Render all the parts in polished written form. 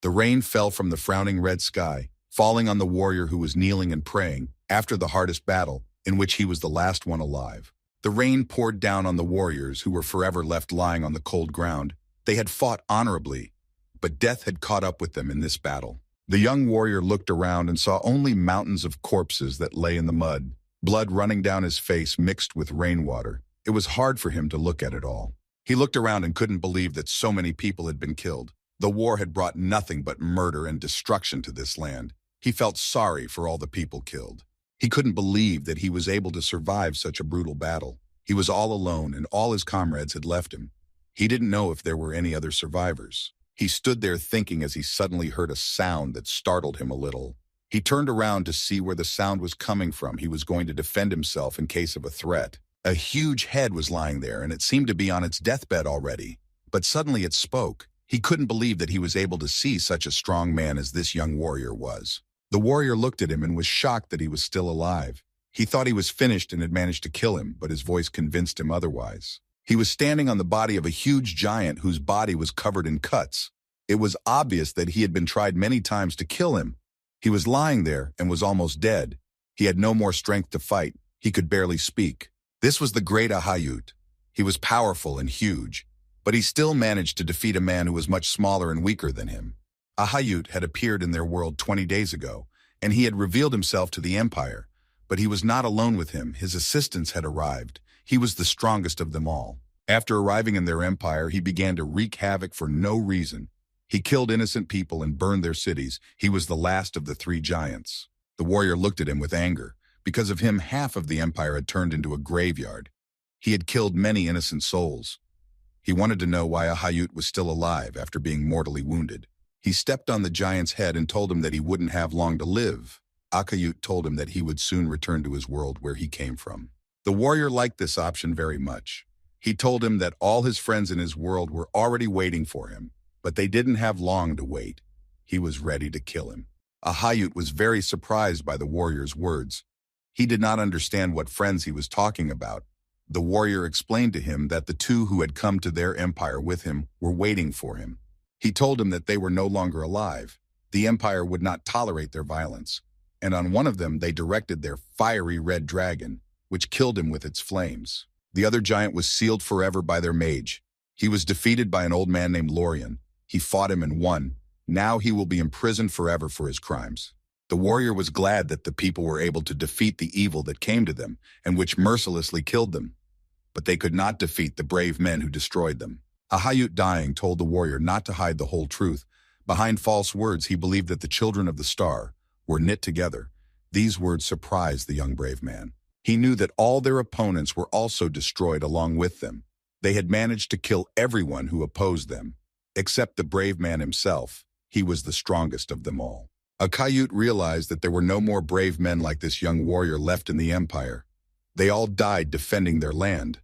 The rain fell from the frowning red sky, falling on the warrior who was kneeling and praying after the hardest battle, in which he was the last one alive. The rain poured down on the warriors who were forever left lying on the cold ground. They had fought honorably, but death had caught up with them in this battle. The young warrior looked around and saw only mountains of corpses that lay in the mud, blood running down his face mixed with rainwater. It was hard for him to look at it all. He looked around and couldn't believe that so many people had been killed. The war had brought nothing but murder and destruction to this land. He felt sorry for all the people killed. He couldn't believe that he was able to survive such a brutal battle. He was all alone and all his comrades had left him. He didn't know if there were any other survivors. He stood there thinking as he suddenly heard a sound that startled him a little. He turned around to see where the sound was coming from. He was going to defend himself in case of a threat. A huge head was lying there, and it seemed to be on its deathbed already. But suddenly it spoke. He couldn't believe that he was able to see such a strong man as this young warrior was. The warrior looked at him and was shocked that he was still alive. He thought he was finished and had managed to kill him, but his voice convinced him otherwise. He was standing on the body of a huge giant whose body was covered in cuts. It was obvious that he had been tried many times to kill him. He was lying there and was almost dead. He had no more strength to fight. He could barely speak. This was the great Ahayut. He was powerful and huge, but he still managed to defeat a man who was much smaller and weaker than him. Ahayut had appeared in their world 20 days ago, and he had revealed himself to the Empire. But he was not alone with him. His assistants had arrived. He was the strongest of them all. After arriving in their empire, he began to wreak havoc for no reason. He killed innocent people and burned their cities. He was the last of the three giants. The warrior looked at him with anger. Because of him, half of the empire had turned into a graveyard. He had killed many innocent souls. He wanted to know why Ahayut was still alive after being mortally wounded. He stepped on the giant's head and told him that he wouldn't have long to live. Ahayut told him that he would soon return to his world where he came from. The warrior liked this option very much. He told him that all his friends in his world were already waiting for him, but they didn't have long to wait. He was ready to kill him. Ahayut was very surprised by the warrior's words. He did not understand what friends he was talking about. The warrior explained to him that the two who had come to their empire with him were waiting for him. He told him that they were no longer alive. The empire would not tolerate their violence, and on one of them they directed their fiery red dragon, which killed him with its flames. The other giant was sealed forever by their mage. He was defeated by an old man named Lorian. He fought him and won. Now he will be imprisoned forever for his crimes. The warrior was glad that the people were able to defeat the evil that came to them and which mercilessly killed them. But they could not defeat the brave men who destroyed them. Ahayut, dying, told the warrior not to hide the whole truth. Behind false words, he believed that the children of the star were knit together. These words surprised the young brave man. He knew that all their opponents were also destroyed along with them. They had managed to kill everyone who opposed them, except the brave man himself. He was the strongest of them all. Ahayut realized that there were no more brave men like this young warrior left in the empire. They all died defending their land,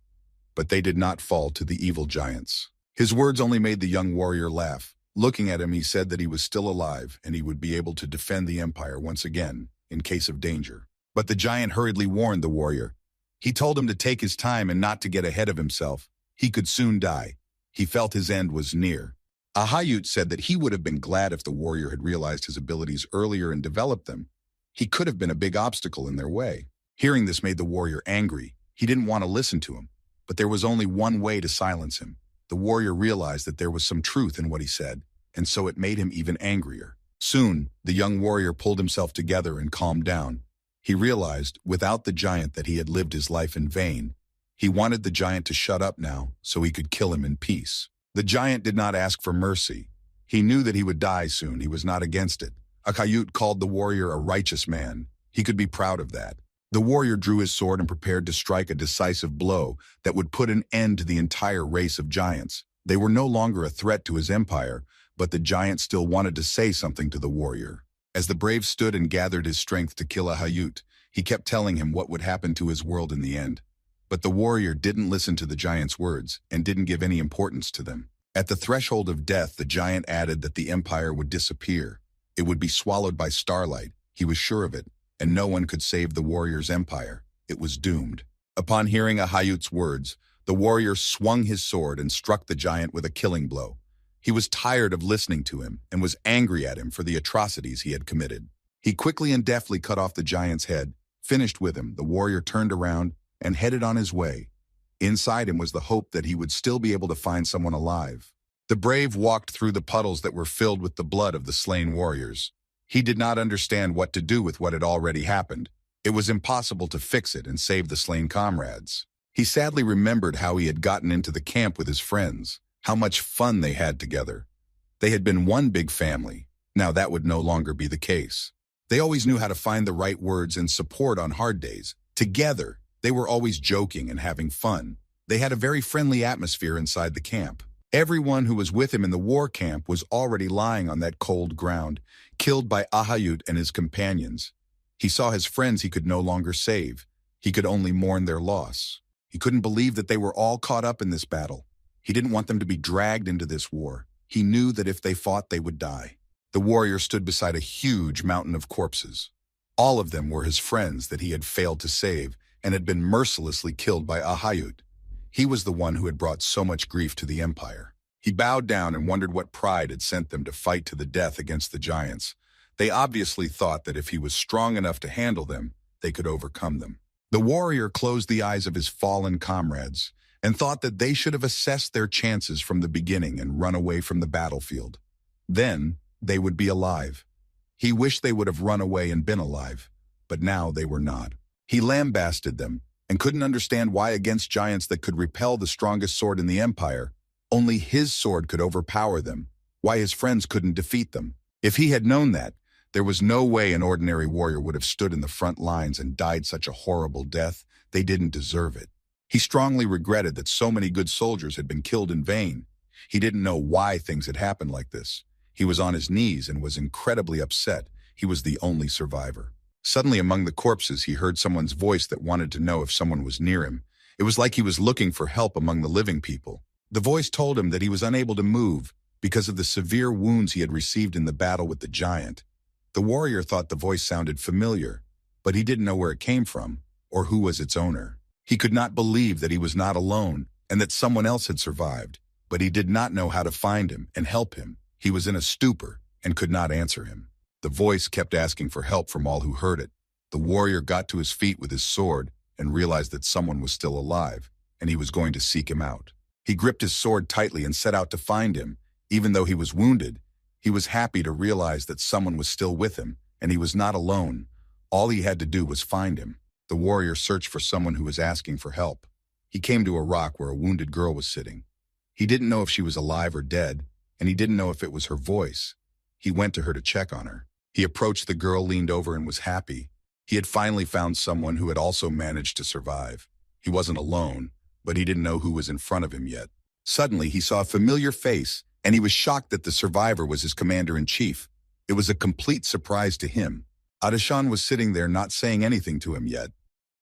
but they did not fall to the evil giants. His words only made the young warrior laugh. Looking at him, he said that he was still alive and he would be able to defend the empire once again in case of danger. But the giant hurriedly warned the warrior. He told him to take his time and not to get ahead of himself. He could soon die. He felt his end was near. Ahayut said that he would have been glad if the warrior had realized his abilities earlier and developed them. He could have been a big obstacle in their way. Hearing this made the warrior angry. He didn't want to listen to him, but there was only one way to silence him. The warrior realized that there was some truth in what he said, and so it made him even angrier. Soon, the young warrior pulled himself together and calmed down. He realized, without the giant, that he had lived his life in vain. He wanted the giant to shut up now, so he could kill him in peace. The giant did not ask for mercy. He knew that he would die soon. He was not against it. Ahayut called the warrior a righteous man. He could be proud of that. The warrior drew his sword and prepared to strike a decisive blow that would put an end to the entire race of giants. They were no longer a threat to his empire, but the giant still wanted to say something to the warrior. As the brave stood and gathered his strength to kill Ahayut, he kept telling him what would happen to his world in the end. But the warrior didn't listen to the giant's words and didn't give any importance to them. At the threshold of death, the giant added that the empire would disappear. It would be swallowed by starlight. He was sure of it, and no one could save the warrior's empire. It was doomed. Upon hearing Ahayut's words, the warrior swung his sword and struck the giant with a killing blow. He was tired of listening to him and was angry at him for the atrocities he had committed. He quickly and deftly cut off the giant's head. Finished with him, the warrior turned around and headed on his way. Inside him was the hope that he would still be able to find someone alive. The brave walked through the puddles that were filled with the blood of the slain warriors. He did not understand what to do with what had already happened. It was impossible to fix it and save the slain comrades. He sadly remembered how he had gotten into the camp with his friends, how much fun they had together. They had been one big family. Now that would no longer be the case. They always knew how to find the right words and support on hard days. Together, they were always joking and having fun. They had a very friendly atmosphere inside the camp. Everyone who was with him in the war camp was already lying on that cold ground, killed by Ahayut and his companions. He saw his friends he could no longer save. He could only mourn their loss. He couldn't believe that they were all caught up in this battle. He didn't want them to be dragged into this war. He knew that if they fought, they would die. The warrior stood beside a huge mountain of corpses. All of them were his friends that he had failed to save and had been mercilessly killed by Ahayut. He was the one who had brought so much grief to the empire. He bowed down and wondered what pride had sent them to fight to the death against the giants. They obviously thought that if he was strong enough to handle them, they could overcome them. The warrior closed the eyes of his fallen comrades and thought that they should have assessed their chances from the beginning and run away from the battlefield. Then they would be alive. He wished they would have run away and been alive, but now they were not. He lambasted them and couldn't understand why against giants that could repel the strongest sword in the empire, only his sword could overpower them, why his friends couldn't defeat them. If he had known that, there was no way an ordinary warrior would have stood in the front lines and died such a horrible death. They didn't deserve it. He strongly regretted that so many good soldiers had been killed in vain. He didn't know why things had happened like this. He was on his knees and was incredibly upset. He was the only survivor. Suddenly, among the corpses, he heard someone's voice that wanted to know if someone was near him. It was like he was looking for help among the living people. The voice told him that he was unable to move because of the severe wounds he had received in the battle with the giant. The warrior thought the voice sounded familiar, but he didn't know where it came from or who was its owner. He could not believe that he was not alone and that someone else had survived, but he did not know how to find him and help him. He was in a stupor and could not answer him. The voice kept asking for help from all who heard it. The warrior got to his feet with his sword and realized that someone was still alive, and he was going to seek him out. He gripped his sword tightly and set out to find him. Even though he was wounded, he was happy to realize that someone was still with him, and he was not alone. All he had to do was find him. The warrior searched for someone who was asking for help. He came to a rock where a wounded girl was sitting. He didn't know if she was alive or dead, and he didn't know if it was her voice. He went to her to check on her. He approached the girl, leaned over, and was happy. He had finally found someone who had also managed to survive. He wasn't alone, but he didn't know who was in front of him yet. Suddenly, he saw a familiar face, and he was shocked that the survivor was his commander-in-chief. It was a complete surprise to him. Adashan was sitting there not saying anything to him yet.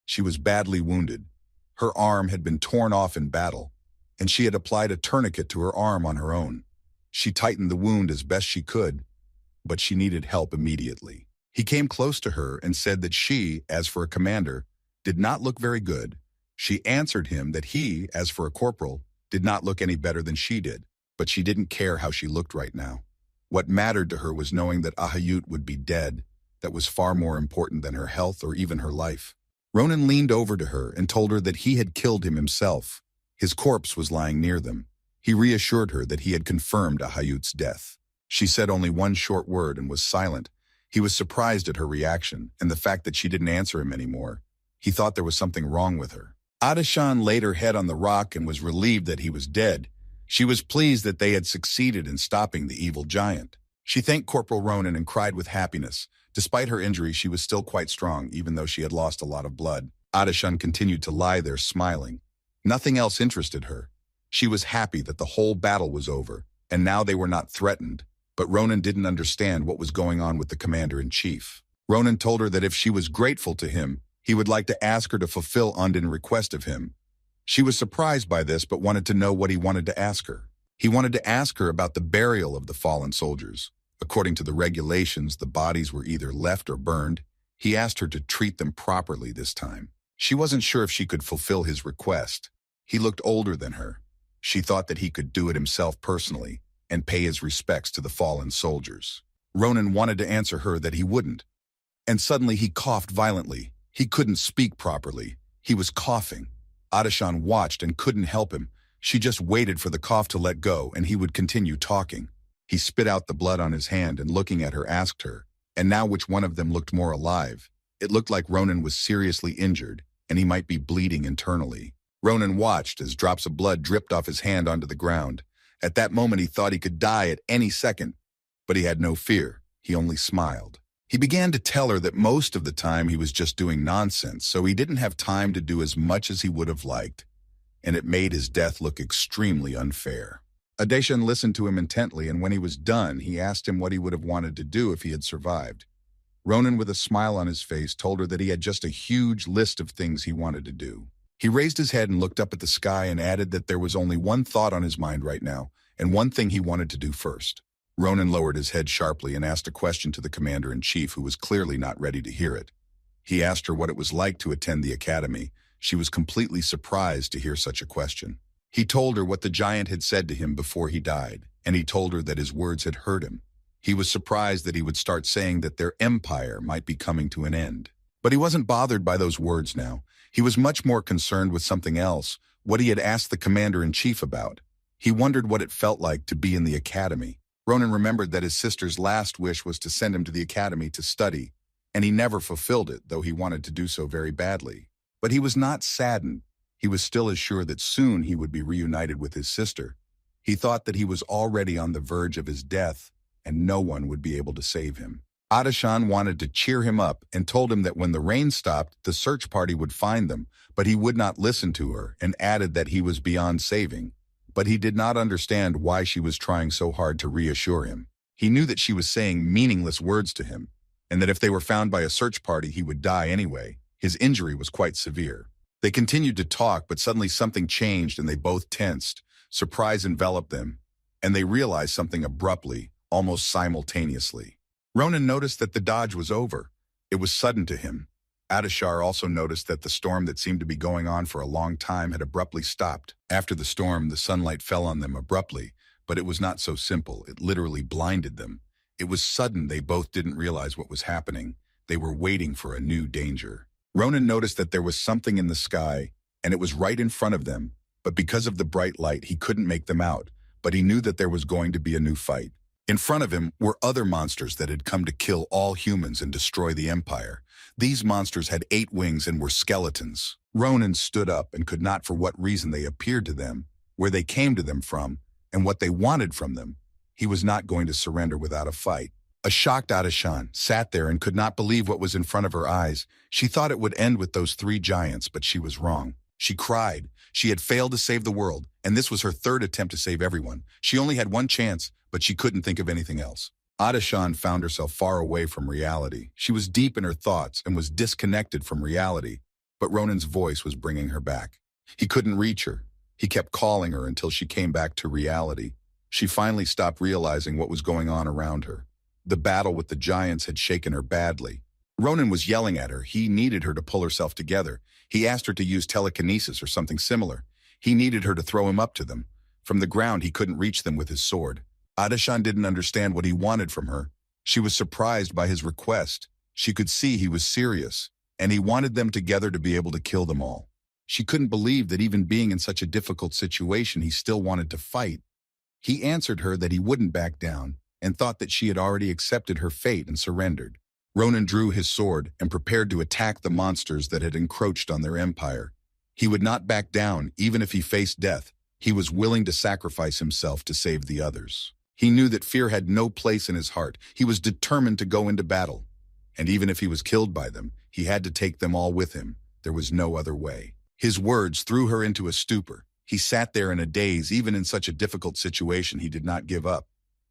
She was badly wounded. Her arm had been torn off in battle, and she had applied a tourniquet to her arm on her own. She tightened the wound as best she could, but she needed help immediately. He came close to her and said that she, as for a commander, did not look very good. She answered him that he, as for a corporal, did not look any better than she did, but she didn't care how she looked right now. What mattered to her was knowing that Ahayut would be dead. That was far more important than her health or even her life. Ronan leaned over to her and told her that he had killed him himself. His corpse was lying near them. He reassured her that he had confirmed Ahayut's death. She said only one short word and was silent. He was surprised at her reaction and the fact that she didn't answer him anymore. He thought there was something wrong with her. Adashan laid her head on the rock and was relieved that he was dead. She was pleased that they had succeeded in stopping the evil giant. She thanked Corporal Ronan and cried with happiness. Despite her injury, she was still quite strong, even though she had lost a lot of blood. Adashan continued to lie there smiling. Nothing else interested her. She was happy that the whole battle was over, and now they were not threatened. But Ronan didn't understand what was going on with the commander-in-chief. Ronan told her that if she was grateful to him, he would like to ask her to fulfill Undin's request of him. She was surprised by this, but wanted to know what he wanted to ask her. He wanted to ask her about the burial of the fallen soldiers. According to the regulations, the bodies were either left or burned. He asked her to treat them properly this time. She wasn't sure if she could fulfill his request. He looked older than her. She thought that he could do it himself personally. and pay his respects to the fallen soldiers. Ronan wanted to answer her that he wouldn't. And suddenly he coughed violently. He couldn't speak properly. He was coughing. Adeshan watched and couldn't help him. She just waited for the cough to let go and he would continue talking. He spit out the blood on his hand and looking at her asked her, and now which one of them looked more alive? It looked like Ronan was seriously injured and he might be bleeding internally. Ronan watched as drops of blood dripped off his hand onto the ground. At that moment he thought he could die at any second, but he had no fear. He only smiled. He began to tell her that most of the time he was just doing nonsense, so he didn't have time to do as much as he would have liked, and it made his death look extremely unfair. Adeshan listened to him intently, and when he was done, he asked him what he would have wanted to do if he had survived. Ronan, with a smile on his face, told her that he had just a huge list of things he wanted to do. He raised his head and looked up at the sky and added that there was only one thought on his mind right now, and one thing he wanted to do first. Ronan lowered his head sharply and asked a question to the commander-in-chief, who was clearly not ready to hear it. He asked her what it was like to attend the academy. She was completely surprised to hear such a question. He told her what the giant had said to him before he died, and he told her that his words had hurt him. He was surprised that he would start saying that their empire might be coming to an end. But he wasn't bothered by those words now. He was much more concerned with something else, what he had asked the commander-in-chief about. He wondered what it felt like to be in the academy. Ronan remembered that his sister's last wish was to send him to the academy to study, and he never fulfilled it, though he wanted to do so very badly. But he was not saddened. He was still as sure that soon he would be reunited with his sister. He thought that he was already on the verge of his death, and no one would be able to save him. Adeshan wanted to cheer him up and told him that when the rain stopped, the search party would find them, but he would not listen to her and added that he was beyond saving. But he did not understand why she was trying so hard to reassure him. He knew that she was saying meaningless words to him, and that if they were found by a search party, he would die anyway. His injury was quite severe. They continued to talk, but suddenly something changed and they both tensed. Surprise enveloped them, and they realized something abruptly, almost simultaneously. Ronan noticed that the dodge was over. It was sudden to him. Adeshar also noticed that the storm that seemed to be going on for a long time had abruptly stopped. After the storm, the sunlight fell on them abruptly, but it was not so simple. It literally blinded them. It was sudden. They both didn't realize what was happening. They were waiting for a new danger. Ronan noticed that there was something in the sky, and it was right in front of them, but because of the bright light, he couldn't make them out, but he knew that there was going to be a new fight. In front of him were other monsters that had come to kill all humans and destroy the empire. These monsters had 8 wings and were skeletons. Ronan stood up and could not for what reason they appeared to them, where they came to them from, and what they wanted from them. He was not going to surrender without a fight. A shocked Adeshan sat there and could not believe what was in front of her eyes. She thought it would end with those 3 giants, but she was wrong. She cried. She had failed to save the world, and this was her 3rd attempt to save everyone. She only had one chance, but she couldn't think of anything else. Adeshan found herself far away from reality. She was deep in her thoughts and was disconnected from reality, but Ronan's voice was bringing her back. He couldn't reach her. He kept calling her until she came back to reality. She finally stopped realizing what was going on around her. The battle with the giants had shaken her badly. Ronan was yelling at her. He needed her to pull herself together. He asked her to use telekinesis or something similar. He needed her to throw him up to them. From the ground, he couldn't reach them with his sword. Adeshan didn't understand what he wanted from her. She was surprised by his request. She could see he was serious, and he wanted them together to be able to kill them all. She couldn't believe that even being in such a difficult situation, he still wanted to fight. He answered her that he wouldn't back down, and thought that she had already accepted her fate and surrendered. Ronan drew his sword and prepared to attack the monsters that had encroached on their empire. He would not back down, even if he faced death. He was willing to sacrifice himself to save the others. He knew that fear had no place in his heart. He was determined to go into battle. And even if he was killed by them, he had to take them all with him. There was no other way. His words threw her into a stupor. He sat there in a daze. Even in such a difficult situation, he did not give up.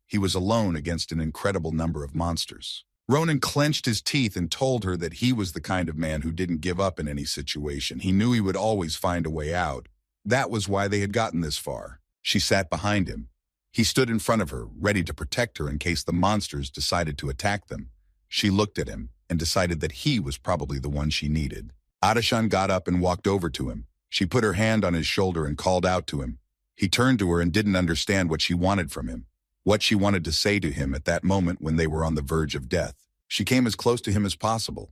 He was alone against an incredible number of monsters. Ronan clenched his teeth and told her that he was the kind of man who didn't give up in any situation. He knew he would always find a way out. That was why they had gotten this far. She sat behind him. He stood in front of her, ready to protect her in case the monsters decided to attack them. She looked at him and decided that he was probably the one she needed. Adeshan got up and walked over to him. She put her hand on his shoulder and called out to him. He turned to her and didn't understand what she wanted from him. what she wanted to say to him at that moment when they were on the verge of death. She came as close to him as possible,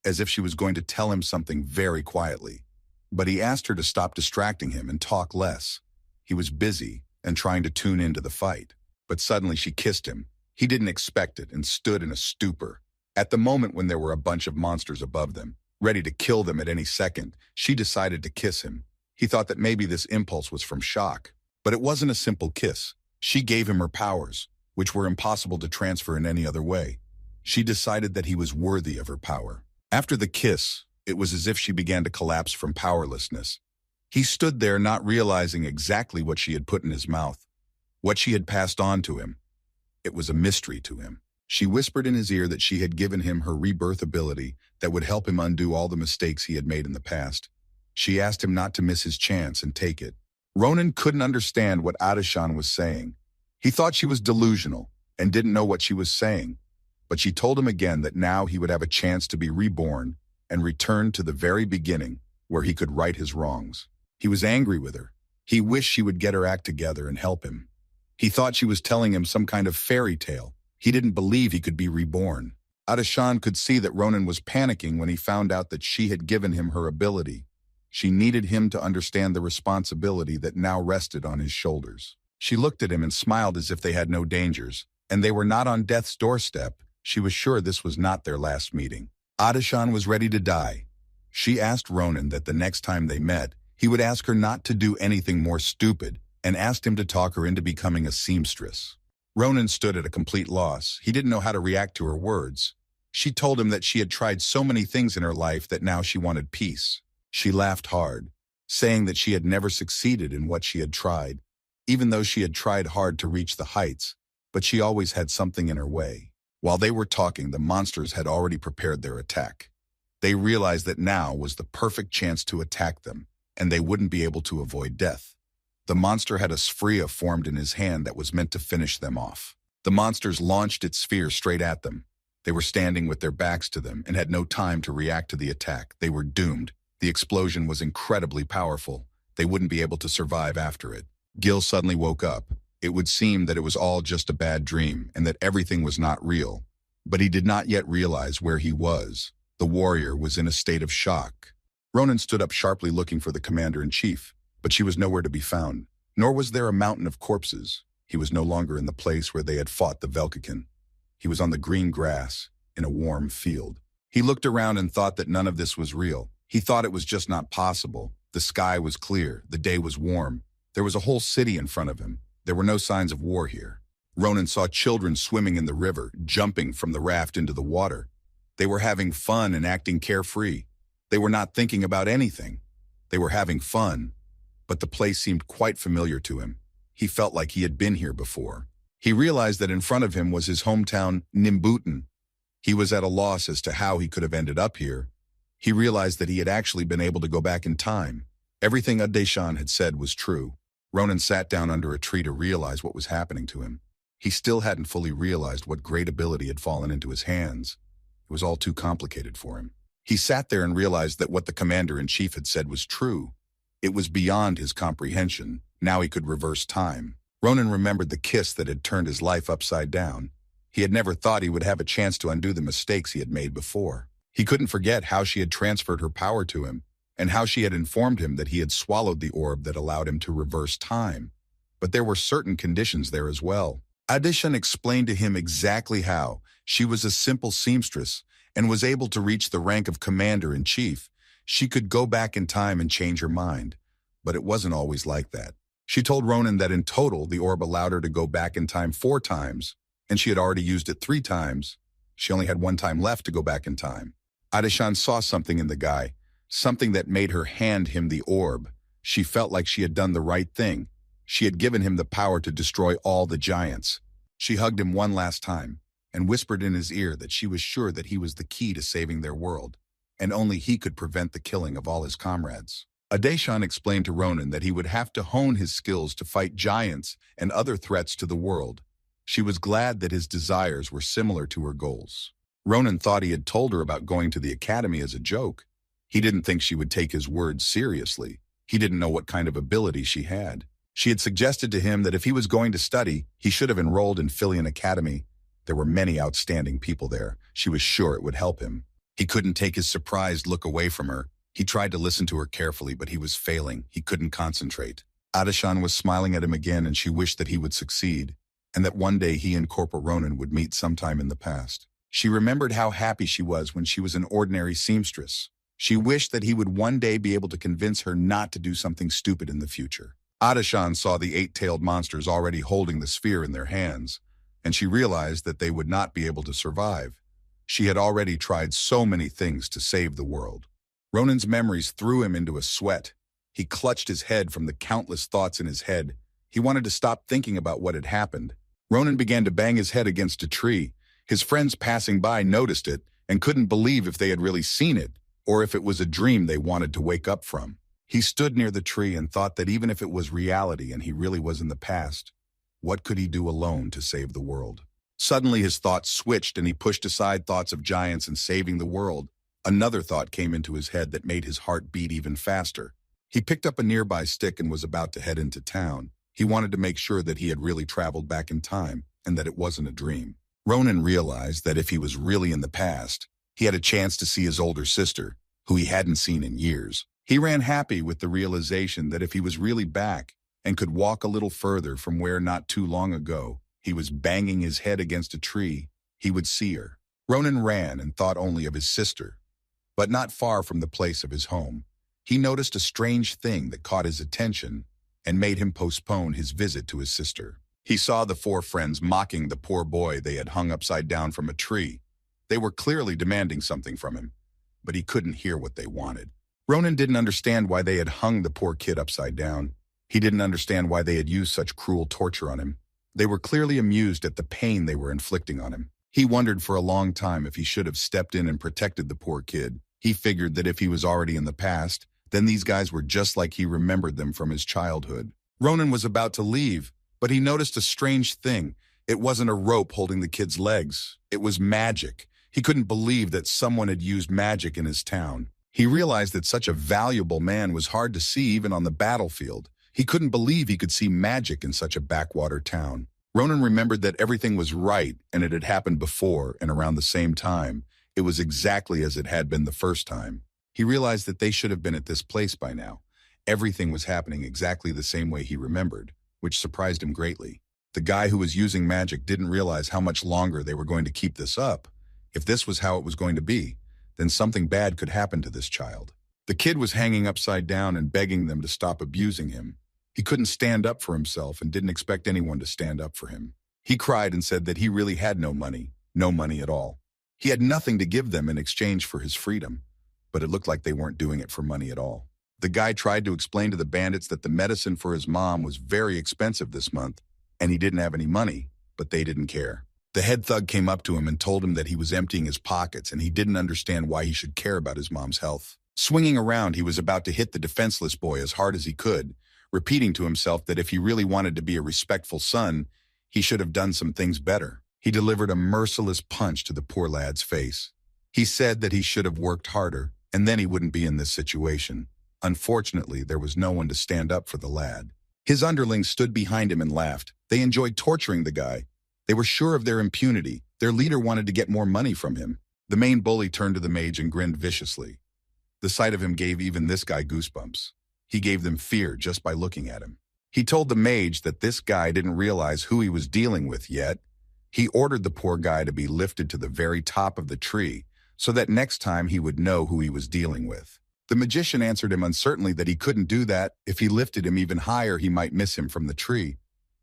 as if she was going to tell him something very quietly. But he asked her to stop distracting him and talk less. He was busy and trying to tune into the fight. But suddenly she kissed him. He didn't expect it and stood in a stupor. At the moment when there were a bunch of monsters above them, ready to kill them at any second, she decided to kiss him. He thought that maybe this impulse was from shock. But it wasn't a simple kiss. She gave him her powers, which were impossible to transfer in any other way. She decided that he was worthy of her power. After the kiss, it was as if she began to collapse from powerlessness. He stood there not realizing exactly what she had put in his mouth, what she had passed on to him. It was a mystery to him. She whispered in his ear that she had given him her rebirth ability that would help him undo all the mistakes he had made in the past. She asked him not to miss his chance and take it. Ronan couldn't understand what Adeshan was saying. He thought she was delusional and didn't know what she was saying. But she told him again that now he would have a chance to be reborn and return to the very beginning where he could right his wrongs. He was angry with her. He wished she would get her act together and help him. He thought she was telling him some kind of fairy tale. He didn't believe he could be reborn. Adeshan could see that Ronan was panicking when he found out that she had given him her ability. She needed him to understand the responsibility that now rested on his shoulders. She looked at him and smiled as if they had no dangers, and they were not on death's doorstep. She was sure this was not their last meeting. Adeshan was ready to die. She asked Ronan that the next time they met, he would ask her not to do anything more stupid, and asked him to talk her into becoming a seamstress. Ronan stood at a complete loss. He didn't know how to react to her words. She told him that she had tried so many things in her life that now she wanted peace. She laughed hard, saying that she had never succeeded in what she had tried, even though she had tried hard to reach the heights, but she always had something in her way. While they were talking, the monsters had already prepared their attack. They realized that now was the perfect chance to attack them, and they wouldn't be able to avoid death. The monster had a sphere formed in his hand that was meant to finish them off. The monsters launched its sphere straight at them. They were standing with their backs to them and had no time to react to the attack. They were doomed. The explosion was incredibly powerful. They wouldn't be able to survive after it. Gil suddenly woke up. It would seem that it was all just a bad dream and that everything was not real. But he did not yet realize where he was. The warrior was in a state of shock. Ronan stood up sharply looking for the commander-in-chief, but she was nowhere to be found. Nor was there a mountain of corpses. He was no longer in the place where they had fought the Velkikin. He was on the green grass, in a warm field. He looked around and thought that none of this was real. He thought it was just not possible. The sky was clear. The day was warm. There was a whole city in front of him. There were no signs of war here. Ronan saw children swimming in the river, jumping from the raft into the water. They were having fun and acting carefree. They were not thinking about anything. They were having fun, but the place seemed quite familiar to him. He felt like he had been here before. He realized that in front of him was his hometown, Nimbutan. He was at a loss as to how he could have ended up here. He realized that he had actually been able to go back in time. Everything Adeshan had said was true. Ronan sat down under a tree to realize what was happening to him. He still hadn't fully realized what great ability had fallen into his hands. It was all too complicated for him. He sat there and realized that what the commander-in-chief had said was true. It was beyond his comprehension. Now he could reverse time. Ronan remembered the kiss that had turned his life upside down. He had never thought he would have a chance to undo the mistakes he had made before. He couldn't forget how she had transferred her power to him, and how she had informed him that he had swallowed the orb that allowed him to reverse time. But there were certain conditions there as well. Adeshan explained to him exactly how. She was a simple seamstress and was able to reach the rank of commander-in-chief. She could go back in time and change her mind, but it wasn't always like that. She told Ronan that in total, the orb allowed her to go back in time 4 times, and she had already used it 3 times. She only had 1 time left to go back in time. Adeshan saw something in the guy, something that made her hand him the orb. She felt like she had done the right thing. She had given him the power to destroy all the giants. She hugged him one last time and whispered in his ear that she was sure that he was the key to saving their world, and only he could prevent the killing of all his comrades. Adeshan explained to Ronan that he would have to hone his skills to fight giants and other threats to the world. She was glad that his desires were similar to her goals. Ronan thought he had told her about going to the academy as a joke. He didn't think she would take his words seriously. He didn't know what kind of ability she had. She had suggested to him that if he was going to study, he should have enrolled in Filian Academy. There were many outstanding people there. She was sure it would help him. He couldn't take his surprised look away from her. He tried to listen to her carefully, but he was failing. He couldn't concentrate. Adashan was smiling at him again, and she wished that he would succeed, and that one day he and Corporal Ronan would meet sometime in the past. She remembered how happy she was when she was an ordinary seamstress. She wished that he would one day be able to convince her not to do something stupid in the future. Adashan saw the 8-tailed monsters already holding the sphere in their hands, and she realized that they would not be able to survive. She had already tried so many things to save the world. Ronan's memories threw him into a sweat. He clutched his head from the countless thoughts in his head. He wanted to stop thinking about what had happened. Ronan began to bang his head against a tree. His friends passing by noticed it and couldn't believe if they had really seen it or if it was a dream they wanted to wake up from. He stood near the tree and thought that even if it was reality and he really was in the past, what could he do alone to save the world? Suddenly his thoughts switched and he pushed aside thoughts of giants and saving the world. Another thought came into his head that made his heart beat even faster. He picked up a nearby stick and was about to head into town. He wanted to make sure that he had really traveled back in time and that it wasn't a dream. Ronan realized that if he was really in the past, he had a chance to see his older sister, who he hadn't seen in years. He ran happy with the realization that if he was really back and could walk a little further from where not too long ago he was banging his head against a tree, he would see her. Ronan ran and thought only of his sister. But not far from the place of his home, he noticed a strange thing that caught his attention and made him postpone his visit to his sister. He saw the 4 friends mocking the poor boy they had hung upside down from a tree. They were clearly demanding something from him, but he couldn't hear what they wanted. Ronan didn't understand why they had hung the poor kid upside down. He didn't understand why they had used such cruel torture on him. They were clearly amused at the pain they were inflicting on him. He wondered for a long time if he should have stepped in and protected the poor kid. He figured that if he was already in the past, then these guys were just like he remembered them from his childhood. Ronan was about to leave, but he noticed a strange thing. It wasn't a rope holding the kid's legs. It was magic. He couldn't believe that someone had used magic in his town. He realized that such a valuable man was hard to see even on the battlefield. He couldn't believe he could see magic in such a backwater town. Ronan remembered that everything was right and it had happened before and around the same time. It was exactly as it had been the first time. He realized that they should have been at this place by now. Everything was happening exactly the same way he remembered, which surprised him greatly. The guy who was using magic didn't realize how much longer they were going to keep this up. If this was how it was going to be, then something bad could happen to this child. The kid was hanging upside down and begging them to stop abusing him. He couldn't stand up for himself and didn't expect anyone to stand up for him. He cried and said that he really had no money at all. He had nothing to give them in exchange for his freedom, but it looked like they weren't doing it for money at all. The guy tried to explain to the bandits that the medicine for his mom was very expensive this month, and he didn't have any money, but they didn't care. The head thug came up to him and told him that he was emptying his pockets and he didn't understand why he should care about his mom's health. Swinging around, he was about to hit the defenseless boy as hard as he could, repeating to himself that if he really wanted to be a respectful son, he should have done some things better. He delivered a merciless punch to the poor lad's face. He said that he should have worked harder, and then he wouldn't be in this situation. Unfortunately, there was no one to stand up for the lad. His underlings stood behind him and laughed. They enjoyed torturing the guy. They were sure of their impunity. Their leader wanted to get more money from him. The main bully turned to the mage and grinned viciously. The sight of him gave even this guy goosebumps. He gave them fear just by looking at him. He told the mage that this guy didn't realize who he was dealing with yet. He ordered the poor guy to be lifted to the very top of the tree so that next time he would know who he was dealing with. The magician answered him uncertainly that he couldn't do that. If he lifted him even higher, he might miss him from the tree.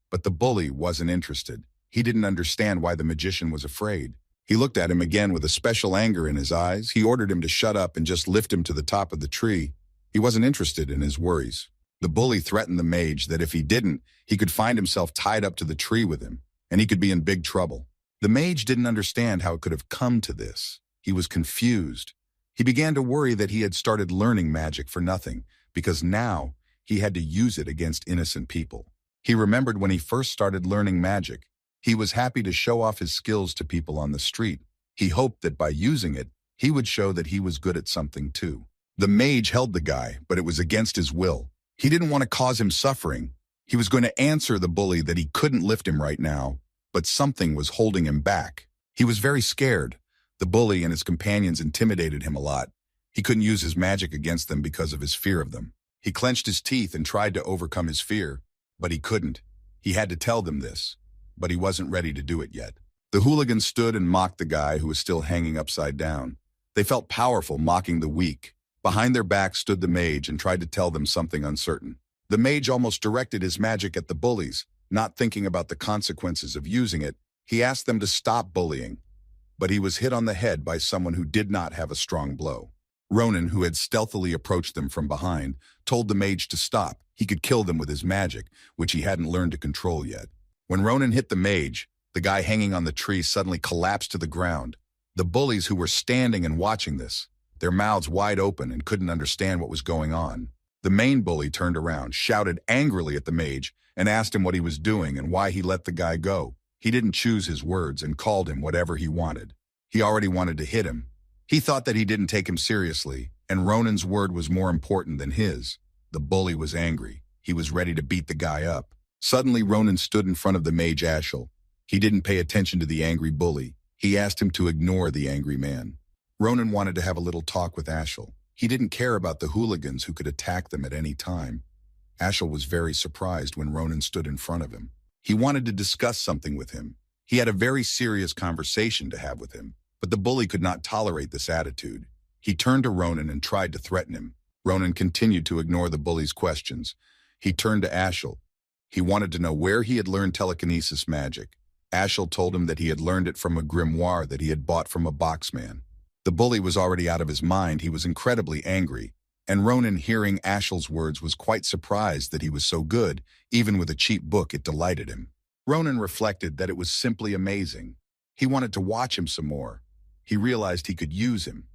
But the bully wasn't interested. He didn't understand why the magician was afraid. He looked at him again with a special anger in his eyes. He ordered him to shut up and just lift him to the top of the tree. He wasn't interested in his worries. The bully threatened the mage that if he didn't, he could find himself tied up to the tree with him, and he could be in big trouble. The mage didn't understand how it could have come to this. He was confused. He began to worry that he had started learning magic for nothing, because now he had to use it against innocent people. He remembered when he first started learning magic. He was happy to show off his skills to people on the street. He hoped that by using it, he would show that he was good at something too. The mage held the guy, but it was against his will. He didn't want to cause him suffering. He was going to answer the bully that he couldn't lift him right now, but something was holding him back. He was very scared. The bully and his companions intimidated him a lot. He couldn't use his magic against them because of his fear of them. He clenched his teeth and tried to overcome his fear, but he couldn't. He had to tell them this, but he wasn't ready to do it yet. The hooligans stood and mocked the guy who was still hanging upside down. They felt powerful, mocking the weak. Behind their backs stood the mage and tried to tell them something uncertain. The mage almost directed his magic at the bullies, not thinking about the consequences of using it. He asked them to stop bullying, but he was hit on the head by someone who did not have a strong blow. Ronan, who had stealthily approached them from behind, told the mage to stop. He could kill them with his magic, which he hadn't learned to control yet. When Ronan hit the mage, the guy hanging on the tree suddenly collapsed to the ground. The bullies who were standing and watching this, their mouths wide open and couldn't understand what was going on. The main bully turned around, shouted angrily at the mage, and asked him what he was doing and why he let the guy go. He didn't choose his words and called him whatever he wanted. He already wanted to hit him. He thought that he didn't take him seriously, and Ronan's word was more important than his. The bully was angry. He was ready to beat the guy up. Suddenly, Ronan stood in front of the mage Ashel. He didn't pay attention to the angry bully. He asked him to ignore the angry man. Ronan wanted to have a little talk with Ashel. He didn't care about the hooligans who could attack them at any time. Ashel was very surprised when Ronan stood in front of him. He wanted to discuss something with him. He had a very serious conversation to have with him, but the bully could not tolerate this attitude. He turned to Ronan and tried to threaten him. Ronan continued to ignore the bully's questions. He turned to Ashel. He wanted to know where he had learned telekinesis magic. Ashel told him that he had learned it from a grimoire that he had bought from a boxman. The bully was already out of his mind. He was incredibly angry, and Ronan, hearing Ashel's words, was quite surprised that he was so good. Even with a cheap book, it delighted him. Ronan reflected that it was simply amazing. He wanted to watch him some more. He realized he could use him.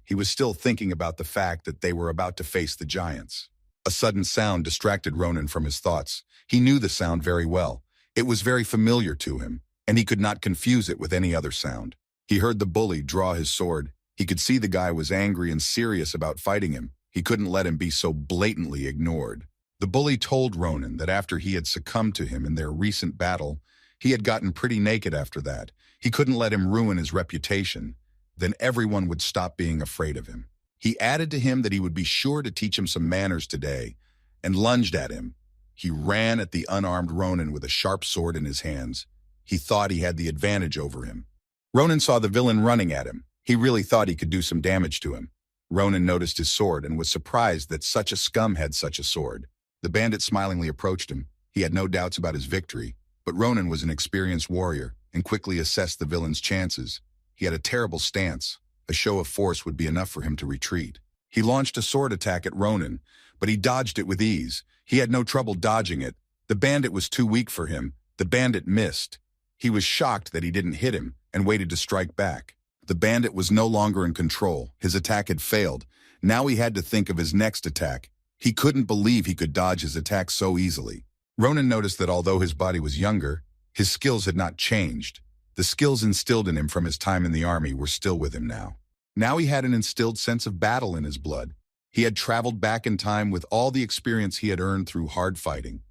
He was still thinking about the fact that they were about to face the giants. A sudden sound distracted Ronan from his thoughts. He knew the sound very well. It was very familiar to him, and he could not confuse it with any other sound. He heard the bully draw his sword. He could see the guy was angry and serious about fighting him. He couldn't let him be so blatantly ignored. The bully told Ronan that after he had succumbed to him in their recent battle, he had gotten pretty naked after that. He couldn't let him ruin his reputation. Then everyone would stop being afraid of him. He added to him that he would be sure to teach him some manners today, and lunged at him. He ran at the unarmed Ronan with a sharp sword in his hands. He thought he had the advantage over him. Ronan saw the villain running at him. He really thought he could do some damage to him. Ronan noticed his sword and was surprised that such a scum had such a sword. The bandit smilingly approached him. He had no doubts about his victory, but Ronan was an experienced warrior and quickly assessed the villain's chances. He had a terrible stance. A show of force would be enough for him to retreat. He launched a sword attack at Ronan, but he dodged it with ease. He had no trouble dodging it. The bandit was too weak for him. The bandit missed. He was shocked that he didn't hit him and waited to strike back. The bandit was no longer in control. His attack had failed. Now he had to think of his next attack. He couldn't believe he could dodge his attack so easily. Ronan noticed that although his body was younger, his skills had not changed. The skills instilled in him from his time in the army were still with him now. Now he had an instilled sense of battle in his blood. He had traveled back in time with all the experience he had earned through hard fighting.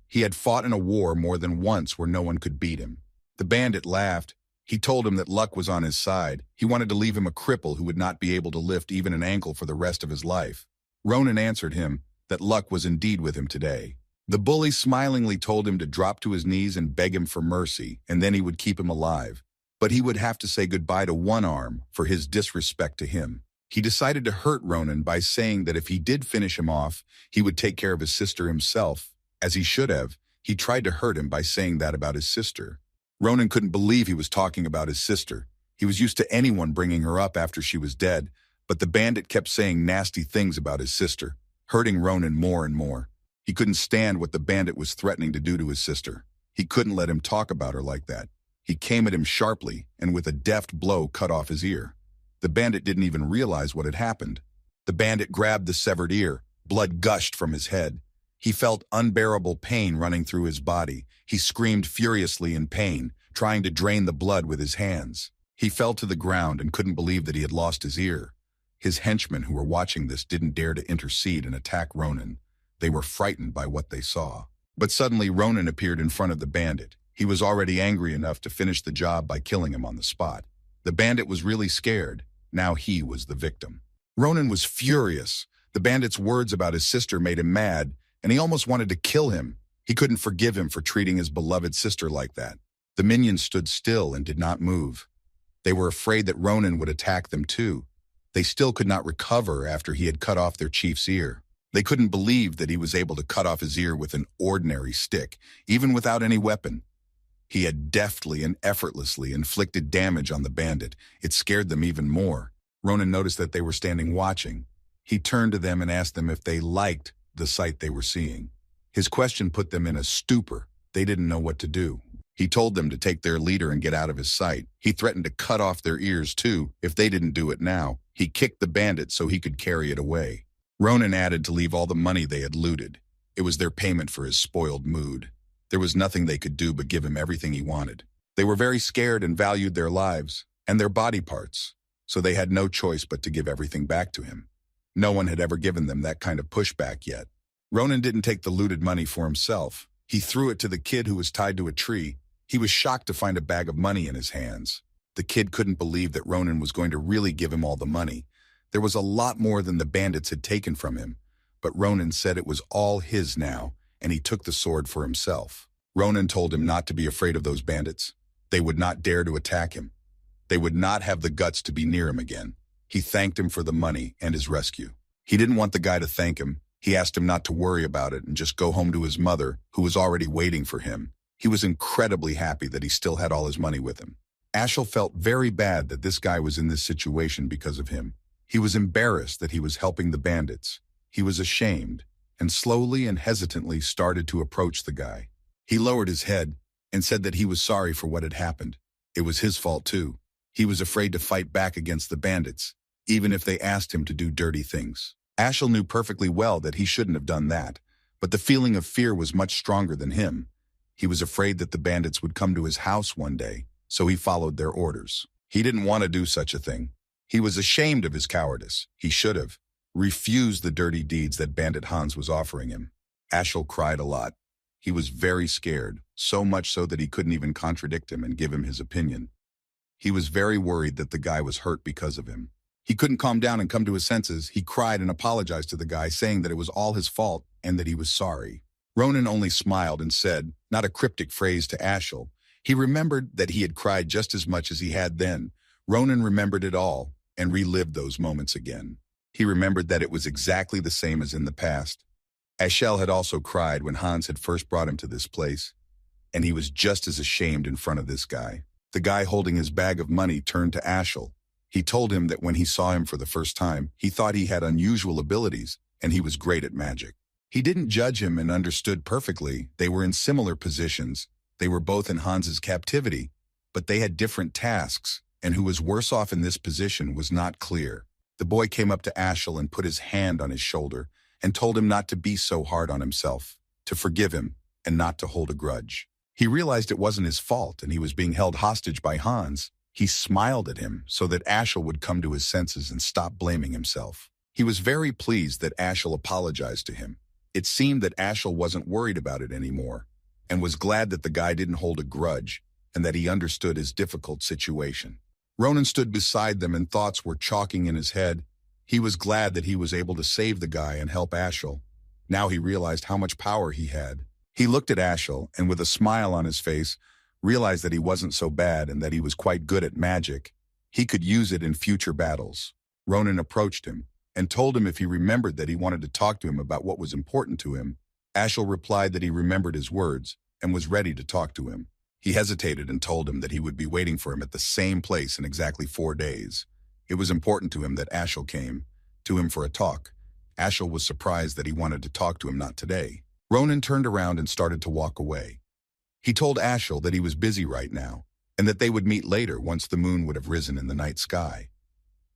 He had fought in a war more than once where no one could beat him. The bandit laughed. He told him that luck was on his side. He wanted to leave him a cripple who would not be able to lift even an ankle for the rest of his life. Ronan answered him that luck was indeed with him today. The bully smilingly told him to drop to his knees and beg him for mercy, and then he would keep him alive. But he would have to say goodbye to one arm for his disrespect to him. He decided to hurt Ronan by saying that if he did finish him off, he would take care of his sister himself. As he should have, he tried to hurt him by saying that about his sister. Ronan couldn't believe he was talking about his sister. He was used to anyone bringing her up after she was dead, but the bandit kept saying nasty things about his sister, hurting Ronan more and more. He couldn't stand what the bandit was threatening to do to his sister. He couldn't let him talk about her like that. He came at him sharply and with a deft blow cut off his ear. The bandit didn't even realize what had happened. The bandit grabbed the severed ear. Blood gushed from his head. He felt unbearable pain running through his body. He screamed furiously in pain, trying to drain the blood with his hands. He fell to the ground and couldn't believe that he had lost his ear. His henchmen who were watching this didn't dare to intercede and attack Ronan. They were frightened by what they saw. But suddenly Ronan appeared in front of the bandit. He was already angry enough to finish the job by killing him on the spot. The bandit was really scared. Now he was the victim. Ronan was furious. The bandit's words about his sister made him mad, and he almost wanted to kill him. He couldn't forgive him for treating his beloved sister like that. The minions stood still and did not move. They were afraid that Ronan would attack them too. They still could not recover after he had cut off their chief's ear. They couldn't believe that he was able to cut off his ear with an ordinary stick, even without any weapon. He had deftly and effortlessly inflicted damage on the bandit. It scared them even more. Ronan noticed that they were standing watching. He turned to them and asked them if they liked the sight they were seeing. His question put them in a stupor. They didn't know what to do. He told them to take their leader and get out of his sight. He threatened to cut off their ears too if they didn't do it now. He kicked the bandit so he could carry it away. Ronan added to leave all the money they had looted. It was their payment for his spoiled mood. There was nothing they could do but give him everything he wanted. They were very scared and valued their lives and their body parts, so they had no choice but to give everything back to him. No one had ever given them that kind of pushback yet. Ronan didn't take the looted money for himself. He threw it to the kid who was tied to a tree. He was shocked to find a bag of money in his hands. The kid couldn't believe that Ronan was going to really give him all the money. There was a lot more than the bandits had taken from him, but Ronan said it was all his now, and he took the sword for himself. Ronan told him not to be afraid of those bandits. They would not dare to attack him. They would not have the guts to be near him again. He thanked him for the money and his rescue. He didn't want the guy to thank him. He asked him not to worry about it and just go home to his mother, who was already waiting for him. He was incredibly happy that he still had all his money with him. Ashel felt very bad that this guy was in this situation because of him. He was embarrassed that he was helping the bandits. He was ashamed, and slowly and hesitantly started to approach the guy. He lowered his head and said that he was sorry for what had happened. It was his fault too. He was afraid to fight back against the bandits, even if they asked him to do dirty things. Ashel knew perfectly well that he shouldn't have done that, but the feeling of fear was much stronger than him. He was afraid that the bandits would come to his house one day, so he followed their orders. He didn't want to do such a thing. He was ashamed of his cowardice. He should have refused the dirty deeds that Bandit Hans was offering him. Ashel cried a lot. He was very scared, so much so that he couldn't even contradict him and give him his opinion. He was very worried that the guy was hurt because of him. He couldn't calm down and come to his senses. He cried and apologized to the guy, saying that it was all his fault and that he was sorry. Ronan only smiled and said, not a cryptic phrase to Ashel. He remembered that he had cried just as much as he had then. Ronan remembered it all and relived those moments again. He remembered that it was exactly the same as in the past. Ashel had also cried when Hans had first brought him to this place, and he was just as ashamed in front of this guy. The guy holding his bag of money turned to Ashel. He told him that when he saw him for the first time, he thought he had unusual abilities, and he was great at magic. He didn't judge him and understood perfectly. They were in similar positions. They were both in Hans's captivity, but they had different tasks, and who was worse off in this position was not clear. The boy came up to Ashel and put his hand on his shoulder and told him not to be so hard on himself, to forgive him, and not to hold a grudge. He realized it wasn't his fault and he was being held hostage by Hans. He smiled at him so that Ashel would come to his senses and stop blaming himself. He was very pleased that Ashel apologized to him. It seemed that Ashel wasn't worried about it anymore and was glad that the guy didn't hold a grudge and that he understood his difficult situation. Ronan stood beside them and thoughts were chalking in his head. He was glad that he was able to save the guy and help Ashel. Now he realized how much power he had. He looked at Ashel and with a smile on his face, realized that he wasn't so bad and that he was quite good at magic. He could use it in future battles. Ronan approached him and told him if he remembered that he wanted to talk to him about what was important to him. Ashel replied that he remembered his words and was ready to talk to him. He hesitated and told him that he would be waiting for him at the same place in exactly 4 days. It was important to him that Ashel came to him for a talk. Ashel was surprised that he wanted to talk to him not today. Ronan turned around and started to walk away. He told Ashel that he was busy right now and that they would meet later once the moon would have risen in the night sky.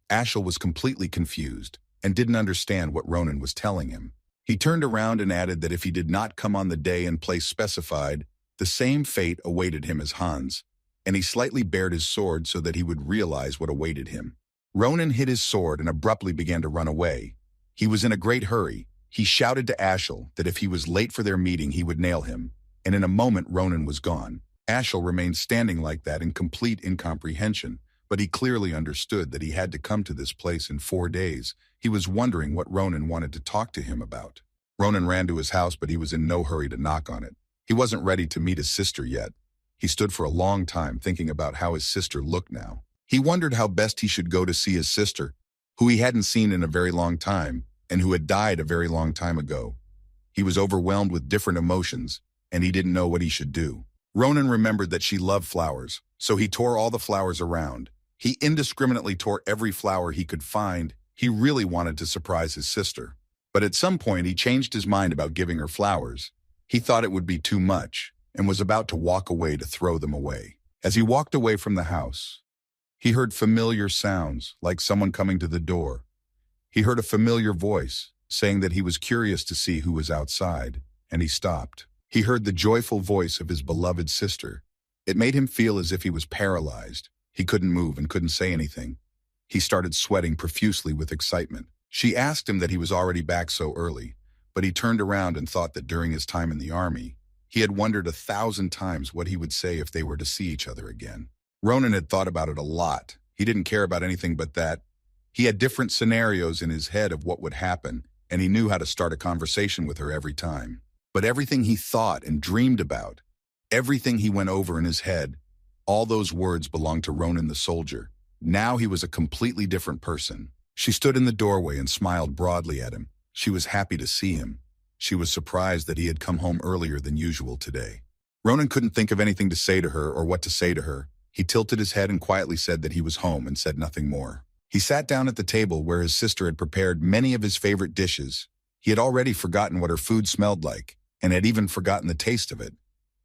Ashel was completely confused and didn't understand what Ronan was telling him. He turned around and added that if he did not come on the day and place specified, the same fate awaited him as Hans, and he slightly bared his sword so that he would realize what awaited him. Ronan hid his sword and abruptly began to run away. He was in a great hurry. He shouted to Ashel that if he was late for their meeting, he would nail him, and in a moment Ronan was gone. Ashel remained standing like that in complete incomprehension, but he clearly understood that he had to come to this place in 4 days. He was wondering what Ronan wanted to talk to him about. Ronan ran to his house, but he was in no hurry to knock on it. He wasn't ready to meet his sister yet. He stood for a long time thinking about how his sister looked now. He wondered how best he should go to see his sister, who he hadn't seen in a very long time, and who had died a very long time ago. He was overwhelmed with different emotions, and he didn't know what he should do. Ronan remembered that she loved flowers, so he tore all the flowers around. He indiscriminately tore every flower he could find. He really wanted to surprise his sister. But at some point, he changed his mind about giving her flowers. He thought it would be too much, and was about to walk away to throw them away. As he walked away from the house, he heard familiar sounds, like someone coming to the door. He heard a familiar voice, saying that he was curious to see who was outside, and he stopped. He heard the joyful voice of his beloved sister. It made him feel as if he was paralyzed. He couldn't move and couldn't say anything. He started sweating profusely with excitement. She asked him that he was already back so early, but he turned around and thought that during his time in the army, he had wondered 1,000 times what he would say if they were to see each other again. Ronan had thought about it a lot. He didn't care about anything but that. He had different scenarios in his head of what would happen, and he knew how to start a conversation with her every time. But everything he thought and dreamed about, everything he went over in his head, all those words belonged to Ronan the soldier. Now he was a completely different person. She stood in the doorway and smiled broadly at him. She was happy to see him. She was surprised that he had come home earlier than usual today. Ronan couldn't think of anything to say to her or what to say to her. He tilted his head and quietly said that he was home and said nothing more. He sat down at the table where his sister had prepared many of his favorite dishes. He had already forgotten what her food smelled like, and had even forgotten the taste of it.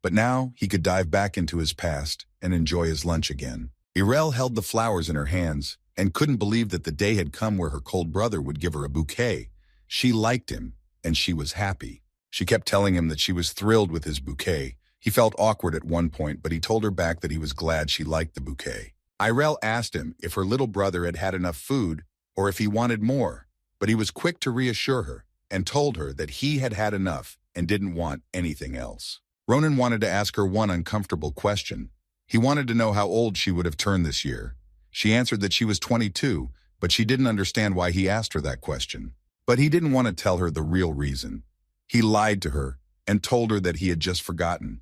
But now he could dive back into his past and enjoy his lunch again. Irel held the flowers in her hands and couldn't believe that the day had come where her cold brother would give her a bouquet. She liked him, and she was happy. She kept telling him that she was thrilled with his bouquet. He felt awkward at one point, but he told her back that he was glad she liked the bouquet. Irel asked him if her little brother had had enough food or if he wanted more, but he was quick to reassure her and told her that he had had enough and didn't want anything else. Ronan wanted to ask her one uncomfortable question. He wanted to know how old she would have turned this year. She answered that she was 22, but she didn't understand why he asked her that question. But he didn't want to tell her the real reason. He lied to her and told her that he had just forgotten,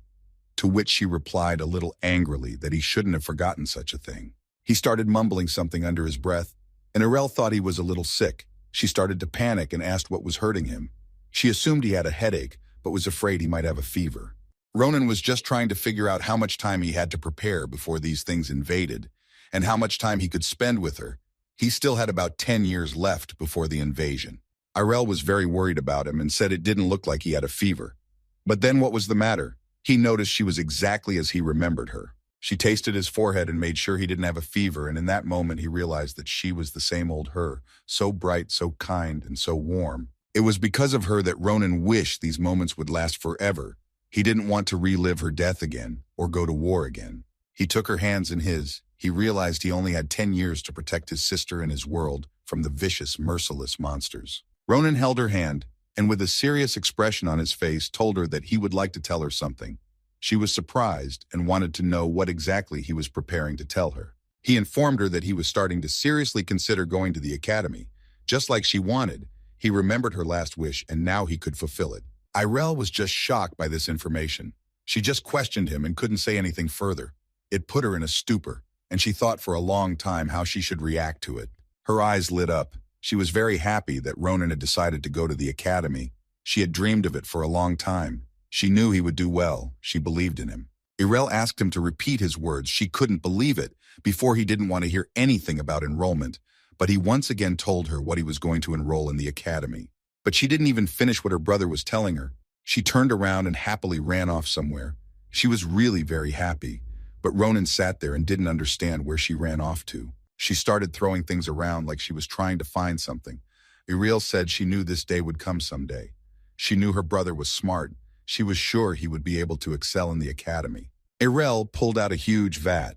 to which she replied a little angrily that he shouldn't have forgotten such a thing. He started mumbling something under his breath, and Irel thought he was a little sick. She started to panic and asked what was hurting him. She assumed he had a headache, but was afraid he might have a fever. Ronan was just trying to figure out how much time he had to prepare before these things invaded, and how much time he could spend with her. He still had about 10 years left before the invasion. Irel was very worried about him and said it didn't look like he had a fever. But then what was the matter? He noticed she was exactly as he remembered her. She tasted his forehead and made sure he didn't have a fever, and in that moment he realized that she was the same old her, so bright, so kind, and so warm. It was because of her that Ronan wished these moments would last forever. He didn't want to relive her death again, or go to war again. He took her hands in his. He realized he only had 10 years to protect his sister and his world from the vicious, merciless monsters. Ronan held her hand, and with a serious expression on his face told her that he would like to tell her something. She was surprised and wanted to know what exactly he was preparing to tell her. He informed her that he was starting to seriously consider going to the academy. Just like she wanted, he remembered her last wish and now he could fulfill it. Irel was just shocked by this information. She just questioned him and couldn't say anything further. It put her in a stupor, and she thought for a long time how she should react to it. Her eyes lit up. She was very happy that Ronan had decided to go to the academy. She had dreamed of it for a long time. She knew he would do well. She believed in him. Irel asked him to repeat his words. She couldn't believe it. Before he didn't want to hear anything about enrollment, but he once again told her what he was going to enroll in the academy. But she didn't even finish what her brother was telling her. She turned around and happily ran off somewhere. She was really very happy, but Ronan sat there and didn't understand where she ran off to. She started throwing things around like she was trying to find something. Irel said she knew this day would come someday. She knew her brother was smart. She was sure he would be able to excel in the academy. Irel pulled out a huge vat.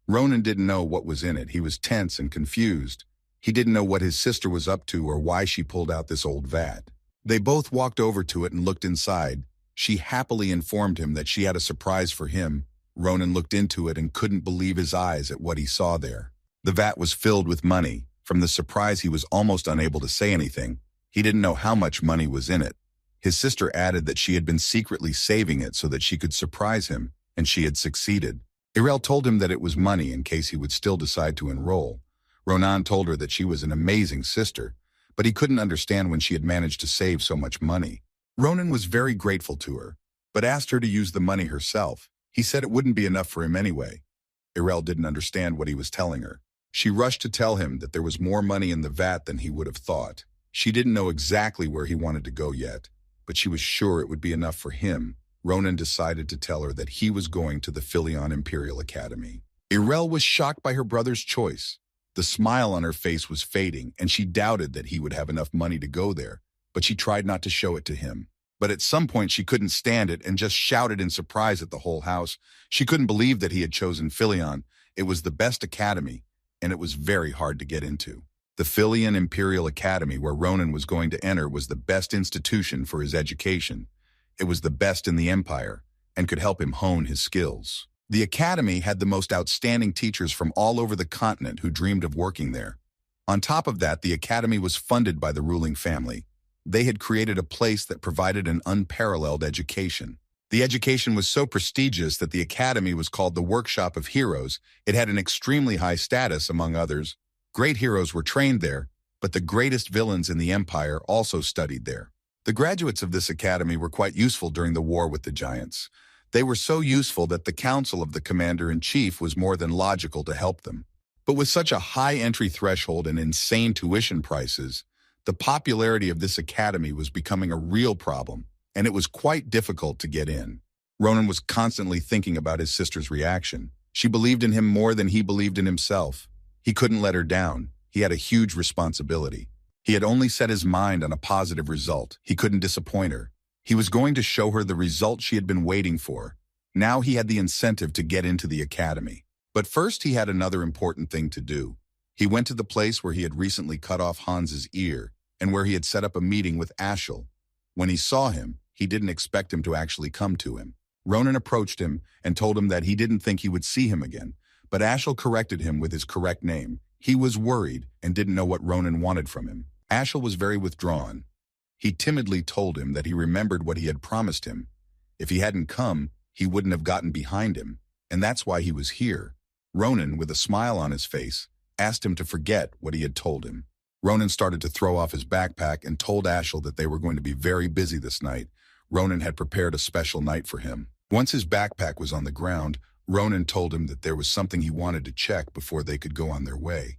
Ronan didn't know what was in it. He was tense and confused. He didn't know what his sister was up to or why she pulled out this old vat. They both walked over to it and looked inside. She happily informed him that she had a surprise for him. Ronan looked into it and couldn't believe his eyes at what he saw there. The vat was filled with money. From the surprise, he was almost unable to say anything. He didn't know how much money was in it. His sister added that she had been secretly saving it so that she could surprise him, and she had succeeded. Irel told him that it was money in case he would still decide to enroll. Ronan told her that she was an amazing sister, but he couldn't understand when she had managed to save so much money. Ronan was very grateful to her, but asked her to use the money herself. He said it wouldn't be enough for him anyway. Irel didn't understand what he was telling her. She rushed to tell him that there was more money in the vat than he would have thought. She didn't know exactly where he wanted to go yet, but she was sure it would be enough for him. Ronan decided to tell her that he was going to the Philion Imperial Academy. Irel was shocked by her brother's choice. The smile on her face was fading, and she doubted that he would have enough money to go there, but she tried not to show it to him. But at some point she couldn't stand it and just shouted in surprise at the whole house. She couldn't believe that he had chosen Philion. It was the best academy, and it was very hard to get into. The Philion Imperial Academy, where Ronan was going to enter, was the best institution for his education. It was the best in the Empire, and could help him hone his skills. The academy had the most outstanding teachers from all over the continent who dreamed of working there. On top of that, the academy was funded by the ruling family. They had created a place that provided an unparalleled education. The education was so prestigious that the academy was called the Workshop of Heroes. It had an extremely high status among others. Great heroes were trained there, but the greatest villains in the Empire also studied there. The graduates of this academy were quite useful during the war with the giants. They were so useful that the council of the commander-in-chief was more than logical to help them. But with such a high entry threshold and insane tuition prices, the popularity of this academy was becoming a real problem, and it was quite difficult to get in. Ronan was constantly thinking about his sister's reaction. She believed in him more than he believed in himself. He couldn't let her down. He had a huge responsibility. He had only set his mind on a positive result. He couldn't disappoint her. He was going to show her the result she had been waiting for. Now he had the incentive to get into the academy. But first he had another important thing to do. He went to the place where he had recently cut off Hans's ear and where he had set up a meeting with Ashel. When he saw him, he didn't expect him to actually come to him. Ronan approached him and told him that he didn't think he would see him again, but Ashel corrected him with his correct name. He was worried and didn't know what Ronan wanted from him. Ashel was very withdrawn. He timidly told him that he remembered what he had promised him. If he hadn't come, he wouldn't have gotten behind him, and that's why he was here. Ronan, with a smile on his face, asked him to forget what he had told him. Ronan started to throw off his backpack and told Ashel that they were going to be very busy this night. Ronan had prepared a special night for him. Once his backpack was on the ground, Ronan told him that there was something he wanted to check before they could go on their way.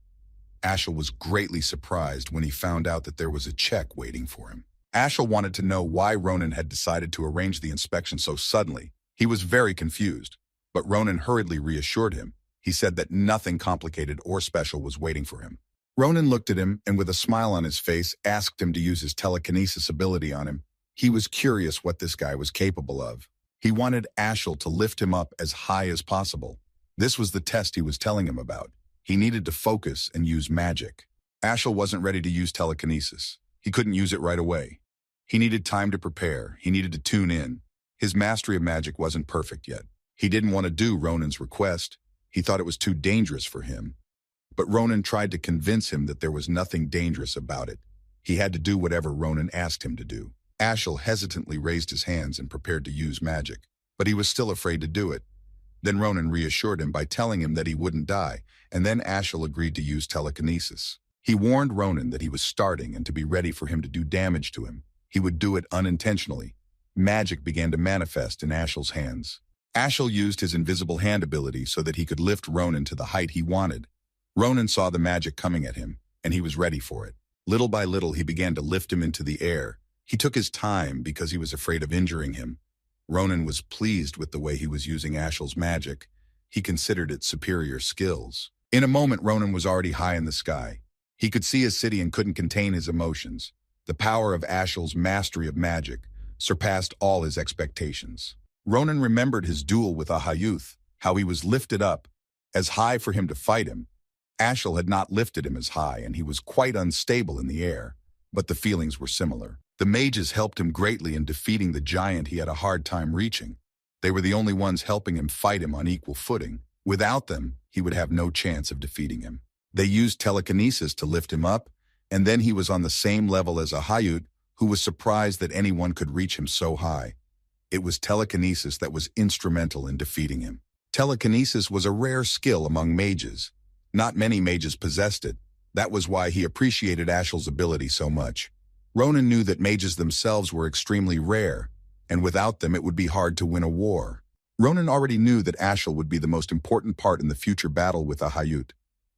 Ashel was greatly surprised when he found out that there was a check waiting for him. Ashel wanted to know why Ronan had decided to arrange the inspection so suddenly. He was very confused, but Ronan hurriedly reassured him. He said that nothing complicated or special was waiting for him. Ronan looked at him and with a smile on his face asked him to use his telekinesis ability on him. He was curious what this guy was capable of. He wanted Ashel to lift him up as high as possible. This was the test he was telling him about. He needed to focus and use magic. Ashel wasn't ready to use telekinesis. He couldn't use it right away. He needed time to prepare. He needed to tune in. His mastery of magic wasn't perfect yet. He didn't want to do Ronan's request. He thought it was too dangerous for him. But Ronan tried to convince him that there was nothing dangerous about it. He had to do whatever Ronan asked him to do. Ashel hesitantly raised his hands and prepared to use magic, but he was still afraid to do it. Then Ronan reassured him by telling him that he wouldn't die, and then Ashel agreed to use telekinesis. He warned Ronan that he was starting and to be ready for him to do damage to him. He would do it unintentionally. Magic began to manifest in Ashel's hands. Ashel used his invisible hand ability so that he could lift Ronan to the height he wanted. Ronan saw the magic coming at him, and he was ready for it. Little by little, he began to lift him into the air. He took his time because he was afraid of injuring him. Ronan was pleased with the way he was using Ashel's magic. He considered it superior skills. In a moment, Ronan was already high in the sky. He could see his city and couldn't contain his emotions. The power of Ashel's mastery of magic surpassed all his expectations. Ronan remembered his duel with Ahayuth, how he was lifted up, as high for him to fight him. Ashel had not lifted him as high, and he was quite unstable in the air, but the feelings were similar. The mages helped him greatly in defeating the giant he had a hard time reaching. They were the only ones helping him fight him on equal footing. Without them, he would have no chance of defeating him. They used telekinesis to lift him up, and then he was on the same level as a Hayut, who was surprised that anyone could reach him so high. It was telekinesis that was instrumental in defeating him. Telekinesis was a rare skill among mages. Not many mages possessed it. That was why he appreciated Ashel's ability so much. Ronan knew that mages themselves were extremely rare, and without them it would be hard to win a war. Ronan already knew that Ashel would be the most important part in the future battle with a Hayut,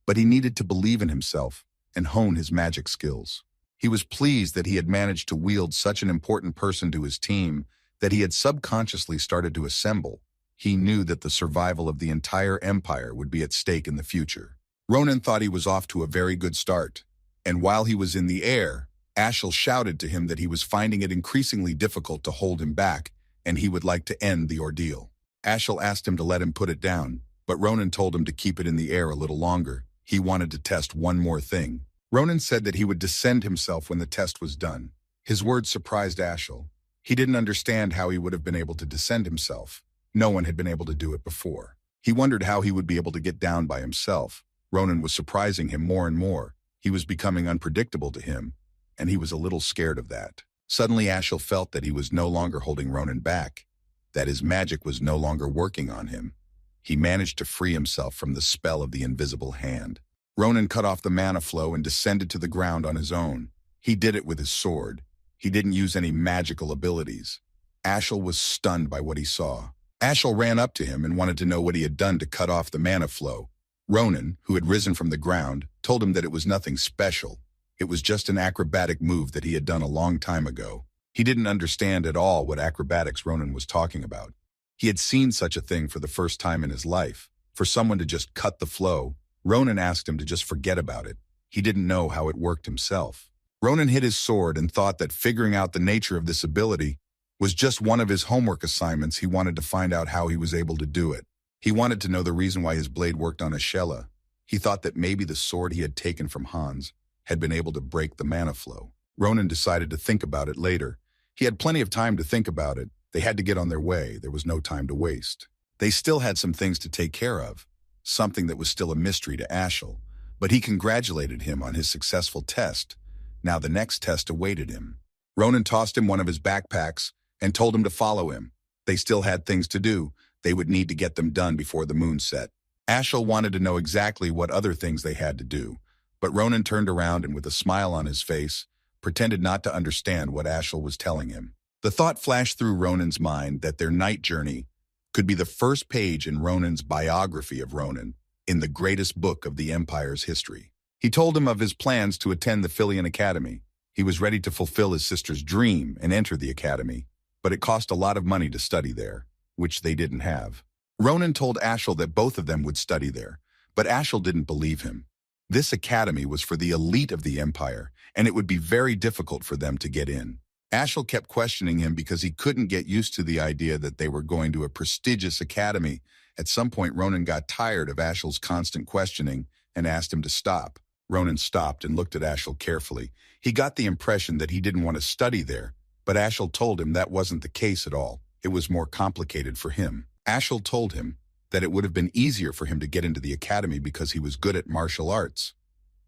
but he needed to believe in himself and hone his magic skills. He was pleased that he had managed to wield such an important person to his team that he had subconsciously started to assemble. He knew that the survival of the entire empire would be at stake in the future. Ronan thought he was off to a very good start, and while he was in the air, Ashel shouted to him that he was finding it increasingly difficult to hold him back, and he would like to end the ordeal. Ashel asked him to let him put it down, but Ronan told him to keep it in the air a little longer. He wanted to test one more thing. Ronan said that he would descend himself when the test was done. His words surprised Ashel. He didn't understand how he would have been able to descend himself. No one had been able to do it before. He wondered how he would be able to get down by himself. Ronan was surprising him more and more. He was becoming unpredictable to him, and he was a little scared of that. Suddenly Ashel felt that he was no longer holding Ronan back, that his magic was no longer working on him. He managed to free himself from the spell of the invisible hand. Ronan cut off the mana flow and descended to the ground on his own. He did it with his sword. He didn't use any magical abilities. Ashel was stunned by what he saw. Ashel ran up to him and wanted to know what he had done to cut off the mana flow. Ronan, who had risen from the ground, told him that it was nothing special. It was just an acrobatic move that he had done a long time ago. He didn't understand at all what acrobatics Ronan was talking about. He had seen such a thing for the first time in his life. For someone to just cut the flow, Ronan asked him to just forget about it. He didn't know how it worked himself. Ronan hid his sword and thought that figuring out the nature of this ability was just one of his homework assignments. He wanted to find out how he was able to do it. He wanted to know the reason why his blade worked on Ashela. He thought that maybe the sword he had taken from Hans had been able to break the mana flow. Ronan decided to think about it later. He had plenty of time to think about it. They had to get on their way. There was no time to waste. They still had some things to take care of, something that was still a mystery to Ashel, but he congratulated him on his successful test. Now the next test awaited him. Ronan tossed him one of his backpacks and told him to follow him. They still had things to do. They would need to get them done before the moon set. Ashel wanted to know exactly what other things they had to do, but Ronan turned around and with a smile on his face, pretended not to understand what Ashel was telling him. The thought flashed through Ronan's mind that their night journey could be the first page in Ronan's biography of Ronan, in the greatest book of the Empire's history. He told him of his plans to attend the Philian Academy. He was ready to fulfill his sister's dream and enter the academy, but it cost a lot of money to study there, which they didn't have. Ronan told Ashel that both of them would study there, but Ashel didn't believe him. This academy was for the elite of the Empire, and it would be very difficult for them to get in. Ashel kept questioning him because he couldn't get used to the idea that they were going to a prestigious academy. At some point, Ronan got tired of Ashel's constant questioning and asked him to stop. Ronan stopped and looked at Ashel carefully. He got the impression that he didn't want to study there, but Ashel told him that wasn't the case at all. It was more complicated for him. Ashel told him that it would have been easier for him to get into the academy because he was good at martial arts,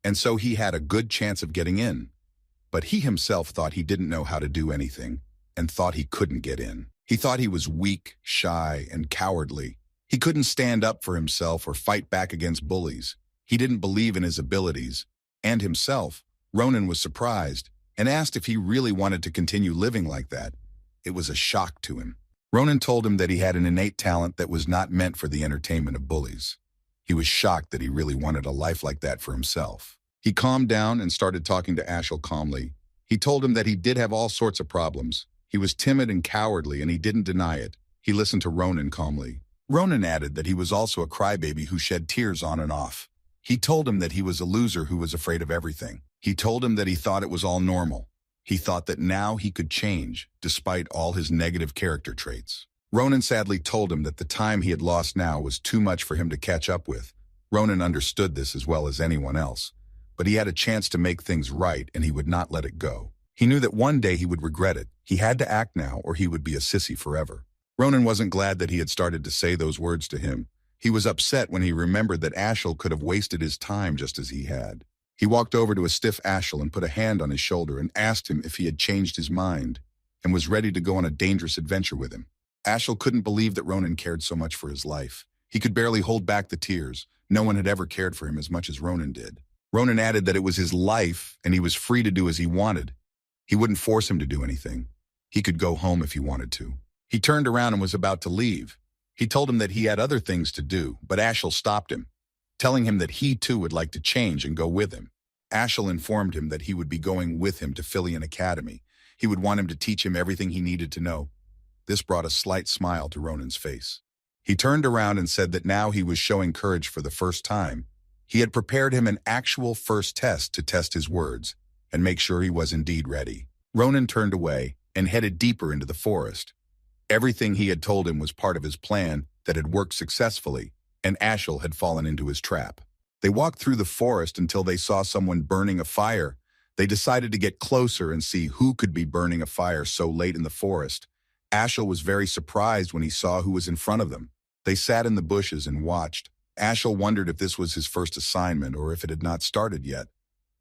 and so he had a good chance of getting in. But he himself thought he didn't know how to do anything and thought he couldn't get in. He thought he was weak, shy, and cowardly. He couldn't stand up for himself or fight back against bullies. He didn't believe in his abilities and himself. Ronan was surprised and asked if he really wanted to continue living like that. It was a shock to him. Ronan told him that he had an innate talent that was not meant for the entertainment of bullies. He was shocked that he really wanted a life like that for himself. He calmed down and started talking to Ashel calmly. He told him that he did have all sorts of problems. He was timid and cowardly, and he didn't deny it. He listened to Ronan calmly. Ronan added that he was also a crybaby who shed tears on and off. He told him that he was a loser who was afraid of everything. He told him that he thought it was all normal. He thought that now he could change, despite all his negative character traits. Ronan sadly told him that the time he had lost now was too much for him to catch up with. Ronan understood this as well as anyone else, but he had a chance to make things right and he would not let it go. He knew that one day he would regret it. He had to act now or he would be a sissy forever. Ronan wasn't glad that he had started to say those words to him. He was upset when he remembered that Ashel could have wasted his time just as he had. He walked over to a stiff Ashel and put a hand on his shoulder and asked him if he had changed his mind and was ready to go on a dangerous adventure with him. Ashel couldn't believe that Ronan cared so much for his life. He could barely hold back the tears. No one had ever cared for him as much as Ronan did. Ronan added that it was his life and he was free to do as he wanted. He wouldn't force him to do anything. He could go home if he wanted to. He turned around and was about to leave. He told him that he had other things to do, but Ashel stopped him, telling him that he too would like to change and go with him. Ashel informed him that he would be going with him to Filion Academy. He would want him to teach him everything he needed to know. This brought a slight smile to Ronan's face. He turned around and said that now he was showing courage for the first time. He had prepared him an actual first test to test his words and make sure he was indeed ready. Ronan turned away and headed deeper into the forest. Everything he had told him was part of his plan that had worked successfully, and Ashel had fallen into his trap. They walked through the forest until they saw someone burning a fire. They decided to get closer and see who could be burning a fire so late in the forest. Ashel was very surprised when he saw who was in front of them. They sat in the bushes and watched. Ashel wondered if this was his first assignment or if it had not started yet.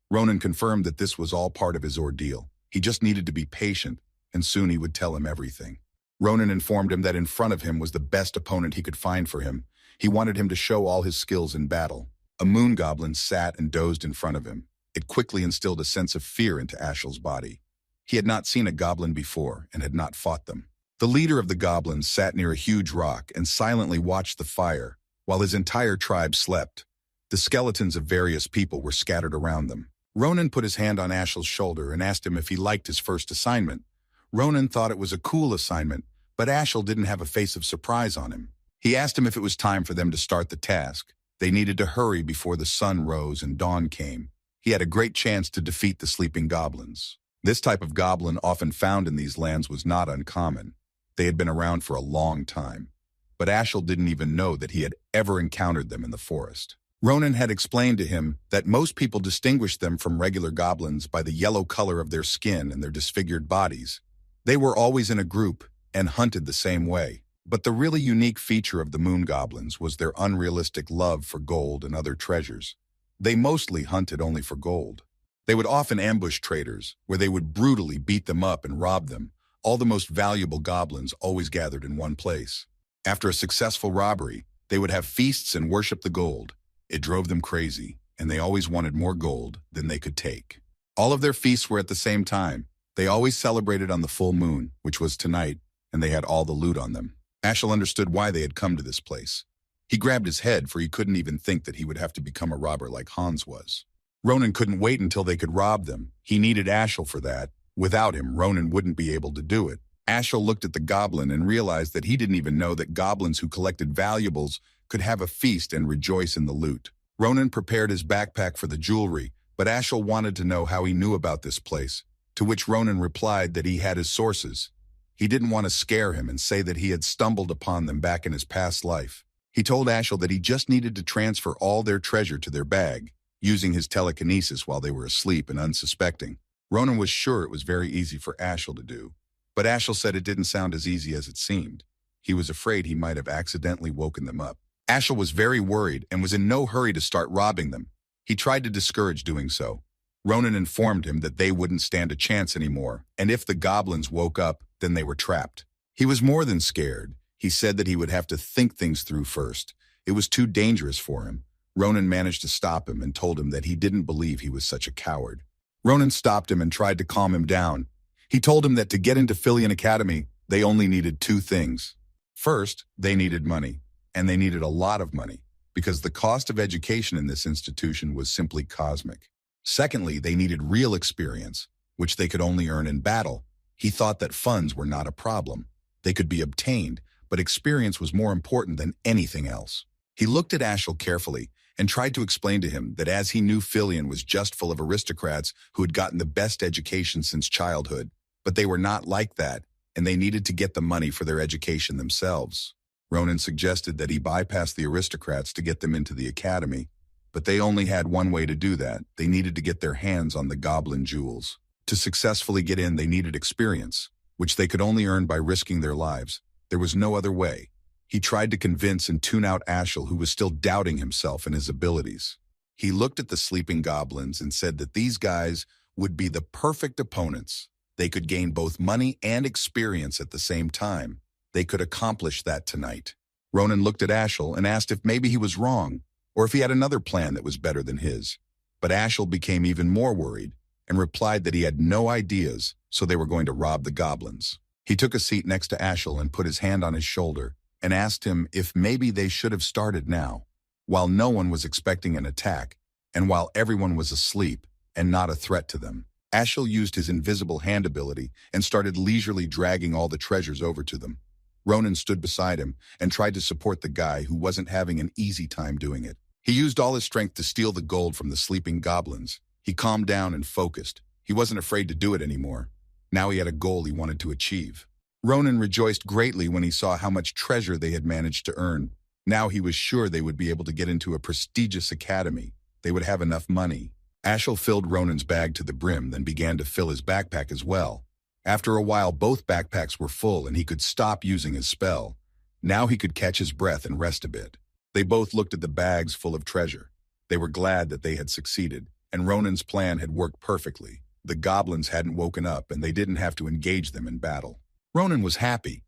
Ronan confirmed that this was all part of his ordeal. He just needed to be patient, and soon he would tell him everything. Ronan informed him that in front of him was the best opponent he could find for him. He wanted him to show all his skills in battle. A moon goblin sat and dozed in front of him. It quickly instilled a sense of fear into Ashel's body. He had not seen a goblin before and had not fought them. The leader of the goblins sat near a huge rock and silently watched the fire, while his entire tribe slept. The skeletons of various people were scattered around them. Ronan put his hand on Ashel's shoulder and asked him if he liked his first assignment. Ronan thought it was a cool assignment, but Ashel didn't have a face of surprise on him. He asked him if it was time for them to start the task. They needed to hurry before the sun rose and dawn came. He had a great chance to defeat the sleeping goblins. This type of goblin often found in these lands was not uncommon. They had been around for a long time, but Ashel didn't even know that he had ever encountered them in the forest. Ronan had explained to him that most people distinguished them from regular goblins by the yellow color of their skin and their disfigured bodies. They were always in a group and hunted the same way. But the really unique feature of the moon goblins was their unrealistic love for gold and other treasures. They mostly hunted only for gold. They would often ambush traders, where they would brutally beat them up and rob them. All the most valuable goblins always gathered in one place. After a successful robbery, they would have feasts and worship the gold. It drove them crazy, and they always wanted more gold than they could take. All of their feasts were at the same time. They always celebrated on the full moon, which was tonight, and they had all the loot on them. Ashel understood why they had come to this place. He grabbed his head, for he couldn't even think that he would have to become a robber like Hans was. Ronan couldn't wait until they could rob them. He needed Ashel for that. Without him, Ronan wouldn't be able to do it. Ashel looked at the goblin and realized that he didn't even know that goblins who collected valuables could have a feast and rejoice in the loot. Ronan prepared his backpack for the jewelry, but Ashel wanted to know how he knew about this place, to which Ronan replied that he had his sources. He didn't want to scare him and say that he had stumbled upon them back in his past life. He told Ashel that he just needed to transfer all their treasure to their bag, using his telekinesis while they were asleep and unsuspecting. Ronan was sure it was very easy for Ashel to do, but Ashel said it didn't sound as easy as it seemed. He was afraid he might have accidentally woken them up. Ashel was very worried and was in no hurry to start robbing them. He tried to discourage doing so. Ronan informed him that they wouldn't stand a chance anymore, and if the goblins woke up, then they were trapped. He was more than scared. He said that he would have to think things through first. It was too dangerous for him. Ronan managed to stop him and told him that he didn't believe he was such a coward. Ronan stopped him and tried to calm him down. He told him that to get into Filion Academy, they only needed two things. First, they needed money, and they needed a lot of money, because the cost of education in this institution was simply cosmic. Secondly, they needed real experience, which they could only earn in battle. He thought that funds were not a problem. They could be obtained, but experience was more important than anything else. He looked at Ashel carefully and tried to explain to him that as he knew Filion was just full of aristocrats who had gotten the best education since childhood, but they were not like that, and they needed to get the money for their education themselves. Ronan suggested that he bypass the aristocrats to get them into the academy, but they only had one way to do that. They needed to get their hands on the goblin jewels. To successfully get in, they needed experience, which they could only earn by risking their lives. There was no other way. He tried to convince and tune out Ashel, who was still doubting himself and his abilities. He looked at the sleeping goblins and said that these guys would be the perfect opponents. They could gain both money and experience at the same time. They could accomplish that tonight. Ronan looked at Ashel and asked if maybe he was wrong, or if he had another plan that was better than his. But Ashel became even more worried and replied that he had no ideas, so they were going to rob the goblins. He took a seat next to Ashel and put his hand on his shoulder and asked him if maybe they should have started now, while no one was expecting an attack and while everyone was asleep and not a threat to them. Ashel used his invisible hand ability and started leisurely dragging all the treasures over to them. Ronan stood beside him and tried to support the guy who wasn't having an easy time doing it. He used all his strength to steal the gold from the sleeping goblins. He calmed down and focused. He wasn't afraid to do it anymore. Now he had a goal he wanted to achieve. Ronan rejoiced greatly when he saw how much treasure they had managed to earn. Now he was sure they would be able to get into a prestigious academy. They would have enough money. Ashel filled Ronan's bag to the brim, then began to fill his backpack as well. After a while, both backpacks were full and he could stop using his spell. Now he could catch his breath and rest a bit. They both looked at the bags full of treasure. They were glad that they had succeeded, and Ronan's plan had worked perfectly. The goblins hadn't woken up and they didn't have to engage them in battle. Ronan was happy.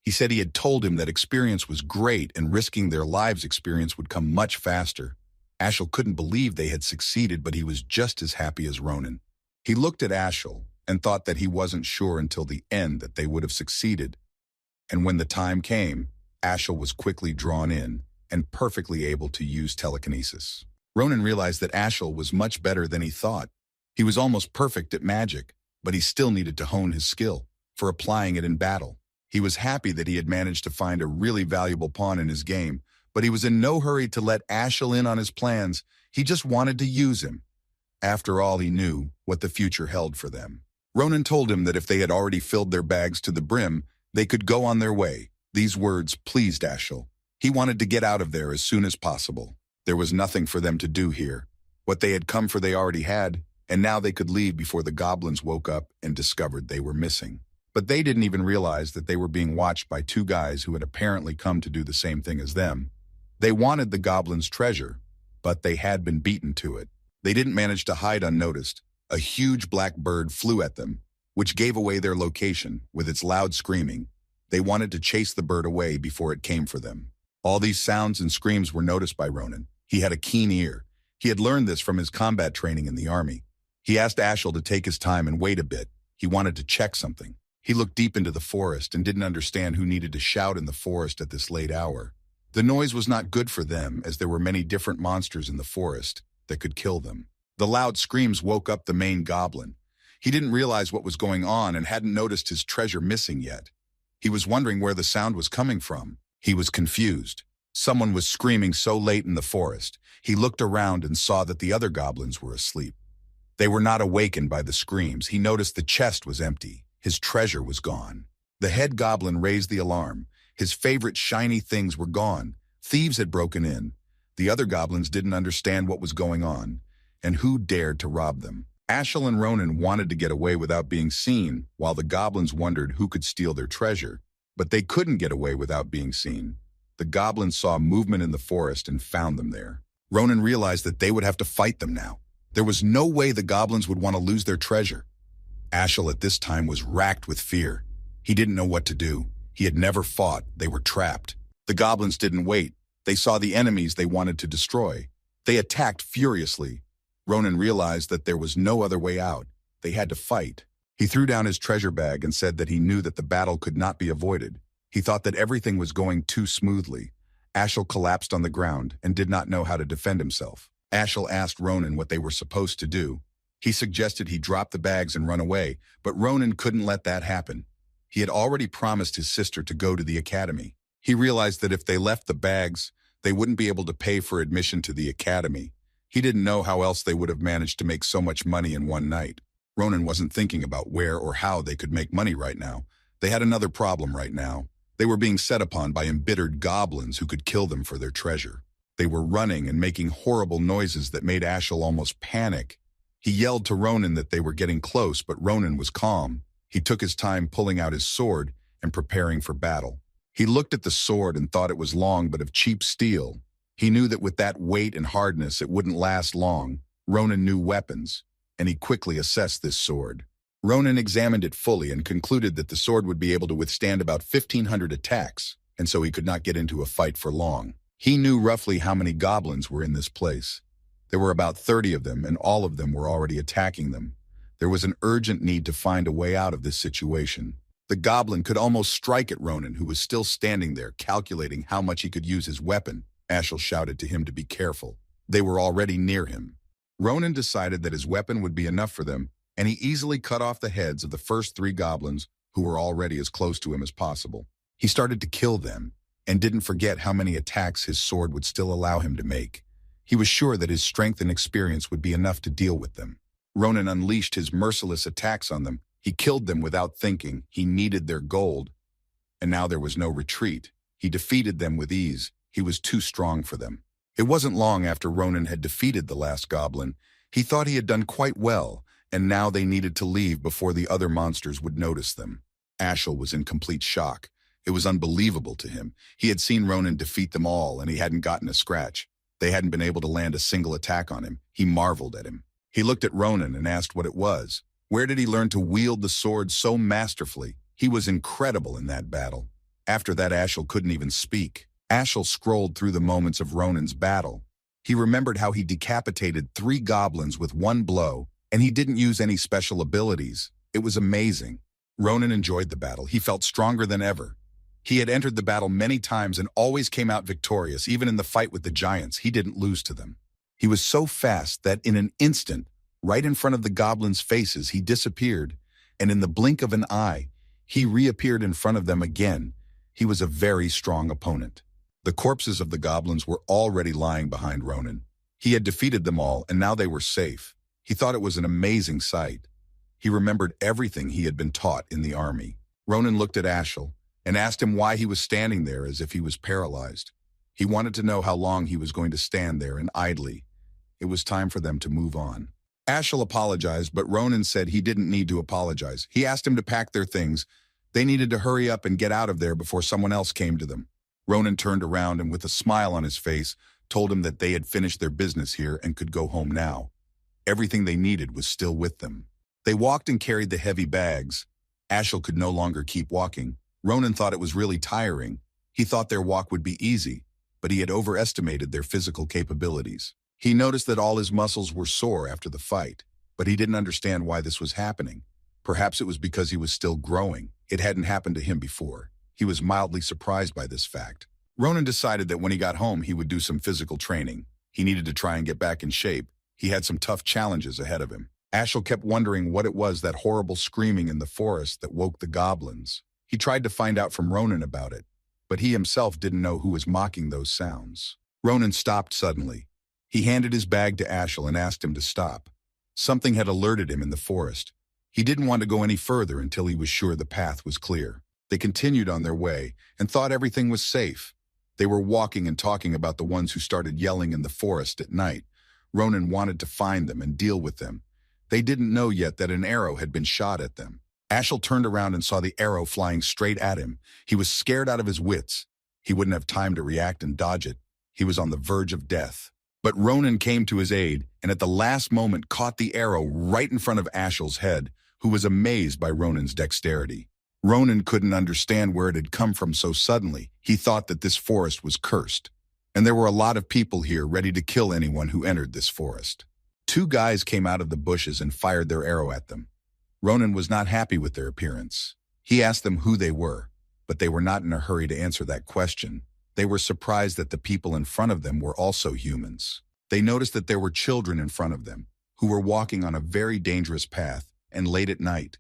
He said he had told him that experience was great and risking their lives' experience would come much faster. Ashel couldn't believe they had succeeded, but he was just as happy as Ronan. He looked at Ashel and thought that he wasn't sure until the end that they would have succeeded. And when the time came, Ashel was quickly drawn in and perfectly able to use telekinesis. Ronan realized that Ashel was much better than he thought. He was almost perfect at magic, but he still needed to hone his skill for applying it in battle. He was happy that he had managed to find a really valuable pawn in his game, but he was in no hurry to let Ashel in on his plans. He just wanted to use him. After all, he knew what the future held for them. Ronan told him that if they had already filled their bags to the brim, they could go on their way. These words pleased Ashel. He wanted to get out of there as soon as possible. There was nothing for them to do here. What they had come for they already had, and now they could leave before the goblins woke up and discovered they were missing. But they didn't even realize that they were being watched by two guys who had apparently come to do the same thing as them. They wanted the goblins' treasure, but they had been beaten to it. They didn't manage to hide unnoticed. A huge black bird flew at them, which gave away their location with its loud screaming. They wanted to chase the bird away before it came for them. All these sounds and screams were noticed by Ronan. He had a keen ear. He had learned this from his combat training in the army. He asked Ashel to take his time and wait a bit. He wanted to check something. He looked deep into the forest and didn't understand who needed to shout in the forest at this late hour. The noise was not good for them, as there were many different monsters in the forest that could kill them. The loud screams woke up the main goblin. He didn't realize what was going on and hadn't noticed his treasure missing yet. He was wondering where the sound was coming from. He was confused. Someone was screaming so late in the forest. He looked around and saw that the other goblins were asleep. They were not awakened by the screams. He noticed the chest was empty. His treasure was gone. The head goblin raised the alarm. His favorite shiny things were gone. Thieves had broken in. The other goblins didn't understand what was going on, and who dared to rob them. Ashel and Ronan wanted to get away without being seen, while the goblins wondered who could steal their treasure. But they couldn't get away without being seen. The goblins saw movement in the forest and found them there. Ronan realized that they would have to fight them now. There was no way the goblins would want to lose their treasure. Ashel at this time was racked with fear. He didn't know what to do. He had never fought. They were trapped. The goblins didn't wait. They saw the enemies they wanted to destroy. They attacked furiously. Ronan realized that there was no other way out. They had to fight. He threw down his treasure bag and said that he knew that the battle could not be avoided. He thought that everything was going too smoothly. Ashel collapsed on the ground and did not know how to defend himself. Ashel asked Ronan what they were supposed to do. He suggested he drop the bags and run away, but Ronan couldn't let that happen. He had already promised his sister to go to the academy. He realized that if they left the bags, they wouldn't be able to pay for admission to the academy. He didn't know how else they would have managed to make so much money in one night. Ronan wasn't thinking about where or how they could make money right now. They had another problem right now. They were being set upon by embittered goblins who could kill them for their treasure. They were running and making horrible noises that made Ashel almost panic. He yelled to Ronan that they were getting close, but Ronan was calm. He took his time pulling out his sword and preparing for battle. He looked at the sword and thought it was long but of cheap steel. He knew that with that weight and hardness it wouldn't last long. Ronan knew weapons, and he quickly assessed this sword. Ronan examined it fully and concluded that the sword would be able to withstand about 1,500 attacks, and so he could not get into a fight for long. He knew roughly how many goblins were in this place. There were about 30 of them, and all of them were already attacking them. There was an urgent need to find a way out of this situation. The goblin could almost strike at Ronan, who was still standing there, calculating how much he could use his weapon. Ashel shouted to him to be careful. They were already near him. Ronan decided that his weapon would be enough for them, and he easily cut off the heads of the first 3 goblins who were already as close to him as possible. He started to kill them, and didn't forget how many attacks his sword would still allow him to make. He was sure that his strength and experience would be enough to deal with them. Ronan unleashed his merciless attacks on them. He killed them without thinking. He needed their gold, and now there was no retreat. He defeated them with ease. He was too strong for them. It wasn't long after Ronan had defeated the last goblin. He thought he had done quite well, and now they needed to leave before the other monsters would notice them. Ashel was in complete shock. It was unbelievable to him. He had seen Ronan defeat them all, and he hadn't gotten a scratch. They hadn't been able to land a single attack on him. He marveled at him. He looked at Ronan and asked what it was. Where did he learn to wield the sword so masterfully? He was incredible in that battle. After that, Ashel couldn't even speak. Ashel scrolled through the moments of Ronan's battle. He remembered how he decapitated 3 goblins with 1 blow, and he didn't use any special abilities. It was amazing. Ronan enjoyed the battle. He felt stronger than ever. He had entered the battle many times and always came out victorious. Even in the fight with the giants, he didn't lose to them. He was so fast that in an instant, right in front of the goblins' faces, he disappeared, and in the blink of an eye, he reappeared in front of them again. He was a very strong opponent. The corpses of the goblins were already lying behind Ronan. He had defeated them all, and now they were safe. He thought it was an amazing sight. He remembered everything he had been taught in the army. Ronan looked at Ashel and asked him why he was standing there as if he was paralyzed. He wanted to know how long he was going to stand there and idly. It was time for them to move on. Ashel apologized, but Ronan said he didn't need to apologize. He asked him to pack their things. They needed to hurry up and get out of there before someone else came to them. Ronan turned around and with a smile on his face, told him that they had finished their business here and could go home now. Everything they needed was still with them. They walked and carried the heavy bags. Ashel could no longer keep walking. Ronan thought it was really tiring. He thought their walk would be easy, but he had overestimated their physical capabilities. He noticed that all his muscles were sore after the fight, but he didn't understand why this was happening. Perhaps it was because he was still growing. It hadn't happened to him before. He was mildly surprised by this fact. Ronan decided that when he got home, he would do some physical training. He needed to try and get back in shape. He had some tough challenges ahead of him. Ashel kept wondering what it was, that horrible screaming in the forest that woke the goblins. He tried to find out from Ronan about it, but he himself didn't know who was mocking those sounds. Ronan stopped suddenly. He handed his bag to Ashel and asked him to stop. Something had alerted him in the forest. He didn't want to go any further until he was sure the path was clear. They continued on their way and thought everything was safe. They were walking and talking about the ones who started yelling in the forest at night. Ronan wanted to find them and deal with them. They didn't know yet that an arrow had been shot at them. Ashel turned around and saw the arrow flying straight at him. He was scared out of his wits. He wouldn't have time to react and dodge it. He was on the verge of death. But Ronan came to his aid and at the last moment caught the arrow right in front of Ashel's head, who was amazed by Ronan's dexterity. Ronan couldn't understand where it had come from so suddenly. He thought that this forest was cursed, and there were a lot of people here ready to kill anyone who entered this forest. 2 guys came out of the bushes and fired their arrow at them. Ronan was not happy with their appearance. He asked them who they were, but they were not in a hurry to answer that question. They were surprised that the people in front of them were also humans. They noticed that there were children in front of them, who were walking on a very dangerous path, and late at night.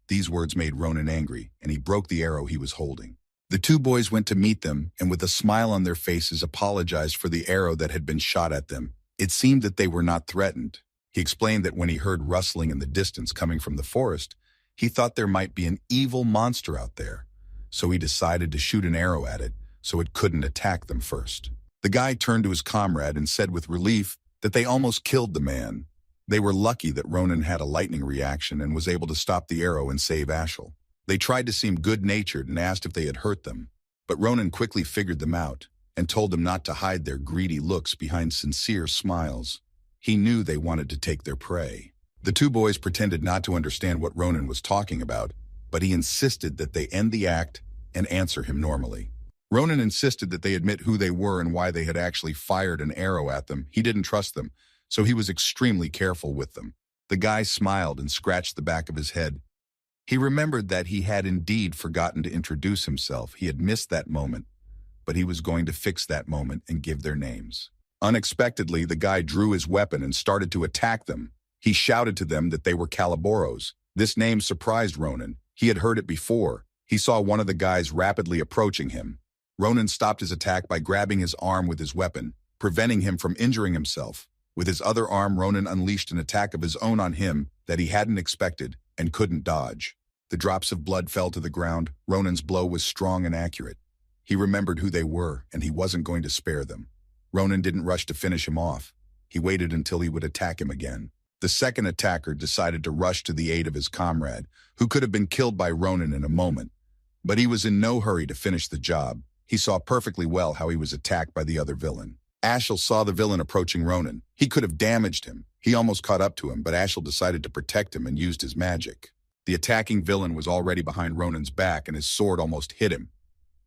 These words made Ronan angry, and he broke the arrow he was holding. The 2 boys went to meet them, and with a smile on their faces apologized for the arrow that had been shot at them. It seemed that they were not threatened. He explained that when he heard rustling in the distance coming from the forest, he thought there might be an evil monster out there, so he decided to shoot an arrow at it so it couldn't attack them first. The guy turned to his comrade and said with relief that they almost killed the man, They were lucky that Ronan had a lightning reaction and was able to stop the arrow and save Ashel. They tried to seem good-natured and asked if they had hurt them, but Ronan quickly figured them out and told them not to hide their greedy looks behind sincere smiles. He knew they wanted to take their prey. The two boys pretended not to understand what Ronan was talking about, but he insisted that they end the act and answer him normally. Ronan insisted that they admit who they were and why they had actually fired an arrow at them. He didn't trust them, so he was extremely careful with them. The guy smiled and scratched the back of his head. He remembered that he had indeed forgotten to introduce himself. He had missed that moment, but he was going to fix that moment and give their names. Unexpectedly, the guy drew his weapon and started to attack them. He shouted to them that they were Calaboros. This name surprised Ronan. He had heard it before. He saw one of the guys rapidly approaching him. Ronan stopped his attack by grabbing his arm with his weapon, preventing him from injuring himself. With his other arm, Ronan unleashed an attack of his own on him that he hadn't expected and couldn't dodge. The drops of blood fell to the ground. Ronan's blow was strong and accurate. He remembered who they were, and he wasn't going to spare them. Ronan didn't rush to finish him off. He waited until he would attack him again. The second attacker decided to rush to the aid of his comrade, who could have been killed by Ronan in a moment. But he was in no hurry to finish the job. He saw perfectly well how he was attacked by the other villain. Ashel saw the villain approaching Ronan. He could have damaged him. He almost caught up to him, but Ashel decided to protect him and used his magic. The attacking villain was already behind Ronan's back, and his sword almost hit him.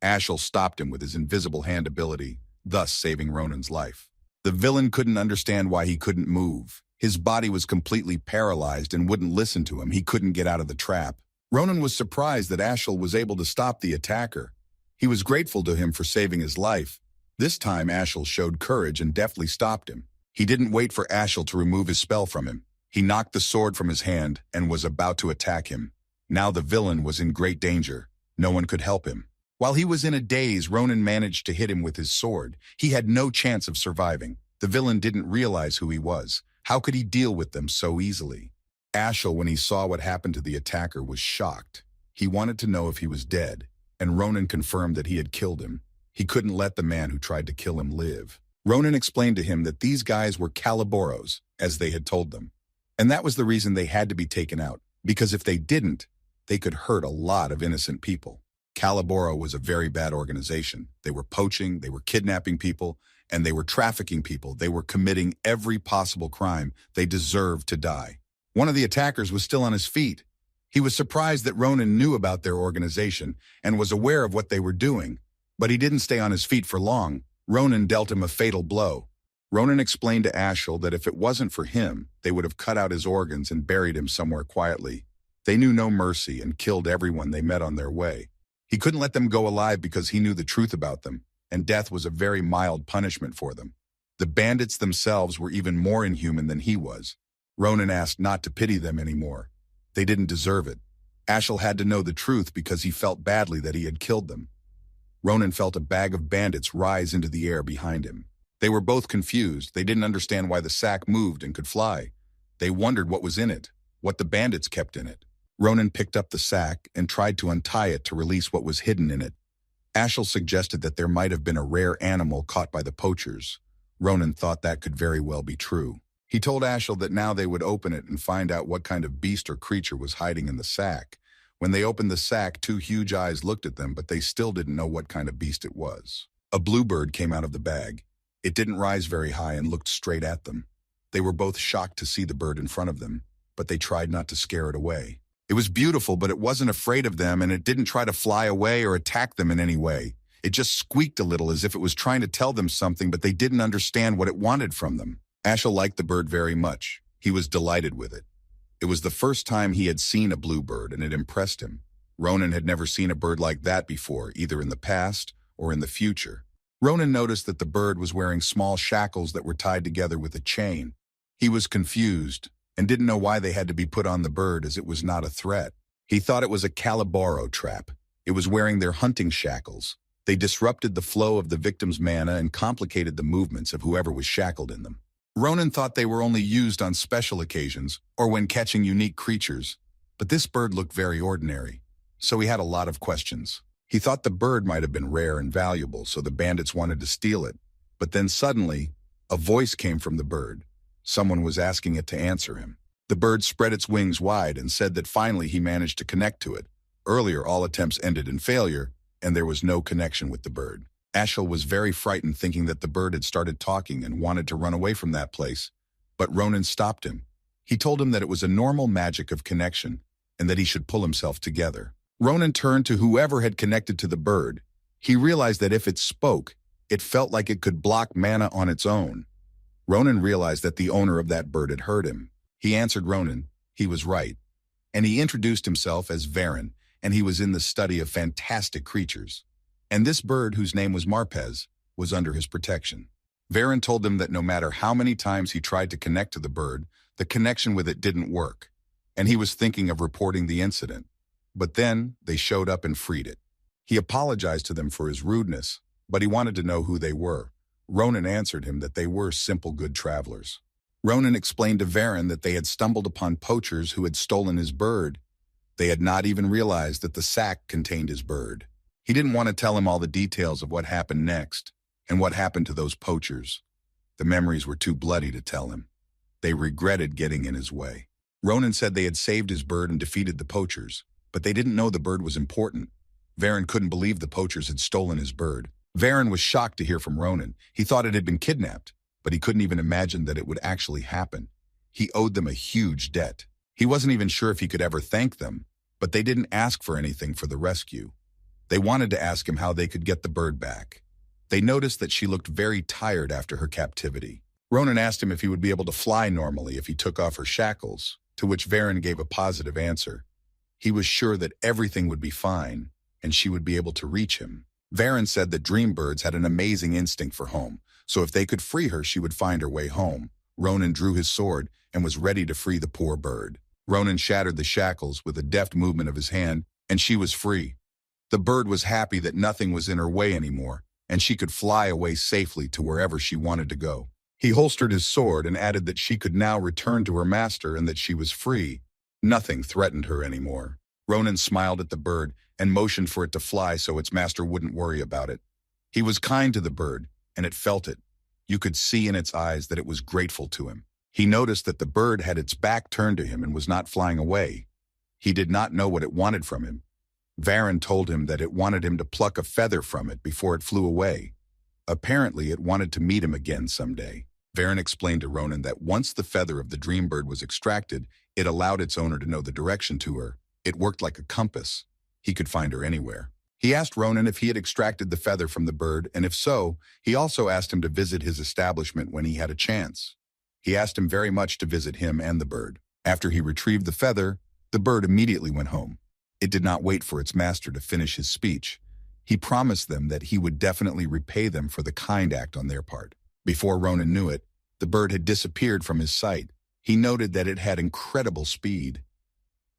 Ashel stopped him with his invisible hand ability, thus saving Ronan's life. The villain couldn't understand why he couldn't move. His body was completely paralyzed and wouldn't listen to him. He couldn't get out of the trap. Ronan was surprised that Ashel was able to stop the attacker. He was grateful to him for saving his life. This time Ashel showed courage and deftly stopped him. He didn't wait for Ashel to remove his spell from him. He knocked the sword from his hand and was about to attack him. Now the villain was in great danger. No one could help him. While he was in a daze, Ronan managed to hit him with his sword. He had no chance of surviving. The villain didn't realize who he was. How could he deal with them so easily? Ashel, when he saw what happened to the attacker, was shocked. He wanted to know if he was dead, and Ronan confirmed that he had killed him. He couldn't let the man who tried to kill him live. Ronan explained to him that these guys were Calaboros, as they had told them. And that was the reason they had to be taken out, because if they didn't, they could hurt a lot of innocent people. Calaboro was a very bad organization. They were poaching, they were kidnapping people, and they were trafficking people. They were committing every possible crime. They deserved to die. One of the attackers was still on his feet. He was surprised that Ronan knew about their organization and was aware of what they were doing. But he didn't stay on his feet for long. Ronan dealt him a fatal blow. Ronan explained to Ashel that if it wasn't for him, they would have cut out his organs and buried him somewhere quietly. They knew no mercy and killed everyone they met on their way. He couldn't let them go alive because he knew the truth about them, and death was a very mild punishment for them. The bandits themselves were even more inhuman than he was. Ronan asked not to pity them anymore. They didn't deserve it. Ashel had to know the truth because he felt badly that he had killed them. Ronan felt a bag of bandits rise into the air behind him. They were both confused. They didn't understand why the sack moved and could fly. They wondered what was in it, what the bandits kept in it. Ronan picked up the sack and tried to untie it to release what was hidden in it. Ashel suggested that there might have been a rare animal caught by the poachers. Ronan thought that could very well be true. He told Ashel that now they would open it and find out what kind of beast or creature was hiding in the sack. When they opened the sack, two huge eyes looked at them, but they still didn't know what kind of beast it was. A bluebird came out of the bag. It didn't rise very high and looked straight at them. They were both shocked to see the bird in front of them, but they tried not to scare it away. It was beautiful, but it wasn't afraid of them, and it didn't try to fly away or attack them in any way. It just squeaked a little as if it was trying to tell them something, but they didn't understand what it wanted from them. Ashel liked the bird very much. He was delighted with it. It was the first time he had seen a bluebird, and it impressed him. Ronan had never seen a bird like that before, either in the past or in the future. Ronan noticed that the bird was wearing small shackles that were tied together with a chain. He was confused and didn't know why they had to be put on the bird, as it was not a threat. He thought it was a Calaboro trap. It was wearing their hunting shackles. They disrupted the flow of the victim's mana and complicated the movements of whoever was shackled in them. Ronan thought they were only used on special occasions or when catching unique creatures, but this bird looked very ordinary, so he had a lot of questions. He thought the bird might have been rare and valuable, so the bandits wanted to steal it. But then suddenly, a voice came from the bird. Someone was asking it to answer him. The bird spread its wings wide and said that finally he managed to connect to it. Earlier, all attempts ended in failure, and there was no connection with the bird. Ashel was very frightened, thinking that the bird had started talking and wanted to run away from that place. But Ronan stopped him. He told him that it was a normal magic of connection and that he should pull himself together. Ronan turned to whoever had connected to the bird. He realized that if it spoke, it felt like it could block mana on its own. Ronan realized that the owner of that bird had heard him. He answered Ronan. He was right. And he introduced himself as Varen, and he was in the study of fantastic creatures. And this bird, whose name was Marpez, was under his protection. Varen told him that no matter how many times he tried to connect to the bird, the connection with it didn't work, and he was thinking of reporting the incident. But then they showed up and freed it. He apologized to them for his rudeness, but he wanted to know who they were. Ronan answered him that they were simple good travelers. Ronan explained to Varen that they had stumbled upon poachers who had stolen his bird. They had not even realized that the sack contained his bird. He didn't want to tell him all the details of what happened next and what happened to those poachers. The memories were too bloody to tell him. They regretted getting in his way. Ronan said they had saved his bird and defeated the poachers, but they didn't know the bird was important. Varen couldn't believe the poachers had stolen his bird. Varen was shocked to hear from Ronan. He thought it had been kidnapped, but he couldn't even imagine that it would actually happen. He owed them a huge debt. He wasn't even sure if he could ever thank them, but they didn't ask for anything for the rescue. They wanted to ask him how they could get the bird back. They noticed that she looked very tired after her captivity. Ronan asked him if he would be able to fly normally if he took off her shackles, to which Varen gave a positive answer. He was sure that everything would be fine, and she would be able to reach him. Varen said that dream birds had an amazing instinct for home, so if they could free her, she would find her way home. Ronan drew his sword and was ready to free the poor bird. Ronan shattered the shackles with a deft movement of his hand, and she was free. The bird was happy that nothing was in her way anymore, and she could fly away safely to wherever she wanted to go. He holstered his sword and added that she could now return to her master and that she was free. Nothing threatened her anymore. Ronan smiled at the bird and motioned for it to fly so its master wouldn't worry about it. He was kind to the bird, and it felt it. You could see in its eyes that it was grateful to him. He noticed that the bird had its back turned to him and was not flying away. He did not know what it wanted from him. Varen told him that it wanted him to pluck a feather from it before it flew away. Apparently, it wanted to meet him again someday. Varen explained to Ronan that once the feather of the dream bird was extracted, it allowed its owner to know the direction to her. It worked like a compass. He could find her anywhere. He asked Ronan if he had extracted the feather from the bird, and if so, he also asked him to visit his establishment when he had a chance. He asked him very much to visit him and the bird. After he retrieved the feather, the bird immediately went home. It did not wait for its master to finish his speech. He promised them that he would definitely repay them for the kind act on their part. Before Ronan knew it, the bird had disappeared from his sight. He noted that it had incredible speed.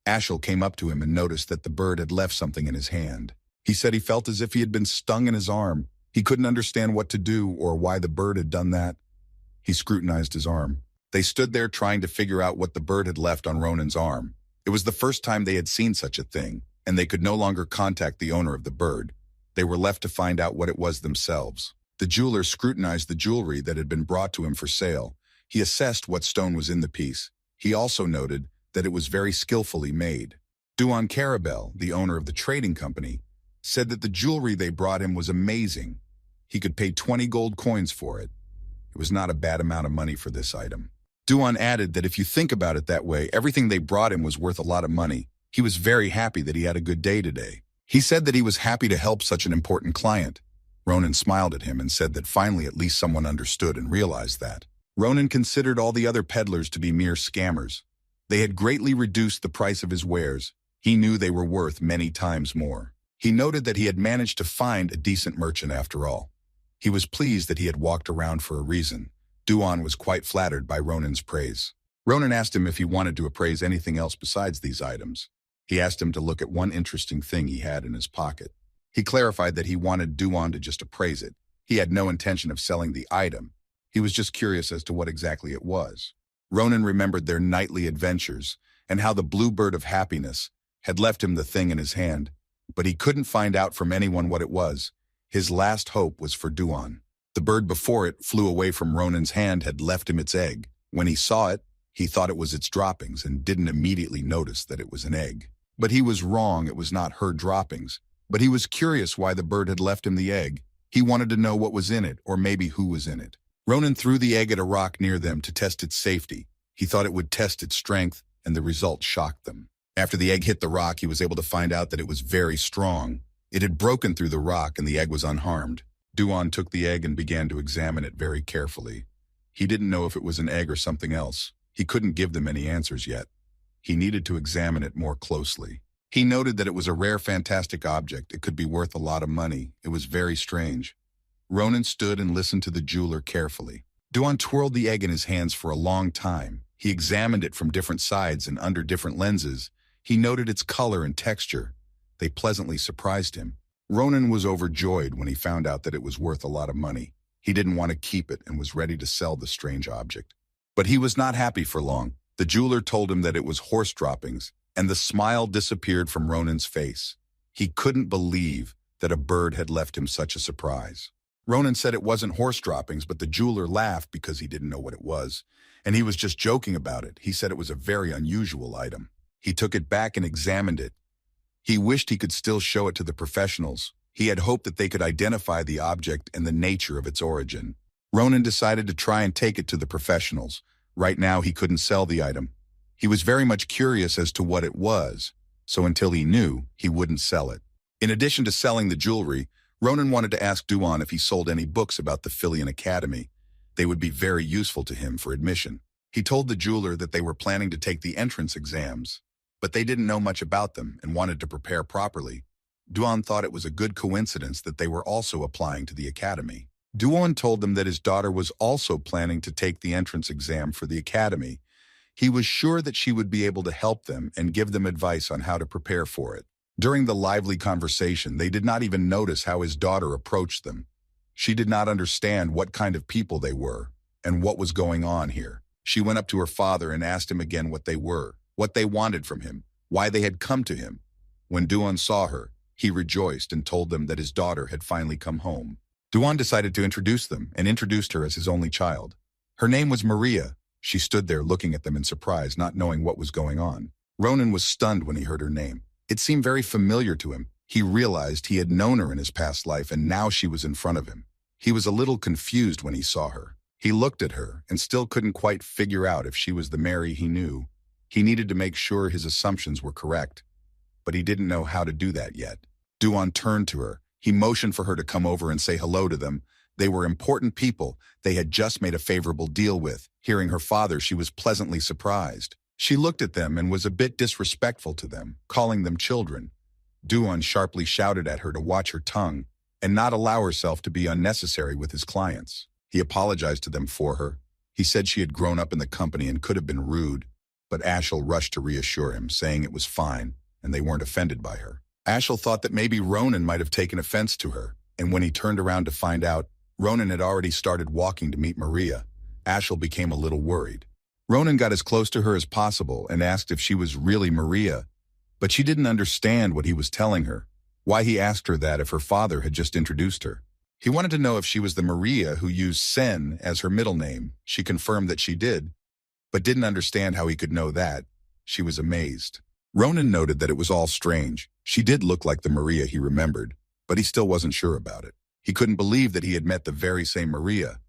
Ashel came up to him and noticed that the bird had left something in his hand. He said he felt as if he had been stung in his arm. He couldn't understand what to do or why the bird had done that. He scrutinized his arm. They stood there trying to figure out what the bird had left on Ronan's arm. It was the first time they had seen such a thing, and they could no longer contact the owner of the bird. They were left to find out what it was themselves. The jeweler scrutinized the jewelry that had been brought to him for sale. He assessed what stone was in the piece. He also noted that it was very skillfully made. Duan Carabel, the owner of the trading company, said that the jewelry they brought him was amazing. He could pay 20 gold coins for it. It was not a bad amount of money for this item. Duan added that if you think about it that way, everything they brought him was worth a lot of money. He was very happy that he had a good day today. He said that he was happy to help such an important client. Ronan smiled at him and said that finally at least someone understood and realized that. Ronan considered all the other peddlers to be mere scammers. They had greatly reduced the price of his wares. He knew they were worth many times more. He noted that he had managed to find a decent merchant after all. He was pleased that he had walked around for a reason. Duan was quite flattered by Ronan's praise. Ronan asked him if he wanted to appraise anything else besides these items. He asked him to look at one interesting thing he had in his pocket. He clarified that he wanted Duan to just appraise it. He had no intention of selling the item. He was just curious as to what exactly it was. Ronan remembered their nightly adventures and how the blue bird of happiness had left him the thing in his hand, but he couldn't find out from anyone what it was. His last hope was for Duan. The bird before it flew away from Ronan's hand had left him its egg. When he saw it, he thought it was its droppings and didn't immediately notice that it was an egg. But he was wrong, it was not her droppings. But he was curious why the bird had left him the egg. He wanted to know what was in it, or maybe who was in it. Ronan threw the egg at a rock near them to test its safety. He thought it would test its strength, and the result shocked them. After the egg hit the rock, he was able to find out that it was very strong. It had broken through the rock, and the egg was unharmed. Duan took the egg and began to examine it very carefully. He didn't know if it was an egg or something else. He couldn't give them any answers yet. He needed to examine it more closely. He noted that it was a rare, fantastic object. It could be worth a lot of money. It was very strange. Ronan stood and listened to the jeweler carefully. Duan twirled the egg in his hands for a long time. He examined it from different sides and under different lenses. He noted its color and texture. They pleasantly surprised him. Ronan was overjoyed when he found out that it was worth a lot of money. He didn't want to keep it and was ready to sell the strange object. But he was not happy for long. The jeweler told him that it was horse droppings, and the smile disappeared from Ronan's face. He couldn't believe that a bird had left him such a surprise. Ronan said it wasn't horse droppings, but the jeweler laughed because he didn't know what it was, and he was just joking about it. He said it was a very unusual item. He took it back and examined it. He wished he could still show it to the professionals. He had hoped that they could identify the object and the nature of its origin. Ronan decided to try and take it to the professionals. Right now, he couldn't sell the item. He was very much curious as to what it was, so until he knew, he wouldn't sell it. In addition to selling the jewelry, Ronan wanted to ask Duan if he sold any books about the Filian Academy. They would be very useful to him for admission. He told the jeweler that they were planning to take the entrance exams, but they didn't know much about them and wanted to prepare properly. Duan thought it was a good coincidence that they were also applying to the academy. Duan told them that his daughter was also planning to take the entrance exam for the academy. He was sure that she would be able to help them and give them advice on how to prepare for it. During the lively conversation, they did not even notice how his daughter approached them. She did not understand what kind of people they were and what was going on here. She went up to her father and asked him again what they were, what they wanted from him, why they had come to him. When Duan saw her, he rejoiced and told them that his daughter had finally come home. Duan decided to introduce them and introduced her as his only child. Her name was Maria. She stood there looking at them in surprise, not knowing what was going on. Ronan was stunned when he heard her name. It seemed very familiar to him. He realized he had known her in his past life, and now she was in front of him. He was a little confused when he saw her. He looked at her and still couldn't quite figure out if she was the Mary he knew. He needed to make sure his assumptions were correct, but he didn't know how to do that yet. Duan turned to her. He motioned for her to come over and say hello to them. They were important people they had just made a favorable deal with. Hearing her father, she was pleasantly surprised. She looked at them and was a bit disrespectful to them, calling them children. Duan sharply shouted at her to watch her tongue and not allow herself to be unnecessary with his clients. He apologized to them for her. He said she had grown up in the company and could have been rude, but Ashel rushed to reassure him, saying it was fine and they weren't offended by her. Ashel thought that maybe Ronan might have taken offense to her, and when he turned around to find out, Ronan had already started walking to meet Maria. Ashel became a little worried. Ronan got as close to her as possible and asked if she was really Maria, but she didn't understand what he was telling her, why he asked her that if her father had just introduced her. He wanted to know if she was the Maria who used Sen as her middle name. She confirmed that she did, but didn't understand how he could know that. She was amazed. Ronan noted that it was all strange. She did look like the Maria he remembered, but he still wasn't sure about it. He couldn't believe that he had met the very same Maria.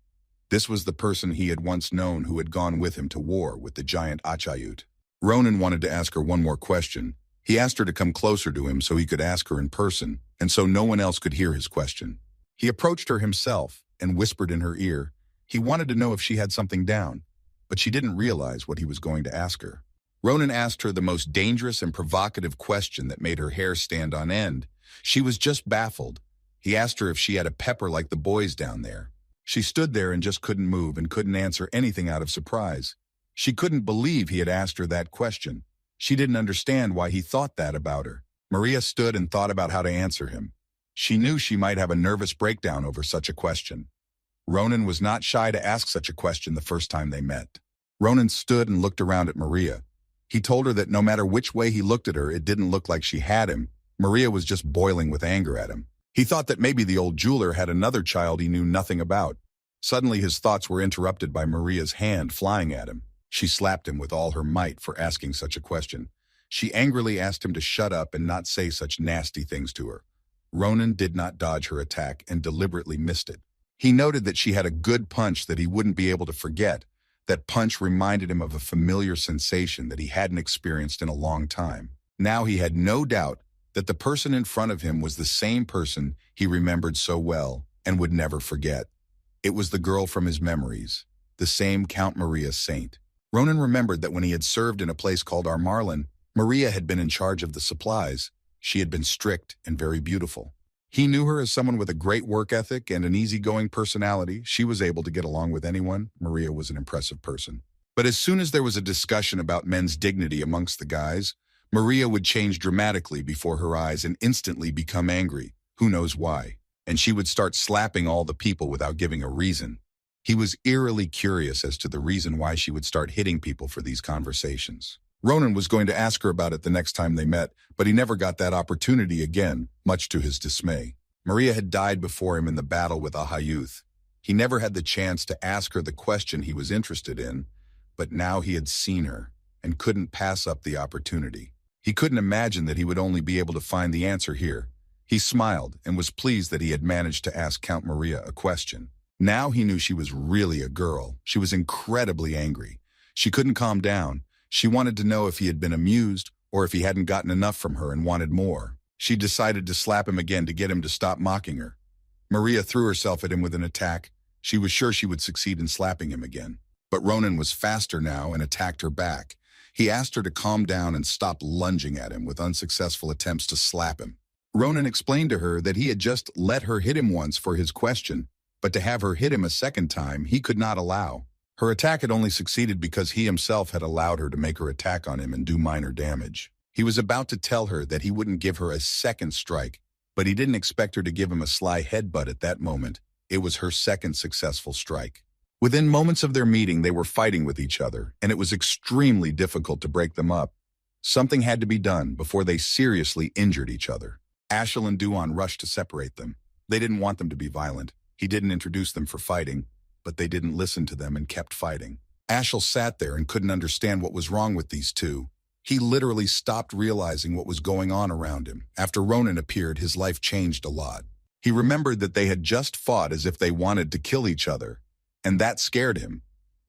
This was the person he had once known who had gone with him to war with the giant Achayut. Ronan wanted to ask her one more question. He asked her to come closer to him so he could ask her in person, and so no one else could hear his question. He approached her himself and whispered in her ear. He wanted to know if she had something down, but she didn't realize what he was going to ask her. Ronan asked her the most dangerous and provocative question that made her hair stand on end. She was just baffled. He asked her if she had a pepper like the boys down there. She stood there and just couldn't move and couldn't answer anything out of surprise. She couldn't believe he had asked her that question. She didn't understand why he thought that about her. Maria stood and thought about how to answer him. She knew she might have a nervous breakdown over such a question. Ronan was not shy to ask such a question the first time they met. Ronan stood and looked around at Maria. He told her that no matter which way he looked at her, it didn't look like she had him. Maria was just boiling with anger at him. He thought that maybe the old jeweler had another child he knew nothing about. Suddenly his thoughts were interrupted by Maria's hand flying at him. She slapped him with all her might for asking such a question. She angrily asked him to shut up and not say such nasty things to her. Ronan did not dodge her attack and deliberately missed it. He noted that she had a good punch that he wouldn't be able to forget. That punch reminded him of a familiar sensation that he hadn't experienced in a long time. Now he had no doubt that the person in front of him was the same person he remembered so well and would never forget. It was the girl from his memories, the same Count Maria Saint. Ronan remembered that when he had served in a place called Armarlin, Maria had been in charge of the supplies. She had been strict and very beautiful. He knew her as someone with a great work ethic and an easygoing personality. She was able to get along with anyone. Maria was an impressive person. But as soon as there was a discussion about men's dignity amongst the guys, Maria would change dramatically before her eyes and instantly become angry. Who knows why? And she would start slapping all the people without giving a reason. He was eerily curious as to the reason why she would start hitting people for these conversations. Ronan was going to ask her about it the next time they met, but he never got that opportunity again, much to his dismay. Maria had died before him in the battle with Ahayuth. He never had the chance to ask her the question he was interested in, but now he had seen her and couldn't pass up the opportunity. He couldn't imagine that he would only be able to find the answer here. He smiled and was pleased that he had managed to ask Count Maria a question. Now he knew she was really a girl. She was incredibly angry. She couldn't calm down. She wanted to know if he had been amused or if he hadn't gotten enough from her and wanted more. She decided to slap him again to get him to stop mocking her. Maria threw herself at him with an attack. She was sure she would succeed in slapping him again. But Ronan was faster now and attacked her back. He asked her to calm down and stop lunging at him with unsuccessful attempts to slap him. Ronan explained to her that he had just let her hit him once for his question, but to have her hit him a second time, he could not allow. Her attack had only succeeded because he himself had allowed her to make her attack on him and do minor damage. He was about to tell her that he wouldn't give her a second strike, but he didn't expect her to give him a sly headbutt at that moment. It was her second successful strike. Within moments of their meeting, they were fighting with each other, and it was extremely difficult to break them up. Something had to be done before they seriously injured each other. Ashel and Duan rushed to separate them. They didn't want them to be violent. He didn't introduce them for fighting, but they didn't listen to them and kept fighting. Ashel sat there and couldn't understand what was wrong with these two. He literally stopped realizing what was going on around him. After Ronan appeared, his life changed a lot. He remembered that they had just fought as if they wanted to kill each other, and that scared him.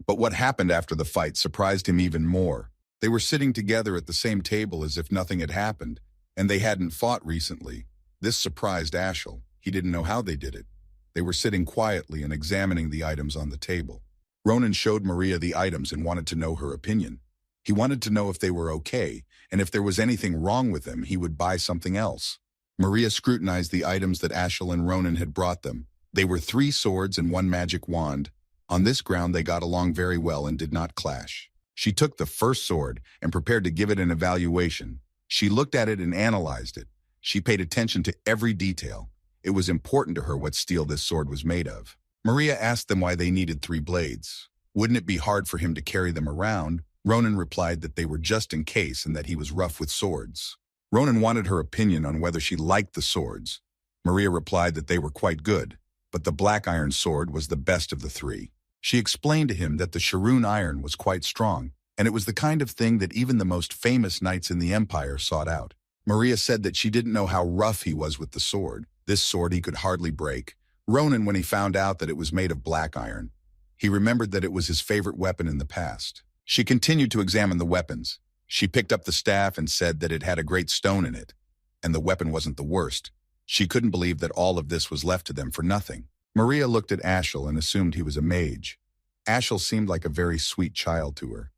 But what happened after the fight surprised him even more. They were sitting together at the same table as if nothing had happened, and they hadn't fought recently. This surprised Ashel. He didn't know how they did it. They were sitting quietly and examining the items on the table. Ronan showed Maria the items and wanted to know her opinion. He wanted to know if they were okay, and if there was anything wrong with them, he would buy something else. Maria scrutinized the items that Ashel and Ronan had brought them. They were 3 swords and 1 magic wand. On this ground, they got along very well and did not clash. She took the first sword and prepared to give it an evaluation. She looked at it and analyzed it. She paid attention to every detail. It was important to her what steel this sword was made of. Maria asked them why they needed 3 blades. Wouldn't it be hard for him to carry them around? Ronan replied that they were just in case and that he was rough with swords. Ronan wanted her opinion on whether she liked the swords. Maria replied that they were quite good, but the black iron sword was the best of the 3. She explained to him that the Sharoon iron was quite strong, and it was the kind of thing that even the most famous knights in the Empire sought out. Maria said that she didn't know how rough he was with the sword. This sword he could hardly break. Ronan, when he found out that it was made of black iron, he remembered that it was his favorite weapon in the past. She continued to examine the weapons. She picked up the staff and said that it had a great stone in it, and the weapon wasn't the worst. She couldn't believe that all of this was left to them for nothing. Maria looked at Ashel and assumed he was a mage. Ashel seemed like a very sweet child to her.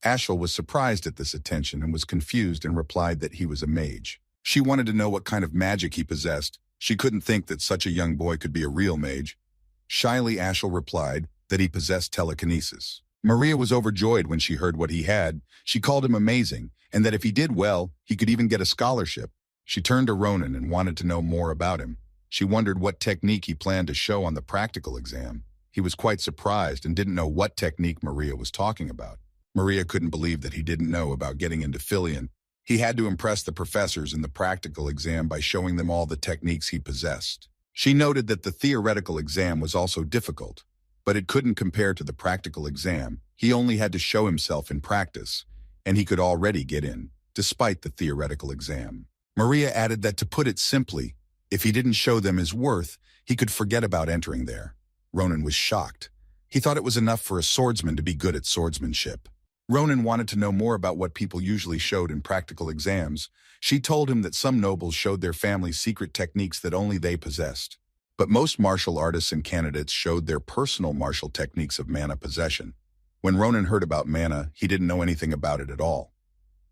Ashel was surprised at this attention and was confused and replied that he was a mage. She wanted to know what kind of magic he possessed. She couldn't think that such a young boy could be a real mage. Shyly, Ashel replied that he possessed telekinesis. Maria was overjoyed when she heard what he had. She called him amazing, and that if he did well, he could even get a scholarship. She turned to Ronan and wanted to know more about him. She wondered what technique he planned to show on the practical exam. He was quite surprised and didn't know what technique Maria was talking about. Maria couldn't believe that he didn't know about getting into Filion. He had to impress the professors in the practical exam by showing them all the techniques he possessed. She noted that the theoretical exam was also difficult. but it couldn't compare to the practical exam. He only had to show himself in practice, and he could already get in, despite the theoretical exam. Maria added that, to put it simply, if he didn't show them his worth, he could forget about entering there. Ronan was shocked. He thought it was enough for a swordsman to be good at swordsmanship. Ronan wanted to know more about what people usually showed in practical exams. She told him that some nobles showed their families secret techniques that only they possessed. But most martial artists and candidates showed their personal martial techniques of mana possession. When Ronan heard about mana, he didn't know anything about it at all.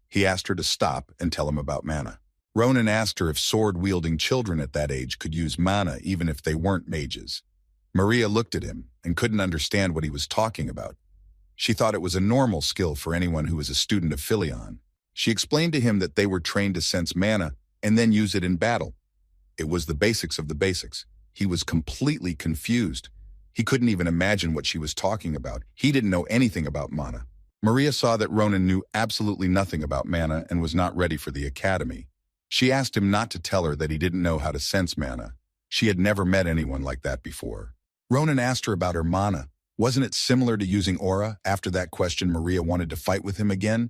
He asked her to stop and tell him about mana. Ronan asked her if sword-wielding children at that age could use mana even if they weren't mages. Maria looked at him and couldn't understand what he was talking about. She thought it was a normal skill for anyone who was a student of Philion. She explained to him that they were trained to sense mana and then use it in battle. It was the basics of the basics. He was completely confused. He couldn't even imagine what she was talking about. He didn't know anything about mana. Maria saw that Ronan knew absolutely nothing about mana and was not ready for the academy. She asked him not to tell her that he didn't know how to sense mana. She had never met anyone like that before. Ronan asked her about her mana. Wasn't it similar to using aura? After that question, Maria wanted to fight with him again.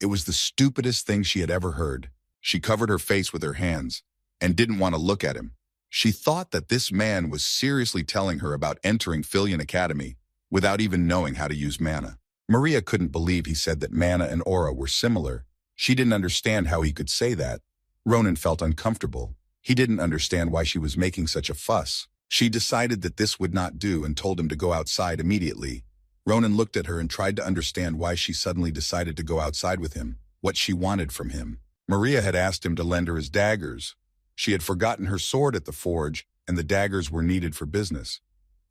It was the stupidest thing she had ever heard. She covered her face with her hands and didn't want to look at him. She thought that this man was seriously telling her about entering Philion Academy without even knowing how to use mana. Maria couldn't believe he said that mana and aura were similar. She didn't understand how he could say that. Ronan felt uncomfortable. He didn't understand why she was making such a fuss. She decided that this would not do and told him to go outside immediately. Ronan looked at her and tried to understand why she suddenly decided to go outside with him, what she wanted from him. Maria had asked him to lend her his daggers. She had forgotten her sword at the forge, and the daggers were needed for business.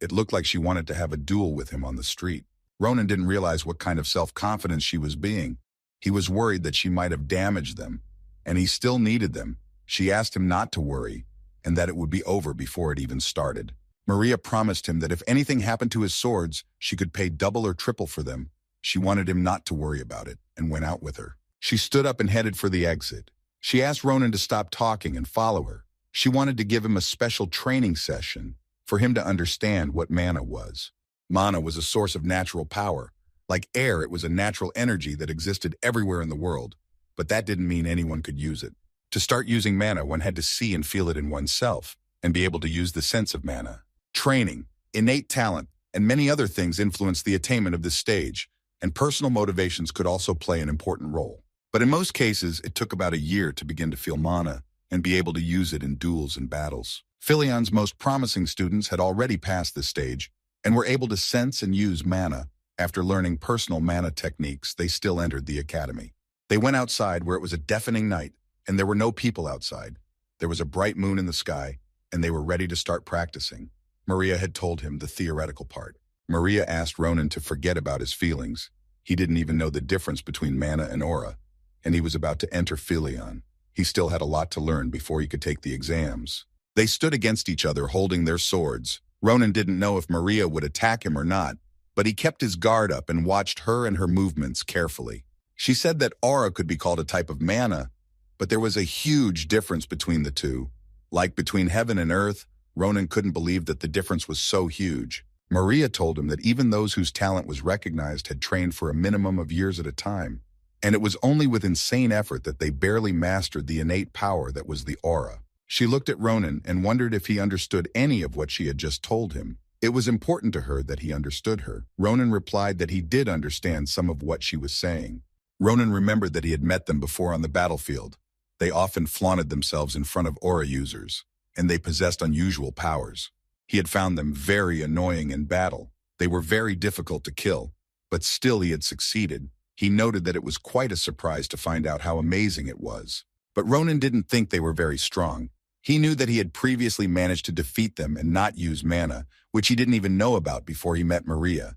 It looked like she wanted to have a duel with him on the street. Ronan didn't realize what kind of self-confidence she was being. He was worried that she might have damaged them, and he still needed them. She asked him not to worry, and that it would be over before it even started. Maria promised him that if anything happened to his swords, she could pay double or triple for them. She wanted him not to worry about it, and went out with her. She stood up and headed for the exit. She asked Ronan to stop talking and follow her. She wanted to give him a special training session for him to understand what mana was. Mana was a source of natural power. Like air, it was a natural energy that existed everywhere in the world, but that didn't mean anyone could use it. To start using mana, one had to see and feel it in oneself and be able to use the sense of mana. Training, innate talent, and many other things influenced the attainment of this stage, and personal motivations could also play an important role. But in most cases, it took about a year to begin to feel mana and be able to use it in duels and battles. Philion's most promising students had already passed this stage and were able to sense and use mana. After learning personal mana techniques, they still entered the academy. They went outside where it was a deafening night, and there were no people outside. There was a bright moon in the sky, and they were ready to start practicing. Maria had told him the theoretical part. Maria asked Ronan to forget about his feelings. He didn't even know the difference between mana and aura, and he was about to enter Philion. He still had a lot to learn before he could take the exams. They stood against each other holding their swords. Ronan didn't know if Maria would attack him or not, but he kept his guard up and watched her and her movements carefully. She said that aura could be called a type of mana, but there was a huge difference between the two. Like between heaven and earth, Ronan couldn't believe that the difference was so huge. Maria told him that even those whose talent was recognized had trained for a minimum of years at a time, and it was only with insane effort that they barely mastered the innate power that was the aura. She looked at Ronan and wondered if he understood any of what she had just told him. It was important to her that he understood her. Ronan replied that he did understand some of what she was saying. Ronan remembered that he had met them before on the battlefield. They often flaunted themselves in front of aura users, and they possessed unusual powers. He had found them very annoying in battle. They were very difficult to kill, but still he had succeeded. He noted that it was quite a surprise to find out how amazing it was. But Ronan didn't think they were very strong. He knew that he had previously managed to defeat them and not use mana, which he didn't even know about before he met Maria.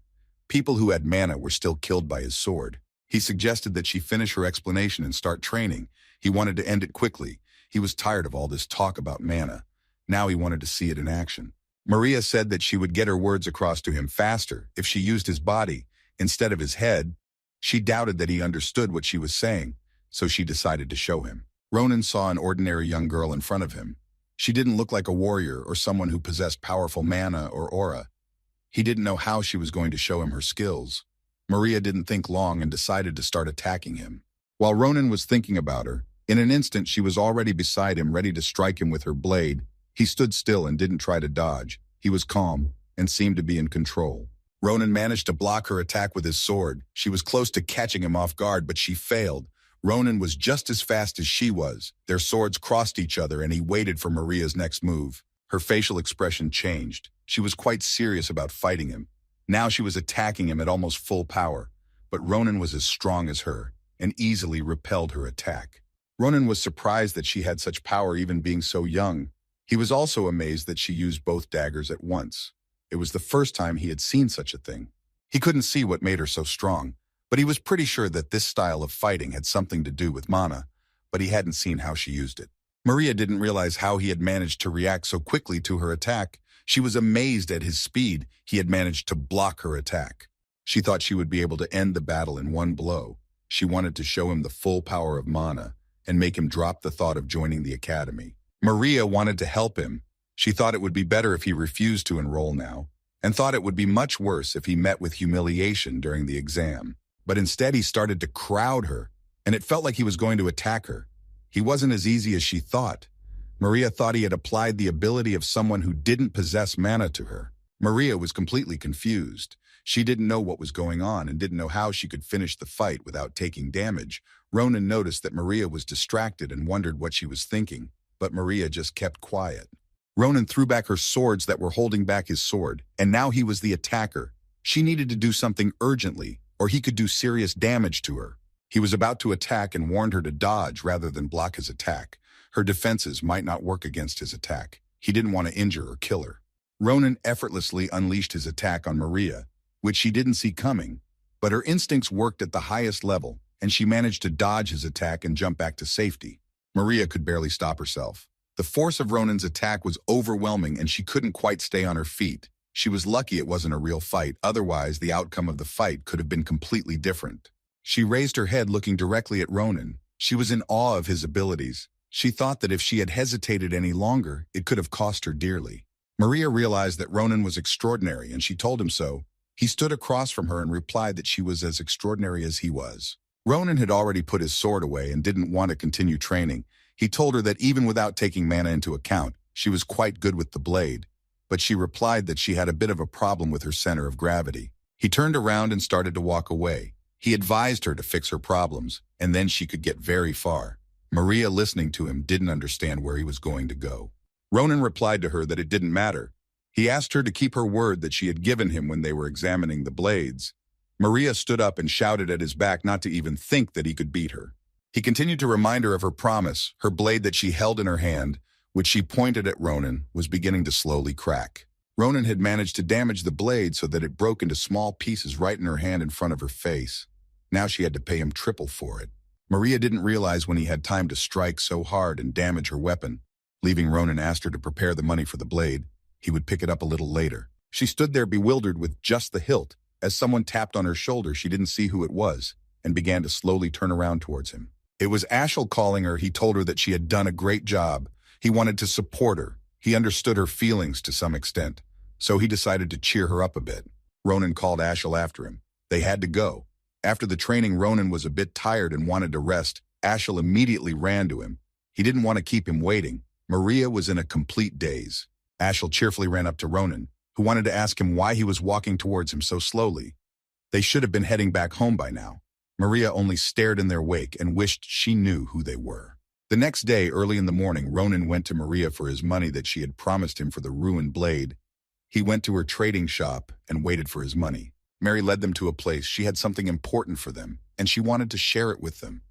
People who had mana were still killed by his sword. He suggested that she finish her explanation and start training. He wanted to end it quickly. He was tired of all this talk about mana. Now he wanted to see it in action. Maria said that she would get her words across to him faster if she used his body instead of his head. She doubted that he understood what she was saying, so she decided to show him. Ronan saw an ordinary young girl in front of him. She didn't look like a warrior or someone who possessed powerful mana or aura. He didn't know how she was going to show him her skills. Maria didn't think long and decided to start attacking him. While Ronan was thinking about her, in an instant she was already beside him, ready to strike him with her blade. He stood still and didn't try to dodge. He was calm and seemed to be in control. Ronan managed to block her attack with his sword. She was close to catching him off guard, but she failed. Ronan was just as fast as she was. Their swords crossed each other, and he waited for Maria's next move. Her facial expression changed. She was quite serious about fighting him. Now she was attacking him at almost full power, but Ronan was as strong as her and easily repelled her attack. Ronan was surprised that she had such power even being so young. He was also amazed that she used both daggers at once. It was the first time he had seen such a thing. He couldn't see what made her so strong, but he was pretty sure that this style of fighting had something to do with mana, but he hadn't seen how she used it. Maria didn't realize how he had managed to react so quickly to her attack. She was amazed at his speed. He had managed to block her attack. She thought she would be able to end the battle in one blow. She wanted to show him the full power of mana and make him drop the thought of joining the academy. Maria wanted to help him. She thought it would be better if he refused to enroll now, and thought it would be much worse if he met with humiliation during the exam. But instead he started to crowd her, and it felt like he was going to attack her. He wasn't as easy as she thought. Maria thought he had applied the ability of someone who didn't possess mana to her. Maria was completely confused. She didn't know what was going on and didn't know how she could finish the fight without taking damage. Ronan noticed that Maria was distracted and wondered what she was thinking, but Maria just kept quiet. Ronan threw back her swords that were holding back his sword, and now he was the attacker. She needed to do something urgently, or he could do serious damage to her. He was about to attack and warned her to dodge rather than block his attack. Her defenses might not work against his attack. He didn't want to injure or kill her. Ronan effortlessly unleashed his attack on Maria, which she didn't see coming, but her instincts worked at the highest level, and she managed to dodge his attack and jump back to safety. Maria could barely stop herself. The force of Ronan's attack was overwhelming, and she couldn't quite stay on her feet. She was lucky it wasn't a real fight, otherwise the outcome of the fight could have been completely different. She raised her head, looking directly at Ronan. She was in awe of his abilities. She thought that if she had hesitated any longer, it could have cost her dearly. Maria realized that Ronan was extraordinary, and she told him so. He stood across from her and replied that she was as extraordinary as he was. Ronan had already put his sword away and didn't want to continue training. He told her that even without taking mana into account, she was quite good with the blade, but she replied that she had a bit of a problem with her center of gravity. He turned around and started to walk away. He advised her to fix her problems, and then she could get very far. Maria, listening to him, didn't understand where he was going to go. Ronan replied to her that it didn't matter. He asked her to keep her word that she had given him when they were examining the blades. Maria stood up and shouted at his back not to even think that he could beat her. He continued to remind her of her promise. Her blade that she held in her hand, which she pointed at Ronan, was beginning to slowly crack. Ronan had managed to damage the blade so that it broke into small pieces right in her hand in front of her face. Now she had to pay him triple for it. Maria didn't realize when he had time to strike so hard and damage her weapon. Leaving Ronan, asked her to prepare the money for the blade. He would pick it up a little later. She stood there bewildered with just the hilt. As someone tapped on her shoulder, she didn't see who it was and began to slowly turn around towards him. It was Ashel calling her. He told her that she had done a great job. He wanted to support her. He understood her feelings to some extent, so he decided to cheer her up a bit. Ronan called Ashel after him. They had to go. After the training, Ronan was a bit tired and wanted to rest. Ashel immediately ran to him. He didn't want to keep him waiting. Maria was in a complete daze. Ashel cheerfully ran up to Ronan, who wanted to ask him why he was walking towards him so slowly. They should have been heading back home by now. Maria only stared in their wake and wished she knew who they were. The next day, early in the morning, Ronan went to Maria for his money that she had promised him for the ruined blade. He went to her trading shop and waited for his money. Mary led them to a place. She had something important for them, and she wanted to share it with them.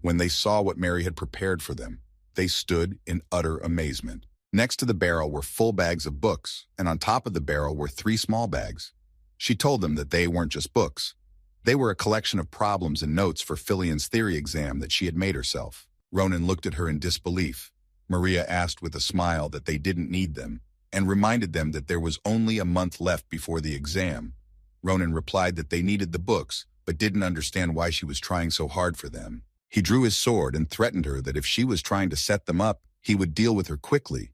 When they saw what Mary had prepared for them, they stood in utter amazement. Next to the barrel were full bags of books, and on top of the barrel were 3 small bags. She told them that they weren't just books. They were a collection of problems and notes for Filian's theory exam that she had made herself. Ronan looked at her in disbelief. Maria asked with a smile that they didn't need them, and reminded them that there was only a month left before the exam. Ronan replied that they needed the books, but didn't understand why she was trying so hard for them. He drew his sword and threatened her that if she was trying to set them up, he would deal with her quickly.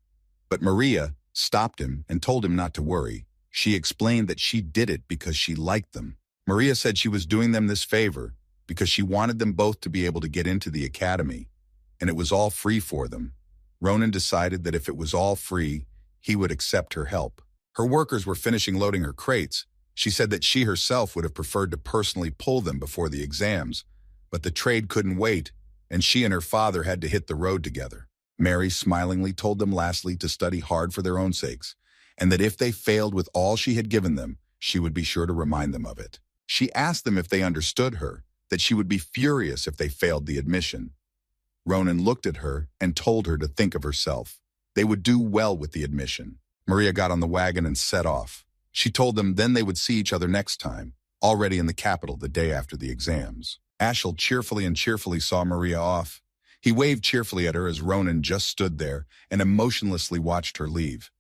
But Maria stopped him and told him not to worry. She explained that she did it because she liked them. Maria said she was doing them this favor because she wanted them both to be able to get into the academy, and it was all free for them. Ronan decided that if it was all free, he would accept her help. Her workers were finishing loading her crates. She said that she herself would have preferred to personally pull them before the exams, but the trade couldn't wait, and she and her father had to hit the road together. Mary smilingly told them lastly to study hard for their own sakes, and that if they failed with all she had given them, she would be sure to remind them of it. She asked them if they understood her, that she would be furious if they failed the admission. Ronan looked at her and told her to think of herself. They would do well with the admission. Maria got on the wagon and set off. She told them then they would see each other next time, already in the capital the day after the exams. Ashel cheerfully saw Maria off. He waved cheerfully at her as Ronan just stood there and emotionlessly watched her leave.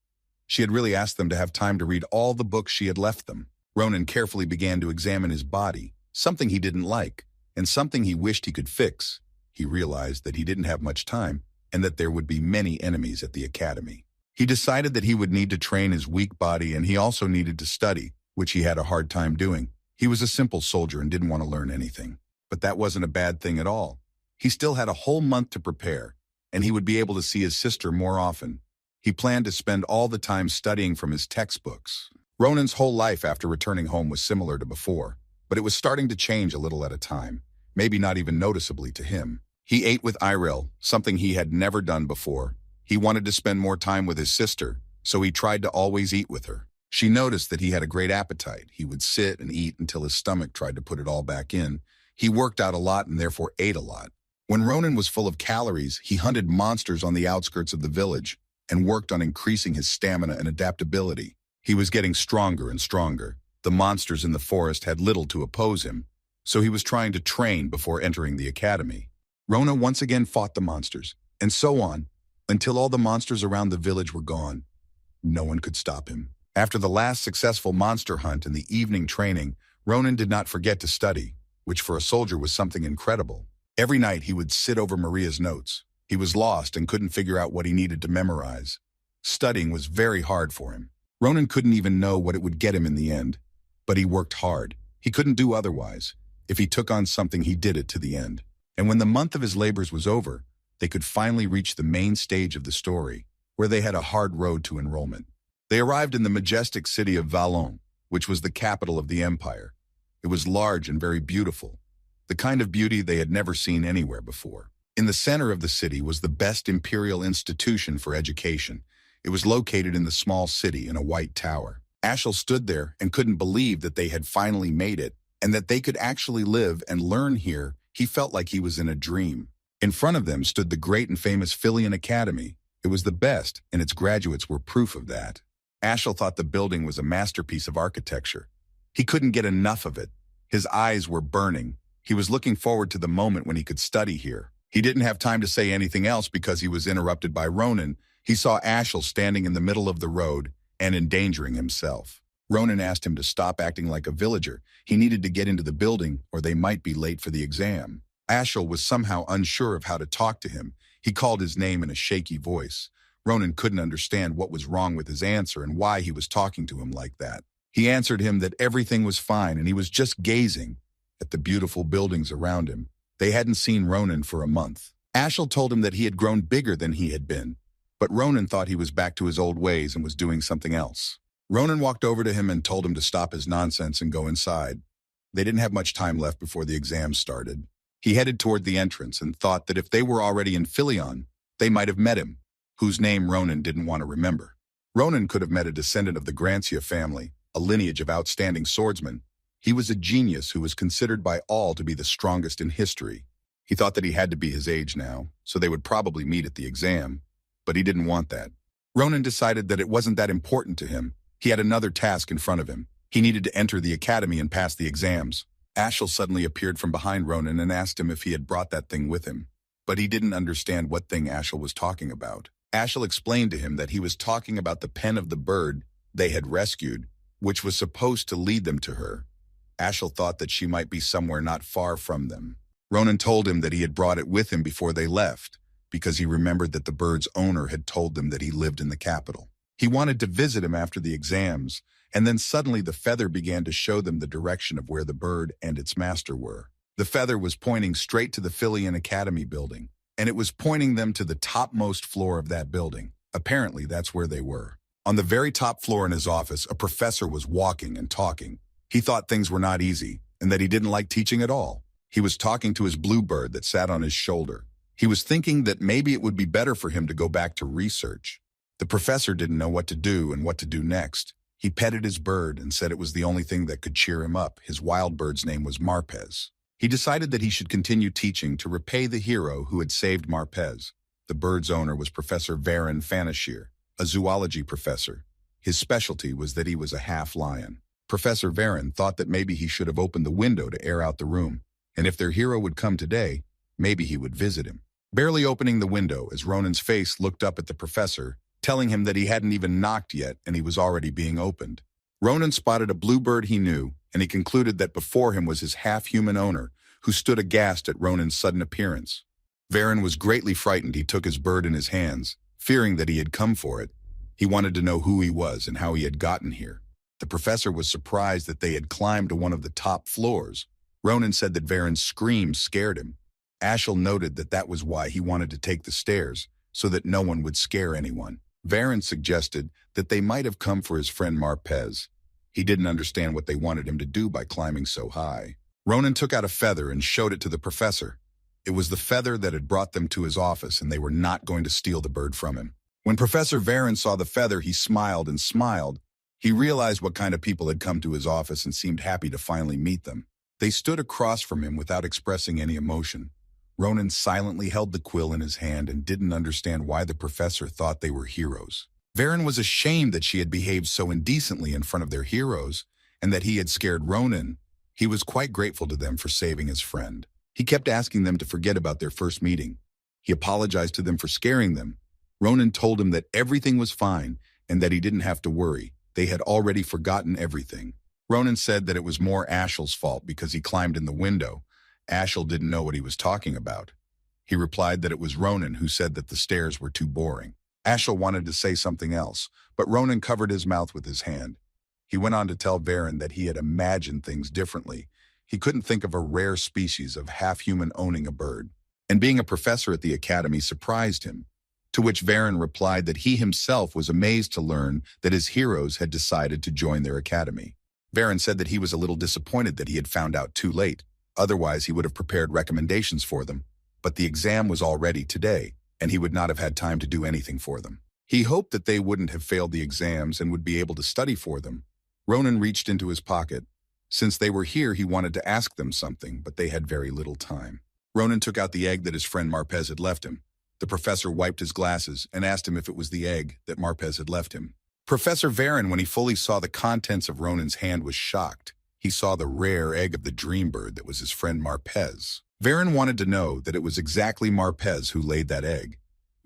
She had really asked them to have time to read all the books she had left them. Ronan carefully began to examine his body, something he didn't like, and something he wished he could fix. He realized that he didn't have much time and that there would be many enemies at the academy. He decided that he would need to train his weak body, and he also needed to study, which he had a hard time doing. He was a simple soldier and didn't want to learn anything. But that wasn't a bad thing at all. He still had a whole month to prepare, and he would be able to see his sister more often. He planned to spend all the time studying from his textbooks. Ronan's whole life after returning home was similar to before, but it was starting to change a little at a time, maybe not even noticeably to him. He ate with Irel, something he had never done before. He wanted to spend more time with his sister, so he tried to always eat with her. She noticed that he had a great appetite. He would sit and eat until his stomach tried to put it all back in. He worked out a lot and therefore ate a lot. When Ronan was full of calories, he hunted monsters on the outskirts of the village and worked on increasing his stamina and adaptability. He was getting stronger and stronger. The monsters in the forest had little to oppose him, so he was trying to train before entering the academy. Ronan once again fought the monsters, and so on, until all the monsters around the village were gone. No one could stop him. After the last successful monster hunt and the evening training, Ronan did not forget to study, which for a soldier was something incredible. Every night he would sit over Maria's notes. He was lost and couldn't figure out what he needed to memorize. Studying was very hard for him. Ronan couldn't even know what it would get him in the end, but he worked hard. He couldn't do otherwise. If he took on something, he did it to the end. And when the month of his labors was over, they could finally reach the main stage of the story, where they had a hard road to enrollment. They arrived in the majestic city of Vallon, which was the capital of the empire. It was large and very beautiful, the kind of beauty they had never seen anywhere before. In the center of the city was the best imperial institution for education. It was located in the small city in a white tower. Ashel stood there and couldn't believe that they had finally made it, and that they could actually live and learn here. He felt like he was in a dream. In front of them stood the great and famous Philian Academy. It was the best, and its graduates were proof of that. Ashel thought the building was a masterpiece of architecture. He couldn't get enough of it. His eyes were burning. He was looking forward to the moment when he could study here. He didn't have time to say anything else because he was interrupted by Ronan. He saw Ashel standing in the middle of the road and endangering himself. Ronan asked him to stop acting like a villager. He needed to get into the building or they might be late for the exam. Ashel was somehow unsure of how to talk to him. He called his name in a shaky voice. Ronan couldn't understand what was wrong with his answer and why he was talking to him like that. He answered him that everything was fine and he was just gazing at the beautiful buildings around him. They hadn't seen Ronan for a month. Ashel told him that he had grown bigger than he had been, but Ronan thought he was back to his old ways and was doing something else. Ronan walked over to him and told him to stop his nonsense and go inside. They didn't have much time left before the exam started. He headed toward the entrance and thought that if they were already in Philion, they might have met him, whose name Ronan didn't want to remember. Ronan could have met a descendant of the Grancia family, a lineage of outstanding swordsmen. He was a genius who was considered by all to be the strongest in history. He thought that he had to be his age now, so they would probably meet at the exam, but he didn't want that. Ronan decided that it wasn't that important to him. He had another task in front of him. He needed to enter the academy and pass the exams. Ashel suddenly appeared from behind Ronan and asked him if he had brought that thing with him, but he didn't understand what thing Ashel was talking about. Ashel explained to him that he was talking about the pen of the bird they had rescued, which was supposed to lead them to her. Ashel thought that she might be somewhere not far from them. Ronan told him that he had brought it with him before they left, because he remembered that the bird's owner had told them that he lived in the capital. He wanted to visit him after the exams and then suddenly the feather began to show them the direction of where the bird and its master were. The feather was pointing straight to the Philian Academy building, and it was pointing them to the topmost floor of that building. Apparently, that's where they were. On the very top floor in his office, a professor was walking and talking. He thought things were not easy, and that he didn't like teaching at all. He was talking to his bluebird that sat on his shoulder. He was thinking that maybe it would be better for him to go back to research. The professor didn't know what to do and what to do next. He petted his bird and said it was the only thing that could cheer him up. His wild bird's name was Marpez. He decided that he should continue teaching to repay the hero who had saved Marpez. The bird's owner was Professor Varan Fanashir, a zoology professor. His specialty was that he was a half-lion. Professor Varan thought that maybe he should have opened the window to air out the room, and if their hero would come today, maybe he would visit him. Barely opening the window as Ronan's face looked up at the professor, telling him that he hadn't even knocked yet and he was already being opened. Ronan spotted a bluebird he knew, and he concluded that before him was his half-human owner, who stood aghast at Ronan's sudden appearance. Varan was greatly frightened. He took his bird in his hands, fearing that he had come for it. He wanted to know who he was and how he had gotten here. The professor was surprised that they had climbed to one of the top floors. Ronan said that Varan's scream scared him. Ashel noted that that was why he wanted to take the stairs, so that no one would scare anyone. Varan suggested that they might have come for his friend Marpez. He didn't understand what they wanted him to do by climbing so high. Ronan took out a feather and showed it to the professor. It was the feather that had brought them to his office, and they were not going to steal the bird from him. When Professor Varan saw the feather, he smiled and smiled. He realized what kind of people had come to his office and seemed happy to finally meet them. They stood across from him without expressing any emotion. Ronan silently held the quill in his hand and didn't understand why the professor thought they were heroes. Varan was ashamed that she had behaved so indecently in front of their heroes, and that he had scared Ronan. He was quite grateful to them for saving his friend. He kept asking them to forget about their first meeting. He apologized to them for scaring them. Ronan told him that everything was fine and that he didn't have to worry. They had already forgotten everything. Ronan said that it was more Ashel's fault because he climbed in the window. Ashel didn't know what he was talking about. He replied that it was Ronan who said that the stairs were too boring. Ashel wanted to say something else, but Ronan covered his mouth with his hand. He went on to tell Varan that he had imagined things differently. He couldn't think of a rare species of half-human owning a bird. And being a professor at the academy surprised him, to which Varan replied that he himself was amazed to learn that his heroes had decided to join their academy. Varan said that he was a little disappointed that he had found out too late. Otherwise, he would have prepared recommendations for them. But the exam was already today, and he would not have had time to do anything for them. He hoped that they wouldn't have failed the exams and would be able to study for them. Ronan reached into his pocket. Since they were here, he wanted to ask them something, but they had very little time. Ronan took out the egg that his friend Marpez had left him. The professor wiped his glasses and asked him if it was the egg that Marpez had left him. Professor Varan, when he fully saw the contents of Ronan's hand, was shocked. He saw the rare egg of the dream bird that was his friend Marpez. Varan wanted to know that it was exactly Marpez who laid that egg.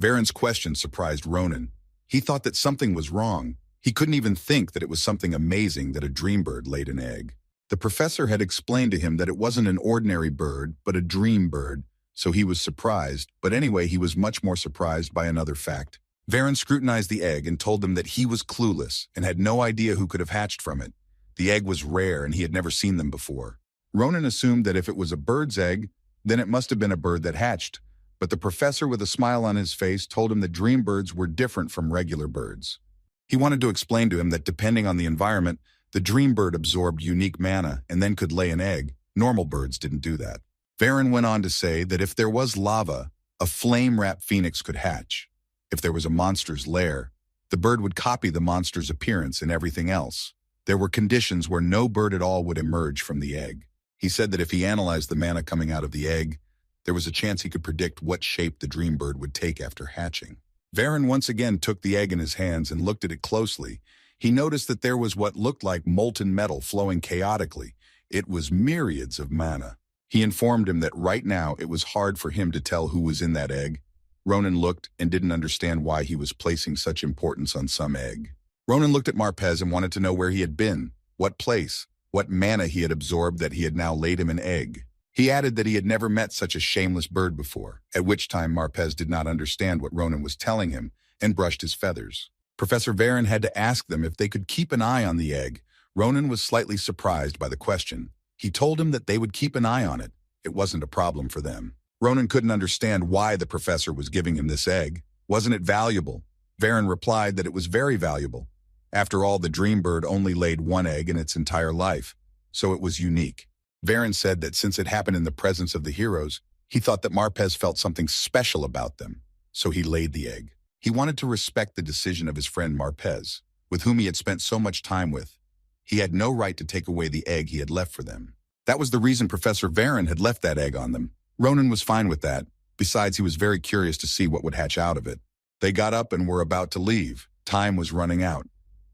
Varan's question surprised Ronan. He thought that something was wrong. He couldn't even think that it was something amazing that a dream bird laid an egg. The professor had explained to him that it wasn't an ordinary bird, but a dream bird, so he was surprised. But anyway, he was much more surprised by another fact. Varan scrutinized the egg and told them that he was clueless and had no idea who could have hatched from it. The egg was rare and he had never seen them before. Ronan assumed that if it was a bird's egg, then it must have been a bird that hatched. But the professor, with a smile on his face, told him that dream birds were different from regular birds. He wanted to explain to him that depending on the environment, the dream bird absorbed unique mana and then could lay an egg. Normal birds didn't do that. Varan went on to say that if there was lava, a flame-wrapped phoenix could hatch. If there was a monster's lair, the bird would copy the monster's appearance and everything else. There were conditions where no bird at all would emerge from the egg. He said that if he analyzed the mana coming out of the egg, there was a chance he could predict what shape the dream bird would take after hatching. Varan once again took the egg in his hands and looked at it closely. He noticed that there was what looked like molten metal flowing chaotically. It was myriads of mana. He informed him that right now it was hard for him to tell who was in that egg. Ronan looked and didn't understand why he was placing such importance on some egg. Ronan looked at Marpez and wanted to know where he had been, what place, what mana he had absorbed that he had now laid him an egg. He added that he had never met such a shameless bird before, at which time Marpez did not understand what Ronan was telling him and brushed his feathers. Professor Varen had to ask them if they could keep an eye on the egg. Ronan was slightly surprised by the question. He told him that they would keep an eye on it. It wasn't a problem for them. Ronan couldn't understand why the professor was giving him this egg. Wasn't it valuable? Varen replied that it was very valuable. After all, the dream bird only laid one egg in its entire life, so it was unique. Varen said that since it happened in the presence of the heroes, he thought that Marpez felt something special about them, so he laid the egg. He wanted to respect the decision of his friend Marpez, with whom he had spent so much time with. He had no right to take away the egg he had left for them. That was the reason Professor Varen had left that egg on them. Ronan was fine with that. Besides, he was very curious to see what would hatch out of it. They got up and were about to leave. Time was running out.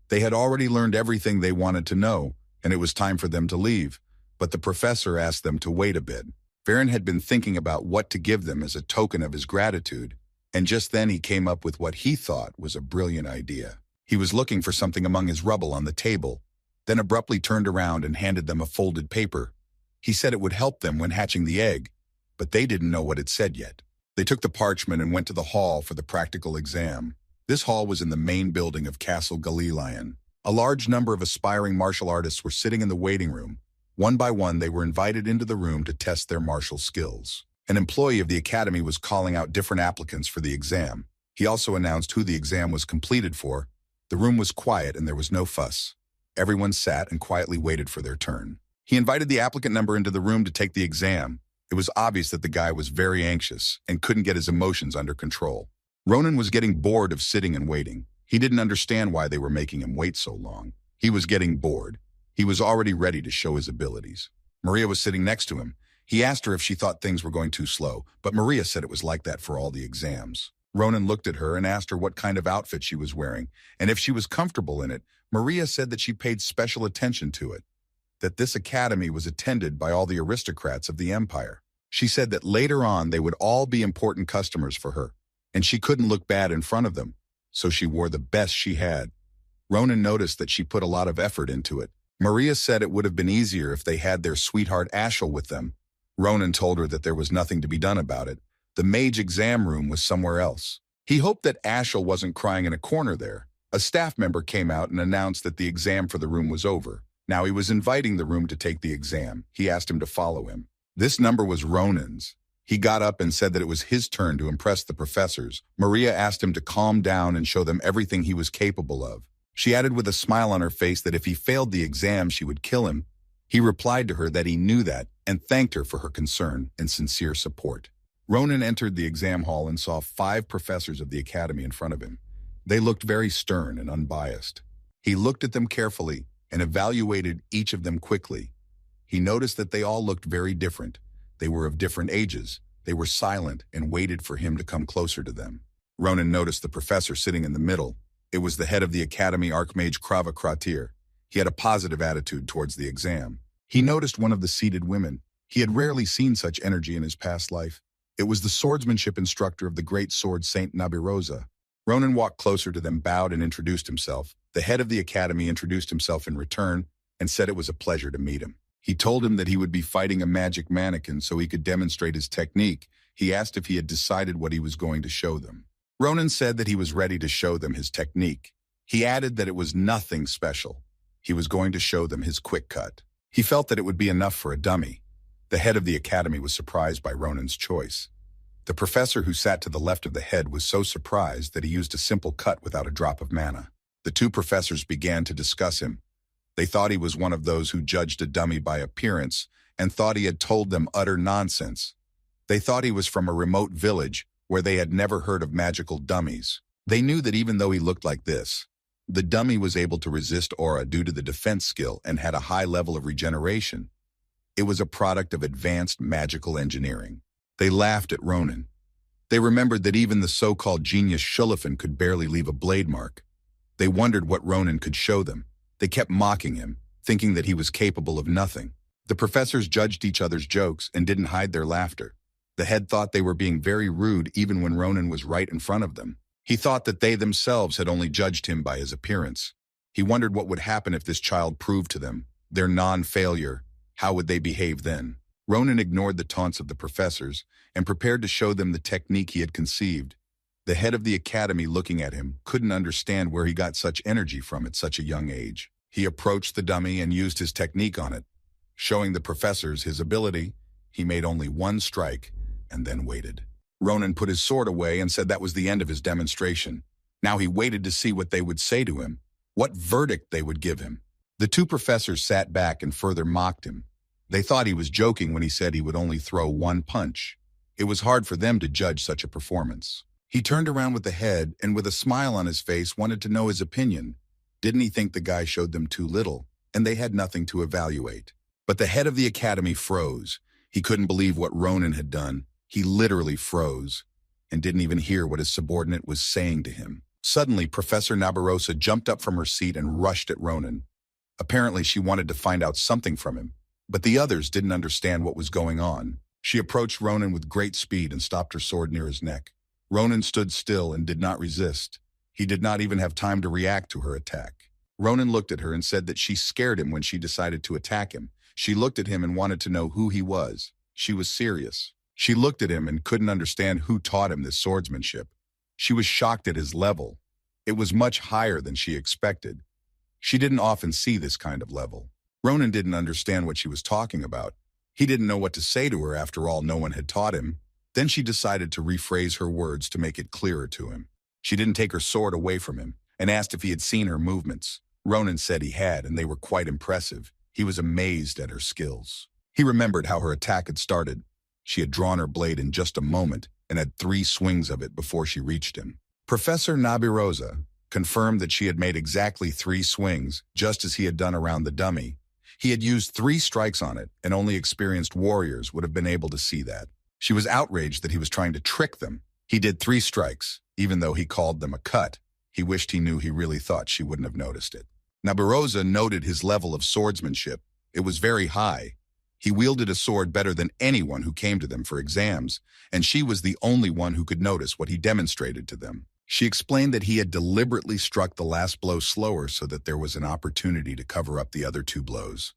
They had already learned everything they wanted to know, and it was time for them to leave. But the professor asked them to wait a bit. Varen had been thinking about what to give them as a token of his gratitude, and just then he came up with what he thought was a brilliant idea. He was looking for something among his rubble on the table, then abruptly turned around and handed them a folded paper. He said it would help them when hatching the egg, but they didn't know what it said yet. They took the parchment and went to the hall for the practical exam. This hall was in the main building of Castle Galilean. A large number of aspiring martial artists were sitting in the waiting room. One by one, they were invited into the room to test their martial skills. An employee of the academy was calling out different applicants for the exam. He also announced who the exam was completed for. The room was quiet and there was no fuss. Everyone sat and quietly waited for their turn. He invited the applicant number into the room to take the exam. It was obvious that the guy was very anxious and couldn't get his emotions under control. Ronan was getting bored of sitting and waiting. He didn't understand why they were making him wait so long. He was getting bored. He was already ready to show his abilities. Maria was sitting next to him. He asked her if she thought things were going too slow, but Maria said it was like that for all the exams. Ronan looked at her and asked her what kind of outfit she was wearing, and if she was comfortable in it. Maria said that she paid special attention to it, that this academy was attended by all the aristocrats of the empire. She said that later on they would all be important customers for her, and she couldn't look bad in front of them, so she wore the best she had. Ronan noticed that she put a lot of effort into it. Maria said it would have been easier if they had their sweetheart Ashel with them. Ronan told her that there was nothing to be done about it. The mage exam room was somewhere else. He hoped that Ashel wasn't crying in a corner there. A staff member came out and announced that the exam for the room was over. Now he was inviting the room to take the exam. He asked him to follow him. This number was Ronan's. He got up and said that it was his turn to impress the professors. Maria asked him to calm down and show them everything he was capable of. She added with a smile on her face that if he failed the exam, she would kill him. He replied to her that he knew that and thanked her for her concern and sincere support. Ronan entered the exam hall and saw 5 professors of the academy in front of him. They looked very stern and unbiased. He looked at them carefully and evaluated each of them quickly. He noticed that they all looked very different. They were of different ages. They were silent and waited for him to come closer to them. Ronan noticed the professor sitting in the middle. It was the head of the academy, Archmage Krava Kratir. He had a positive attitude towards the exam. He noticed one of the seated women. He had rarely seen such energy in his past life. It was the swordsmanship instructor of the great sword Saint Nabirosa. Ronan walked closer to them, bowed, and introduced himself. The head of the academy introduced himself in return and said it was a pleasure to meet him. He told him that he would be fighting a magic mannequin so he could demonstrate his technique. He asked if he had decided what he was going to show them. Ronan said that he was ready to show them his technique. He added that it was nothing special. He was going to show them his quick cut. He felt that it would be enough for a dummy. The head of the academy was surprised by Ronan's choice. The professor who sat to the left of the head was so surprised that he used a simple cut without a drop of mana. The 2 professors began to discuss him. They thought he was one of those who judged a dummy by appearance and thought he had told them utter nonsense. They thought he was from a remote village where they had never heard of magical dummies. They knew that even though he looked like this, the dummy was able to resist aura due to the defense skill and had a high level of regeneration. It was a product of advanced magical engineering. They laughed at Ronan. They remembered that even the so-called genius Shulafin could barely leave a blade mark. They wondered what Ronan could show them. They kept mocking him, thinking that he was capable of nothing. The professors judged each other's jokes and didn't hide their laughter. The head thought they were being very rude even when Ronan was right in front of them. He thought that they themselves had only judged him by his appearance. He wondered what would happen if this child proved to them their non-failure. How would they behave then? Ronan ignored the taunts of the professors and prepared to show them the technique he had conceived. The head of the academy, looking at him, couldn't understand where he got such energy from at such a young age. He approached the dummy and used his technique on it. Showing the professors his ability, he made only one strike and then waited. Ronan put his sword away and said that was the end of his demonstration. Now he waited to see what they would say to him, what verdict they would give him. The two professors sat back and further mocked him. They thought he was joking when he said he would only throw one punch. It was hard for them to judge such a performance. He turned around with the head and with a smile on his face wanted to know his opinion. Didn't he think the guy showed them too little, and they had nothing to evaluate? But the head of the academy froze. He couldn't believe what Ronan had done. He literally froze and didn't even hear what his subordinate was saying to him. Suddenly, Professor Nabarosa jumped up from her seat and rushed at Ronan. Apparently, she wanted to find out something from him, but the others didn't understand what was going on. She approached Ronan with great speed and stopped her sword near his neck. Ronan stood still and did not resist. He did not even have time to react to her attack. Ronan looked at her and said that she scared him when she decided to attack him. She looked at him and wanted to know who he was. She was serious. She looked at him and couldn't understand who taught him this swordsmanship. She was shocked at his level. It was much higher than she expected. She didn't often see this kind of level. Ronan didn't understand what she was talking about. He didn't know what to say to her. After all, no one had taught him. Then she decided to rephrase her words to make it clearer to him. She didn't take her sword away from him and asked if he had seen her movements. Ronan said he had, and they were quite impressive. He was amazed at her skills. He remembered how her attack had started. She had drawn her blade in just a moment and had 3 swings of it before she reached him. Professor Nabirosa confirmed that she had made exactly 3 swings, just as he had done around the dummy. He had used 3 strikes on it, and only experienced warriors would have been able to see that. She was outraged that he was trying to trick them. He did 3 strikes, even though he called them a cut. He wished he knew he really thought she wouldn't have noticed it. Nabirosa noted his level of swordsmanship. It was very high. He wielded a sword better than anyone who came to them for exams, and she was the only one who could notice what he demonstrated to them. She explained that he had deliberately struck the last blow slower so that there was an opportunity to cover up the other 2 blows.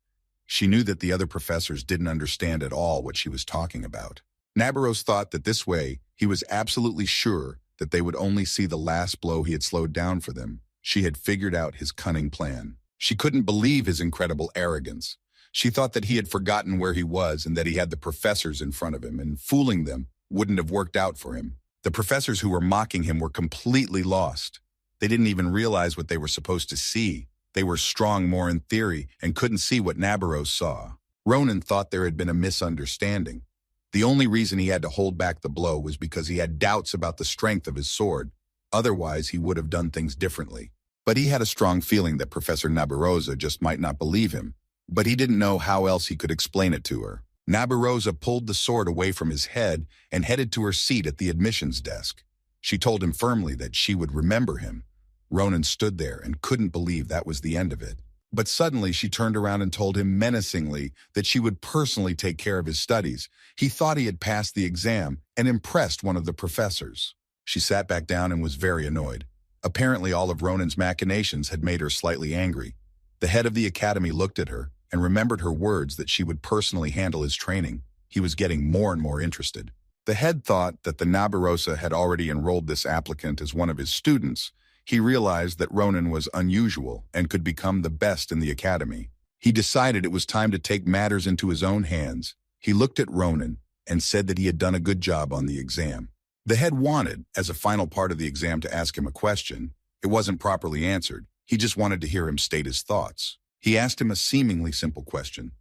She knew that the other professors didn't understand at all what she was talking about. Nabaros thought that this way, he was absolutely sure that they would only see the last blow he had slowed down for them. She had figured out his cunning plan. She couldn't believe his incredible arrogance. She thought that he had forgotten where he was and that he had the professors in front of him, and fooling them wouldn't have worked out for him. The professors who were mocking him were completely lost. They didn't even realize what they were supposed to see. They were strong more in theory and couldn't see what Nabaros saw. Ronan thought there had been a misunderstanding. The only reason he had to hold back the blow was because he had doubts about the strength of his sword. Otherwise, he would have done things differently. But he had a strong feeling that Professor Nabarosa just might not believe him. But he didn't know how else he could explain it to her. Nabarosa pulled the sword away from his head and headed to her seat at the admissions desk. She told him firmly that she would remember him. Ronan stood there and couldn't believe that was the end of it. But suddenly she turned around and told him menacingly that she would personally take care of his studies. He thought he had passed the exam and impressed one of the professors. She sat back down and was very annoyed. Apparently all of Ronan's machinations had made her slightly angry. The head of the academy looked at her and remembered her words that she would personally handle his training. He was getting more and more interested. The head thought that the Nabarosa had already enrolled this applicant as one of his students. He realized that Ronan was unusual and could become the best in the academy. He decided it was time to take matters into his own hands. He looked at Ronan and said that he had done a good job on the exam. The head wanted, as a final part of the exam, to ask him a question. It wasn't properly answered. He just wanted to hear him state his thoughts. He asked him a seemingly simple question.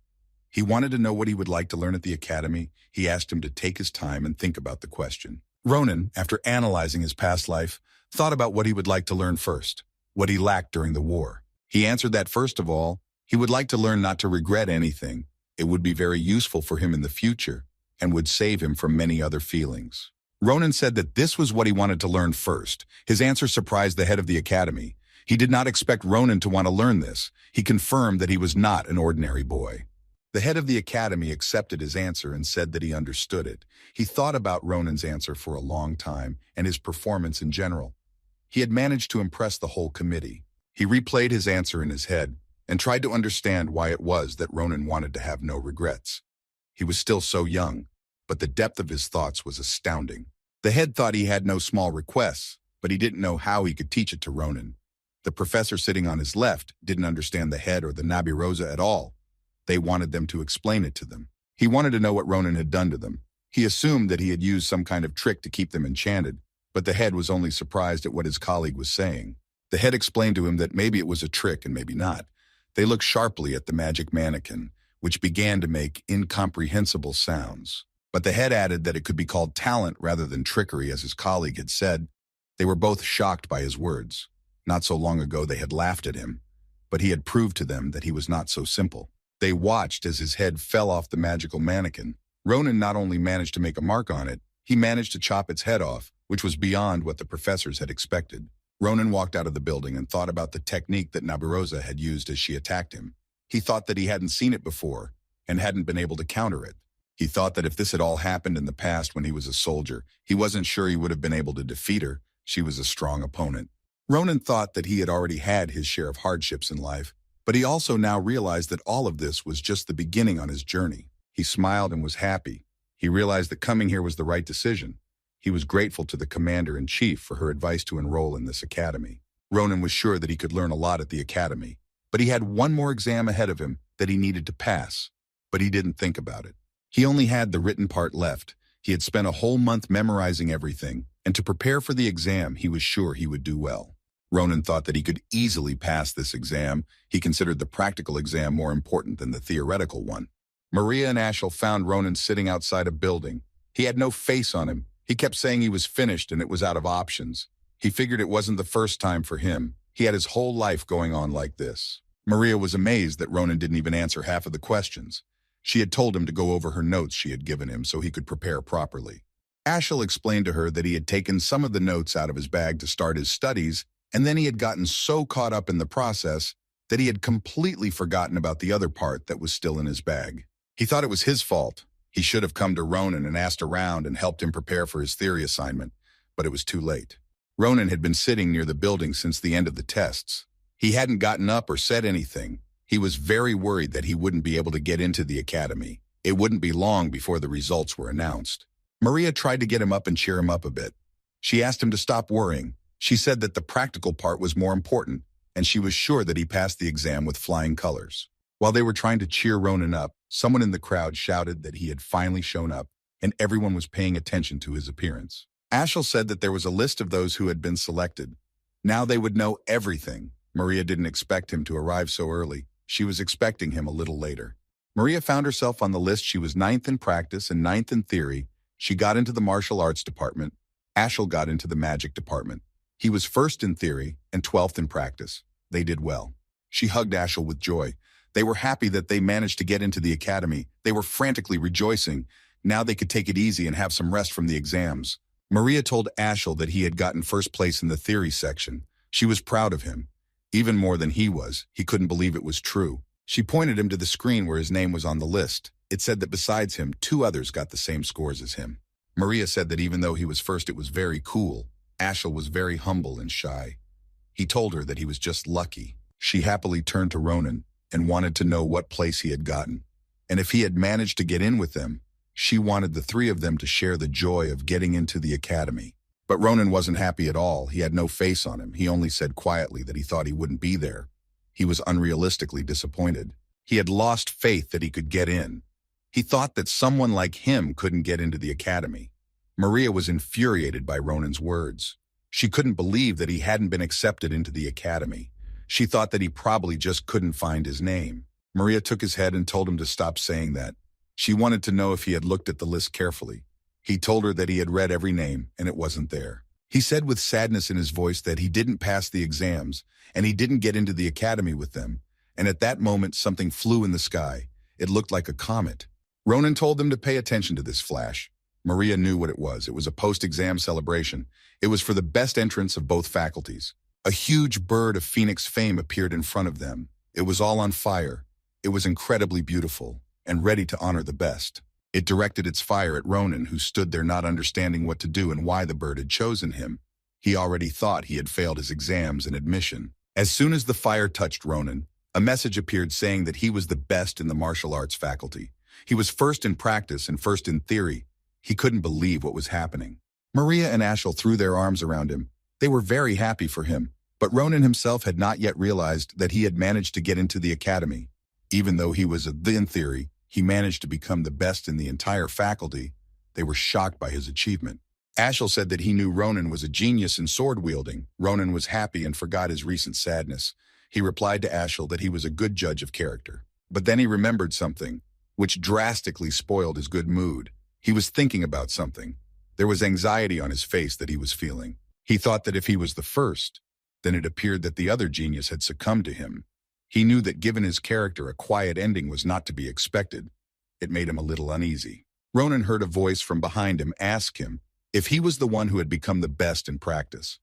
He wanted to know what he would like to learn at the academy. He asked him to take his time and think about the question. Ronan, after analyzing his past life, thought about what he would like to learn first, what he lacked during the war. He answered that first of all, he would like to learn not to regret anything. It would be very useful for him in the future and would save him from many other feelings. Ronan said that this was what he wanted to learn first. His answer surprised the head of the academy. He did not expect Ronan to want to learn this. He confirmed that he was not an ordinary boy. The head of the academy accepted his answer and said that he understood it. He thought about Ronan's answer for a long time and his performance in general. He had managed to impress the whole committee. He replayed his answer in his head and tried to understand why it was that Ronan wanted to have no regrets. He was still so young, but the depth of his thoughts was astounding. The head thought he had no small requests, but he didn't know how he could teach it to Ronan. The professor sitting on his left didn't understand the head or the Nabi-Rosa at all. They wanted them to explain it to them. He wanted to know what Ronan had done to them. He assumed that he had used some kind of trick to keep them enchanted, but the head was only surprised at what his colleague was saying. The head explained to him that maybe it was a trick and maybe not. They looked sharply at the magic mannequin, which began to make incomprehensible sounds. But the head added that it could be called talent rather than trickery, as his colleague had said. They were both shocked by his words. Not so long ago they had laughed at him, but he had proved to them that he was not so simple. They watched as his head fell off the magical mannequin. Ronan not only managed to make a mark on it, he managed to chop its head off, which was beyond what the professors had expected. Ronan walked out of the building and thought about the technique that Nabi-Rosa had used as she attacked him. He thought that he hadn't seen it before and hadn't been able to counter it. He thought that if this had all happened in the past when he was a soldier, he wasn't sure he would have been able to defeat her. She was a strong opponent. Ronan thought that he had already had his share of hardships in life, but he also now realized that all of this was just the beginning on his journey. He smiled and was happy. He realized that coming here was the right decision. He was grateful to the commander-in-chief for her advice to enroll in this academy. Ronan was sure that he could learn a lot at the academy, but he had one more exam ahead of him that he needed to pass, but he didn't think about it. He only had the written part left. He had spent a whole month memorizing everything, and to prepare for the exam, he was sure he would do well. Ronan thought that he could easily pass this exam. He considered the practical exam more important than the theoretical one. Maria and Ashel found Ronan sitting outside a building. He had no face on him. He kept saying he was finished and it was out of options. He figured it wasn't the first time for him. He had his whole life going on like this. Maria was amazed that Ronan didn't even answer half of the questions. She had told him to go over her notes she had given him so he could prepare properly. Ashel explained to her that he had taken some of the notes out of his bag to start his studies, and then he had gotten so caught up in the process that he had completely forgotten about the other part that was still in his bag. He thought it was his fault. He should have come to Ronan and asked around and helped him prepare for his theory assignment, but it was too late. Ronan had been sitting near the building since the end of the tests. He hadn't gotten up or said anything. He was very worried that he wouldn't be able to get into the academy. It wouldn't be long before the results were announced. Maria tried to get him up and cheer him up a bit. She asked him to stop worrying. She said that the practical part was more important, and she was sure that he passed the exam with flying colors. While they were trying to cheer Ronan up, someone in the crowd shouted that he had finally shown up, and everyone was paying attention to his appearance. Ashel said that there was a list of those who had been selected. Now they would know everything. Maria didn't expect him to arrive so early. She was expecting him a little later. Maria found herself on the list. She was 9th in practice and 9th in theory. She got into the martial arts department. Ashel got into the magic department. He was 1st in theory and 12th in practice. They did well. She hugged Ashel with joy. They were happy that they managed to get into the academy. They were frantically rejoicing. Now they could take it easy and have some rest from the exams. Maria told Ashel that he had gotten 1st place in the theory section. She was proud of him. Even more than he was. He couldn't believe it was true. She pointed him to the screen where his name was on the list. It said that besides him, 2 others got the same scores as him. Maria said that even though he was 1st, it was very cool. Ashel was very humble and shy. He told her that he was just lucky. She happily turned to Ronan and wanted to know what place he had gotten. And if he had managed to get in with them, she wanted the 3 of them to share the joy of getting into the academy. But Ronan wasn't happy at all. He had no face on him. He only said quietly that he thought he wouldn't be there. He was unrealistically disappointed. He had lost faith that he could get in. He thought that someone like him couldn't get into the academy. Maria was infuriated by Ronan's words. She couldn't believe that he hadn't been accepted into the academy. She thought that he probably just couldn't find his name. Maria took his head and told him to stop saying that. She wanted to know if he had looked at the list carefully. He told her that he had read every name, and it wasn't there. He said with sadness in his voice that he didn't pass the exams, and he didn't get into the academy with them. And at that moment, something flew in the sky. It looked like a comet. Ronan told them to pay attention to this flash. Maria knew what it was. It was a post-exam celebration. It was for the best entrants of both faculties. A huge bird of phoenix fame appeared in front of them. It was all on fire. It was incredibly beautiful and ready to honor the best. It directed its fire at Ronan, who stood there not understanding what to do and why the bird had chosen him. He already thought he had failed his exams and admission. As soon as the fire touched Ronan, a message appeared saying that he was the best in the martial arts faculty. He was 1st in practice and 1st in theory. He couldn't believe what was happening. Maria and Ashel threw their arms around him. They were very happy for him, but Ronan himself had not yet realized that he had managed to get into the academy. Even though he was, in theory, he managed to become the best in the entire faculty, they were shocked by his achievement. Ashel said that he knew Ronan was a genius in sword-wielding. Ronan was happy and forgot his recent sadness. He replied to Ashel that he was a good judge of character. But then he remembered something, which drastically spoiled his good mood. He was thinking about something. There was anxiety on his face that he was feeling. He thought that if he was the first, then it appeared that the other genius had succumbed to him. He knew that given his character, a quiet ending was not to be expected. It made him a little uneasy. Ronan heard a voice from behind him ask him if he was the one who had become the best in practice.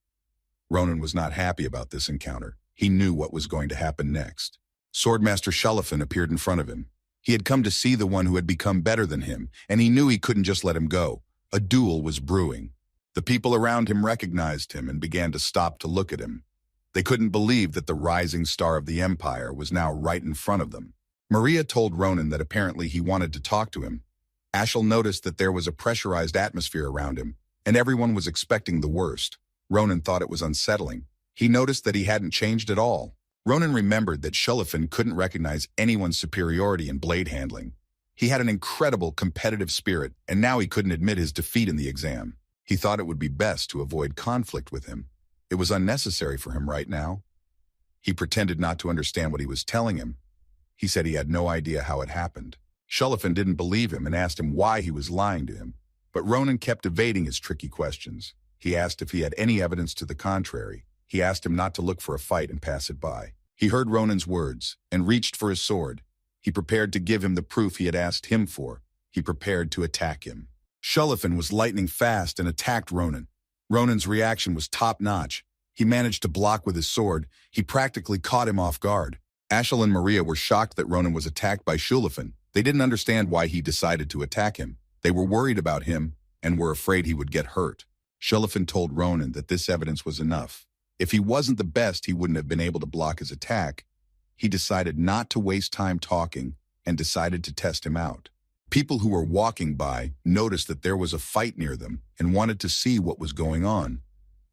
Ronan was not happy about this encounter. He knew what was going to happen next. Swordmaster Shullifan appeared in front of him. He had come to see the one who had become better than him, and he knew he couldn't just let him go. A duel was brewing. The people around him recognized him and began to stop to look at him. They couldn't believe that the rising star of the empire was now right in front of them. Maria told Ronan that apparently he wanted to talk to him. Ashel noticed that there was a pressurized atmosphere around him, and everyone was expecting the worst. Ronan thought it was unsettling. He noticed that he hadn't changed at all. Ronan remembered that Shullifan couldn't recognize anyone's superiority in blade handling. He had an incredible competitive spirit, and now he couldn't admit his defeat in the exam. He thought it would be best to avoid conflict with him. It was unnecessary for him right now. He pretended not to understand what he was telling him. He said he had no idea how it happened. Shullifan didn't believe him and asked him why he was lying to him. But Ronan kept evading his tricky questions. He asked if he had any evidence to the contrary. He asked him not to look for a fight and pass it by. He heard Ronan's words and reached for his sword. He prepared to give him the proof he had asked him for. He prepared to attack him. Shullifan was lightning fast and attacked Ronan. Ronan's reaction was top-notch. He managed to block with his sword. He practically caught him off guard. Ashel and Maria were shocked that Ronan was attacked by Shullifan. They didn't understand why he decided to attack him. They were worried about him and were afraid he would get hurt. Shullifan told Ronan that this evidence was enough. If he wasn't the best, he wouldn't have been able to block his attack. He decided not to waste time talking and decided to test him out. People who were walking by noticed that there was a fight near them and wanted to see what was going on.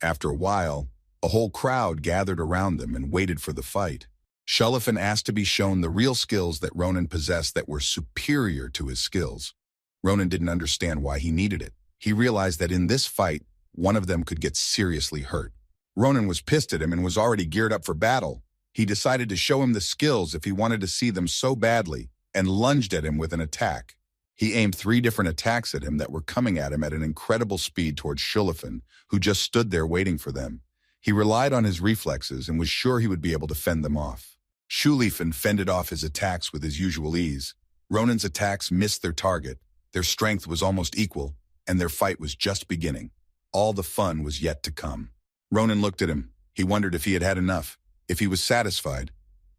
After a while, a whole crowd gathered around them and waited for the fight. Shullifan asked to be shown the real skills that Ronan possessed that were superior to his skills. Ronan didn't understand why he needed it. He realized that in this fight, one of them could get seriously hurt. Ronan was pissed at him and was already geared up for battle. He decided to show him the skills if he wanted to see them so badly and lunged at him with an attack. He aimed 3 different attacks at him that were coming at him at an incredible speed towards Shullifan, who just stood there waiting for them. He relied on his reflexes and was sure he would be able to fend them off. Shullifan fended off his attacks with his usual ease. Ronan's attacks missed their target. Their strength was almost equal, and their fight was just beginning. All the fun was yet to come. Ronan looked at him. He wondered if he had had enough, if he was satisfied.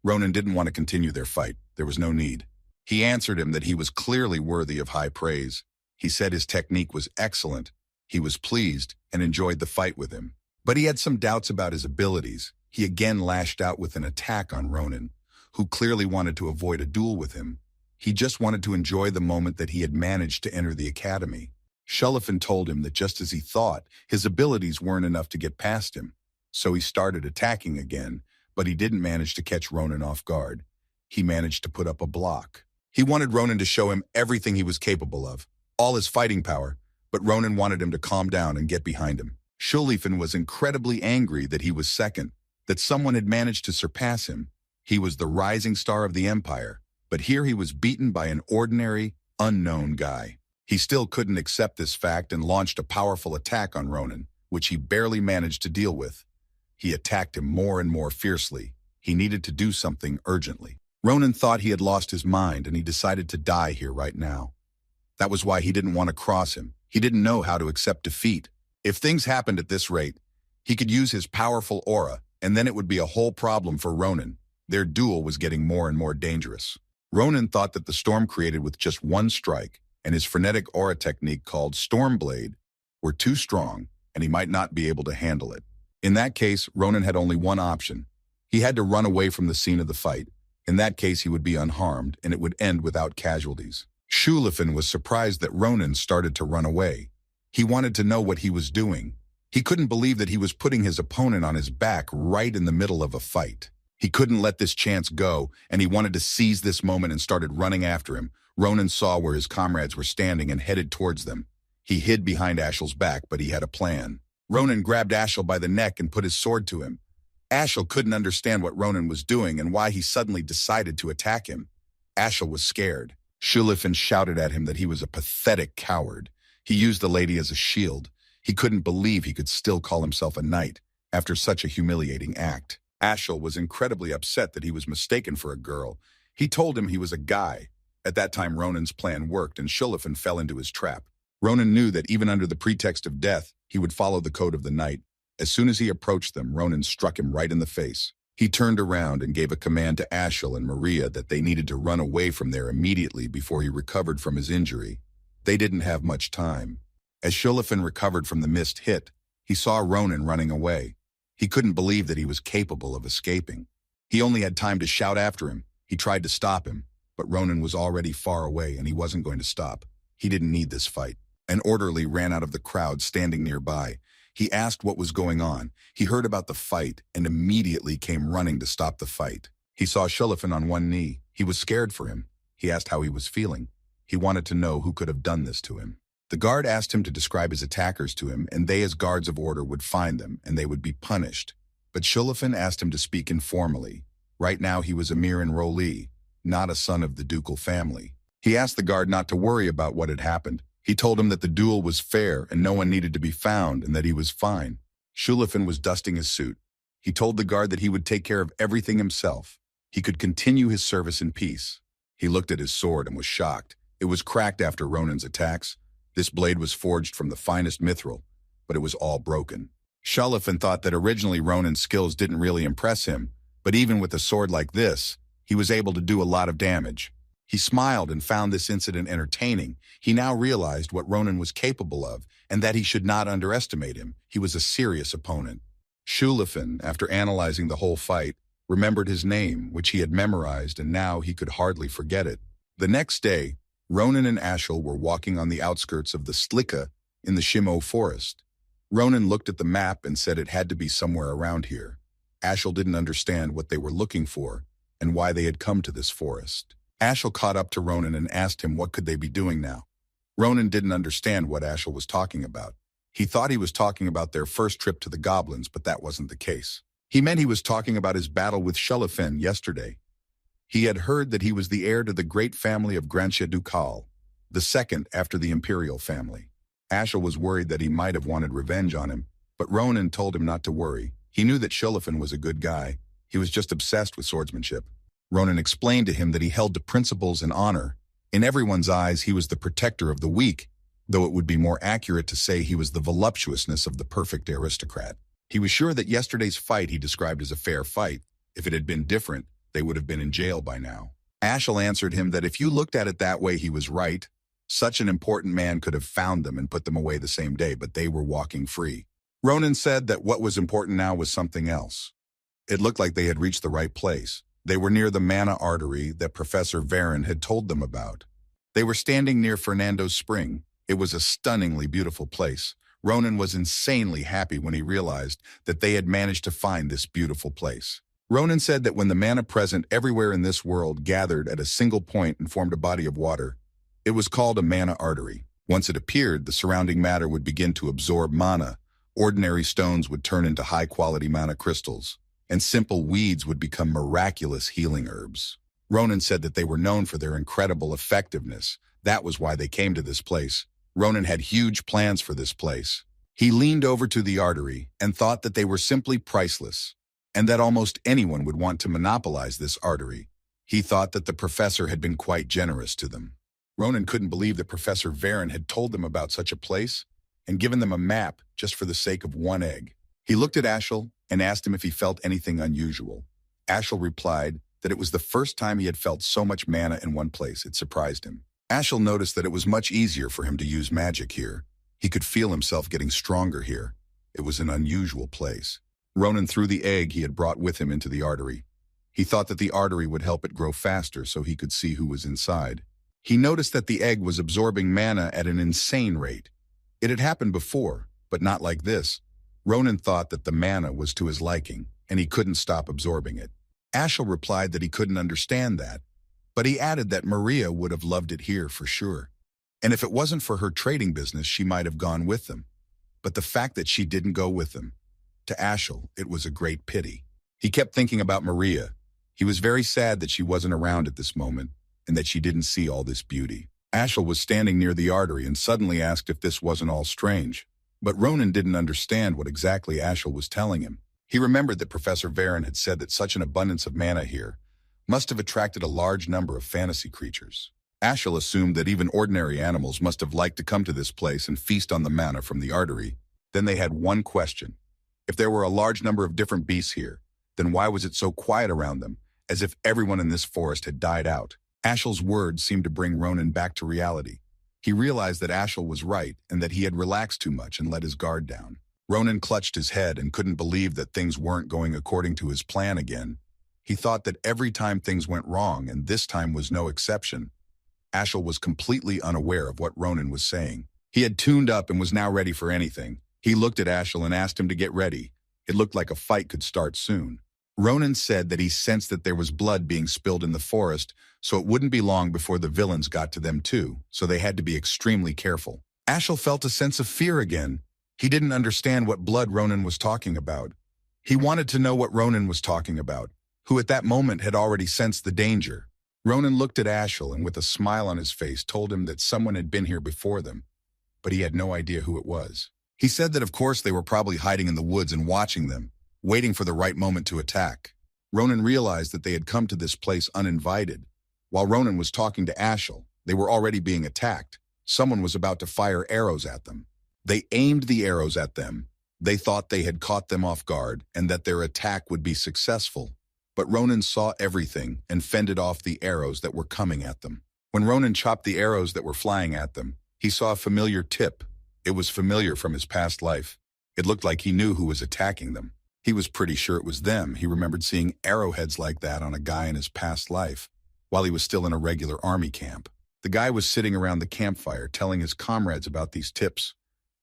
Ronan didn't want to continue their fight. There was no need. He answered him that he was clearly worthy of high praise. He said his technique was excellent. He was pleased and enjoyed the fight with him. But he had some doubts about his abilities. He again lashed out with an attack on Ronan, who clearly wanted to avoid a duel with him. He just wanted to enjoy the moment that he had managed to enter the academy. Shullifan told him that just as he thought, his abilities weren't enough to get past him. So he started attacking again, but he didn't manage to catch Ronan off guard. He managed to put up a block. He wanted Ronan to show him everything he was capable of, all his fighting power, but Ronan wanted him to calm down and get behind him. Shullifan was incredibly angry that he was second, that someone had managed to surpass him. He was the rising star of the empire, but here he was beaten by an ordinary, unknown guy. He still couldn't accept this fact and launched a powerful attack on Ronan, which he barely managed to deal with. He attacked him more and more fiercely. He needed to do something urgently. Ronan thought he had lost his mind and he decided to die here right now. That was why he didn't want to cross him. He didn't know how to accept defeat. If things happened at this rate, he could use his powerful aura, and then it would be a whole problem for Ronan. Their duel was getting more and more dangerous. Ronan thought that the storm created with just one strike and his frenetic aura technique called Storm Blade were too strong, and he might not be able to handle it. In that case, Ronan had only one option. He had to run away from the scene of the fight. In that case, he would be unharmed, and it would end without casualties. Shullifan was surprised that Ronan started to run away. He wanted to know what he was doing. He couldn't believe that he was putting his opponent on his back right in the middle of a fight. He couldn't let this chance go, and he wanted to seize this moment and started running after him. Ronan saw where his comrades were standing and headed towards them. He hid behind Ashel's back, but he had a plan. Ronan grabbed Ashel by the neck and put his sword to him. Ashel couldn't understand what Ronan was doing and why he suddenly decided to attack him. Ashel was scared. Shulifin shouted at him that he was a pathetic coward. He used the lady as a shield. He couldn't believe he could still call himself a knight after such a humiliating act. Ashel was incredibly upset that he was mistaken for a girl. He told him he was a guy. At that time, Ronan's plan worked, and Shulifin fell into his trap. Ronan knew that even under the pretext of death, he would follow the code of the knight. As soon as he approached them, Ronan struck him right in the face. He turned around and gave a command to Ashel and Maria that they needed to run away from there immediately before he recovered from his injury. They didn't have much time. As Shulifin recovered from the missed hit, he saw Ronan running away. He couldn't believe that he was capable of escaping. He only had time to shout after him. He tried to stop him, but Ronan was already far away and he wasn't going to stop. He didn't need this fight. An orderly ran out of the crowd standing nearby. He asked what was going on. He heard about the fight and immediately came running to stop the fight. He saw Shulifin on one knee. He was scared for him. He asked how he was feeling. He wanted to know who could have done this to him. The guard asked him to describe his attackers to him, and they as guards of order would find them, and they would be punished. But Shulifin asked him to speak informally. Right now he was a mere enrollee, not a son of the ducal family. He asked the guard not to worry about what had happened. He told him that the duel was fair and no one needed to be found and that he was fine. Shulifin was dusting his suit. He told the guard that he would take care of everything himself. He could continue his service in peace. He looked at his sword and was shocked. It was cracked after Ronan's attacks. This blade was forged from the finest mithril, but it was all broken. Shulifin thought that originally Ronan's skills didn't really impress him, but even with a sword like this, he was able to do a lot of damage. He smiled and found this incident entertaining. He now realized what Ronan was capable of and that he should not underestimate him. He was a serious opponent. Shulifin, after analyzing the whole fight, remembered his name, which he had memorized, and now he could hardly forget it. The next day, Ronan and Ashel were walking on the outskirts of the Slika in the Shimo forest. Ronan looked at the map and said it had to be somewhere around here. Ashel didn't understand what they were looking for and why they had come to this forest. Ashel caught up to Ronan and asked him what could they be doing now. Ronan didn't understand what Ashel was talking about. He thought he was talking about their first trip to the goblins, but that wasn't the case. He meant he was talking about his battle with Shulifin yesterday. He had heard that he was the heir to the great family of Grantia Ducal, the second after the imperial family. Ashel was worried that he might have wanted revenge on him, but Ronan told him not to worry. He knew that Shulifin was a good guy. He was just obsessed with swordsmanship. Ronan explained to him that he held to principles and honor. In everyone's eyes, he was the protector of the weak, though it would be more accurate to say he was the voluptuousness of the perfect aristocrat. He was sure that yesterday's fight he described as a fair fight. If it had been different, they would have been in jail by now. Ashel answered him that if you looked at it that way, he was right. Such an important man could have found them and put them away the same day, but they were walking free. Ronan said that what was important now was something else. It looked like they had reached the right place. They were near the mana artery that Professor Varon had told them about. They were standing near Fernando's spring. It was a stunningly beautiful place. Ronan was insanely happy when he realized that they had managed to find this beautiful place. Ronan said that when the mana present everywhere in this world gathered at a single point and formed a body of water, it was called a mana artery. Once it appeared, the surrounding matter would begin to absorb mana. Ordinary stones would turn into high-quality mana crystals, and simple weeds would become miraculous healing herbs. Ronan said that they were known for their incredible effectiveness. That was why they came to this place. Ronan had huge plans for this place. He leaned over to the artery and thought that they were simply priceless, and that almost anyone would want to monopolize this artery. He thought that the professor had been quite generous to them. Ronan couldn't believe that Professor Varon had told them about such a place and given them a map just for the sake of one egg. He looked at Ashel and asked him if he felt anything unusual. Ashel replied that it was the first time he had felt so much mana in one place. It surprised him. Ashel noticed that it was much easier for him to use magic here. He could feel himself getting stronger here. It was an unusual place. Ronan threw the egg he had brought with him into the artery. He thought that the artery would help it grow faster so he could see who was inside. He noticed that the egg was absorbing mana at an insane rate. It had happened before, but not like this. Ronan thought that the manna was to his liking, and he couldn't stop absorbing it. Ashel replied that he couldn't understand that, but he added that Maria would have loved it here for sure. And if it wasn't for her trading business, she might have gone with them. But the fact that she didn't go with them, to Ashel, it was a great pity. He kept thinking about Maria. He was very sad that she wasn't around at this moment, and that she didn't see all this beauty. Ashel was standing near the artery and suddenly asked if this wasn't all strange. But Ronan didn't understand what exactly Ashel was telling him. He remembered that Professor Varen had said that such an abundance of mana here must have attracted a large number of fantasy creatures. Ashel assumed that even ordinary animals must have liked to come to this place and feast on the mana from the artery. Then they had one question. If there were a large number of different beasts here, then why was it so quiet around them, as if everyone in this forest had died out? Ashel's words seemed to bring Ronan back to reality. He realized that Ashel was right and that he had relaxed too much and let his guard down. Ronan clutched his head and couldn't believe that things weren't going according to his plan again. He thought that every time things went wrong, and this time was no exception. Ashel was completely unaware of what Ronan was saying. He had tuned up and was now ready for anything. He looked at Ashel and asked him to get ready. It looked like a fight could start soon. Ronan said that he sensed that there was blood being spilled in the forest, so it wouldn't be long before the villains got to them too, so they had to be extremely careful. Ashel felt a sense of fear again. He didn't understand what blood Ronan was talking about. He wanted to know what Ronan was talking about, who at that moment had already sensed the danger. Ronan looked at Ashel and with a smile on his face told him that someone had been here before them, but he had no idea who it was. He said that of course they were probably hiding in the woods and watching them, waiting for the right moment to attack. Ronan realized that they had come to this place uninvited. While Ronan was talking to Ashel, they were already being attacked. Someone was about to fire arrows at them. They aimed the arrows at them. They thought they had caught them off guard and that their attack would be successful. But Ronan saw everything and fended off the arrows that were coming at them. When Ronan chopped the arrows that were flying at them, he saw a familiar tip. It was familiar from his past life. It looked like he knew who was attacking them. He was pretty sure it was them. He remembered seeing arrowheads like that on a guy in his past life, while he was still in a regular army camp. The guy was sitting around the campfire telling his comrades about these tips.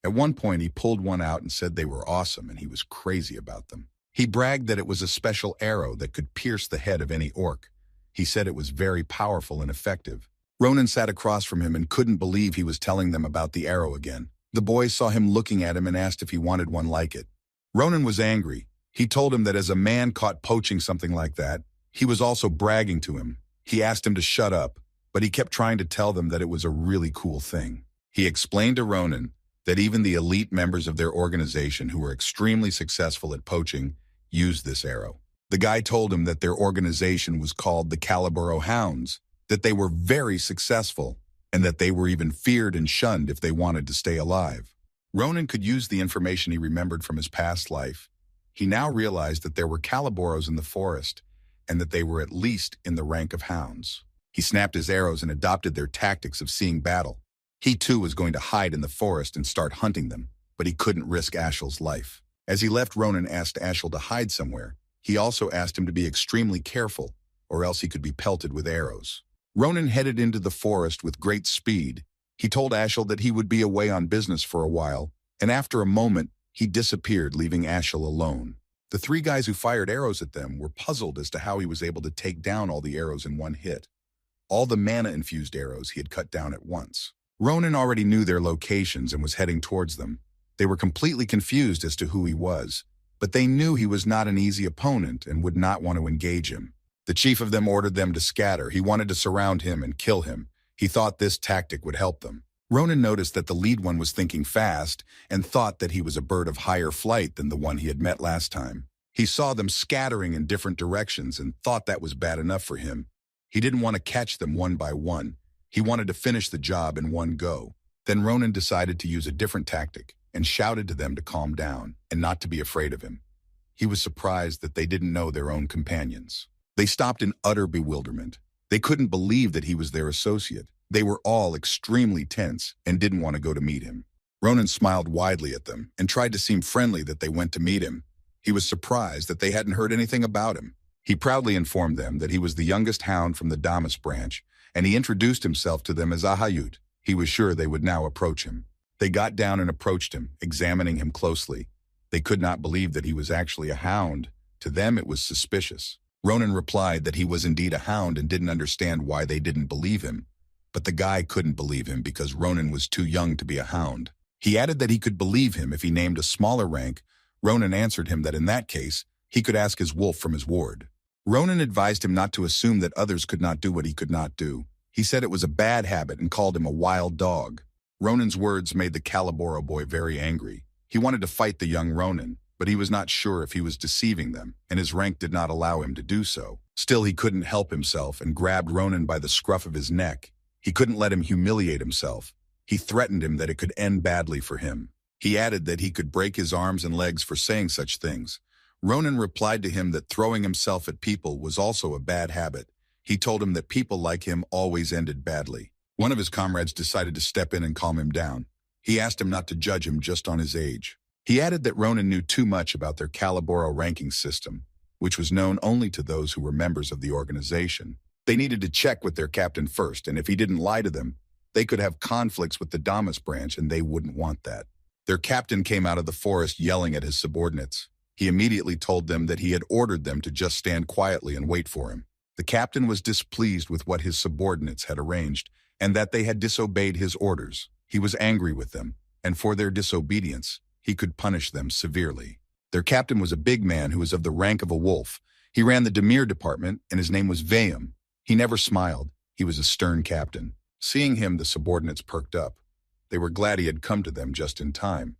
At one point, he pulled one out and said they were awesome and he was crazy about them. He bragged that it was a special arrow that could pierce the head of any orc. He said it was very powerful and effective. Ronan sat across from him and couldn't believe he was telling them about the arrow again. The boys saw him looking at him and asked if he wanted one like it. Ronan was angry. He told him that as a man caught poaching something like that, he was also bragging to him. He asked him to shut up, but he kept trying to tell them that it was a really cool thing. He explained to Ronan that even the elite members of their organization who were extremely successful at poaching used this arrow. The guy told him that their organization was called the Caliburo Hounds, that they were very successful, and that they were even feared and shunned if they wanted to stay alive. Ronan could use the information he remembered from his past life. He now realized that there were Caliburos in the forest, and that they were at least in the rank of hounds. He snapped his arrows and adopted their tactics of seeing battle. He too was going to hide in the forest and start hunting them, but he couldn't risk Ashel's life. As he left, Ronan asked Ashel to hide somewhere. He also asked him to be extremely careful, or else he could be pelted with arrows. Ronan headed into the forest with great speed. He told Ashel that he would be away on business for a while, and after a moment, he disappeared, leaving Ashel alone. The three guys who fired arrows at them were puzzled as to how he was able to take down all the arrows in one hit. All the mana-infused arrows he had cut down at once. Ronan already knew their locations and was heading towards them. They were completely confused as to who he was, but they knew he was not an easy opponent and would not want to engage him. The chief of them ordered them to scatter. He wanted to surround him and kill him. He thought this tactic would help them. Ronan noticed that the lead one was thinking fast and thought that he was a bird of higher flight than the one he had met last time. He saw them scattering in different directions and thought that was bad enough for him. He didn't want to catch them one by one. He wanted to finish the job in one go. Then Ronan decided to use a different tactic and shouted to them to calm down and not to be afraid of him. He was surprised that they didn't know their own companions. They stopped in utter bewilderment. They couldn't believe that he was their associate. They were all extremely tense and didn't want to go to meet him. Ronan smiled widely at them and tried to seem friendly that they went to meet him. He was surprised that they hadn't heard anything about him. He proudly informed them that he was the youngest hound from the Damas branch, and he introduced himself to them as Ahayut. He was sure they would now approach him. They got down and approached him, examining him closely. They could not believe that he was actually a hound. To them, it was suspicious. Ronan replied that he was indeed a hound and didn't understand why they didn't believe him. But the guy couldn't believe him because Ronan was too young to be a hound. He added that he could believe him if he named a smaller rank. Ronan answered him that in that case, he could ask his wolf from his ward. Ronan advised him not to assume that others could not do what he could not do. He said it was a bad habit and called him a wild dog. Ronan's words made the Calaboro boy very angry. He wanted to fight the young Ronan, but he was not sure if he was deceiving them, and his rank did not allow him to do so. Still, he couldn't help himself and grabbed Ronan by the scruff of his neck. He couldn't let him humiliate himself. He threatened him that it could end badly for him. He added that he could break his arms and legs for saying such things. Ronan replied to him that throwing himself at people was also a bad habit. He told him that people like him always ended badly. One of his comrades decided to step in and calm him down. He asked him not to judge him just on his age. He added that Ronan knew too much about their Calaboro ranking system, which was known only to those who were members of the organization. They needed to check with their captain first, and if he didn't lie to them, they could have conflicts with the Damas branch, and they wouldn't want that. Their captain came out of the forest yelling at his subordinates. He immediately told them that he had ordered them to just stand quietly and wait for him. The captain was displeased with what his subordinates had arranged, and that they had disobeyed his orders. He was angry with them, and for their disobedience, he could punish them severely. Their captain was a big man who was of the rank of a wolf. He ran the Demir department, and his name was Vayam. He never smiled. He was a stern captain. Seeing him, the subordinates perked up. They were glad he had come to them just in time.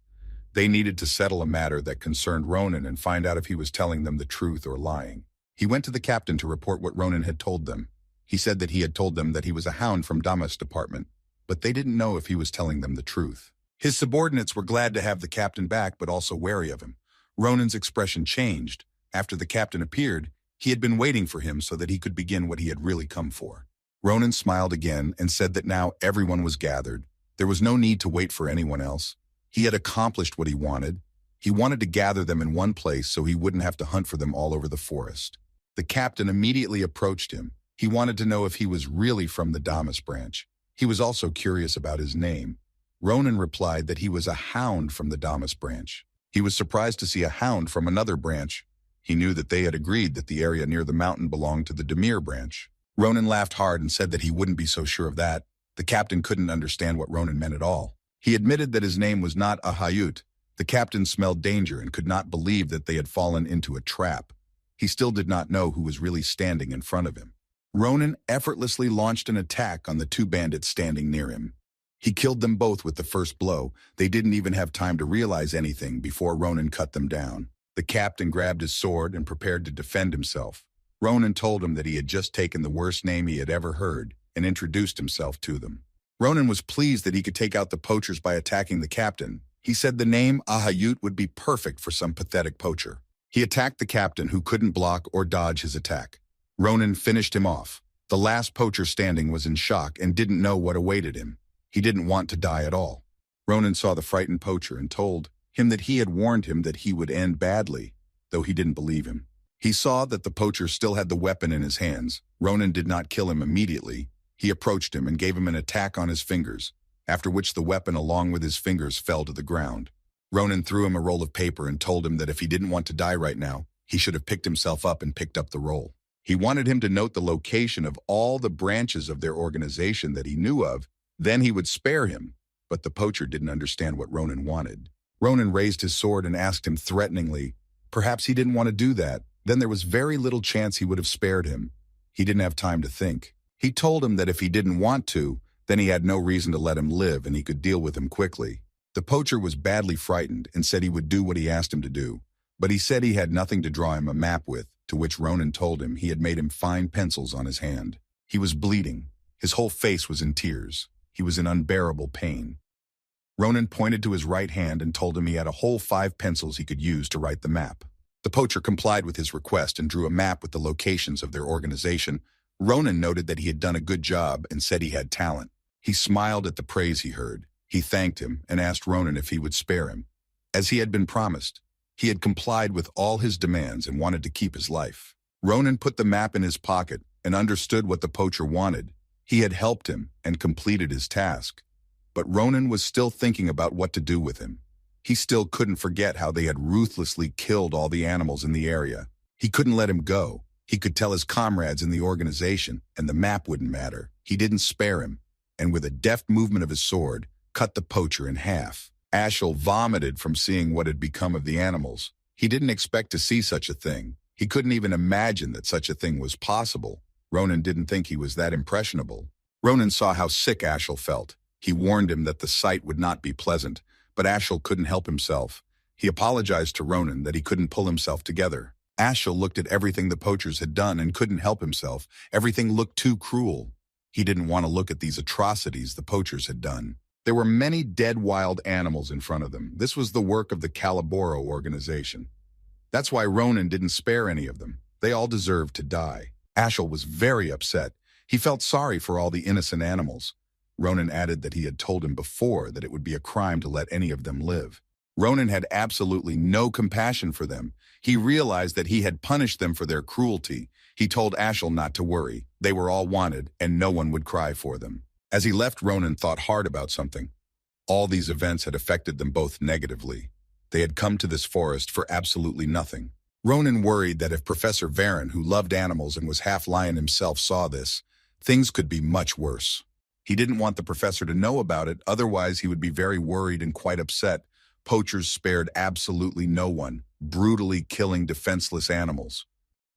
They needed to settle a matter that concerned Ronan and find out if he was telling them the truth or lying. He went to the captain to report what Ronan had told them. He said that he had told them that he was a hound from Damas department, but they didn't know if he was telling them the truth. His subordinates were glad to have the captain back, but also wary of him. Ronan's expression changed. After the captain appeared, he had been waiting for him so that he could begin what he had really come for. Ronan smiled again and said that now everyone was gathered. There was no need to wait for anyone else. He had accomplished what he wanted. He wanted to gather them in one place so he wouldn't have to hunt for them all over the forest. The captain immediately approached him. He wanted to know if he was really from the Damas branch. He was also curious about his name. Ronan replied that he was a hound from the Damas branch. He was surprised to see a hound from another branch. He knew that they had agreed that the area near the mountain belonged to the Demir branch. Ronan laughed hard and said that he wouldn't be so sure of that. The captain couldn't understand what Ronan meant at all. He admitted that his name was not a Hayut. The captain smelled danger and could not believe that they had fallen into a trap. He still did not know who was really standing in front of him. Ronan effortlessly launched an attack on the two bandits standing near him. He killed them both with the first blow. They didn't even have time to realize anything before Ronan cut them down. The captain grabbed his sword and prepared to defend himself. Ronan told him that he had just taken the worst name he had ever heard and introduced himself to them. Ronan was pleased that he could take out the poachers by attacking the captain. He said the name Ahayut would be perfect for some pathetic poacher. He attacked the captain, who couldn't block or dodge his attack. Ronan finished him off. The last poacher standing was in shock and didn't know what awaited him. He didn't want to die at all. Ronan saw the frightened poacher and told him that he had warned him that he would end badly, though he didn't believe him. He saw that the poacher still had the weapon in his hands. Ronan did not kill him immediately. He approached him and gave him an attack on his fingers, after which the weapon along with his fingers fell to the ground. Ronan threw him a roll of paper and told him that if he didn't want to die right now, he should have picked himself up and picked up the roll. He wanted him to note the location of all the branches of their organization that he knew of. Then he would spare him, but the poacher didn't understand what Ronan wanted. Ronan raised his sword and asked him threateningly. Perhaps he didn't want to do that. Then there was very little chance he would have spared him. He didn't have time to think. He told him that if he didn't want to, then he had no reason to let him live and he could deal with him quickly. The poacher was badly frightened and said he would do what he asked him to do, but he said he had nothing to draw him a map with, to which Ronan told him he had made him fine pencils on his hand. He was bleeding. His whole face was in tears. He was in unbearable pain. Ronan pointed to his right hand and told him he had a whole 5 pencils he could use to write the map. The poacher complied with his request and drew a map with the locations of their organization. Ronan noted that he had done a good job and said he had talent. He smiled at the praise he heard. He thanked him and asked Ronan if he would spare him. As he had been promised, he had complied with all his demands and wanted to keep his life. Ronan put the map in his pocket and understood what the poacher wanted. He had helped him and completed his task. But Ronan was still thinking about what to do with him. He still couldn't forget how they had ruthlessly killed all the animals in the area. He couldn't let him go. He could tell his comrades in the organization, and the map wouldn't matter. He didn't spare him, and with a deft movement of his sword, cut the poacher in half. Ashel vomited from seeing what had become of the animals. He didn't expect to see such a thing. He couldn't even imagine that such a thing was possible. Ronan didn't think he was that impressionable. Ronan saw how sick Ashel felt. He warned him that the sight would not be pleasant, but Ashel couldn't help himself. He apologized to Ronan that he couldn't pull himself together. Ashel looked at everything the poachers had done and couldn't help himself. Everything looked too cruel. He didn't want to look at these atrocities the poachers had done. There were many dead wild animals in front of them. This was the work of the Calaboro organization. That's why Ronan didn't spare any of them. They all deserved to die. Ashel was very upset. He felt sorry for all the innocent animals. Ronan added that he had told him before that it would be a crime to let any of them live. Ronan had absolutely no compassion for them. He realized that he had punished them for their cruelty. He told Ashel not to worry. They were all wanted, and no one would cry for them. As he left, Ronan thought hard about something. All these events had affected them both negatively. They had come to this forest for absolutely nothing. Ronan worried that if Professor Varen, who loved animals and was half lion himself, saw this, things could be much worse. He didn't want the professor to know about it, otherwise he would be very worried and quite upset. Poachers spared absolutely no one, brutally killing defenseless animals.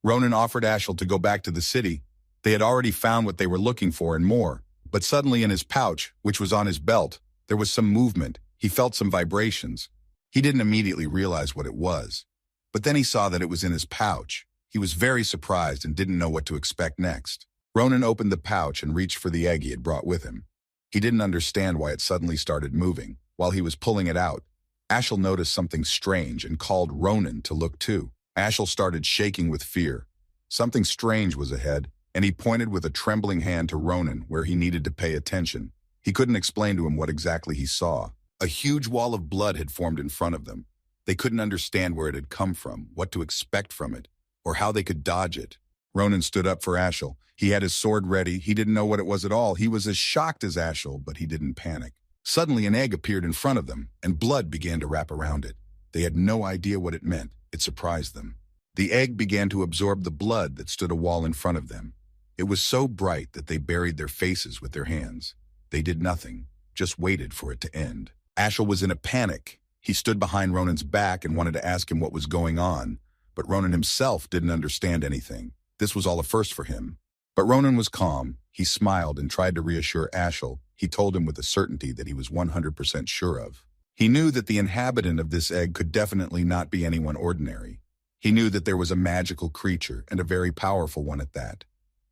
Ronan offered Ashel to go back to the city. They had already found what they were looking for and more. But suddenly in his pouch, which was on his belt, there was some movement. He felt some vibrations. He didn't immediately realize what it was. But then he saw that it was in his pouch. He was very surprised and didn't know what to expect next. Ronan opened the pouch and reached for the egg he had brought with him. He didn't understand why it suddenly started moving. While he was pulling it out, Ashel noticed something strange and called Ronan to look too. Ashel started shaking with fear. Something strange was ahead, and he pointed with a trembling hand to Ronan where he needed to pay attention. He couldn't explain to him what exactly he saw. A huge wall of blood had formed in front of them. They couldn't understand where it had come from, what to expect from it, or how they could dodge it. Ronan stood up for Ashel. He had his sword ready. He didn't know what it was at all. He was as shocked as Ashel, but he didn't panic. Suddenly an egg appeared in front of them, and blood began to wrap around it. They had no idea what it meant. It surprised them. The egg began to absorb the blood that stood a wall in front of them. It was so bright that they buried their faces with their hands. They did nothing, just waited for it to end. Ashel was in a panic. He stood behind Ronan's back and wanted to ask him what was going on, but Ronan himself didn't understand anything. This was all a first for him. But Ronan was calm. He smiled and tried to reassure Ashel. He told him with a certainty that he was 100% sure of. He knew that the inhabitant of this egg could definitely not be anyone ordinary. He knew that there was a magical creature, and a very powerful one at that.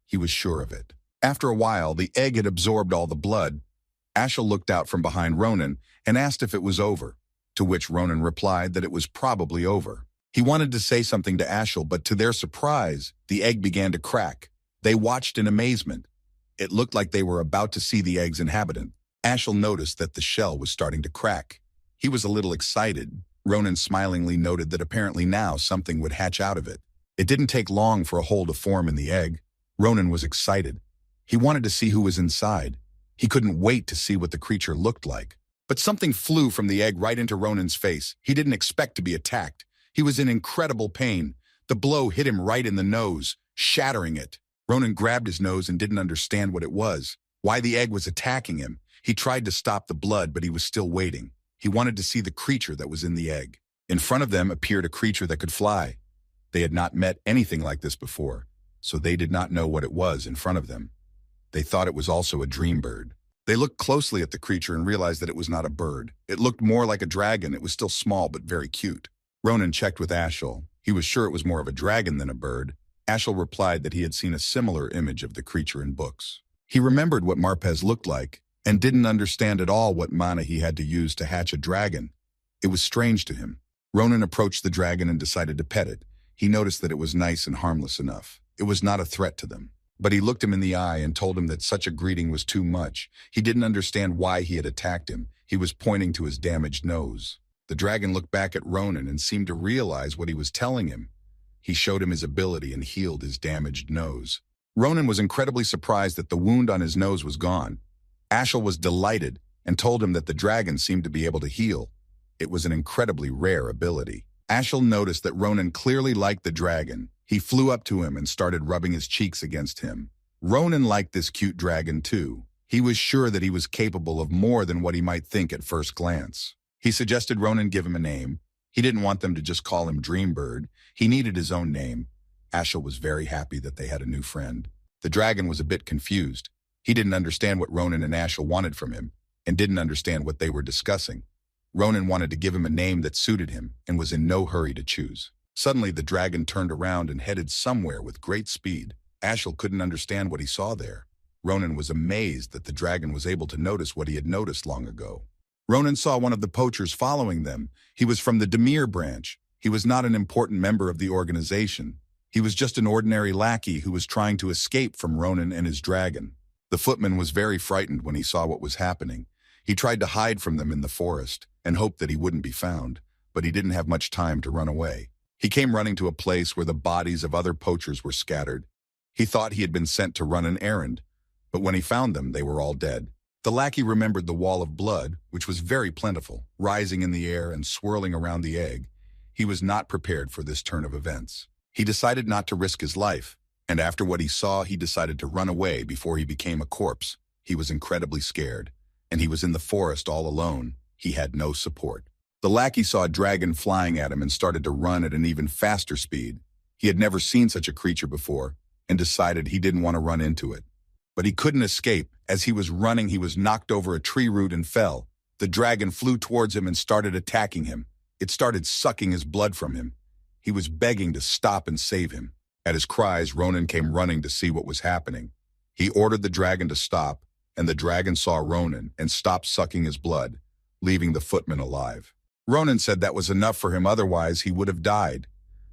He was sure of it. After a while, the egg had absorbed all the blood. Ashel looked out from behind Ronan and asked if it was over, to which Ronan replied that it was probably over. He wanted to say something to Ashel, but to their surprise, the egg began to crack. They watched in amazement. It looked like they were about to see the egg's inhabitant. Ashel noticed that the shell was starting to crack. He was a little excited. Ronan smilingly noted that apparently now something would hatch out of it. It didn't take long for a hole to form in the egg. Ronan was excited. He wanted to see who was inside. He couldn't wait to see what the creature looked like. But something flew from the egg right into Ronan's face. He didn't expect to be attacked. He was in incredible pain. The blow hit him right in the nose, shattering it. Ronan grabbed his nose and didn't understand what it was, why the egg was attacking him. He tried to stop the blood, but he was still waiting. He wanted to see the creature that was in the egg. In front of them appeared a creature that could fly. They had not met anything like this before, so they did not know what it was in front of them. They thought it was also a dream bird. They looked closely at the creature and realized that it was not a bird. It looked more like a dragon. It was still small but very cute. Ronan checked with Ashel. He was sure it was more of a dragon than a bird. Ashel replied that he had seen a similar image of the creature in books. He remembered what Marpez looked like and didn't understand at all what mana he had to use to hatch a dragon. It was strange to him. Ronan approached the dragon and decided to pet it. He noticed that it was nice and harmless enough. It was not a threat to them. But he looked him in the eye and told him that such a greeting was too much. He didn't understand why he had attacked him. He was pointing to his damaged nose. The dragon looked back at Ronan and seemed to realize what he was telling him. He showed him his ability and healed his damaged nose. Ronan was incredibly surprised that the wound on his nose was gone. Ashel was delighted. and told him that the dragon seemed to be able to heal. It was an incredibly rare ability. Ashel noticed that Ronan clearly liked the dragon. He flew up to him and started rubbing his cheeks against him. Ronan liked this cute dragon too. He was sure that he was capable of more than what he might think at first glance. He suggested Ronan give him a name. He didn't want them to just call him Dreambird. He needed his own name. Ashel was very happy that they had a new friend. The dragon was a bit confused. He didn't understand what Ronan and Ashel wanted from him, and didn't understand what they were discussing. Ronan wanted to give him a name that suited him and was in no hurry to choose. Suddenly, the dragon turned around and headed somewhere with great speed. Ashel couldn't understand what he saw there. Ronan was amazed that the dragon was able to notice what he had noticed long ago. Ronan saw one of the poachers following them. He was from the Demir branch. He was not an important member of the organization. He was just an ordinary lackey who was trying to escape from Ronan and his dragon. The footman was very frightened when he saw what was happening. He tried to hide from them in the forest and hoped that he wouldn't be found, but he didn't have much time to run away. He came running to a place where the bodies of other poachers were scattered. He thought he had been sent to run an errand, but when he found them, they were all dead. The lackey remembered the wall of blood, which was very plentiful, rising in the air and swirling around the egg. He was not prepared for this turn of events. He decided not to risk his life, and after what he saw, he decided to run away before he became a corpse. He was incredibly scared, and he was in the forest all alone. He had no support. The lackey saw a dragon flying at him and started to run at an even faster speed. He had never seen such a creature before, and decided he didn't want to run into it. But he couldn't escape. As he was running, he was knocked over a tree root and fell. The dragon flew towards him and started attacking him. It started sucking his blood from him. He was begging to stop and save him. At his cries, Ronan came running to see what was happening. He ordered the dragon to stop, and the dragon saw Ronan and stopped sucking his blood, leaving the footman alive. Ronan said that was enough for him, otherwise he would have died.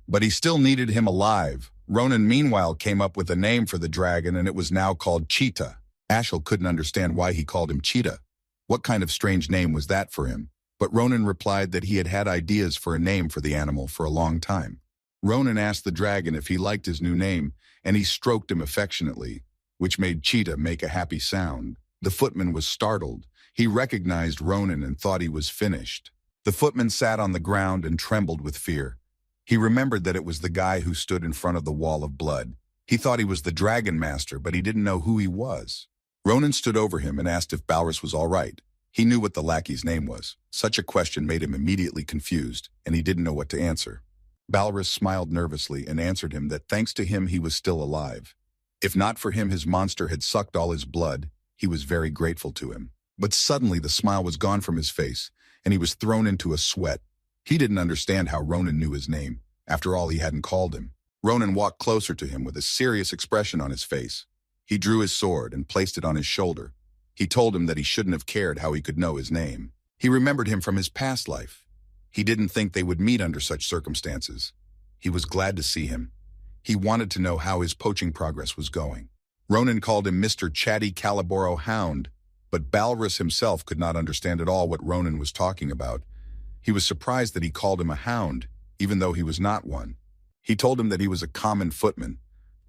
But he still needed him alive. Ronan meanwhile came up with a name for the dragon, and it was now called Cheetah. Ashel couldn't understand why he called him Cheetah. What kind of strange name was that for him? But Ronan replied that he had had ideas for a name for the animal for a long time. Ronan asked the dragon if he liked his new name, and he stroked him affectionately, which made Cheetah make a happy sound. The footman was startled. He recognized Ronan and thought he was finished. The footman sat on the ground and trembled with fear. He remembered that it was the guy who stood in front of the wall of blood. He thought he was the dragon master, but he didn't know who he was. Ronan stood over him and asked if Balrus was all right. He knew what the lackey's name was. Such a question made him immediately confused, and he didn't know what to answer. Balrus smiled nervously and answered him that thanks to him he was still alive. If not for him, his monster had sucked all his blood. He was very grateful to him. But suddenly the smile was gone from his face, and he was thrown into a sweat. He didn't understand how Ronan knew his name. After all, he hadn't called him. Ronan walked closer to him with a serious expression on his face. He drew his sword and placed it on his shoulder. He told him that he shouldn't have cared how he could know his name. He remembered him from his past life. He didn't think they would meet under such circumstances. He was glad to see him. He wanted to know how his poaching progress was going. Ronan called him Mr. Chatty Caliboro Hound, but Balrus himself could not understand at all what Ronan was talking about. He was surprised that he called him a hound, even though he was not one. He told him that he was a common footman.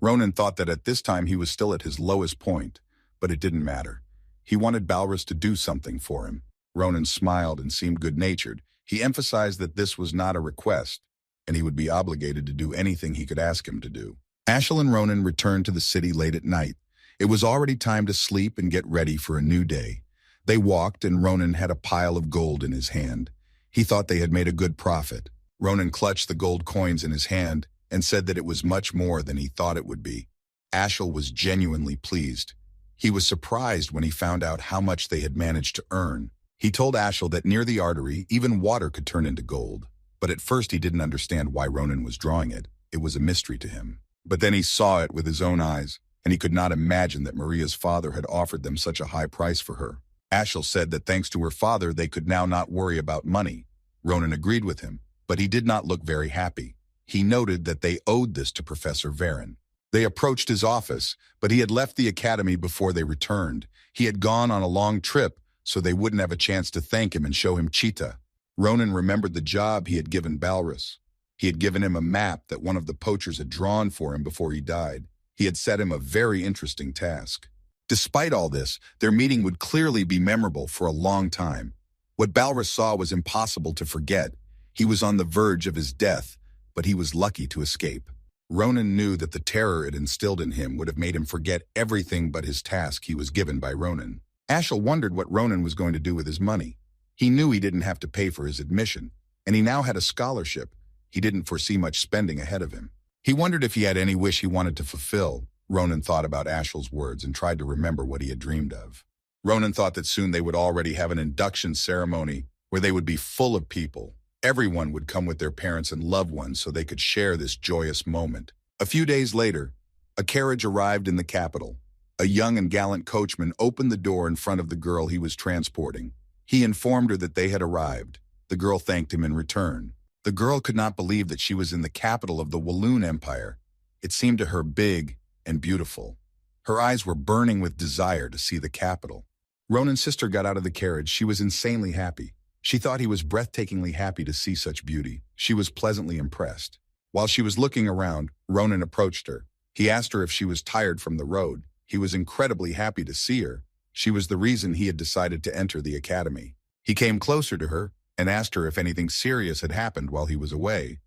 Ronan thought that at this time he was still at his lowest point, but it didn't matter. He wanted Balrus to do something for him. Ronan smiled and seemed good-natured. He emphasized that this was not a request, and he would be obligated to do anything he could ask him to do. Ashel and Ronan returned to the city late at night. It was already time to sleep and get ready for a new day. They walked, and Ronan had a pile of gold in his hand. He thought they had made a good profit. Ronan clutched the gold coins in his hand and said that it was much more than he thought it would be. Ashel was genuinely pleased. He was surprised when he found out how much they had managed to earn. He told Ashel that near the artery, even water could turn into gold. But at first he didn't understand why Ronan was drawing it. It was a mystery to him. But then he saw it with his own eyes, and he could not imagine that Maria's father had offered them such a high price for her. Ashel said that thanks to her father, they could now not worry about money. Ronan agreed with him, but he did not look very happy. He noted that they owed this to Professor Varen. They approached his office, but he had left the academy before they returned. He had gone on a long trip, so they wouldn't have a chance to thank him and show him Cheetah. Ronan remembered the job he had given Balrus. He had given him a map that one of the poachers had drawn for him before he died. He had set him a very interesting task. Despite all this, their meeting would clearly be memorable for a long time. What Balrus saw was impossible to forget. He was on the verge of his death, but he was lucky to escape. Ronan knew that the terror it instilled in him would have made him forget everything but his task he was given by Ronan. Ashel wondered what Ronan was going to do with his money. He knew he didn't have to pay for his admission, and he now had a scholarship. He didn't foresee much spending ahead of him. He wondered if he had any wish he wanted to fulfill. Ronan thought about Ashel's words and tried to remember what he had dreamed of. Ronan thought that soon they would already have an induction ceremony where they would be full of people. Everyone would come with their parents and loved ones so they could share this joyous moment. A few days later, a carriage arrived in the capital. A young and gallant coachman opened the door in front of the girl he was transporting. He informed her that they had arrived. The girl thanked him in return. The girl could not believe that she was in the capital of the Walloon Empire. It seemed to her big and beautiful. Her eyes were burning with desire to see the capital. Ronan's sister got out of the carriage. She was insanely happy. She thought he was breathtakingly happy to see such beauty. She was pleasantly impressed. While she was looking around, Ronan approached her. He asked her if she was tired from the road. He was incredibly happy to see her. She was the reason he had decided to enter the academy. He came closer to her and asked her if anything serious had happened while he was away.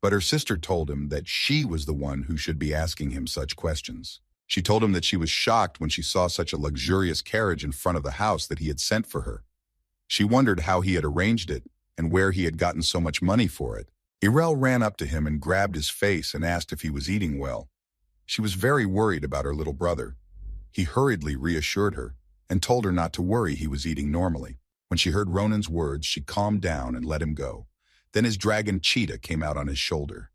But her sister told him that she was the one who should be asking him such questions. She told him that she was shocked when she saw such a luxurious carriage in front of the house that he had sent for her. She wondered how he had arranged it and where he had gotten so much money for it. Irel ran up to him and grabbed his face and asked if he was eating well. She was very worried about her little brother. He hurriedly reassured her and told her not to worry, he was eating normally. When she heard Ronan's words, she calmed down and let him go. Then his dragon cheetah came out on his shoulder.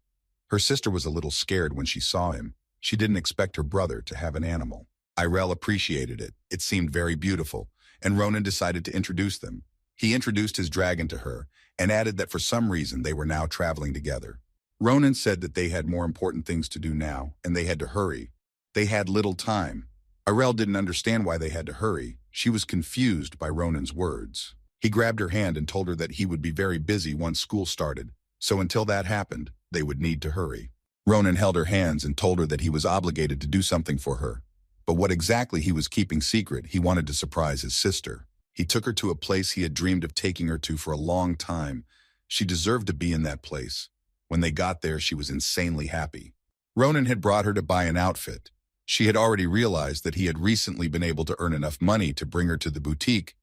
Her sister was a little scared when she saw him. She didn't expect her brother to have an animal. Irel appreciated it. It seemed very beautiful, and Ronan decided to introduce them. He introduced his dragon to her and added that for some reason they were now traveling together. Ronan said that they had more important things to do now, and they had to hurry. They had little time. Irel didn't understand why they had to hurry. She was confused by Ronan's words. He grabbed her hand and told her that he would be very busy once school started, so until that happened, they would need to hurry. Ronan held her hands and told her that he was obligated to do something for her. But what exactly he was keeping secret, he wanted to surprise his sister. He took her to a place he had dreamed of taking her to for a long time. She deserved to be in that place. When they got there, she was insanely happy. Ronan had brought her to buy an outfit. She had already realized that he had recently been able to earn enough money to bring her to the boutique.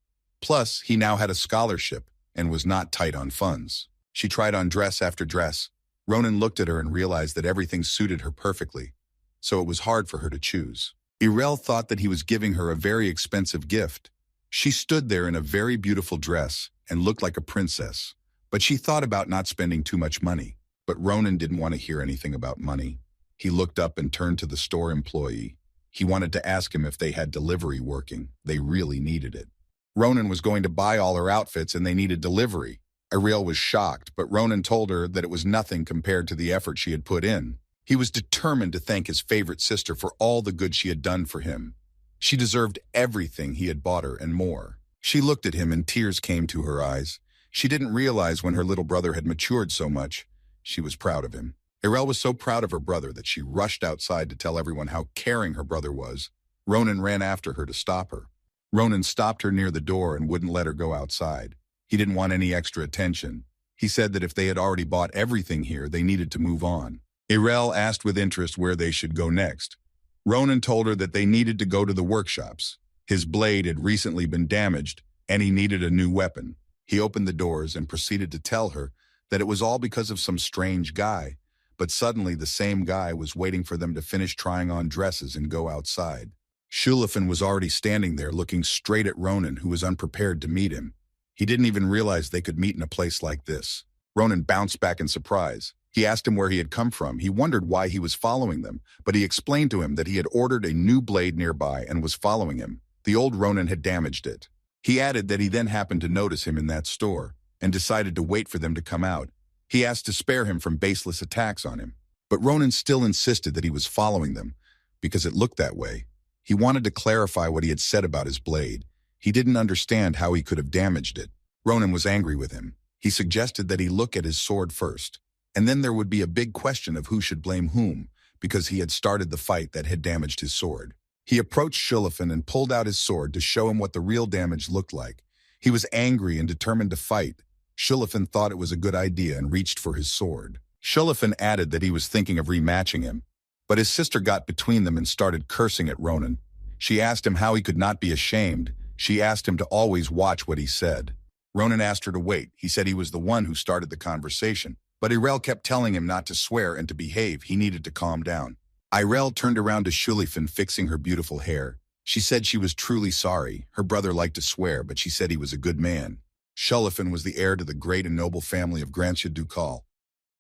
Plus, he now had a scholarship and was not tight on funds. She tried on dress after dress. Ronan looked at her and realized that everything suited her perfectly, so it was hard for her to choose. Irel thought that he was giving her a very expensive gift. She stood there in a very beautiful dress and looked like a princess, but she thought about not spending too much money. But Ronan didn't want to hear anything about money. He looked up and turned to the store employee. He wanted to ask him if they had delivery working. They really needed it. Ronan was going to buy all her outfits and they needed delivery. Irel was shocked, but Ronan told her that it was nothing compared to the effort she had put in. He was determined to thank his favorite sister for all the good she had done for him. She deserved everything he had bought her and more. She looked at him and tears came to her eyes. She didn't realize when her little brother had matured so much. She was proud of him. Irel was so proud of her brother that she rushed outside to tell everyone how caring her brother was. Ronan ran after her to stop her. Ronan stopped her near the door and wouldn't let her go outside. He didn't want any extra attention. He said that if they had already bought everything here, they needed to move on. Irel asked with interest where they should go next. Ronan told her that they needed to go to the workshops. His blade had recently been damaged, and he needed a new weapon. He opened the doors and proceeded to tell her that it was all because of some strange guy. But suddenly the same guy was waiting for them to finish trying on dresses and go outside. Shulafin was already standing there looking straight at Ronan, who was unprepared to meet him. He didn't even realize they could meet in a place like this. Ronan bounced back in surprise. He asked him where he had come from. He wondered why he was following them, but he explained to him that he had ordered a new blade nearby and was following him. The old Ronan had damaged it. He added that he then happened to notice him in that store and decided to wait for them to come out. He asked to spare him from baseless attacks on him. But Ronan still insisted that he was following them because it looked that way. He wanted to clarify what he had said about his blade. He didn't understand how he could have damaged it. Ronan was angry with him. He suggested that he look at his sword first, and then there would be a big question of who should blame whom, because he had started the fight that had damaged his sword. He approached Shulafin and pulled out his sword to show him what the real damage looked like. He was angry and determined to fight. Shulafin thought it was a good idea and reached for his sword. Shulafin added that he was thinking of rematching him, but his sister got between them and started cursing at Ronan. She asked him how he could not be ashamed. She asked him to always watch what he said. Ronan asked her to wait. He said he was the one who started the conversation, but Irel kept telling him not to swear and to behave. He needed to calm down. Irel turned around to Shulafin, fixing her beautiful hair. She said she was truly sorry. Her brother liked to swear, but she said he was a good man. Shulafin was the heir to the great and noble family of Grancia Ducal.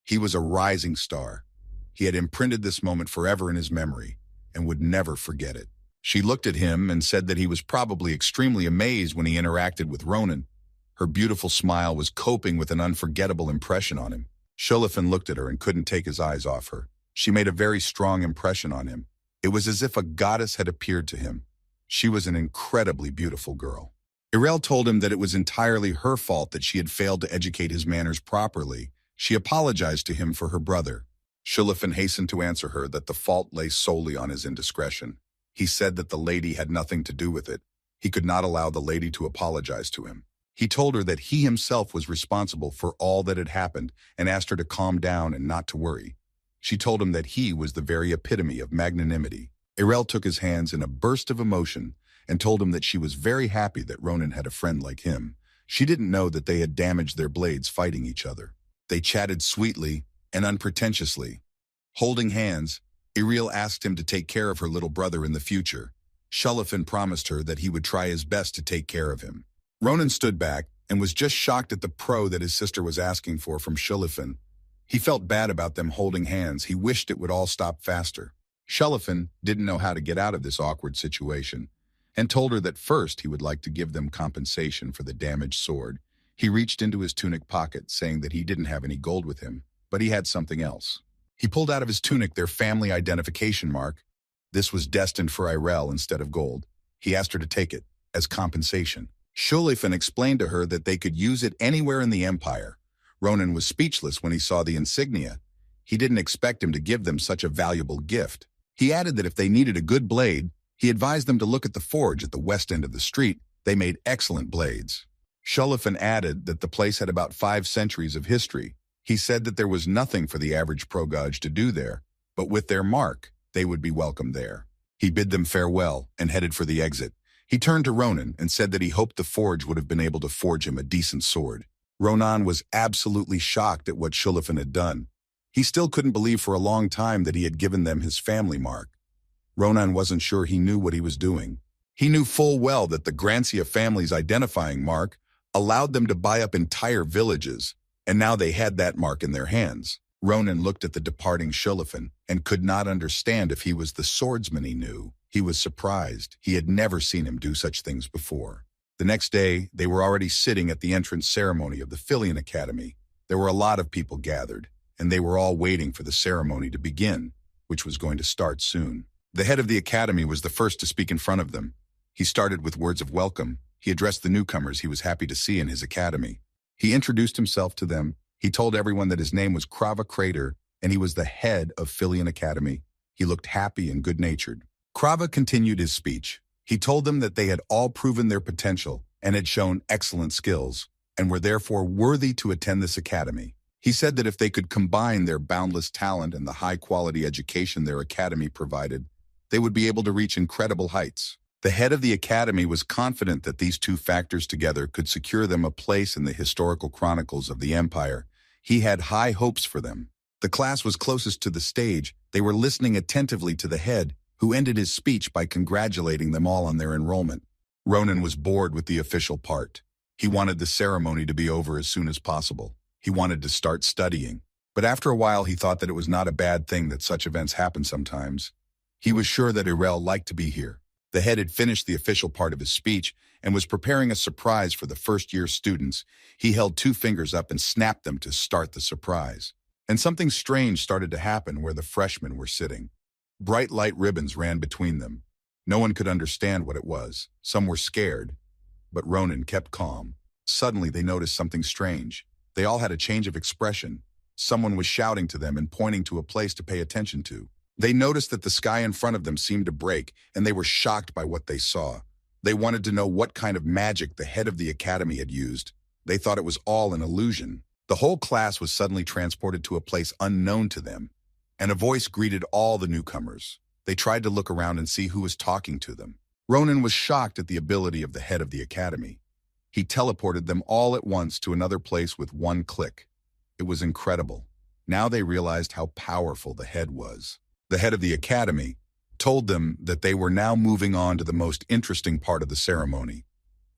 He was a rising star. He had imprinted this moment forever in his memory and would never forget it. She looked at him and said that he was probably extremely amazed when he interacted with Ronan. Her beautiful smile was coping with an unforgettable impression on him. Shulafin looked at her and couldn't take his eyes off her. She made a very strong impression on him. It was as if a goddess had appeared to him. She was an incredibly beautiful girl. Irel told him that it was entirely her fault that she had failed to educate his manners properly. She apologized to him for her brother. Shulafin hastened to answer her that the fault lay solely on his indiscretion. He said that the lady had nothing to do with it. He could not allow the lady to apologize to him. He told her that he himself was responsible for all that had happened and asked her to calm down and not to worry. She told him that he was the very epitome of magnanimity. Irel took his hands in a burst of emotion and told him that she was very happy that Ronan had a friend like him. She didn't know that they had damaged their blades fighting each other. They chatted sweetly and unpretentiously. Holding hands, Irel asked him to take care of her little brother in the future. Shulafin promised her that he would try his best to take care of him. Ronan stood back and was just shocked at the pro that his sister was asking for from Shulafin. He felt bad about them holding hands. He wished it would all stop faster. Shulafin didn't know how to get out of this awkward situation and told her that first he would like to give them compensation for the damaged sword. He reached into his tunic pocket, saying that he didn't have any gold with him, but he had something else. He pulled out of his tunic their family identification mark. This was destined for Irel instead of gold. He asked her to take it as compensation. Shulafin explained to her that they could use it anywhere in the empire. Ronan was speechless when he saw the insignia. He didn't expect him to give them such a valuable gift. He added that if they needed a good blade, he advised them to look at the forge at the west end of the street. They made excellent blades. Shulafin added that the place had about 5 centuries of history. He said that there was nothing for the average progage to do there, but with their mark, they would be welcome there. He bid them farewell and headed for the exit. He turned to Ronan and said that he hoped the forge would have been able to forge him a decent sword. Ronan was absolutely shocked at what Shulafin had done. He still couldn't believe for a long time that he had given them his family mark. Ronan wasn't sure he knew what he was doing. He knew full well that the Grancia family's identifying mark allowed them to buy up entire villages, and now they had that mark in their hands. Ronan looked at the departing Shulafin and could not understand if he was the swordsman he knew. He was surprised. He had never seen him do such things before. The next day, they were already sitting at the entrance ceremony of the Filian Academy. There were a lot of people gathered, and they were all waiting for the ceremony to begin, which was going to start soon. The head of the academy was the first to speak in front of them. He started with words of welcome. He addressed the newcomers he was happy to see in his academy. He introduced himself to them. He told everyone that his name was Krava Crater, and he was the head of Filian Academy. He looked happy and good-natured. Krava continued his speech. He told them that they had all proven their potential and had shown excellent skills, and were therefore worthy to attend this academy. He said that if they could combine their boundless talent and the high-quality education their academy provided, they would be able to reach incredible heights. The head of the academy was confident that these two factors together could secure them a place in the historical chronicles of the empire. He had high hopes for them. The class was closest to the stage. They were listening attentively to the head, who ended his speech by congratulating them all on their enrollment. Ronan was bored with the official part. He wanted the ceremony to be over as soon as possible. He wanted to start studying. But after a while, he thought that it was not a bad thing that such events happen sometimes. He was sure that Irel liked to be here. The head had finished the official part of his speech and was preparing a surprise for the first-year students. He held 2 fingers up and snapped them to start the surprise. And something strange started to happen where the freshmen were sitting. Bright light ribbons ran between them. No one could understand what it was. Some were scared, but Ronan kept calm. Suddenly, they noticed something strange. They all had a change of expression. Someone was shouting to them and pointing to a place to pay attention to. They noticed that the sky in front of them seemed to break, and they were shocked by what they saw. They wanted to know what kind of magic the head of the academy had used. They thought it was all an illusion. The whole class was suddenly transported to a place unknown to them, and a voice greeted all the newcomers. They tried to look around and see who was talking to them. Ronan was shocked at the ability of the head of the academy. He teleported them all at once to another place with one click. It was incredible. Now they realized how powerful the head was. The head of the academy told them that they were now moving on to the most interesting part of the ceremony.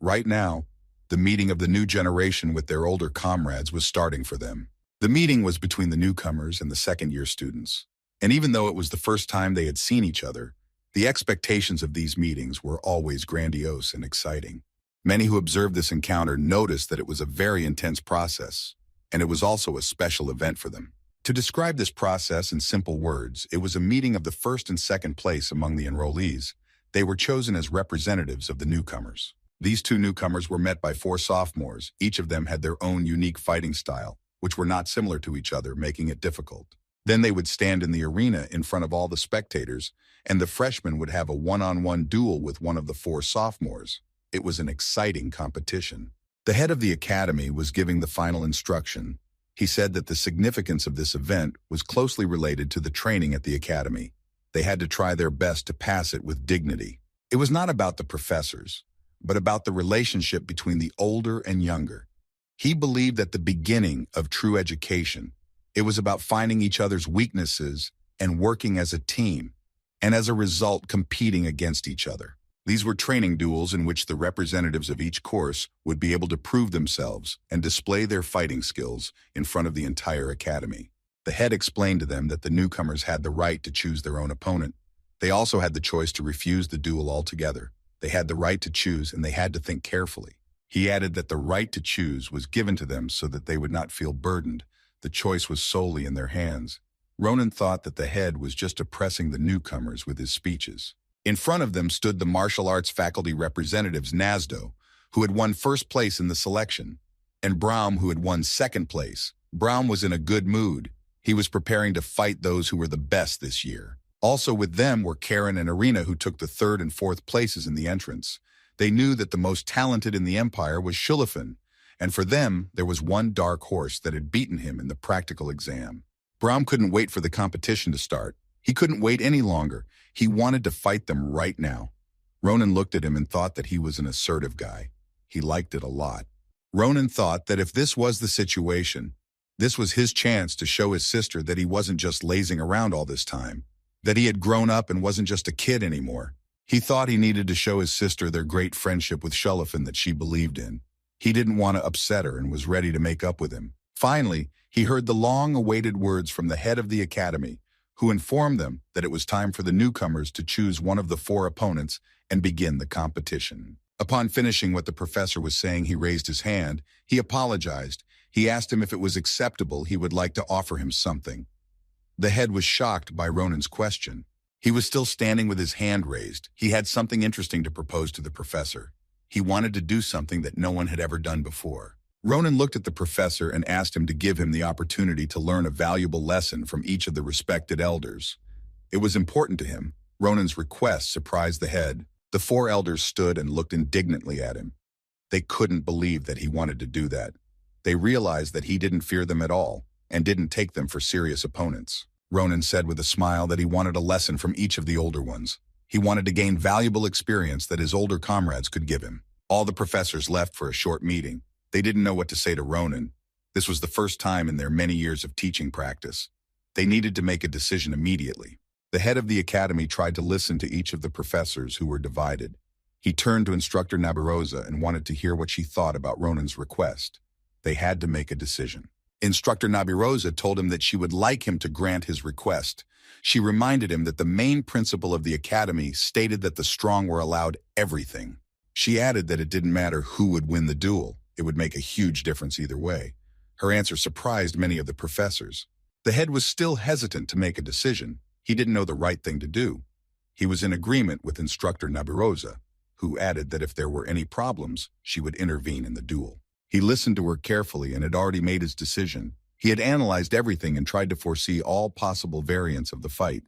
Right now, the meeting of the new generation with their older comrades was starting for them. The meeting was between the newcomers and the second-year students. And even though it was the first time they had seen each other, the expectations of these meetings were always grandiose and exciting. Many who observed this encounter noticed that it was a very intense process, and it was also a special event for them. To describe this process in simple words, it was a meeting of the first and second place among the enrollees. They were chosen as representatives of the newcomers. These two newcomers were met by four sophomores. Each of them had their own unique fighting style, which were not similar to each other, making it difficult. Then they would stand in the arena in front of all the spectators, and the freshmen would have a one-on-one duel with one of the four sophomores. It was an exciting competition. The head of the academy was giving the final instruction. He said that the significance of this event was closely related to the training at the academy. They had to try their best to pass it with dignity. It was not about the professors, but about the relationship between the older and younger. He believed that the beginning of true education, it was about finding each other's weaknesses and working as a team, and as a result, competing against each other. These were training duels in which the representatives of each course would be able to prove themselves and display their fighting skills in front of the entire academy. The head explained to them that the newcomers had the right to choose their own opponent. They also had the choice to refuse the duel altogether. They had the right to choose, and they had to think carefully. He added that the right to choose was given to them so that they would not feel burdened. The choice was solely in their hands. Ronan thought that the head was just oppressing the newcomers with his speeches. In front of them stood the martial arts faculty representatives Nasdo, who had won first place in the selection, and Braum, who had won second place. Braum was in a good mood. He was preparing to fight those who were the best this year. Also with them were Karen and Arena, who took the third and fourth places in the entrance. They knew that the most talented in the empire was Shulafin, and for them there was one dark horse that had beaten him in the practical exam. Braum couldn't wait for the competition to start. He couldn't wait any longer. He wanted to fight them right now. Ronan looked at him and thought that he was an assertive guy. He liked it a lot. Ronan thought that if this was the situation, this was his chance to show his sister that he wasn't just lazing around all this time, that he had grown up and wasn't just a kid anymore. He thought he needed to show his sister their great friendship with Shulafin that she believed in. He didn't want to upset her and was ready to make up with him. Finally, he heard the long-awaited words from the head of the academy, who informed them that it was time for the newcomers to choose one of the four opponents and begin the competition. Upon finishing what the professor was saying, he raised his hand. He apologized. He asked him if it was acceptable he would like to offer him something. The head was shocked by Ronan's question. He was still standing with his hand raised. He had something interesting to propose to the professor. He wanted to do something that no one had ever done before. Ronan looked at the professor and asked him to give him the opportunity to learn a valuable lesson from each of the respected elders. It was important to him. Ronan's request surprised the head. The four elders stood and looked indignantly at him. They couldn't believe that he wanted to do that. They realized that he didn't fear them at all and didn't take them for serious opponents. Ronan said with a smile that he wanted a lesson from each of the older ones. He wanted to gain valuable experience that his older comrades could give him. All the professors left for a short meeting. They didn't know what to say to Ronan. This was the first time in their many years of teaching practice. They needed to make a decision immediately. The head of the academy tried to listen to each of the professors who were divided. He turned to Instructor Nabarosa and wanted to hear what she thought about Ronan's request. They had to make a decision. Instructor Nabarosa told him that she would like him to grant his request. She reminded him that the main principle of the academy stated that the strong were allowed everything. She added that it didn't matter who would win the duel. It would make a huge difference either way. Her answer surprised many of the professors. The head was still hesitant to make a decision. He didn't know the right thing to do. He was in agreement with Instructor Nabarosa, who added that if there were any problems, she would intervene in the duel. He listened to her carefully and had already made his decision. He had analyzed everything and tried to foresee all possible variants of the fight.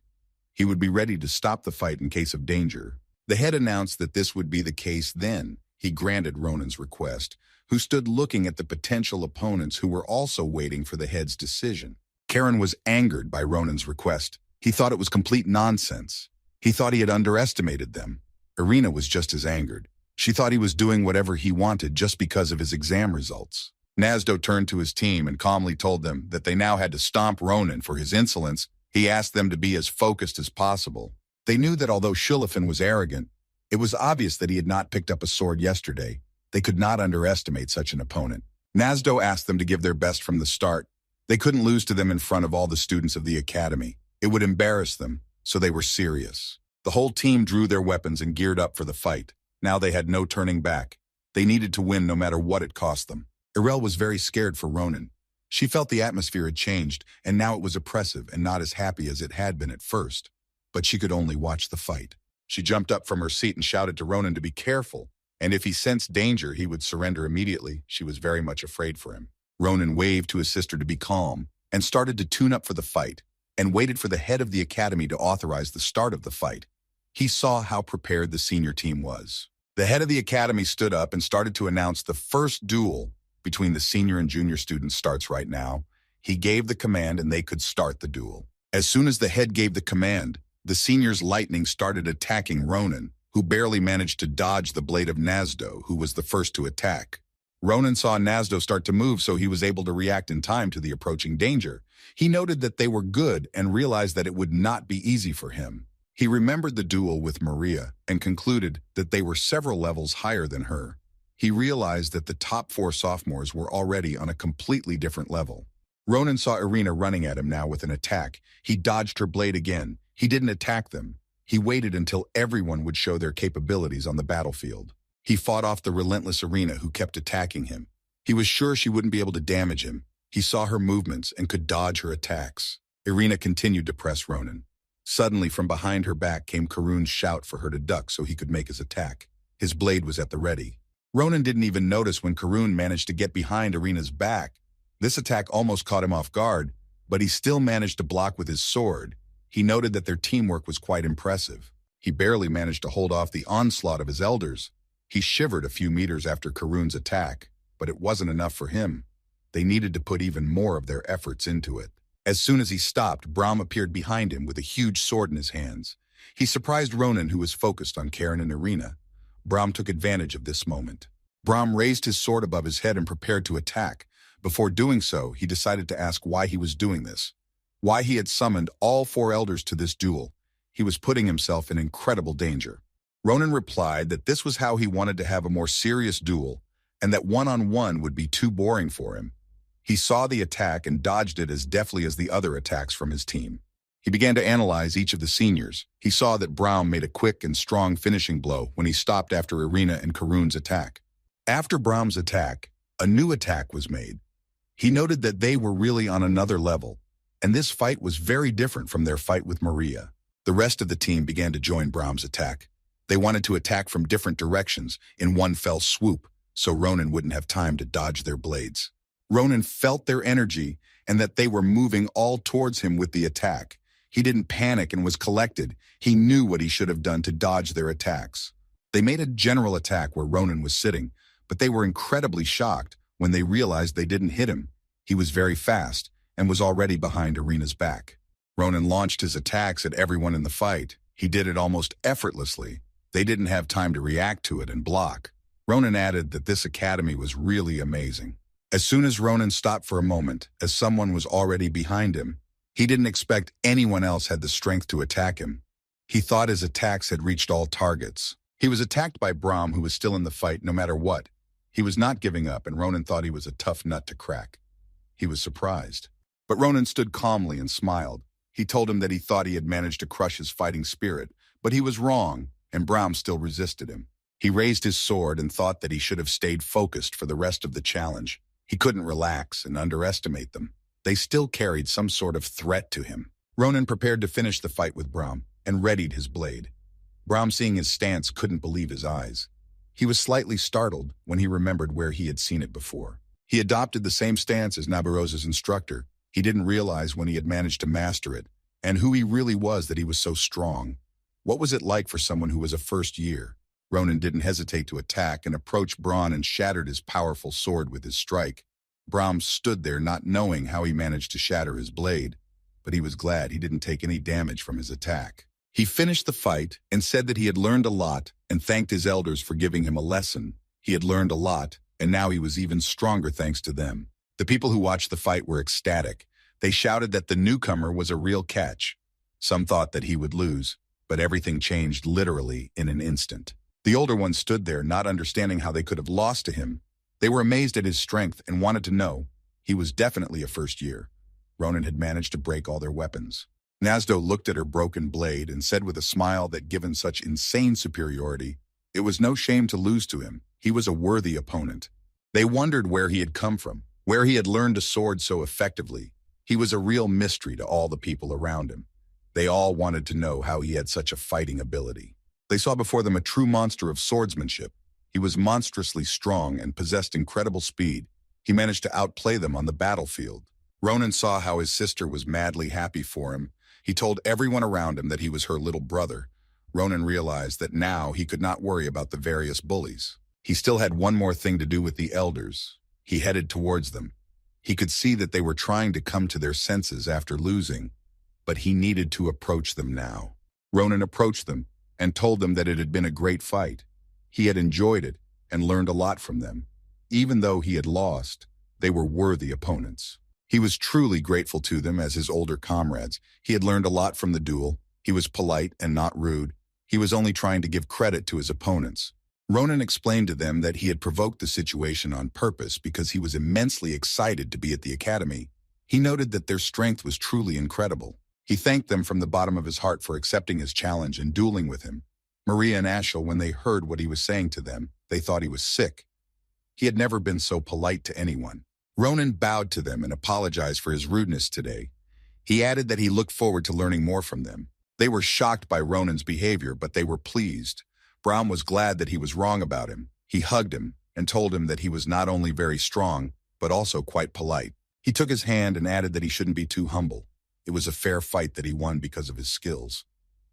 He would be ready to stop the fight in case of danger. The head announced that this would be the case then. He granted Ronan's request, who stood looking at the potential opponents who were also waiting for the head's decision. Karen was angered by Ronan's request. He thought it was complete nonsense. He thought he had underestimated them. Irina was just as angered. She thought he was doing whatever he wanted just because of his exam results. Nasdo turned to his team and calmly told them that they now had to stomp Ronan for his insolence. He asked them to be as focused as possible. They knew that although Shulafin was arrogant, it was obvious that he had not picked up a sword yesterday. They could not underestimate such an opponent. Nasdo asked them to give their best from the start. They couldn't lose to them in front of all the students of the academy. It would embarrass them, so they were serious. The whole team drew their weapons and geared up for the fight. Now they had no turning back. They needed to win no matter what it cost them. Irel was very scared for Ronan. She felt the atmosphere had changed, and now it was oppressive and not as happy as it had been at first. But she could only watch the fight. She jumped up from her seat and shouted to Ronan to be careful, and if he sensed danger, he would surrender immediately. She was very much afraid for him. Ronan waved to his sister to be calm and started to tune up for the fight and waited for the head of the academy to authorize the start of the fight. He saw how prepared the senior team was. The head of the academy stood up and started to announce the first duel between the senior and junior students starts right now. He gave the command and they could start the duel. As soon as the head gave the command, the seniors' lightning started attacking Ronan, who barely managed to dodge the blade of Nasdo, who was the first to attack. Ronan saw Nasdo start to move, so he was able to react in time to the approaching danger. He noted that they were good and realized that it would not be easy for him. He remembered the duel with Maria and concluded that they were several levels higher than her. He realized that the top 4 sophomores were already on a completely different level. Ronan saw Irina running at him now with an attack. He dodged her blade again. He didn't attack them. He waited until everyone would show their capabilities on the battlefield. He fought off the relentless Irina who kept attacking him. He was sure she wouldn't be able to damage him. He saw her movements and could dodge her attacks. Irina continued to press Ronan. Suddenly, from behind her back came Karun's shout for her to duck so he could make his attack. His blade was at the ready. Ronan didn't even notice when Karun managed to get behind Irina's back. This attack almost caught him off guard, but he still managed to block with his sword. He noted that their teamwork was quite impressive. He barely managed to hold off the onslaught of his elders. He shivered a few meters after Karun's attack, but it wasn't enough for him. They needed to put even more of their efforts into it. As soon as he stopped, Brahm appeared behind him with a huge sword in his hands. He surprised Ronan, who was focused on Karen and Irina. Brahm took advantage of this moment. Brahm raised his sword above his head and prepared to attack. Before doing so, he decided to ask why he was doing this. Why he had summoned all 4 elders to this duel. He was putting himself in incredible danger. Ronan replied that this was how he wanted to have a more serious duel, and that one-on-one would be too boring for him. He saw the attack and dodged it as deftly as the other attacks from his team. He began to analyze each of the seniors. He saw that Brahm made a quick and strong finishing blow when he stopped after Irina and Karun's attack. After Brahm's attack, a new attack was made. He noted that they were really on another level, and this fight was very different from their fight with Maria. The rest of the team began to join Brahm's attack. They wanted to attack from different directions in one fell swoop, so Ronan wouldn't have time to dodge their blades. Ronan felt their energy and that they were moving all towards him with the attack. He didn't panic and was collected. He knew what he should have done to dodge their attacks. They made a general attack where Ronan was sitting, but they were incredibly shocked when they realized they didn't hit him. He was very fast and was already behind Irina's back. Ronan launched his attacks at everyone in the fight. He did it almost effortlessly. They didn't have time to react to it and block. Ronan added that this academy was really amazing. As soon as Ronan stopped for a moment, as someone was already behind him, he didn't expect anyone else had the strength to attack him. He thought his attacks had reached all targets. He was attacked by Brahm, who was still in the fight no matter what. He was not giving up, and Ronan thought he was a tough nut to crack. He was surprised. But Ronan stood calmly and smiled. He told him that he thought he had managed to crush his fighting spirit, but he was wrong, and Brahm still resisted him. He raised his sword and thought that he should have stayed focused for the rest of the challenge. He couldn't relax and underestimate them. They still carried some sort of threat to him. Ronan prepared to finish the fight with Brahm and readied his blade. Brahm, seeing his stance, couldn't believe his eyes. He was slightly startled when he remembered where he had seen it before. He adopted the same stance as Nabarosa's instructor. He didn't realize when he had managed to master it. and who he really was that he was so strong. What was it like for someone who was a first year? Ronan didn't hesitate to attack and approached Braun and shattered his powerful sword with his strike. Braun stood there not knowing how he managed to shatter his blade, but he was glad he didn't take any damage from his attack. He finished the fight and said that he had learned a lot and thanked his elders for giving him a lesson. He had learned a lot, and now he was even stronger thanks to them. The people who watched the fight were ecstatic. They shouted that the newcomer was a real catch. Some thought that he would lose, but everything changed literally in an instant. The older ones stood there, not understanding how they could have lost to him. They were amazed at his strength and wanted to know. He was definitely a first year. Ronan had managed to break all their weapons. Nasdo looked at her broken blade and said with a smile that given such insane superiority, it was no shame to lose to him. He was a worthy opponent. They wondered where he had come from, where he had learned a sword so effectively. He was a real mystery to all the people around him. They all wanted to know how he had such a fighting ability. They saw before them a true monster of swordsmanship. He was monstrously strong and possessed incredible speed. He managed to outplay them on the battlefield. Ronan saw how his sister was madly happy for him. He told everyone around him that he was her little brother. Ronan realized that now he could not worry about the various bullies. He still had one more thing to do with the elders. He headed towards them. He could see that they were trying to come to their senses after losing, but he needed to approach them now. Ronan approached them and told them that it had been a great fight. He had enjoyed it and learned a lot from them. Even though he had lost, they were worthy opponents. He was truly grateful to them as his older comrades. He had learned a lot from the duel. He was polite and not rude. He was only trying to give credit to his opponents. Ronan explained to them that he had provoked the situation on purpose because he was immensely excited to be at the academy. He noted that their strength was truly incredible. He thanked them from the bottom of his heart for accepting his challenge and dueling with him. Maria and Ashel, when they heard what he was saying to them, they thought he was sick. He had never been so polite to anyone. Ronan bowed to them and apologized for his rudeness today. He added that he looked forward to learning more from them. They were shocked by Ronan's behavior, but they were pleased. Braun was glad that he was wrong about him. He hugged him and told him that he was not only very strong, but also quite polite. He took his hand and added that he shouldn't be too humble. It was a fair fight that he won because of his skills.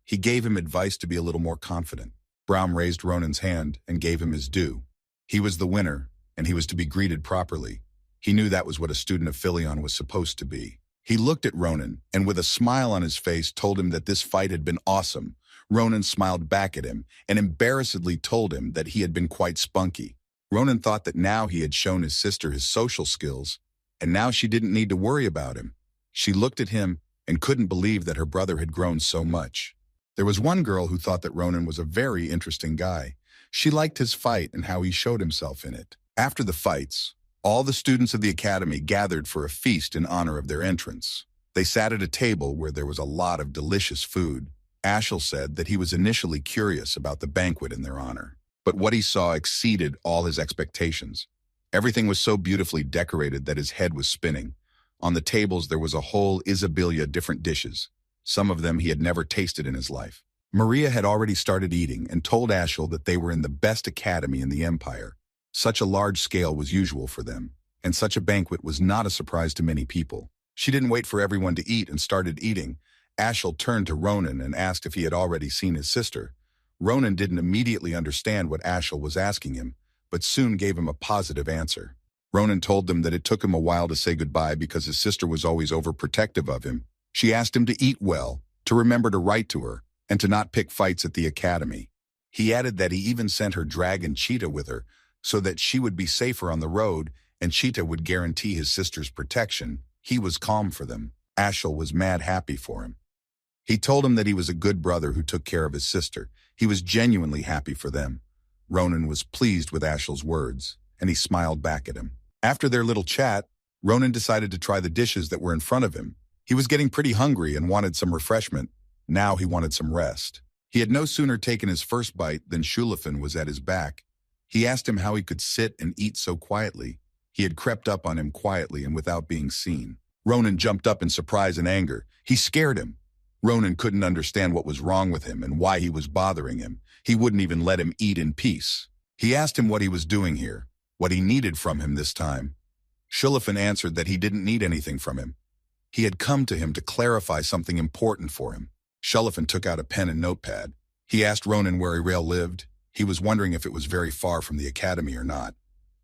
He gave him advice to be a little more confident. Braun raised Ronan's hand and gave him his due. He was the winner, and he was to be greeted properly. He knew that was what a student of Philion was supposed to be. He looked at Ronan, and with a smile on his face told him that this fight had been awesome. Ronan smiled back at him and embarrassedly told him that he had been quite spunky. Ronan thought that now he had shown his sister his social skills, and now she didn't need to worry about him. She looked at him and couldn't believe that her brother had grown so much. There was one girl who thought that Ronan was a very interesting guy. She liked his fight and how he showed himself in it. After the fights, all the students of the academy gathered for a feast in honor of their entrance. They sat at a table where there was a lot of delicious food. Ashel said that he was initially curious about the banquet in their honor, but what he saw exceeded all his expectations. Everything was so beautifully decorated that his head was spinning. On the tables there was a whole Isabilia different dishes. Some of them he had never tasted in his life. Maria had already started eating and told Ashel that they were in the best academy in the empire. Such a large scale was usual for them, and such a banquet was not a surprise to many people. She didn't wait for everyone to eat and started eating. Ashel turned to Ronan and asked if he had already seen his sister. Ronan didn't immediately understand what Ashel was asking him, but soon gave him a positive answer. Ronan told them that it took him a while to say goodbye because his sister was always overprotective of him. She asked him to eat well, to remember to write to her, and to not pick fights at the academy. He added that he even sent her dragon Cheetah with her, so that she would be safer on the road and Cheetah would guarantee his sister's protection. He was calm for them. Ashel was mad happy for him. He told him that he was a good brother who took care of his sister. He was genuinely happy for them. Ronan was pleased with Ashel's words, and he smiled back at him. After their little chat, Ronan decided to try the dishes that were in front of him. He was getting pretty hungry and wanted some refreshment. Now he wanted some rest. He had no sooner taken his first bite than Shulafin was at his back. He asked him how he could sit and eat so quietly. He had crept up on him quietly and without being seen. Ronan jumped up in surprise and anger. He scared him. Ronan couldn't understand what was wrong with him and why he was bothering him. He wouldn't even let him eat in peace. He asked him what he was doing here, what he needed from him this time. Shulafin answered that he didn't need anything from him. He had come to him to clarify something important for him. Shulifan took out a pen and notepad. He asked Ronan where Irail lived. He was wondering if it was very far from the academy or not.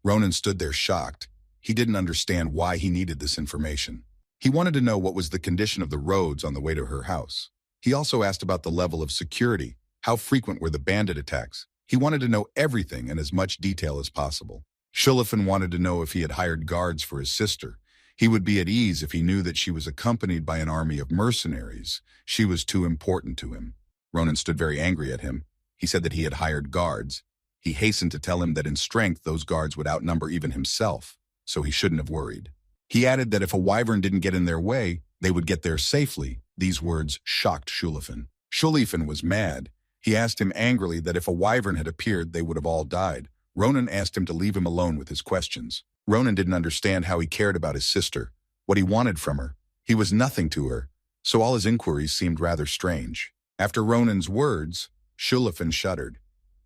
Ronan stood there shocked. He didn't understand why he needed this information. He wanted to know what was the condition of the roads on the way to her house. He also asked about the level of security. How frequent were the bandit attacks? He wanted to know everything in as much detail as possible. Shulifan wanted to know if he had hired guards for his sister. He would be at ease if he knew that she was accompanied by an army of mercenaries. She was too important to him. Ronan stood very angry at him. He said that he had hired guards. He hastened to tell him that in strength those guards would outnumber even himself, so he shouldn't have worried. He added that if a wyvern didn't get in their way, they would get there safely. These words shocked Shulifan. Shulifan was mad. He asked him angrily that if a wyvern had appeared, they would have all died. Ronan asked him to leave him alone with his questions. Ronan didn't understand how he cared about his sister, what he wanted from her. He was nothing to her, so all his inquiries seemed rather strange. After Ronan's words, Shulifan shuddered.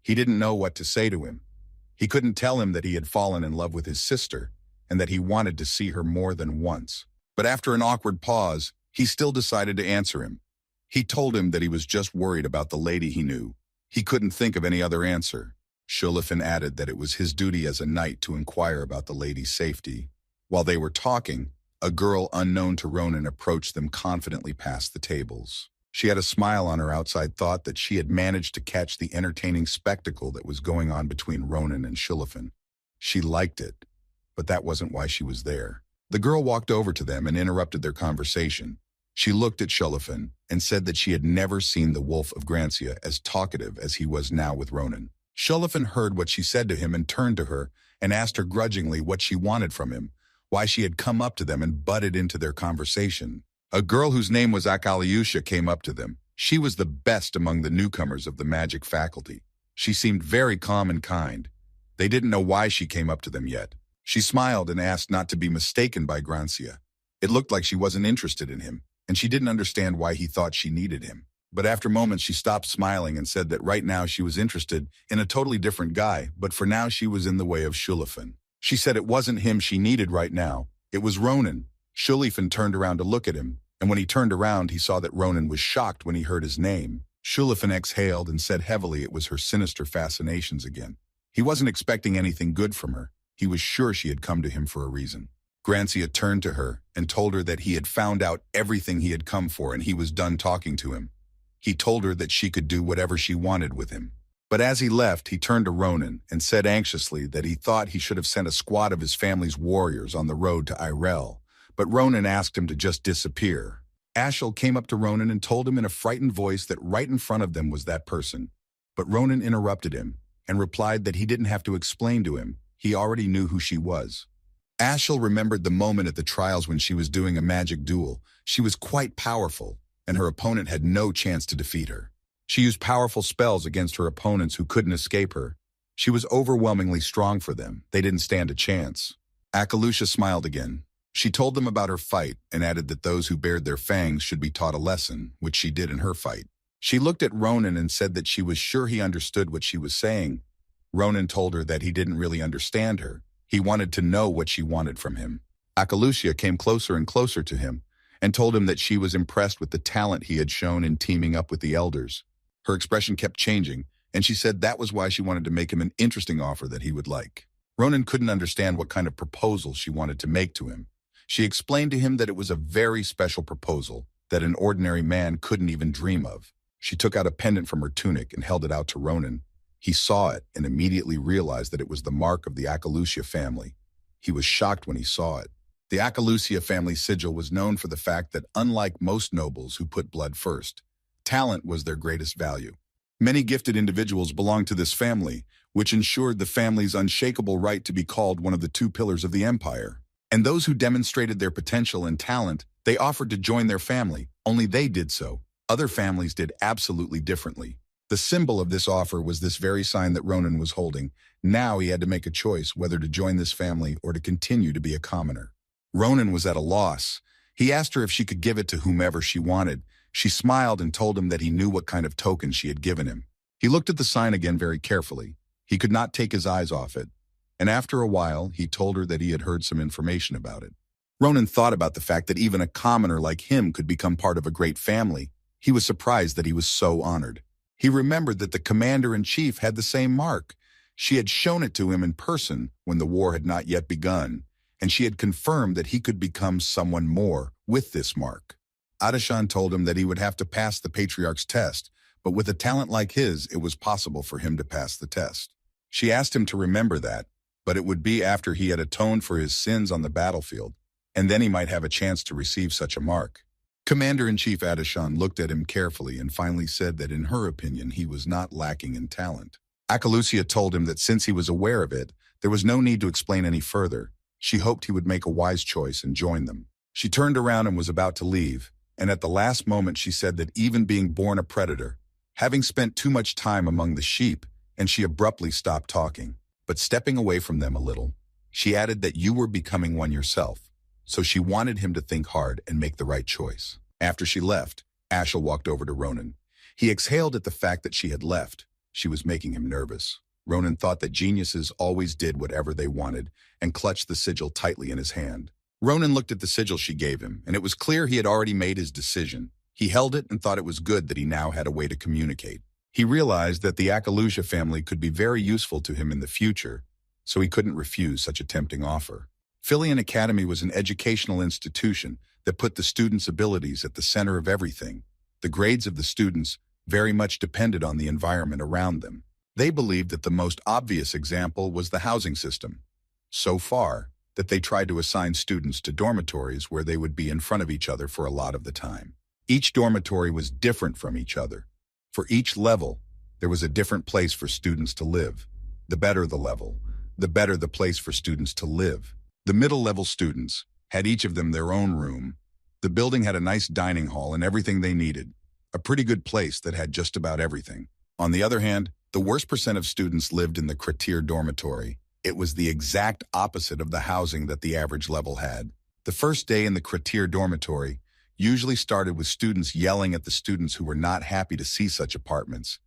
He didn't know what to say to him. He couldn't tell him that he had fallen in love with his sister and that he wanted to see her more than once. But after an awkward pause, he still decided to answer him. He told him that he was just worried about the lady he knew. He couldn't think of any other answer. Shulifan added that it was his duty as a knight to inquire about the lady's safety. While they were talking, a girl unknown to Ronan approached them confidently past the tables. She had a smile on her outside thought that she had managed to catch the entertaining spectacle that was going on between Ronan and Shulifan. She liked it, but that wasn't why she was there. The girl walked over to them and interrupted their conversation. She looked at Shulifan and said that she had never seen the Wolf of Grancia as talkative as he was now with Ronan. Shulifan heard what she said to him and turned to her and asked her grudgingly what she wanted from him, why she had come up to them and butted into their conversation. A girl whose name was Akalyusha came up to them. She was the best among the newcomers of the magic faculty. She seemed very calm and kind. They didn't know why she came up to them yet. She smiled and asked not to be mistaken by Grancia. It looked like she wasn't interested in him, and she didn't understand why he thought she needed him. But after moments she stopped smiling and said that right now she was interested in a totally different guy, but for now she was in the way of Shulifan. She said it wasn't him she needed right now. It was Ronan. Shulifan turned around to look at him, and when he turned around he saw that Ronan was shocked when he heard his name. Shulifan exhaled and said heavily it was her sinister fascinations again. He wasn't expecting anything good from her. He was sure she had come to him for a reason. Grancia turned to her and told her that he had found out everything he had come for and he was done talking to him. He told her that she could do whatever she wanted with him. But as he left, he turned to Ronan and said anxiously that he thought he should have sent a squad of his family's warriors on the road to Irail. But Ronan asked him to just disappear. Ashel came up to Ronan and told him in a frightened voice that right in front of them was that person. But Ronan interrupted him and replied that he didn't have to explain to him. He already knew who she was. Ashel remembered the moment at the trials when she was doing a magic duel. She was quite powerful, and her opponent had no chance to defeat her. She used powerful spells against her opponents who couldn't escape her. She was overwhelmingly strong for them. They didn't stand a chance. Akalusha smiled again. She told them about her fight and added that those who bared their fangs should be taught a lesson, which she did in her fight. She looked at Ronan and said that she was sure he understood what she was saying. Ronan told her that he didn't really understand her. He wanted to know what she wanted from him. Akalusha came closer and closer to him and told him that she was impressed with the talent he had shown in teaming up with the elders. Her expression kept changing, and she said that was why she wanted to make him an interesting offer that he would like. Ronan couldn't understand what kind of proposal she wanted to make to him. She explained to him that it was a very special proposal that an ordinary man couldn't even dream of. She took out a pendant from her tunic and held it out to Ronan. He saw it and immediately realized that it was the mark of the Akalusia family. He was shocked when he saw it. The Akalusia family sigil was known for the fact that, unlike most nobles who put blood first, talent was their greatest value. Many gifted individuals belonged to this family, which ensured the family's unshakable right to be called one of the two pillars of the empire. And those who demonstrated their potential and talent, they offered to join their family, only they did so. Other families did absolutely differently. The symbol of this offer was this very sign that Ronan was holding. Now he had to make a choice whether to join this family or to continue to be a commoner. Ronan was at a loss. He asked her if she could give it to whomever she wanted. She smiled and told him that he knew what kind of token she had given him. He looked at the sign again very carefully. He could not take his eyes off it. And after a while, he told her that he had heard some information about it. Ronan thought about the fact that even a commoner like him could become part of a great family. He was surprised that he was so honored. He remembered that the commander-in-chief had the same mark. She had shown it to him in person when the war had not yet begun, and she had confirmed that he could become someone more with this mark. Adeshan told him that he would have to pass the patriarch's test, but with a talent like his, it was possible for him to pass the test. She asked him to remember that, but it would be after he had atoned for his sins on the battlefield, and then he might have a chance to receive such a mark. Commander-in-Chief Adeshan looked at him carefully and finally said that in her opinion he was not lacking in talent. Akalucia told him that since he was aware of it, there was no need to explain any further. She hoped he would make a wise choice and join them. She turned around and was about to leave, and at the last moment she said that even being born a predator, having spent too much time among the sheep, and she abruptly stopped talking. But stepping away from them a little, she added that you were becoming one yourself, so she wanted him to think hard and make the right choice. After she left, Ashel walked over to Ronan. He exhaled at the fact that she had left. She was making him nervous. Ronan thought that geniuses always did whatever they wanted and clutched the sigil tightly in his hand. Ronan looked at the sigil she gave him, and it was clear he had already made his decision. He held it and thought it was good that he now had a way to communicate. He realized that the Akalucia family could be very useful to him in the future, so he couldn't refuse such a tempting offer. Filian Academy was an educational institution that put the students' abilities at the center of everything. The grades of the students very much depended on the environment around them. They believed that the most obvious example was the housing system. So far, that they tried to assign students to dormitories where they would be in front of each other for a lot of the time. Each dormitory was different from each other. For each level, there was a different place for students to live. The better the level, the better the place for students to live. The middle-level students had each of them their own room. The building had a nice dining hall and everything they needed, a pretty good place that had just about everything. On the other hand, the worst percent of students lived in the Kratir dormitory. It was the exact opposite of the housing that the average level had. The first day in the Kratir dormitory usually started with students yelling at the students who were not happy to see such apartments.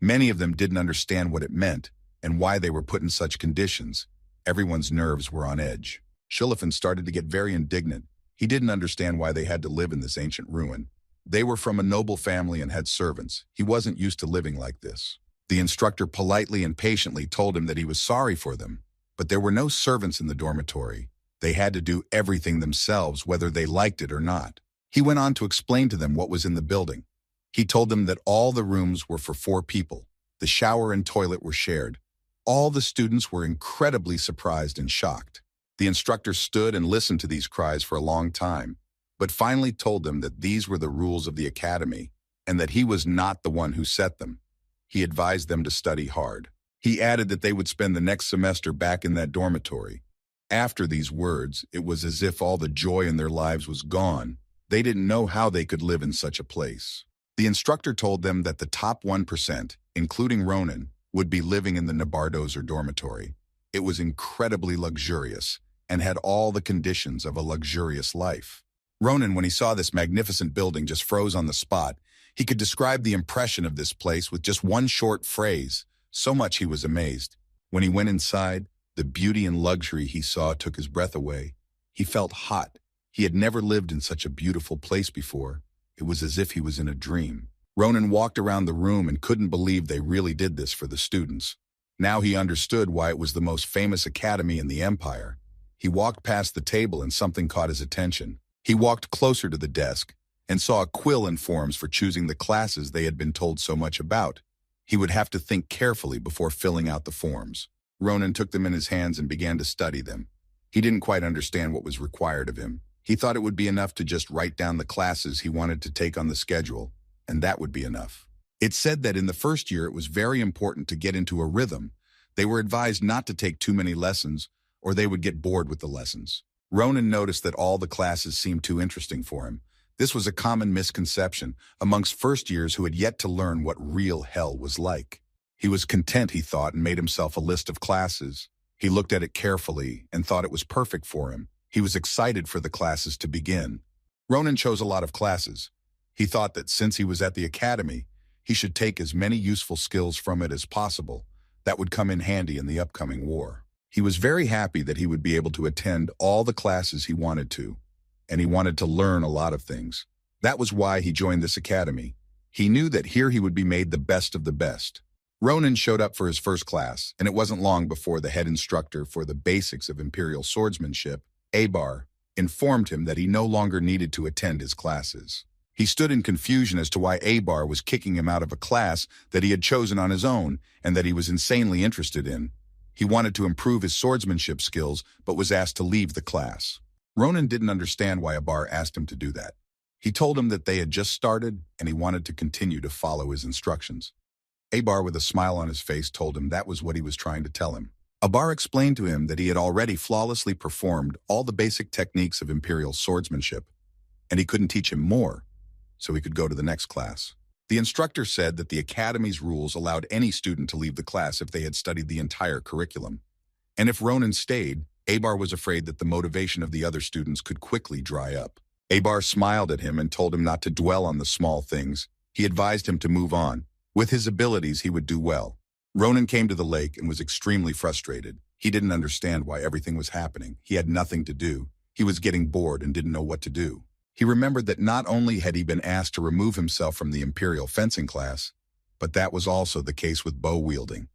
Many of them didn't understand what it meant and why they were put in such conditions. Everyone's nerves were on edge. Shulafin started to get very indignant. He didn't understand why they had to live in this ancient ruin. They were from a noble family and had servants. He wasn't used to living like this. The instructor politely and patiently told him that he was sorry for them, but there were no servants in the dormitory. They had to do everything themselves, whether they liked it or not. He went on to explain to them what was in the building. He told them that all the rooms were for 4 people. The shower and toilet were shared. All the students were incredibly surprised and shocked. The instructor stood and listened to these cries for a long time, but finally told them that these were the rules of the academy and that he was not the one who set them. He advised them to study hard. He added that they would spend the next semester back in that dormitory. After these words, it was as if all the joy in their lives was gone. They didn't know how they could live in such a place. The instructor told them that the top 1%, including Ronan, would be living in the Nabardozer dormitory. It was incredibly luxurious and had all the conditions of a luxurious life. Ronan, when he saw this magnificent building, just froze on the spot. He could describe the impression of this place with just one short phrase. So much he was amazed. When he went inside, the beauty and luxury he saw took his breath away. He felt hot. He had never lived in such a beautiful place before. It was as if he was in a dream. Ronan walked around the room and couldn't believe they really did this for the students. Now he understood why it was the most famous academy in the empire. He walked past the table and something caught his attention. He walked closer to the desk and saw a quill and forms for choosing the classes they had been told so much about. He would have to think carefully before filling out the forms. Ronan took them in his hands and began to study them. He didn't quite understand what was required of him. He thought it would be enough to just write down the classes he wanted to take on the schedule, and that would be enough. It said that in the first year it was very important to get into a rhythm. They were advised not to take too many lessons, or they would get bored with the lessons. Ronan noticed that all the classes seemed too interesting for him. This was a common misconception amongst first years who had yet to learn what real hell was like. He was content, he thought, and made himself a list of classes. He looked at it carefully and thought it was perfect for him. He was excited for the classes to begin. Ronan chose a lot of classes. He thought that since he was at the academy, he should take as many useful skills from it as possible that would come in handy in the upcoming war. He was very happy that he would be able to attend all the classes he wanted to, and he wanted to learn a lot of things. That was why he joined this academy. He knew that here he would be made the best of the best. Ronan showed up for his first class, and it wasn't long before the head instructor for the basics of imperial swordsmanship, Abar, informed him that he no longer needed to attend his classes. He stood in confusion as to why Abar was kicking him out of a class that he had chosen on his own and that he was insanely interested in. He wanted to improve his swordsmanship skills, but was asked to leave the class. Ronan didn't understand why Abar asked him to do that. He told him that they had just started and he wanted to continue to follow his instructions. Abar, with a smile on his face, told him that was what he was trying to tell him. Abar explained to him that he had already flawlessly performed all the basic techniques of imperial swordsmanship, and he couldn't teach him more, so he could go to the next class. The instructor said that the academy's rules allowed any student to leave the class if they had studied the entire curriculum. And if Ronan stayed, Abar was afraid that the motivation of the other students could quickly dry up. Abar smiled at him and told him not to dwell on the small things. He advised him to move on. With his abilities, he would do well. Ronan came to the lake and was extremely frustrated. He didn't understand why everything was happening. He had nothing to do. He was getting bored and didn't know what to do. He remembered that not only had he been asked to remove himself from the imperial fencing class, but that was also the case with bow wielding.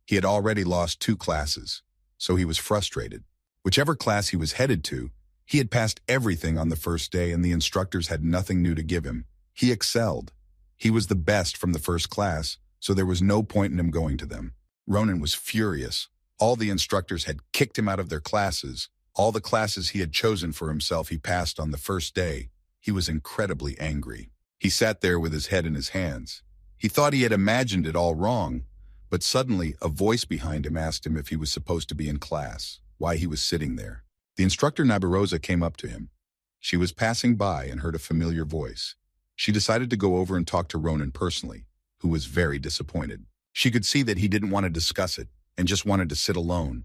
He had already lost 2 classes, so he was frustrated. Whichever class he was headed to, he had passed everything on the first day and the instructors had nothing new to give him. He excelled. He was the best from the first class, so there was no point in him going to them. Ronan was furious. All the instructors had kicked him out of their classes. All the classes he had chosen for himself he passed on the first day. He was incredibly angry. He sat there with his head in his hands. He thought he had imagined it all wrong, but suddenly a voice behind him asked him if he was supposed to be in class, why he was sitting there. The instructor Nabarosa came up to him. She was passing by and heard a familiar voice. She decided to go over and talk to Ronan personally, who was very disappointed. She could see that he didn't want to discuss it and just wanted to sit alone.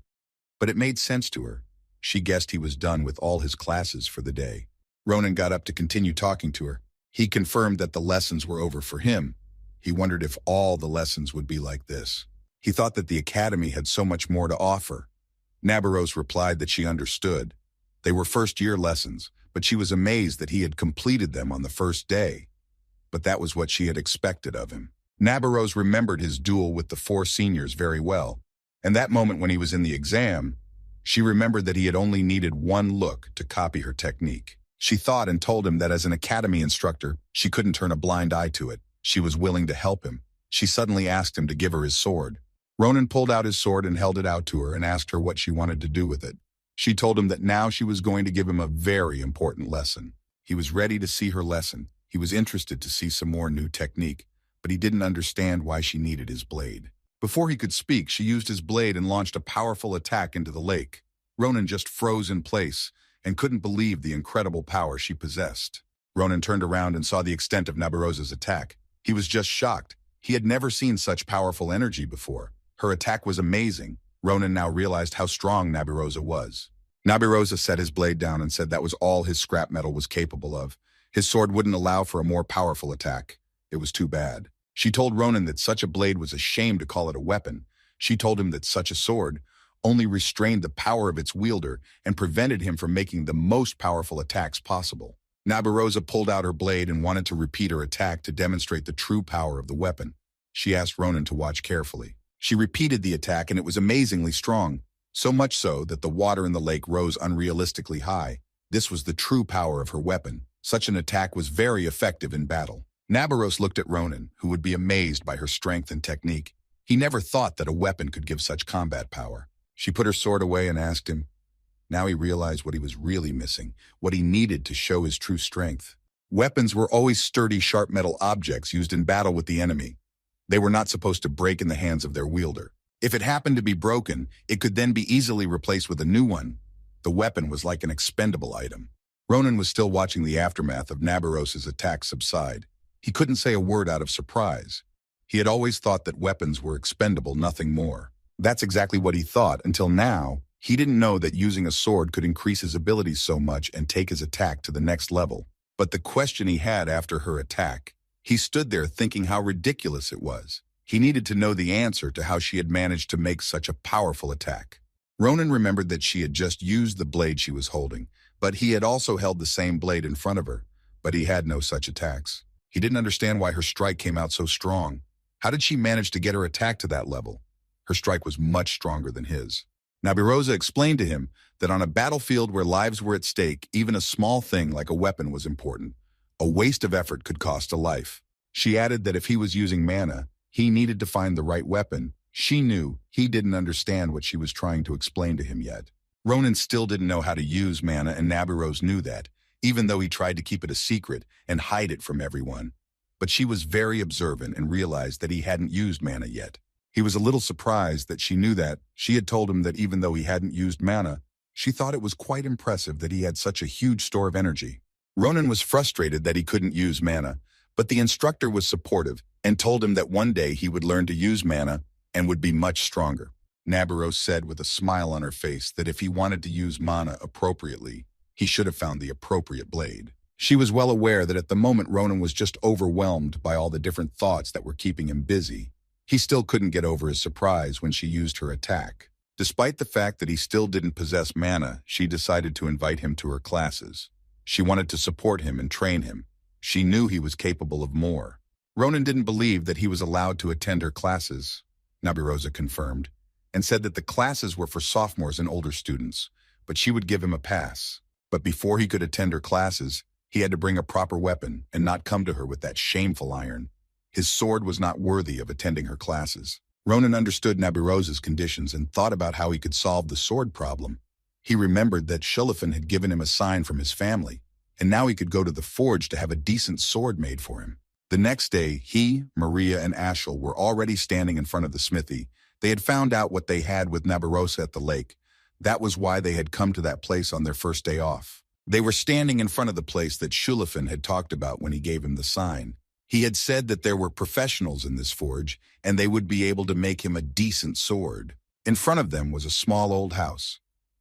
But it made sense to her. She guessed he was done with all his classes for the day. Ronan got up to continue talking to her. He confirmed that the lessons were over for him. He wondered if all the lessons would be like this. He thought that the academy had so much more to offer. Nabaros replied that she understood. They were first-year lessons, but she was amazed that he had completed them on the first day. But that was what she had expected of him. Nabaros remembered his duel with the 4 seniors very well, and that moment when he was in the exam, she remembered that he had only needed one look to copy her technique. She thought and told him that as an academy instructor, she couldn't turn a blind eye to it. She was willing to help him. She suddenly asked him to give her his sword. Ronan pulled out his sword and held it out to her and asked her what she wanted to do with it. She told him that now she was going to give him a very important lesson. He was ready to see her lesson. He was interested to see some more new technique, but he didn't understand why she needed his blade. Before he could speak, she used his blade and launched a powerful attack into the lake. Ronan just froze in place and couldn't believe the incredible power she possessed. Ronan turned around and saw the extent of Nabarosa's attack. He was just shocked. He had never seen such powerful energy before. Her attack was amazing. Ronan now realized how strong Nabarosa was. Nabarosa set his blade down and said that was all his scrap metal was capable of. His sword wouldn't allow for a more powerful attack. It was too bad. She told Ronan that such a blade was a shame to call it a weapon. She told him that such a sword only restrained the power of its wielder and prevented him from making the most powerful attacks possible. Nabarosa pulled out her blade and wanted to repeat her attack to demonstrate the true power of the weapon. She asked Ronan to watch carefully. She repeated the attack and it was amazingly strong, so much so that the water in the lake rose unrealistically high. This was the true power of her weapon. Such an attack was very effective in battle. Nabaros looked at Ronan, who would be amazed by her strength and technique. He never thought that a weapon could give such combat power. She put her sword away and asked him. Now he realized what he was really missing, what he needed to show his true strength. Weapons were always sturdy, sharp metal objects used in battle with the enemy. They were not supposed to break in the hands of their wielder. If it happened to be broken, it could then be easily replaced with a new one. The weapon was like an expendable item. Ronan was still watching the aftermath of Nabaros's attack subside. He couldn't say a word out of surprise. He had always thought that weapons were expendable, nothing more. That's exactly what he thought until now. He didn't know that using a sword could increase his abilities so much and take his attack to the next level. But the question he had after her attack, he stood there thinking how ridiculous it was. He needed to know the answer to how she had managed to make such a powerful attack. Ronan remembered that she had just used the blade she was holding, but he had also held the same blade in front of her, but he had no such attacks. He didn't understand why her strike came out so strong. How did she manage to get her attack to that level? Her strike was much stronger than his. Nabirosa explained to him that on a battlefield where lives were at stake, even a small thing like a weapon was important. A waste of effort could cost a life. She added that if he was using mana, he needed to find the right weapon. She knew he didn't understand what she was trying to explain to him yet. Ronan still didn't know how to use mana, and Nabirose knew that, even though he tried to keep it a secret and hide it from everyone. But she was very observant and realized that he hadn't used mana yet. He was a little surprised that she knew that. She had told him that even though he hadn't used mana, she thought it was quite impressive that he had such a huge store of energy. Ronan was frustrated that he couldn't use mana, but the instructor was supportive and told him that one day he would learn to use mana and would be much stronger. Nabirose said with a smile on her face that if he wanted to use mana appropriately, he should have found the appropriate blade. She was well aware that at the moment Ronan was just overwhelmed by all the different thoughts that were keeping him busy. He still couldn't get over his surprise when she used her attack. Despite the fact that he still didn't possess mana, she decided to invite him to her classes. She wanted to support him and train him. She knew he was capable of more. Ronan didn't believe that he was allowed to attend her classes, Nabirosa confirmed, and said that the classes were for sophomores and older students, but she would give him a pass. But before he could attend her classes, he had to bring a proper weapon and not come to her with that shameful iron. His sword was not worthy of attending her classes. Ronan understood Nabirosa's conditions and thought about how he could solve the sword problem. He remembered that Shulafin had given him a sign from his family, and now he could go to the forge to have a decent sword made for him. The next day, he, Maria, and Ashel were already standing in front of the smithy. They had found out what they had with Nabirosa at the lake. That was why they had come to that place on their first day off. They were standing in front of the place that Shulafin had talked about when he gave him the sign. He had said that there were professionals in this forge, and they would be able to make him a decent sword. In front of them was a small old house.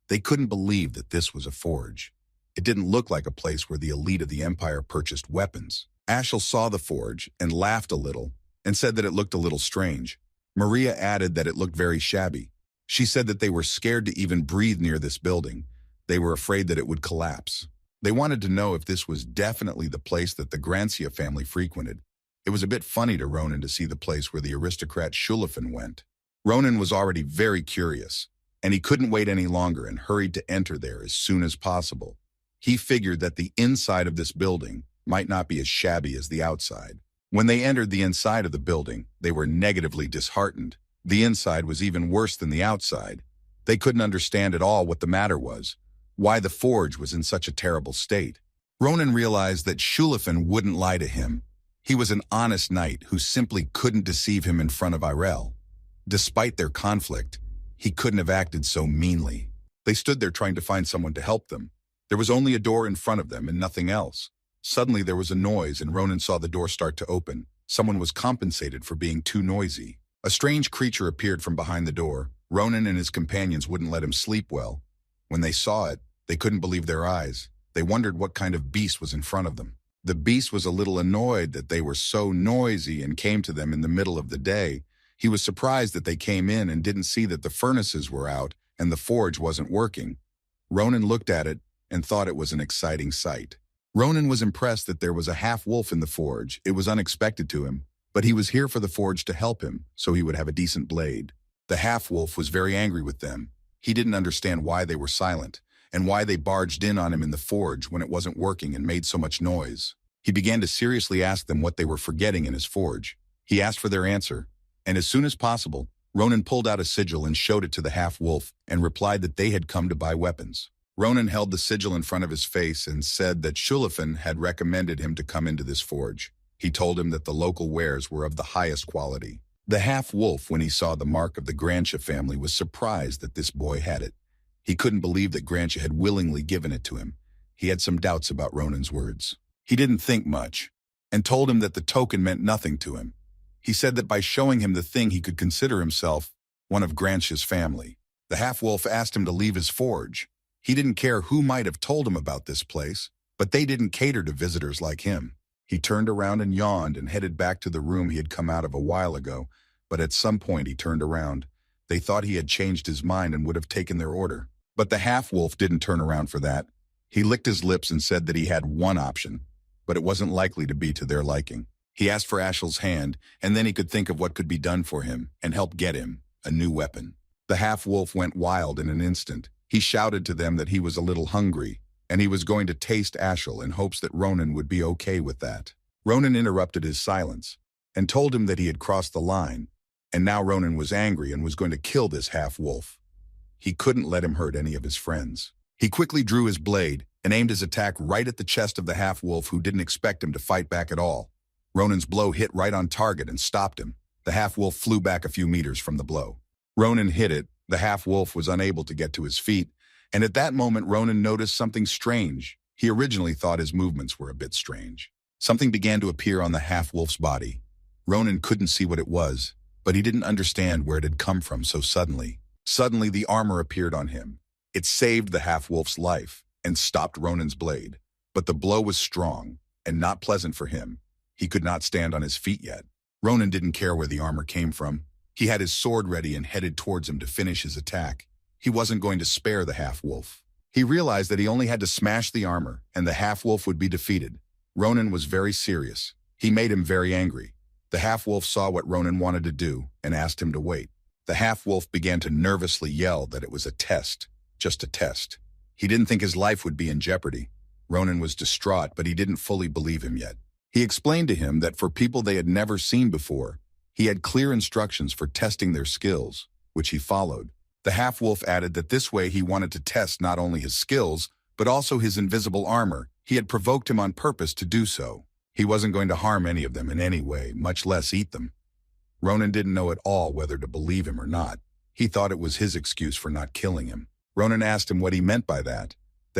They couldn't believe that this was a forge. It didn't look like a place where the elite of the Empire purchased weapons. Ashel saw the forge and laughed a little and said that it looked a little strange. Maria added that it looked very shabby. She said that they were scared to even breathe near this building. They were afraid that it would collapse. They wanted to know if this was definitely the place that the Grancia family frequented. It was a bit funny to Ronan to see the place where the aristocrat Shulafin went. Ronan was already very curious, and he couldn't wait any longer and hurried to enter there as soon as possible. He figured that the inside of this building might not be as shabby as the outside. When they entered the inside of the building, they were negatively disheartened. The inside was even worse than the outside. They couldn't understand at all what the matter was, why the forge was in such a terrible state. Ronan realized that Shulafin wouldn't lie to him. He was an honest knight who simply couldn't deceive him in front of Irel. Despite their conflict, he couldn't have acted so meanly. They stood there trying to find someone to help them. There was only a door in front of them and nothing else. Suddenly there was a noise and Ronan saw the door start to open. Someone was compensated for being too noisy. A strange creature appeared from behind the door. Ronan and his companions wouldn't let him sleep well. When they saw it, they couldn't believe their eyes. They wondered what kind of beast was in front of them. The beast was a little annoyed that they were so noisy and came to them in the middle of the day. He was surprised that they came in and didn't see that the furnaces were out and the forge wasn't working. Ronan looked at it and thought it was an exciting sight. Ronan was impressed that there was a half-wolf in the forge. It was unexpected to him, but he was here for the forge to help him so he would have a decent blade. The half-wolf was very angry with them. He didn't understand why they were silent and why they barged in on him in the forge when it wasn't working and made so much noise. He began to seriously ask them what they were forgetting in his forge. He asked for their answer, and as soon as possible, Ronan pulled out a sigil and showed it to the half-wolf and replied that they had come to buy weapons. Ronan held the sigil in front of his face and said that Shulafin had recommended him to come into this forge. He told him that the local wares were of the highest quality. The half-wolf, when he saw the mark of the Grancia family, was surprised that this boy had it. He couldn't believe that Grancia had willingly given it to him. He had some doubts about Ronan's words. He didn't think much, and told him that the token meant nothing to him. He said that by showing him the thing he could consider himself one of Grancia's family. The half-wolf asked him to leave his forge. He didn't care who might have told him about this place, but they didn't cater to visitors like him. He turned around and yawned and headed back to the room he had come out of a while ago, but at some point he turned around. They thought he had changed his mind and would have taken their order. But the half-wolf didn't turn around for that. He licked his lips and said that he had one option, but it wasn't likely to be to their liking. He asked for Ashel's hand, and then he could think of what could be done for him and help get him a new weapon. The half-wolf went wild in an instant. He shouted to them that he was a little hungry, and he was going to taste Ashel in hopes that Ronan would be okay with that. Ronan interrupted his silence and told him that he had crossed the line, and now Ronan was angry and was going to kill this half-wolf. He couldn't let him hurt any of his friends. He quickly drew his blade and aimed his attack right at the chest of the half-wolf, who didn't expect him to fight back at all. Ronan's blow hit right on target and stopped him. The half-wolf flew back a few meters from the blow. Ronan hit it. The half-wolf was unable to get to his feet, and at that moment Ronan noticed something strange. He originally thought his movements were a bit strange. Something began to appear on the half-wolf's body. Ronan couldn't see what it was, but he didn't understand where it had come from so suddenly. Suddenly the armor appeared on him. It saved the half-wolf's life and stopped Ronan's blade. But the blow was strong and not pleasant for him. He could not stand on his feet yet. Ronan didn't care where the armor came from. He had his sword ready and headed towards him to finish his attack. He wasn't going to spare the half-wolf. He realized that he only had to smash the armor and the half-wolf would be defeated. Ronan was very serious. He made him very angry. The half-wolf saw what Ronan wanted to do and asked him to wait. The half-wolf began to nervously yell that it was a test, just a test. He didn't think his life would be in jeopardy. Ronan was distraught, but he didn't fully believe him yet. He explained to him that for people they had never seen before, he had clear instructions for testing their skills, which he followed. The half-wolf added that this way he wanted to test not only his skills, but also his invisible armor. He had provoked him on purpose to do so. He wasn't going to harm any of them in any way, much less eat them. Ronan didn't know at all whether to believe him or not. He thought it was his excuse for not killing him. Ronan asked him what he meant by that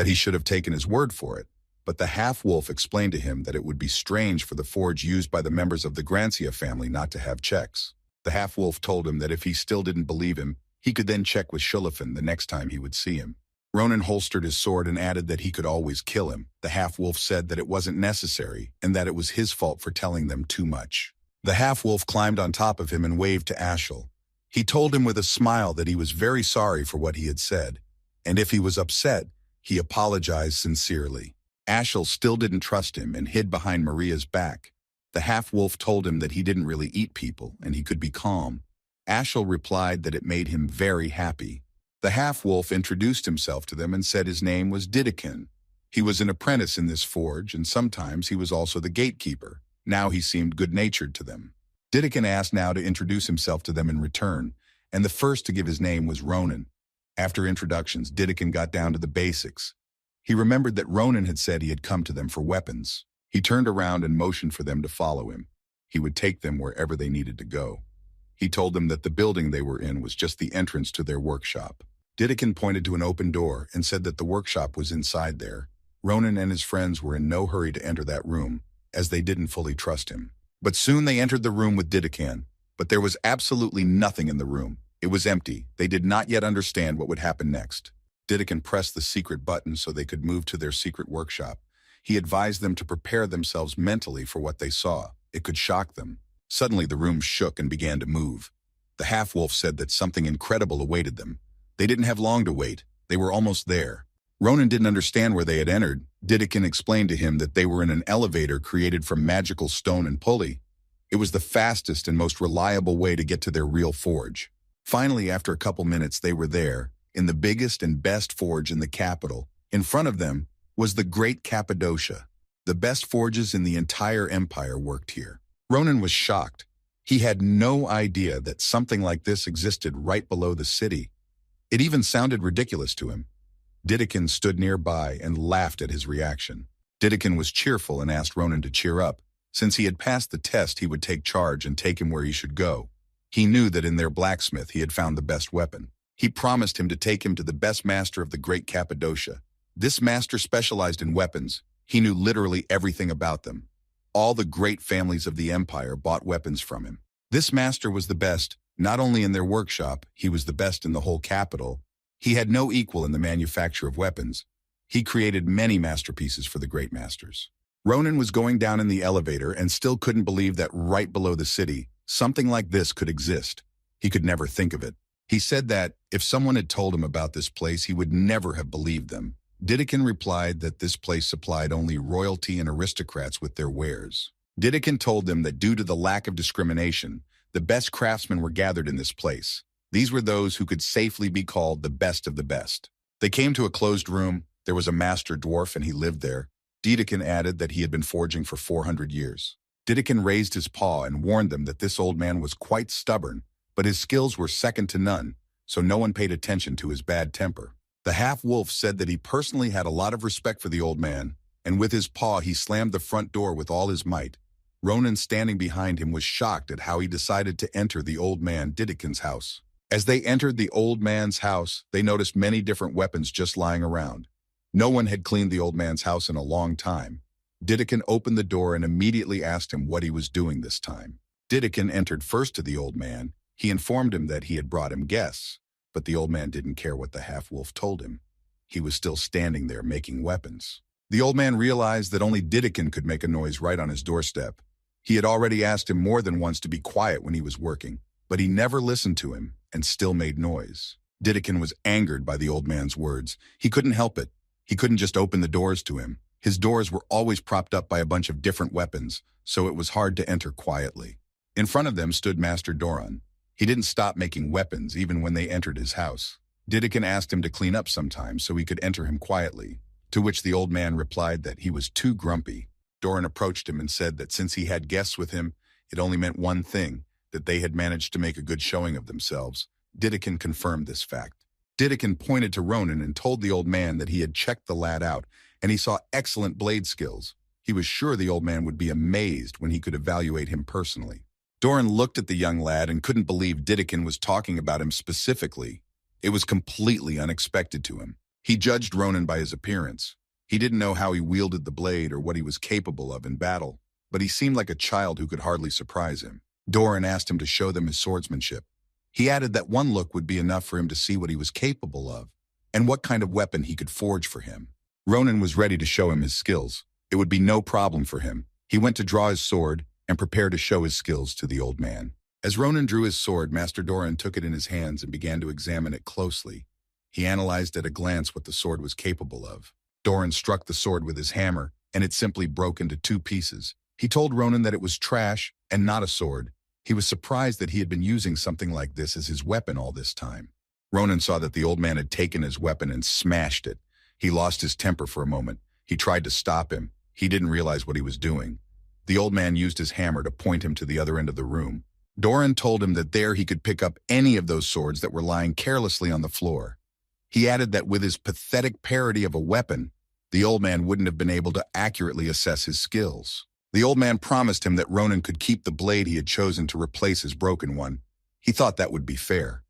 he should have taken his word for it. But the half-wolf explained to him that it would be strange for the forge used by the members of the Grancia family not to have checks. The half-wolf told him that if he still didn't believe him, he could then check with Shulafin the next time he would see him. Ronan holstered his sword and added that he could always kill him. The half-wolf said that it wasn't necessary and that it was his fault for telling them too much. The half-wolf climbed on top of him and waved to Ashel. He told him with a smile that he was very sorry for what he had said, and if he was upset, he apologized sincerely. Ashel still didn't trust him and hid behind Maria's back. The half-wolf told him that he didn't really eat people and he could be calm. Ashel replied that it made him very happy. The half-wolf introduced himself to them and said his name was Didikin. He was an apprentice in this forge, and sometimes he was also the gatekeeper. Now he seemed good-natured to them. Didikin asked now to introduce himself to them in return, and the first to give his name was Ronan. After introductions, Didikin got down to the basics. He remembered that Ronan had said he had come to them for weapons. He turned around and motioned for them to follow him. He would take them wherever they needed to go. He told them that the building they were in was just the entrance to their workshop. Didikin pointed to an open door and said that the workshop was inside there. Ronan and his friends were in no hurry to enter that room, as they didn't fully trust him. But soon they entered the room with Didikin, but there was absolutely nothing in the room. It was empty. They did not yet understand what would happen next. Didikin pressed the secret button so they could move to their secret workshop. He advised them to prepare themselves mentally for what they saw. It could shock them. Suddenly the room shook and began to move. The half-wolf said that something incredible awaited them. They didn't have long to wait. They were almost there. Ronan didn't understand where they had entered. Didikin explained to him that they were in an elevator created from magical stone and pulley. It was the fastest and most reliable way to get to their real forge. Finally, after a couple minutes, they were there, in the biggest and best forge in the capital. In front of them was the Great Cappadocia. The best forges in the entire empire worked here. Ronan was shocked. He had no idea that something like this existed right below the city. It even sounded ridiculous to him. Didikin stood nearby and laughed at his reaction. Didikin was cheerful and asked Ronan to cheer up. Since he had passed the test, he would take charge and take him where he should go. He knew that in their blacksmith he had found the best weapon. He promised him to take him to the best master of the Great Cappadocia. This master specialized in weapons. He knew literally everything about them. All the great families of the empire bought weapons from him. This master was the best, not only in their workshop, he was the best in the whole capital. He had no equal in the manufacture of weapons. He created many masterpieces for the great masters. Ronan was going down in the elevator and still couldn't believe that right below the city, something like this could exist. He could never think of it. He said that if someone had told him about this place, he would never have believed them. Didikin replied that this place supplied only royalty and aristocrats with their wares. Didikin told them that due to the lack of discrimination, the best craftsmen were gathered in this place. These were those who could safely be called the best of the best. They came to a closed room. There was a master dwarf, and he lived there. Didikin added that he had been forging for 400 years. Didikin raised his paw and warned them that this old man was quite stubborn, but his skills were second to none, so no one paid attention to his bad temper. The half-wolf said that he personally had a lot of respect for the old man, and with his paw he slammed the front door with all his might. Ronan, standing behind him, was shocked at how he decided to enter the old man Didikin's house. As they entered the old man's house, they noticed many different weapons just lying around. No one had cleaned the old man's house in a long time. Didikin opened the door and immediately asked him what he was doing this time. Didikin entered first to the old man. He informed him that he had brought him guests, but the old man didn't care what the half-wolf told him. He was still standing there making weapons. The old man realized that only Didikin could make a noise right on his doorstep. He had already asked him more than once to be quiet when he was working, but he never listened to him and still made noise. Didikin was angered by the old man's words. He couldn't help it. He couldn't just open the doors to him. His doors were always propped up by a bunch of different weapons, so it was hard to enter quietly. In front of them stood Master Doran. He didn't stop making weapons even when they entered his house. Didikin asked him to clean up sometime so he could enter him quietly, to which the old man replied that he was too grumpy. Doran approached him and said that since he had guests with him, it only meant one thing, that they had managed to make a good showing of themselves. Didikin confirmed this fact. Didikin pointed to Ronan and told the old man that he had checked the lad out, and he saw excellent blade skills. He was sure the old man would be amazed when he could evaluate him personally. Doran looked at the young lad and couldn't believe Didikin was talking about him specifically. It was completely unexpected to him. He judged Ronan by his appearance. He didn't know how he wielded the blade or what he was capable of in battle, but he seemed like a child who could hardly surprise him. Doran asked him to show them his swordsmanship. He added that one look would be enough for him to see what he was capable of and what kind of weapon he could forge for him. Ronan was ready to show him his skills. It would be no problem for him. He went to draw his sword and prepared to show his skills to the old man. As Ronan drew his sword, Master Doran took it in his hands and began to examine it closely. He analyzed at a glance what the sword was capable of. Doran struck the sword with his hammer, and it simply broke into 2 pieces. He told Ronan that it was trash and not a sword. He was surprised that he had been using something like this as his weapon all this time. Ronan saw that the old man had taken his weapon and smashed it. He lost his temper for a moment. He tried to stop him. He didn't realize what he was doing. The old man used his hammer to point him to the other end of the room. Doran told him that there he could pick up any of those swords that were lying carelessly on the floor. He added that with his pathetic parody of a weapon, the old man wouldn't have been able to accurately assess his skills. The old man promised him that Ronan could keep the blade he had chosen to replace his broken one. He thought that would be fair.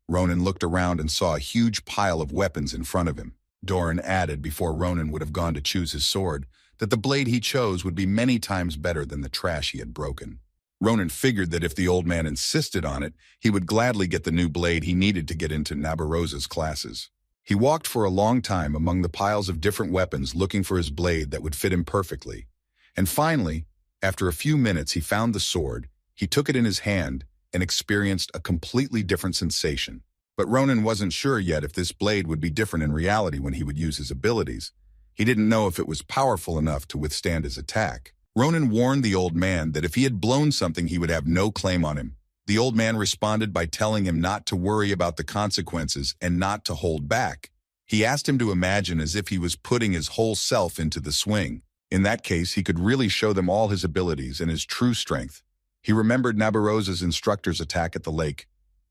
Ronan looked around and saw a huge pile of weapons in front of him. Doran added, before Ronan would have gone to choose his sword, that the blade he chose would be many times better than the trash he had broken. Ronan figured that if the old man insisted on it, he would gladly get the new blade he needed to get into Nabarosa's classes. He walked for a long time among the piles of different weapons looking for his blade that would fit him perfectly. And finally, after a few minutes, he found the sword. He took it in his hand and experienced a completely different sensation. But Ronan wasn't sure yet if this blade would be different in reality when he would use his abilities. He didn't know if it was powerful enough to withstand his attack. Ronan warned the old man that if he had blown something, he would have no claim on him. The old man responded by telling him not to worry about the consequences and not to hold back. He asked him to imagine as if he was putting his whole self into the swing. In that case, he could really show them all his abilities and his true strength. He remembered Nabarosa's instructor's attack at the lake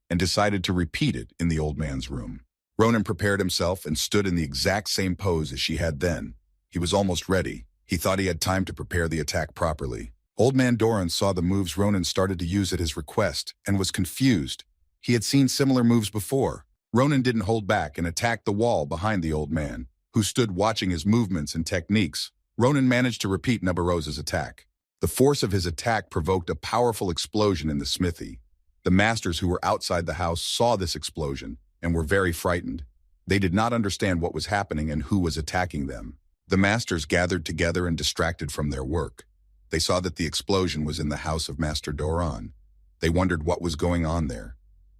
and decided to repeat it in the old man's room. Ronan prepared himself and stood in the exact same pose as she had then. He was almost ready. He thought he had time to prepare the attack properly. Old man Doran saw the moves Ronan started to use at his request and was confused. He had seen similar moves before. Ronan didn't hold back and attacked the wall behind the old man, who stood watching his movements and techniques. Ronan managed to repeat Nabarosa's attack. The force of his attack provoked a powerful explosion in the smithy. The masters who were outside the house saw this explosion and were very frightened. They did not understand what was happening and who was attacking them. The masters gathered together and distracted from their work. They saw that the explosion was in the house of Master Doran. They wondered what was going on there.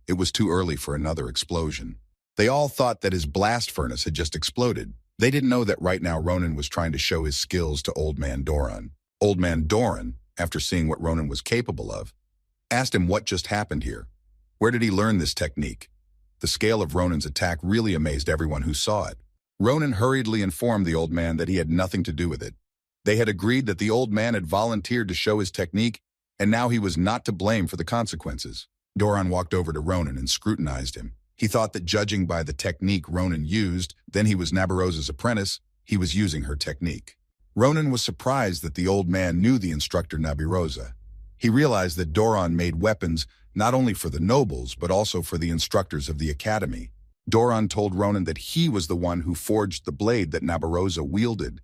It was too early for another explosion. They all thought that his blast furnace had just exploded. They didn't know that right now Ronan was trying to show his skills to Old Man Doran. Old Man Doran, after seeing what Ronan was capable of, asked him what just happened here. Where did he learn this technique? The scale of Ronan's attack really amazed everyone who saw it. Ronan hurriedly informed the old man that he had nothing to do with it. They had agreed that the old man had volunteered to show his technique, and now he was not to blame for the consequences. Doran walked over to Ronan and scrutinized him. He thought that judging by the technique Ronan used, then he was Nabarosa's apprentice, he was using her technique. Ronan was surprised that the old man knew the instructor Nabarosa. He realized that Doran made weapons not only for the nobles, but also for the instructors of the academy. Doran told Ronan that he was the one who forged the blade that Nabarosa wielded.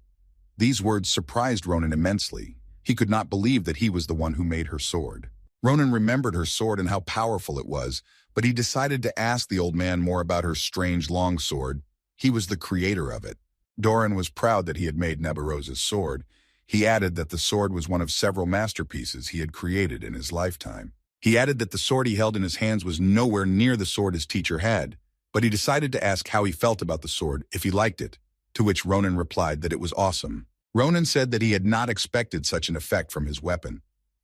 These words surprised Ronan immensely. He could not believe that he was the one who made her sword. Ronan remembered her sword and how powerful it was, but he decided to ask the old man more about her strange long sword. He was the creator of it. Doran was proud that he had made Nabarosa's sword. He added that the sword was one of several masterpieces he had created in his lifetime. He added that the sword he held in his hands was nowhere near the sword his teacher had, but he decided to ask how he felt about the sword, if he liked it, to which Ronan replied that it was awesome. Ronan said that he had not expected such an effect from his weapon.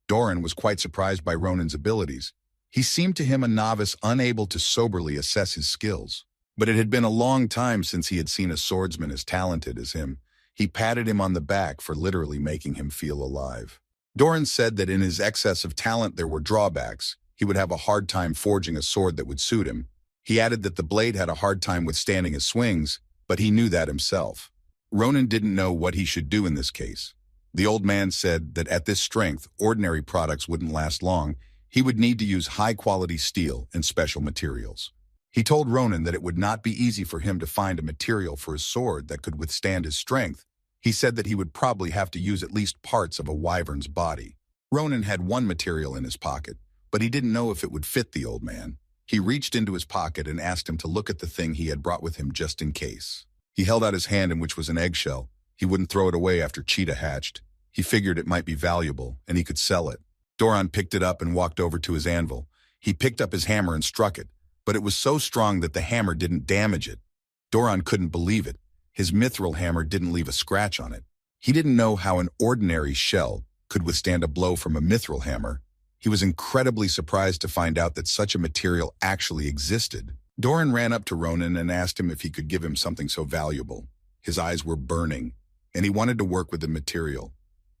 Doran was quite surprised by Ronan's abilities. He seemed to him a novice unable to soberly assess his skills. But it had been a long time since he had seen a swordsman as talented as him. He patted him on the back for literally making him feel alive. Doran said that in his excess of talent there were drawbacks. He would have a hard time forging a sword that would suit him. He added that the blade had a hard time withstanding his swings, but he knew that himself. Ronan didn't know what he should do in this case. The old man said that at this strength, ordinary products wouldn't last long. He would need to use high-quality steel and special materials. He told Ronan that it would not be easy for him to find a material for his sword that could withstand his strength. He said that he would probably have to use at least parts of a wyvern's body. Ronan had one material in his pocket, but he didn't know if it would fit the old man. He reached into his pocket and asked him to look at the thing he had brought with him just in case. He held out his hand in which was an eggshell. He wouldn't throw it away after Cheetah hatched. He figured it might be valuable, and he could sell it. Doran picked it up and walked over to his anvil. He picked up his hammer and struck it, but it was so strong that the hammer didn't damage it. Doran couldn't believe it. His mithril hammer didn't leave a scratch on it. He didn't know how an ordinary shell could withstand a blow from a mithril hammer. He was incredibly surprised to find out that such a material actually existed. Doran ran up to Ronan and asked him if he could give him something so valuable. His eyes were burning, and he wanted to work with the material.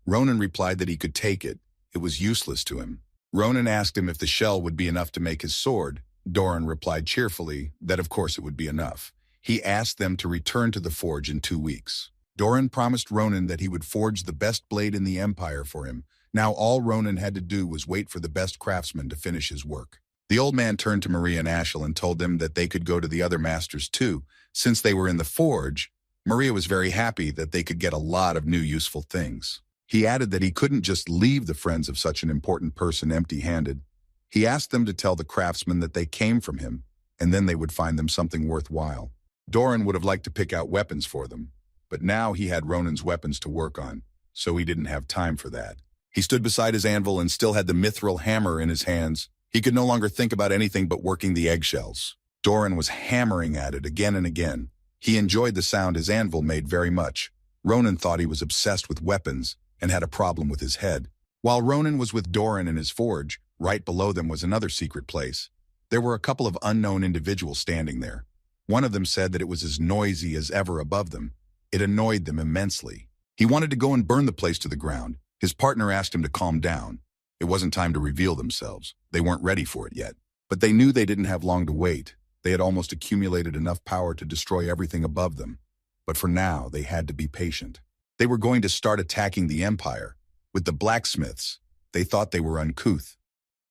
Ronan replied that he could take it. It was useless to him. Ronan asked him if the shell would be enough to make his sword. Doran replied cheerfully that of course it would be enough. He asked them to return to the forge in 2 weeks. Doran promised Ronan that he would forge the best blade in the empire for him. Now all Ronan had to do was wait for the best craftsman to finish his work. The old man turned to Maria and Ashel and told them that they could go to the other masters too. Since they were in the forge, Maria was very happy that they could get a lot of new useful things. He added that he couldn't just leave the friends of such an important person empty-handed. He asked them to tell the craftsmen that they came from him, and then they would find them something worthwhile. Doran would have liked to pick out weapons for them, but now he had Ronan's weapons to work on, so he didn't have time for that. He stood beside his anvil and still had the mithril hammer in his hands. He could no longer think about anything but working the eggshells. Doran was hammering at it again and again. He enjoyed the sound his anvil made very much. Ronan thought he was obsessed with weapons and had a problem with his head. While Ronan was with Doran in his forge, right below them was another secret place. There were a couple of unknown individuals standing there. One of them said that it was as noisy as ever above them. It annoyed them immensely. He wanted to go and burn the place to the ground. His partner asked him to calm down. It wasn't time to reveal themselves. They weren't ready for it yet. But they knew they didn't have long to wait. They had almost accumulated enough power to destroy everything above them. But for now, they had to be patient. They were going to start attacking the Empire. With the blacksmiths, they thought they were uncouth.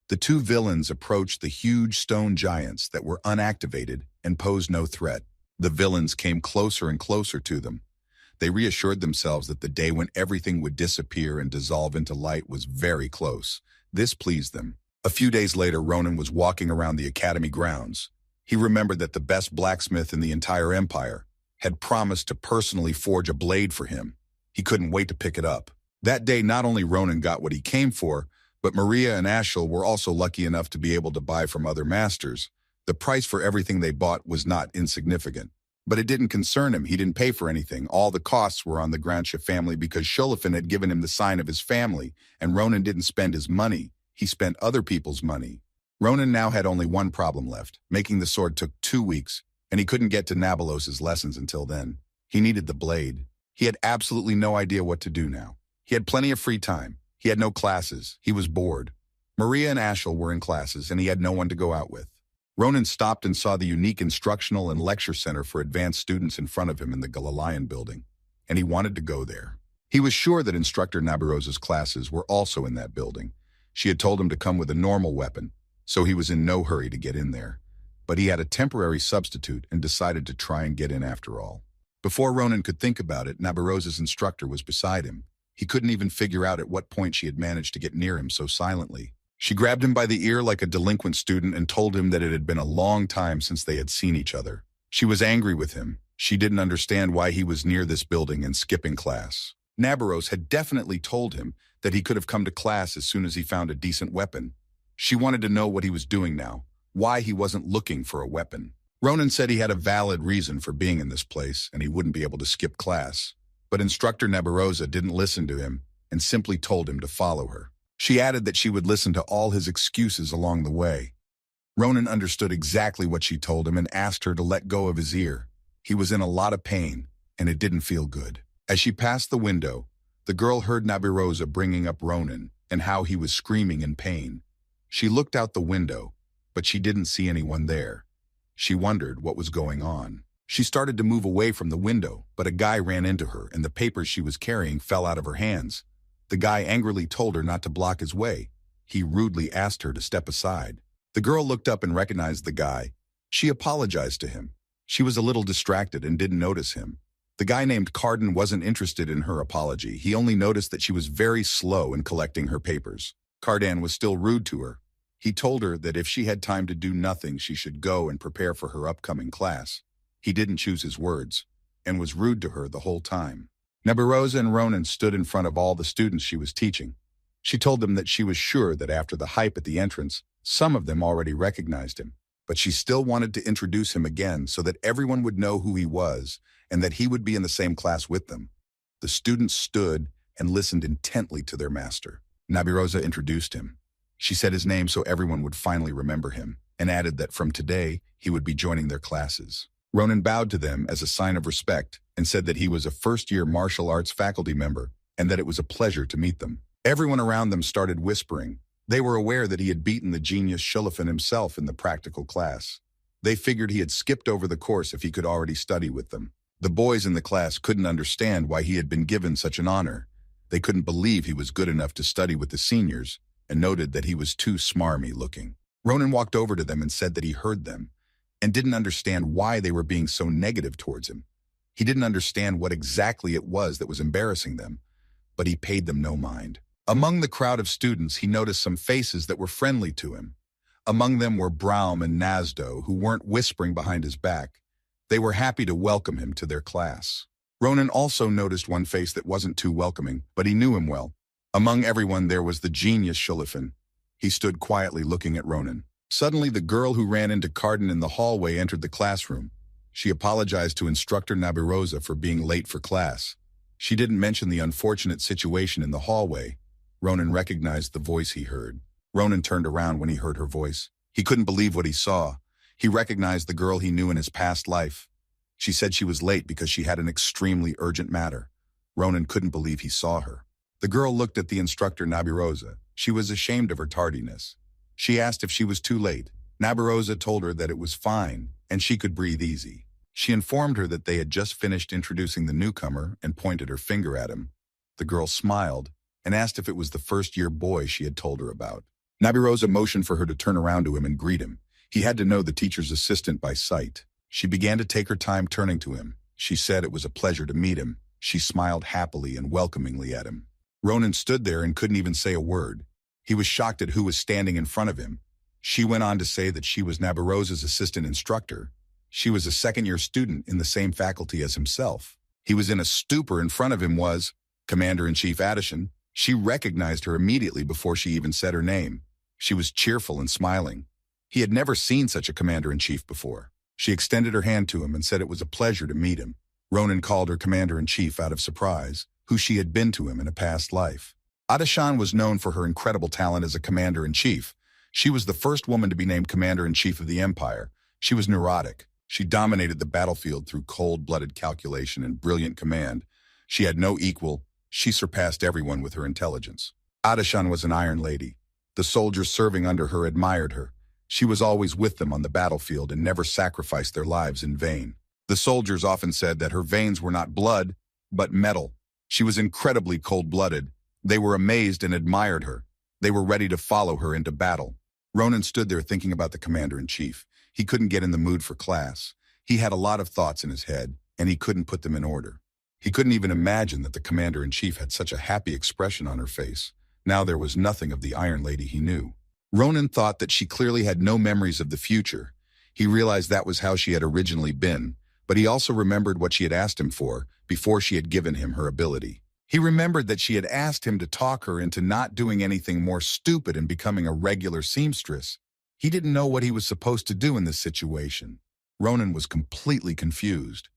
The two villains approached the huge stone giants that were unactivated and posed no threat. The villains came closer and closer to them. They reassured themselves that the day when everything would disappear and dissolve into light was very close. This pleased them. A few days later, Ronan was walking around the academy grounds. He remembered that the best blacksmith in the entire empire had promised to personally forge a blade for him. He couldn't wait to pick it up. That day, not only Ronan got what he came for, but Maria and Ashel were also lucky enough to be able to buy from other masters. The price for everything they bought was not insignificant. But it didn't concern him. He didn't pay for anything. All the costs were on the Grancha family because Sholofin had given him the sign of his family, and Ronan didn't spend his money. He spent other people's money. Ronan now had only one problem left. Making the sword took 2 weeks, and he couldn't get to Nabalos's lessons until then. He needed the blade. He had absolutely no idea what to do now. He had plenty of free time. He had no classes. He was bored. Maria and Ashel were in classes, and he had no one to go out with. Ronan stopped and saw the unique instructional and lecture center for advanced students in front of him in the Galilian building, and he wanted to go there. He was sure that Instructor Nabarosa's classes were also in that building. She had told him to come with a normal weapon, so he was in no hurry to get in there. But he had a temporary substitute and decided to try and get in after all. Before Ronan could think about it, Nabarosa's instructor was beside him. He couldn't even figure out at what point she had managed to get near him so silently. She grabbed him by the ear like a delinquent student and told him that it had been a long time since they had seen each other. She was angry with him. She didn't understand why he was near this building and skipping class. Nabaros had definitely told him that he could have come to class as soon as he found a decent weapon. She wanted to know what he was doing now, why he wasn't looking for a weapon. Ronan said he had a valid reason for being in this place and he wouldn't be able to skip class. But Instructor Nabarosa didn't listen to him and simply told him to follow her. She added that she would listen to all his excuses along the way. Ronan understood exactly what she told him and asked her to let go of his ear. He was in a lot of pain, and it didn't feel good. As she passed the window, the girl heard Nabarosa bringing up Ronan and how he was screaming in pain. She looked out the window, but she didn't see anyone there. She wondered what was going on. She started to move away from the window, but a guy ran into her and the papers she was carrying fell out of her hands. The guy angrily told her not to block his way. He rudely asked her to step aside. The girl looked up and recognized the guy. She apologized to him. She was a little distracted and didn't notice him. The guy named Carden wasn't interested in her apology. He only noticed that she was very slow in collecting her papers. Cardan was still rude to her. He told her that if she had time to do nothing, she should go and prepare for her upcoming class. He didn't choose his words and was rude to her the whole time. Nabarosa and Ronan stood in front of all the students she was teaching. She told them that she was sure that after the hype at the entrance, some of them already recognized him, but she still wanted to introduce him again so that everyone would know who he was and that he would be in the same class with them. The students stood and listened intently to their master. Nabarosa introduced him. She said his name so everyone would finally remember him, and added that from today, he would be joining their classes. Ronan bowed to them as a sign of respect and said that he was a first-year martial arts faculty member and that it was a pleasure to meet them. Everyone around them started whispering. They were aware that he had beaten the genius Shulafin himself in the practical class. They figured he had skipped over the course if he could already study with them. The boys in the class couldn't understand why he had been given such an honor. They couldn't believe he was good enough to study with the seniors and noted that he was too smarmy looking. Ronan walked over to them and said that he heard them and didn't understand why they were being so negative towards him. He didn't understand what exactly it was that was embarrassing them, but he paid them no mind. Among the crowd of students, he noticed some faces that were friendly to him. Among them were Braum and Nasdo, who weren't whispering behind his back. They were happy to welcome him to their class. Ronan also noticed one face that wasn't too welcoming, but he knew him well. Among everyone there was the genius Shulafin. He stood quietly looking at Ronan. Suddenly, the girl who ran into Carden in the hallway entered the classroom. She apologized to Instructor Nabarosa for being late for class. She didn't mention the unfortunate situation in the hallway. Ronan recognized the voice he heard. Ronan turned around when he heard her voice. He couldn't believe what he saw. He recognized the girl he knew in his past life. She said she was late because she had an extremely urgent matter. Ronan couldn't believe he saw her. The girl looked at the Instructor Nabarosa. She was ashamed of her tardiness. She asked if she was too late. Nabarosa told her that it was fine and she could breathe easy. She informed her that they had just finished introducing the newcomer and pointed her finger at him. The girl smiled and asked if it was the first-year boy she had told her about. Nabarosa motioned for her to turn around to him and greet him. He had to know the teacher's assistant by sight. She began to take her time turning to him. She said it was a pleasure to meet him. She smiled happily and welcomingly at him. Ronan stood there and couldn't even say a word. He was shocked at who was standing in front of him. She went on to say that she was Nabarosa's assistant instructor. She was a second-year student in the same faculty as himself. He was in a stupor. In front of him was Commander-in-Chief Addison. She recognized her immediately before she even said her name. She was cheerful and smiling. He had never seen such a commander-in-chief before. She extended her hand to him and said it was a pleasure to meet him. Ronan called her commander-in-chief out of surprise, who she had been to him in a past life. Adashan was known for her incredible talent as a commander-in-chief. She was the first woman to be named commander-in-chief of the empire. She was neurotic. She dominated the battlefield through cold-blooded calculation and brilliant command. She had no equal. She surpassed everyone with her intelligence. Adashan was an iron lady. The soldiers serving under her admired her. She was always with them on the battlefield and never sacrificed their lives in vain. The soldiers often said that her veins were not blood, but metal. She was incredibly cold-blooded. They were amazed and admired her. They were ready to follow her into battle. Ronan stood there thinking about the commander-in-chief. He couldn't get in the mood for class. He had a lot of thoughts in his head, and he couldn't put them in order. He couldn't even imagine that the commander-in-chief had such a happy expression on her face. Now there was nothing of the Iron Lady he knew. Ronan thought that she clearly had no memories of the future. He realized that was how she had originally been, but he also remembered what she had asked him for before she had given him her ability. He remembered that she had asked him to talk her into not doing anything more stupid and becoming a regular seamstress. He didn't know what he was supposed to do in this situation. Ronan was completely confused.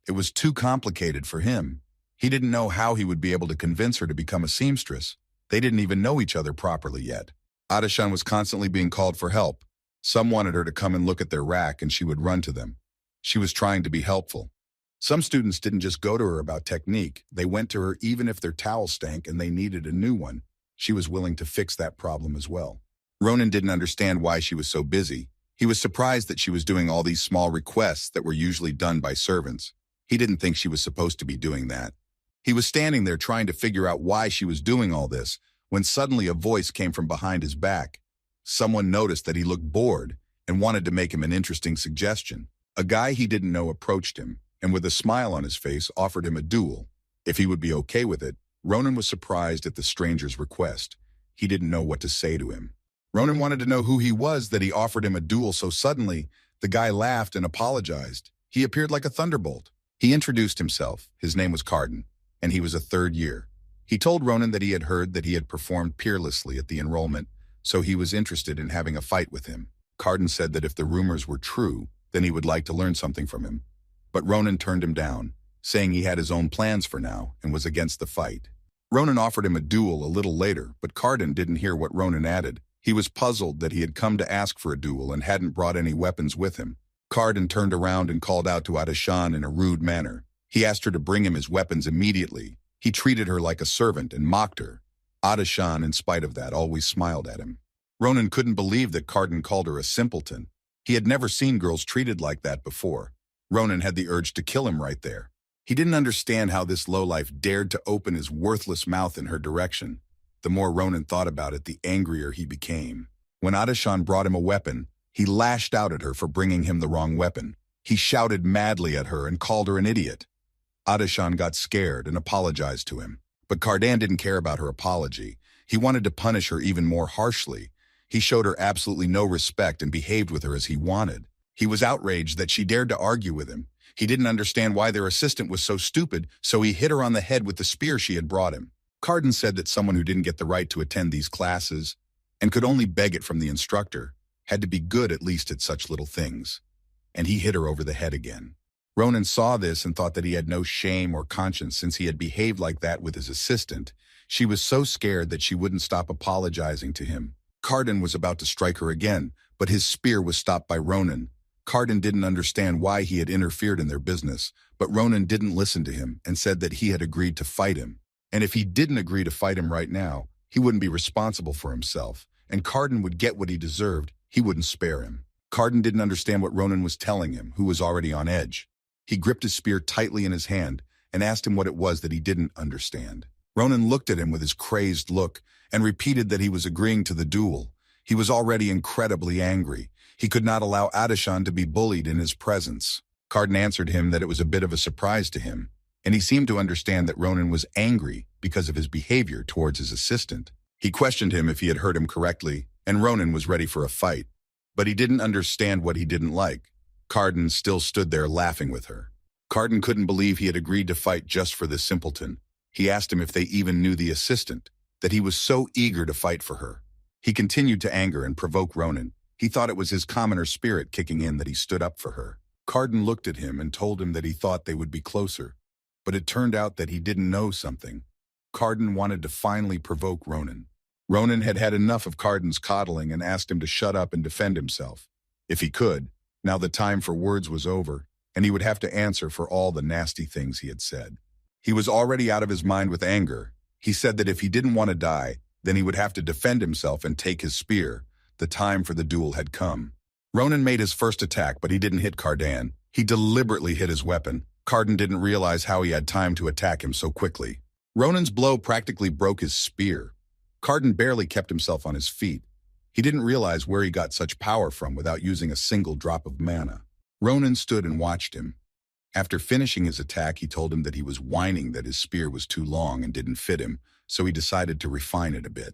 It was too complicated for him. He didn't know how he would be able to convince her to become a seamstress. They didn't even know each other properly yet. Adashan was constantly being called for help. Some wanted her to come and look at their rack, and she would run to them. She was trying to be helpful. Some students didn't just go to her about technique. They went to her even if their towel stank and they needed a new one. She was willing to fix that problem as well. Ronan didn't understand why she was so busy. He was surprised that she was doing all these small requests that were usually done by servants. He didn't think she was supposed to be doing that. He was standing there trying to figure out why she was doing all this, when suddenly a voice came from behind his back. Someone noticed that he looked bored and wanted to make him an interesting suggestion. A guy he didn't know approached him, and with a smile on his face offered him a duel. If he would be okay with it, Ronan was surprised at the stranger's request. He didn't know what to say to him. Ronan wanted to know who he was that he offered him a duel so suddenly. The guy laughed and apologized. He appeared like a thunderbolt. He introduced himself. His name was Carden, and he was a third year. He told Ronan that he had heard that he had performed peerlessly at the enrollment, so he was interested in having a fight with him. Carden said that if the rumors were true, then he would like to learn something from him. But Ronan turned him down, saying he had his own plans for now and was against the fight. Ronan offered him a duel a little later, but Carden didn't hear what Ronan added. He was puzzled that he had come to ask for a duel and hadn't brought any weapons with him. Carden turned around and called out to Adashan in a rude manner. He asked her to bring him his weapons immediately. He treated her like a servant and mocked her. Adashan, in spite of that, always smiled at him. Ronan couldn't believe that Carden called her a simpleton. He had never seen girls treated like that before. Ronan had the urge to kill him right there. He didn't understand how this lowlife dared to open his worthless mouth in her direction. The more Ronan thought about it, the angrier he became. When Adashan brought him a weapon, he lashed out at her for bringing him the wrong weapon. He shouted madly at her and called her an idiot. Adashan got scared and apologized to him. But Carden didn't care about her apology. He wanted to punish her even more harshly. He showed her absolutely no respect and behaved with her as he wanted. He was outraged that she dared to argue with him. He didn't understand why their assistant was so stupid, so he hit her on the head with the spear she had brought him. Carden said that someone who didn't get the right to attend these classes and could only beg it from the instructor had to be good at least at such little things. And he hit her over the head again. Ronan saw this and thought that he had no shame or conscience since he had behaved like that with his assistant. She was so scared that she wouldn't stop apologizing to him. Carden was about to strike her again, but his spear was stopped by Ronan. Carden didn't understand why he had interfered in their business, but Ronan didn't listen to him and said that he had agreed to fight him. And if he didn't agree to fight him right now, he wouldn't be responsible for himself, and Carden would get what he deserved. He wouldn't spare him. Carden didn't understand what Ronan was telling him, who was already on edge. He gripped his spear tightly in his hand and asked him what it was that he didn't understand. Ronan looked at him with his crazed look and repeated that he was agreeing to the duel. He was already incredibly angry. He could not allow Adashan to be bullied in his presence. Carden answered him that it was a bit of a surprise to him, and he seemed to understand that Ronan was angry because of his behavior towards his assistant. He questioned him if he had heard him correctly, and Ronan was ready for a fight. But he didn't understand what he didn't like. Carden still stood there laughing with her. Carden couldn't believe he had agreed to fight just for this simpleton. He asked him if they even knew the assistant, that he was so eager to fight for her. He continued to anger and provoke Ronan. He thought it was his commoner spirit kicking in that he stood up for her. Carden looked at him and told him that he thought they would be closer, but it turned out that he didn't know something. Carden wanted to finally provoke Ronan. Ronan had had enough of Carden's coddling and asked him to shut up and defend himself. If he could, now the time for words was over, and he would have to answer for all the nasty things he had said. He was already out of his mind with anger. He said that if he didn't want to die, then he would have to defend himself and take his spear. The time for the duel had come. Ronan made his first attack, but he didn't hit Cardan. He deliberately hit his weapon. Cardan didn't realize how he had time to attack him so quickly. Ronan's blow practically broke his spear. Cardan barely kept himself on his feet. He didn't realize where he got such power from without using a single drop of mana. Ronan stood and watched him. After finishing his attack, he told him that he was whining that his spear was too long and didn't fit him, so he decided to refine it a bit.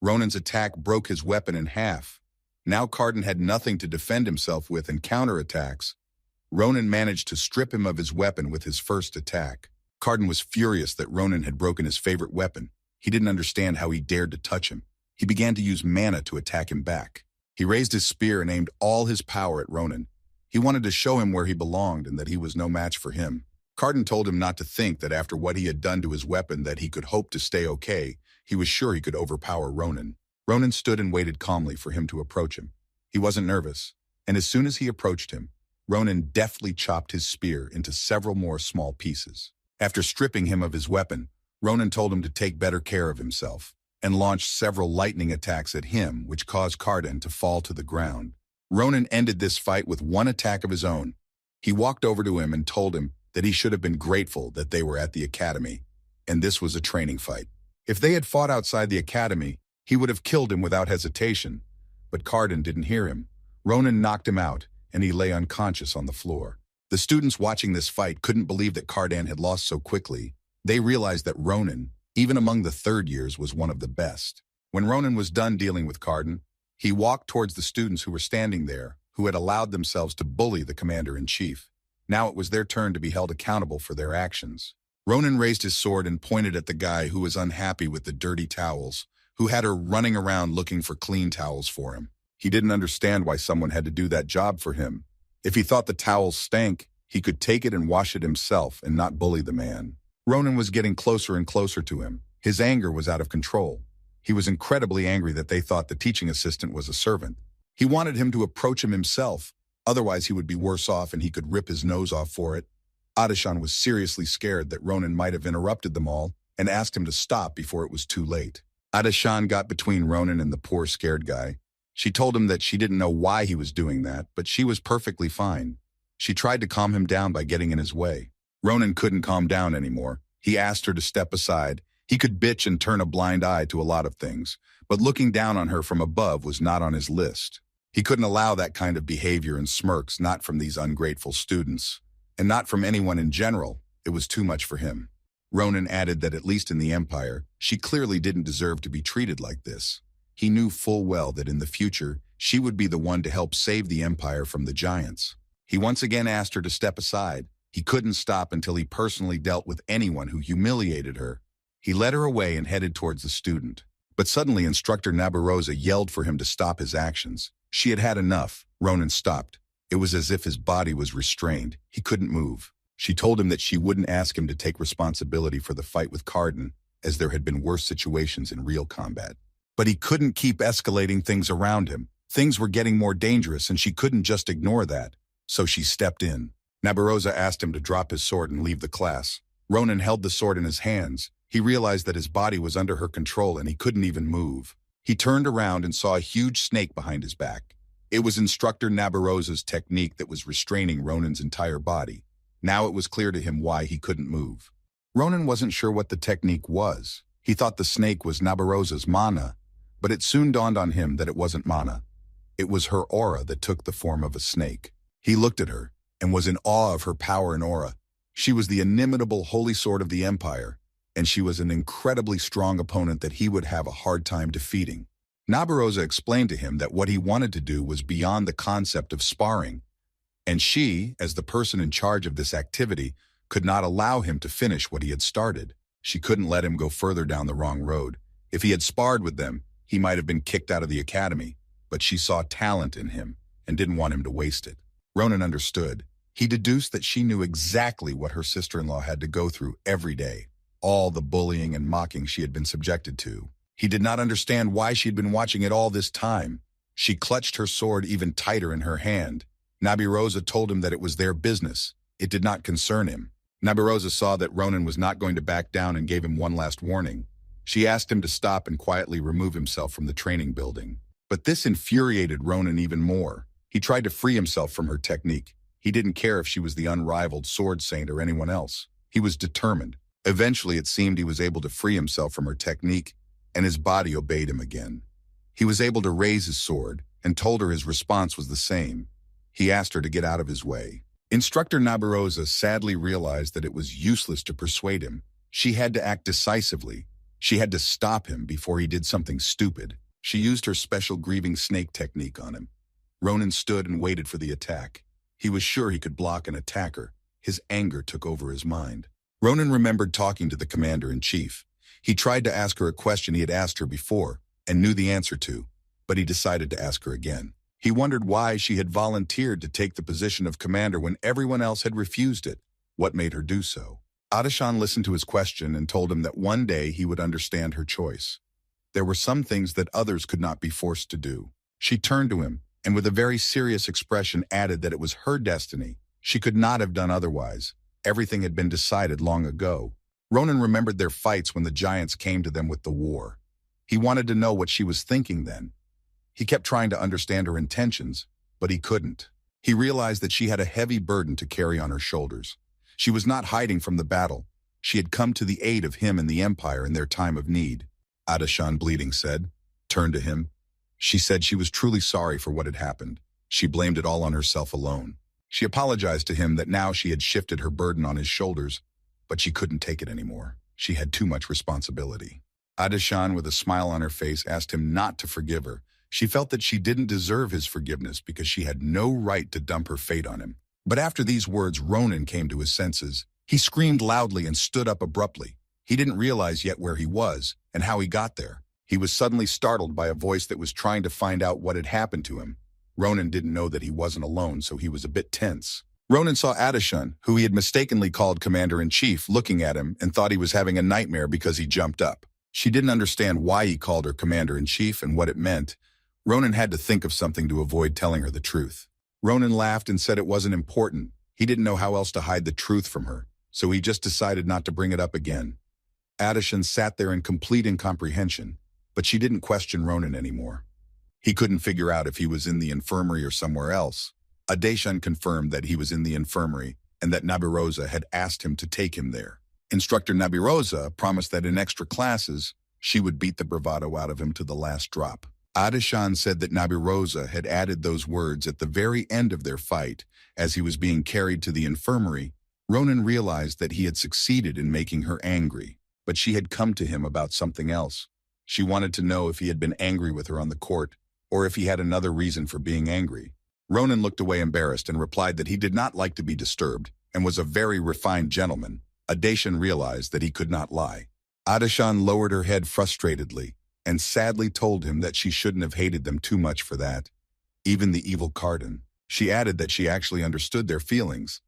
Ronan's attack broke his weapon in half. Now Cardan had nothing to defend himself with in counterattacks. Ronan managed to strip him of his weapon with his first attack. Cardan was furious that Ronan had broken his favorite weapon. He didn't understand how he dared to touch him. He began to use mana to attack him back. He raised his spear and aimed all his power at Ronan. He wanted to show him where he belonged and that he was no match for him. Cardan told him not to think that after what he had done to his weapon that he could hope to stay okay. He was sure he could overpower Ronan. Ronan stood and waited calmly for him to approach him. He wasn't nervous, and as soon as he approached him, Ronan deftly chopped his spear into several more small pieces. After stripping him of his weapon, Ronan told him to take better care of himself, and launched several lightning attacks at him, which caused Cardan to fall to the ground. Ronan ended this fight with one attack of his own. He walked over to him and told him that he should have been grateful that they were at the academy, and this was a training fight. If they had fought outside the academy, he would have killed him without hesitation, but Cardan didn't hear him. Ronan knocked him out, and he lay unconscious on the floor. The students watching this fight couldn't believe that Cardan had lost so quickly. They realized that Ronan, even among the third years, was one of the best. When Ronan was done dealing with Cardan, he walked towards the students who were standing there, who had allowed themselves to bully the commander-in-chief. Now it was their turn to be held accountable for their actions. Ronan raised his sword and pointed at the guy who was unhappy with the dirty towels, who had her running around looking for clean towels for him. He didn't understand why someone had to do that job for him. If he thought the towels stank, he could take it and wash it himself and not bully the man. Ronan was getting closer and closer to him. His anger was out of control. He was incredibly angry that they thought the teaching assistant was a servant. He wanted him to approach him himself, otherwise he would be worse off and he could rip his nose off for it. Adishan was seriously scared that Ronan might have interrupted them all and asked him to stop before it was too late. Adishan got between Ronan and the poor scared guy. She told him that she didn't know why he was doing that, but she was perfectly fine. She tried to calm him down by getting in his way. Ronan couldn't calm down anymore. He asked her to step aside. He could bitch and turn a blind eye to a lot of things, but looking down on her from above was not on his list. He couldn't allow that kind of behavior and smirks, not from these ungrateful students, and not from anyone in general. It was too much for him. Ronan added that at least in the Empire, she clearly didn't deserve to be treated like this. He knew full well that in the future, she would be the one to help save the Empire from the giants. He once again asked her to step aside. He couldn't stop until he personally dealt with anyone who humiliated her. He led her away and headed towards the student. But suddenly Instructor Nabarosa yelled for him to stop his actions. She had had enough. Ronan stopped. It was as if his body was restrained. He couldn't move. She told him that she wouldn't ask him to take responsibility for the fight with Cardan, as there had been worse situations in real combat. But he couldn't keep escalating things around him. Things were getting more dangerous and she couldn't just ignore that. So she stepped in. Nabarosa asked him to drop his sword and leave the class. Ronan held the sword in his hands. He realized that his body was under her control and he couldn't even move. He turned around and saw a huge snake behind his back. It was Instructor Nabarosa's technique that was restraining Ronan's entire body. Now it was clear to him why he couldn't move. Ronan wasn't sure what the technique was. He thought the snake was Nabarosa's mana, but it soon dawned on him that it wasn't mana. It was her aura that took the form of a snake. He looked at her and was in awe of her power and aura. She was the inimitable holy sword of the Empire, and she was an incredibly strong opponent that he would have a hard time defeating. Nabarosa explained to him that what he wanted to do was beyond the concept of sparring, and she, as the person in charge of this activity, could not allow him to finish what he had started. She couldn't let him go further down the wrong road. If he had sparred with them, he might have been kicked out of the academy. but she saw talent in him and didn't want him to waste it. Ronan understood. He deduced that she knew exactly what her sister-in-law had to go through every day, all the bullying and mocking she had been subjected to. He did not understand why she'd been watching it all this time. She clutched her sword even tighter in her hand. Nabirosa told him that it was their business. It did not concern him. Nabirosa saw that Ronan was not going to back down and gave him one last warning. She asked him to stop and quietly remove himself from the training building. But this infuriated Ronan even more. He tried to free himself from her technique. He didn't care if she was the unrivaled sword saint or anyone else. He was determined. Eventually, it seemed he was able to free himself from her technique, and his body obeyed him again. He was able to raise his sword and told her his response was the same. He asked her to get out of his way. Instructor Nabirosa sadly realized that it was useless to persuade him. She had to act decisively. She had to stop him before he did something stupid. She used her special grieving snake technique on him. Ronan stood and waited for the attack. He was sure he could block an attacker. His anger took over his mind. Ronan remembered talking to the commander-in-chief. He tried to ask her a question he had asked her before and knew the answer to, but he decided to ask her again. He wondered why she had volunteered to take the position of commander when everyone else had refused it. What made her do so? Adeshan listened to his question and told him that one day he would understand her choice. There were some things that others could not be forced to do. She turned to him and with a very serious expression added that it was her destiny. She could not have done otherwise. Everything had been decided long ago. Ronan remembered their fights when the giants came to them with the war. He wanted to know what she was thinking then. He kept trying to understand her intentions, but he couldn't. He realized that she had a heavy burden to carry on her shoulders. She was not hiding from the battle. She had come to the aid of him and the Empire in their time of need. Adeshan, bleeding, turned to him. She said she was truly sorry for what had happened. She blamed it all on herself alone. She apologized to him that now she had shifted her burden on his shoulders, but she couldn't take it anymore. She had too much responsibility. Adeshan, with a smile on her face, asked him not to forgive her. She felt that she didn't deserve his forgiveness because she had no right to dump her fate on him. But after these words, Ronan came to his senses. He screamed loudly and stood up abruptly. He didn't realize yet where he was and how he got there. He was suddenly startled by a voice that was trying to find out what had happened to him. Ronan didn't know that he wasn't alone, so he was a bit tense. Ronan saw Adeshan, who he had mistakenly called Commander-in-Chief, looking at him and thought he was having a nightmare because he jumped up. She didn't understand why he called her Commander-in-Chief and what it meant. Ronan had to think of something to avoid telling her the truth. Ronan laughed and said it wasn't important. He didn't know how else to hide the truth from her, so he just decided not to bring it up again. Adeshan sat there in complete incomprehension, but she didn't question Ronan anymore. He couldn't figure out if he was in the infirmary or somewhere else. Adeshan confirmed that he was in the infirmary and that Nabirosa had asked him to take him there. Instructor Nabirosa promised that in extra classes, she would beat the bravado out of him to the last drop. Adeshan said that Nabirosa had added those words at the very end of their fight. As he was being carried to the infirmary, Ronan realized that he had succeeded in making her angry, but she had come to him about something else. She wanted to know if he had been angry with her on the court, or if he had another reason for being angry. Ronan looked away embarrassed and replied that he did not like to be disturbed and was a very refined gentleman. Adeshan realized that he could not lie. Adeshan lowered her head frustratedly and sadly told him that she shouldn't have hated them too much for that. Even the evil Carden. She added that she actually understood their feelings.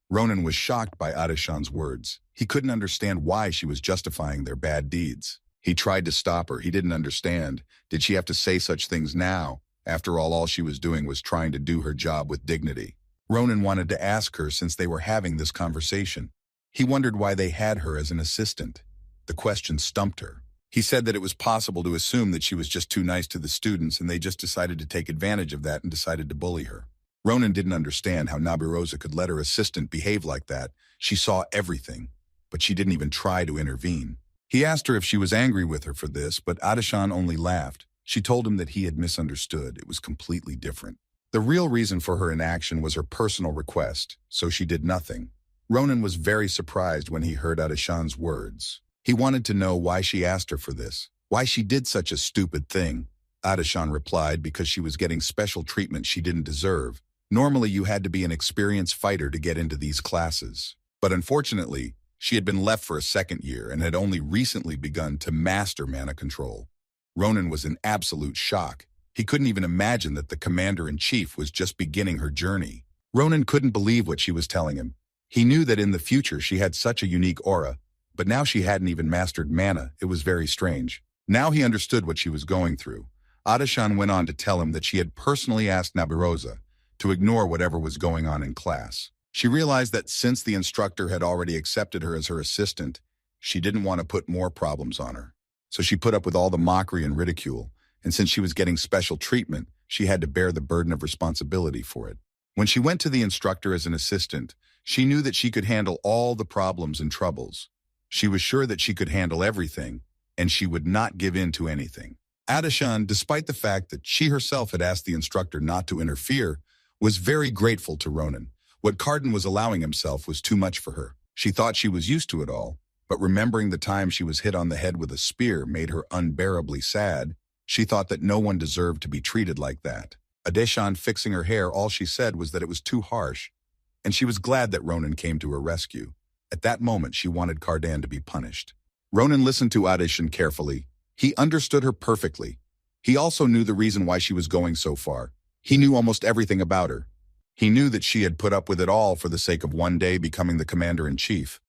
Ronan was shocked by Adeshan's words. He couldn't understand why she was justifying their bad deeds. He tried to stop her. He didn't understand. Did she have to say such things now? After all she was doing was trying to do her job with dignity. Ronan wanted to ask her since they were having this conversation. He wondered why they had her as an assistant. The question stumped her. He said that it was possible to assume that she was just too nice to the students and they just decided to take advantage of that and decided to bully her. Ronan didn't understand how Nabirosa could let her assistant behave like that. She saw everything, but she didn't even try to intervene. He asked her if she was angry with her for this, but Adeshan only laughed. She told him that he had misunderstood. It was completely different. The real reason for her inaction was her personal request, so she did nothing. Ronan was very surprised when he heard Adeshan's words. He wanted to know why she asked her for this, why she did such a stupid thing. Adeshan replied because she was getting special treatment she didn't deserve. Normally you had to be an experienced fighter to get into these classes. But unfortunately, she had been left for a second year and had only recently begun to master mana control. Ronan was in absolute shock. He couldn't even imagine that the commander-in-chief was just beginning her journey. Ronan couldn't believe what she was telling him. He knew that in the future she had such a unique aura, but now she hadn't even mastered mana. It was very strange. Now he understood what she was going through. Adeshan went on to tell him that she had personally asked Nabirosa to ignore whatever was going on in class. She realized that since the instructor had already accepted her as her assistant, she didn't want to put more problems on her. So she put up with all the mockery and ridicule, and since she was getting special treatment, she had to bear the burden of responsibility for it. When she went to the instructor as an assistant, she knew that she could handle all the problems and troubles. She was sure that she could handle everything, and she would not give in to anything. Adeshan, despite the fact that she herself had asked the instructor not to interfere, was very grateful to Ronan. What Carden was allowing himself was too much for her. She thought she was used to it all, but remembering the time she was hit on the head with a spear made her unbearably sad. She thought that no one deserved to be treated like that. Adeshan fixing her hair, all she said was that it was too harsh, and she was glad that Ronan came to her rescue. At that moment, she wanted Cardan to be punished. Ronan listened to Adeshan carefully. He understood her perfectly. He also knew the reason why she was going so far. He knew almost everything about her. He knew that she had put up with it all for the sake of one day becoming the commander-in-chief.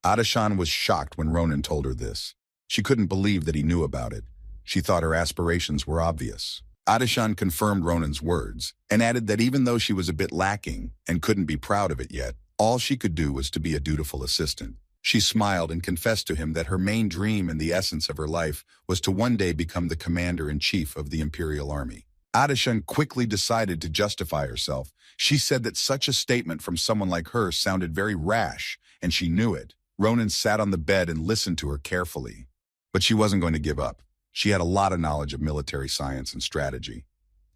Adeshan was shocked when Ronan told her this. She couldn't believe that he knew about it. She thought her aspirations were obvious. Adeshan confirmed Ronan's words and added that even though she was a bit lacking and couldn't be proud of it yet, all she could do was to be a dutiful assistant. She smiled and confessed to him that her main dream and the essence of her life was to one day become the commander-in-chief of the Imperial Army. Adeshan quickly decided to justify herself. She said that such a statement from someone like her sounded very rash, and she knew it. Ronan sat on the bed and listened to her carefully. But she wasn't going to give up. She had a lot of knowledge of military science and strategy.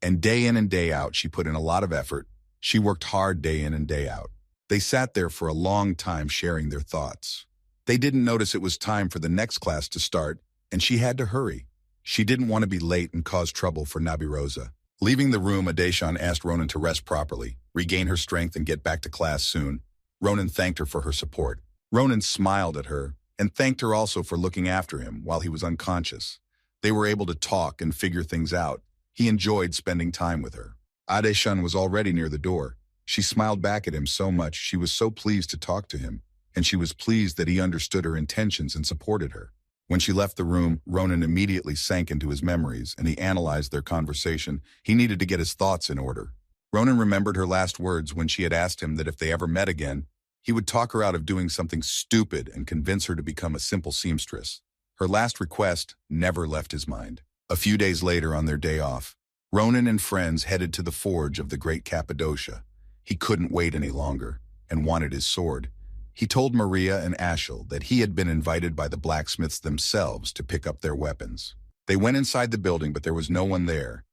And day in and day out, she put in a lot of effort. She worked hard day in and day out. They sat there for a long time sharing their thoughts. They didn't notice it was time for the next class to start, and she had to hurry. She didn't want to be late and cause trouble for Nabirosa. Leaving the room, Adeshan asked Ronan to rest properly, regain her strength, and get back to class soon. Ronan thanked her for her support. Ronan smiled at her and thanked her also for looking after him while he was unconscious. They were able to talk and figure things out. He enjoyed spending time with her. Adeshan was already near the door. She smiled back at him so much. She was so pleased to talk to him, and she was pleased that he understood her intentions and supported her. When she left the room, Ronan immediately sank into his memories, and he analyzed their conversation. He needed to get his thoughts in order. Ronan remembered her last words when she had asked him that if they ever met again, he would talk her out of doing something stupid and convince her to become a simple seamstress. Her last request never left his mind. A few days later, on their day off, Ronan and friends headed to the forge of the great Cappadocia. He couldn't wait any longer and wanted his sword. He told Maria and Ashel that he had been invited by the blacksmiths themselves to pick up their weapons. They went inside the building, but there was no one there.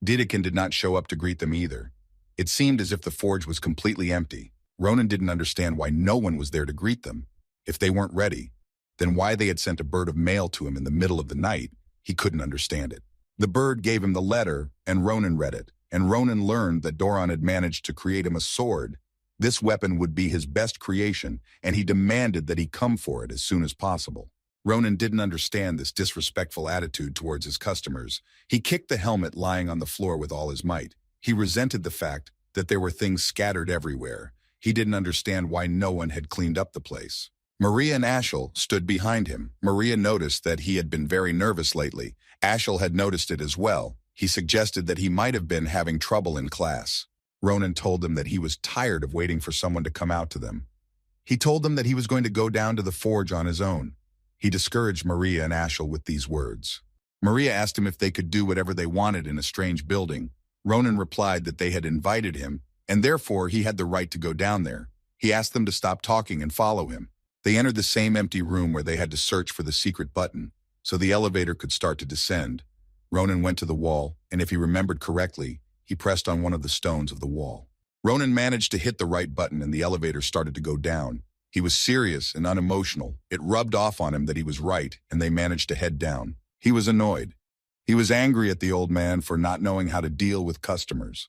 Didakin did not show up to greet them either. It seemed as if the forge was completely empty. Ronan didn't understand why no one was there to greet them. If they weren't ready, then why they had sent a bird of mail to him in the middle of the night, he couldn't understand it. The bird gave him the letter, and Ronan read it, and Ronan learned that Doran had managed to create him a sword. This weapon would be his best creation, and he demanded that he come for it as soon as possible. Ronan didn't understand this disrespectful attitude towards his customers. He kicked the helmet lying on the floor with all his might. He resented the fact that there were things scattered everywhere. He didn't understand why no one had cleaned up the place. Maria and Ashel stood behind him. Maria noticed that he had been very nervous lately. Ashel had noticed it as well. He suggested that he might have been having trouble in class. Ronan told them that he was tired of waiting for someone to come out to them. He told them that he was going to go down to the forge on his own. He discouraged Maria and Ashel with these words. Maria asked him if they could do whatever they wanted in a strange building. Ronan replied that they had invited him, and therefore he had the right to go down there. He asked them to stop talking and follow him. They entered the same empty room where they had to search for the secret button, so the elevator could start to descend. Ronan went to the wall, and if he remembered correctly, he pressed on one of the stones of the wall. Ronan managed to hit the right button and the elevator started to go down. He was serious and unemotional. It rubbed off on him that he was right, and they managed to head down. He was annoyed. He was angry at the old man for not knowing how to deal with customers.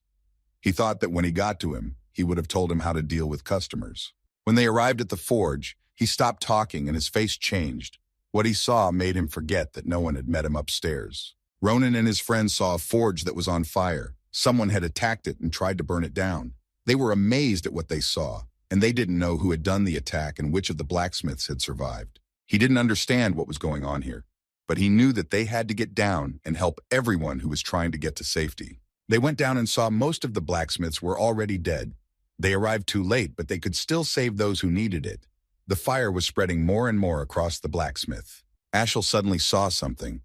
He thought that when he got to him, he would have told him how to deal with customers. When they arrived at the forge, he stopped talking and his face changed. What he saw made him forget that no one had met him upstairs. Ronan and his friends saw a forge that was on fire. Someone had attacked it and tried to burn it down. They were amazed at what they saw, and they didn't know who had done the attack and which of the blacksmiths had survived. He didn't understand what was going on here, but he knew that they had to get down and help everyone who was trying to get to safety. They went down and saw most of the blacksmiths were already dead. They arrived too late, but they could still save those who needed it. The fire was spreading more and more across the blacksmith. Ashel suddenly saw something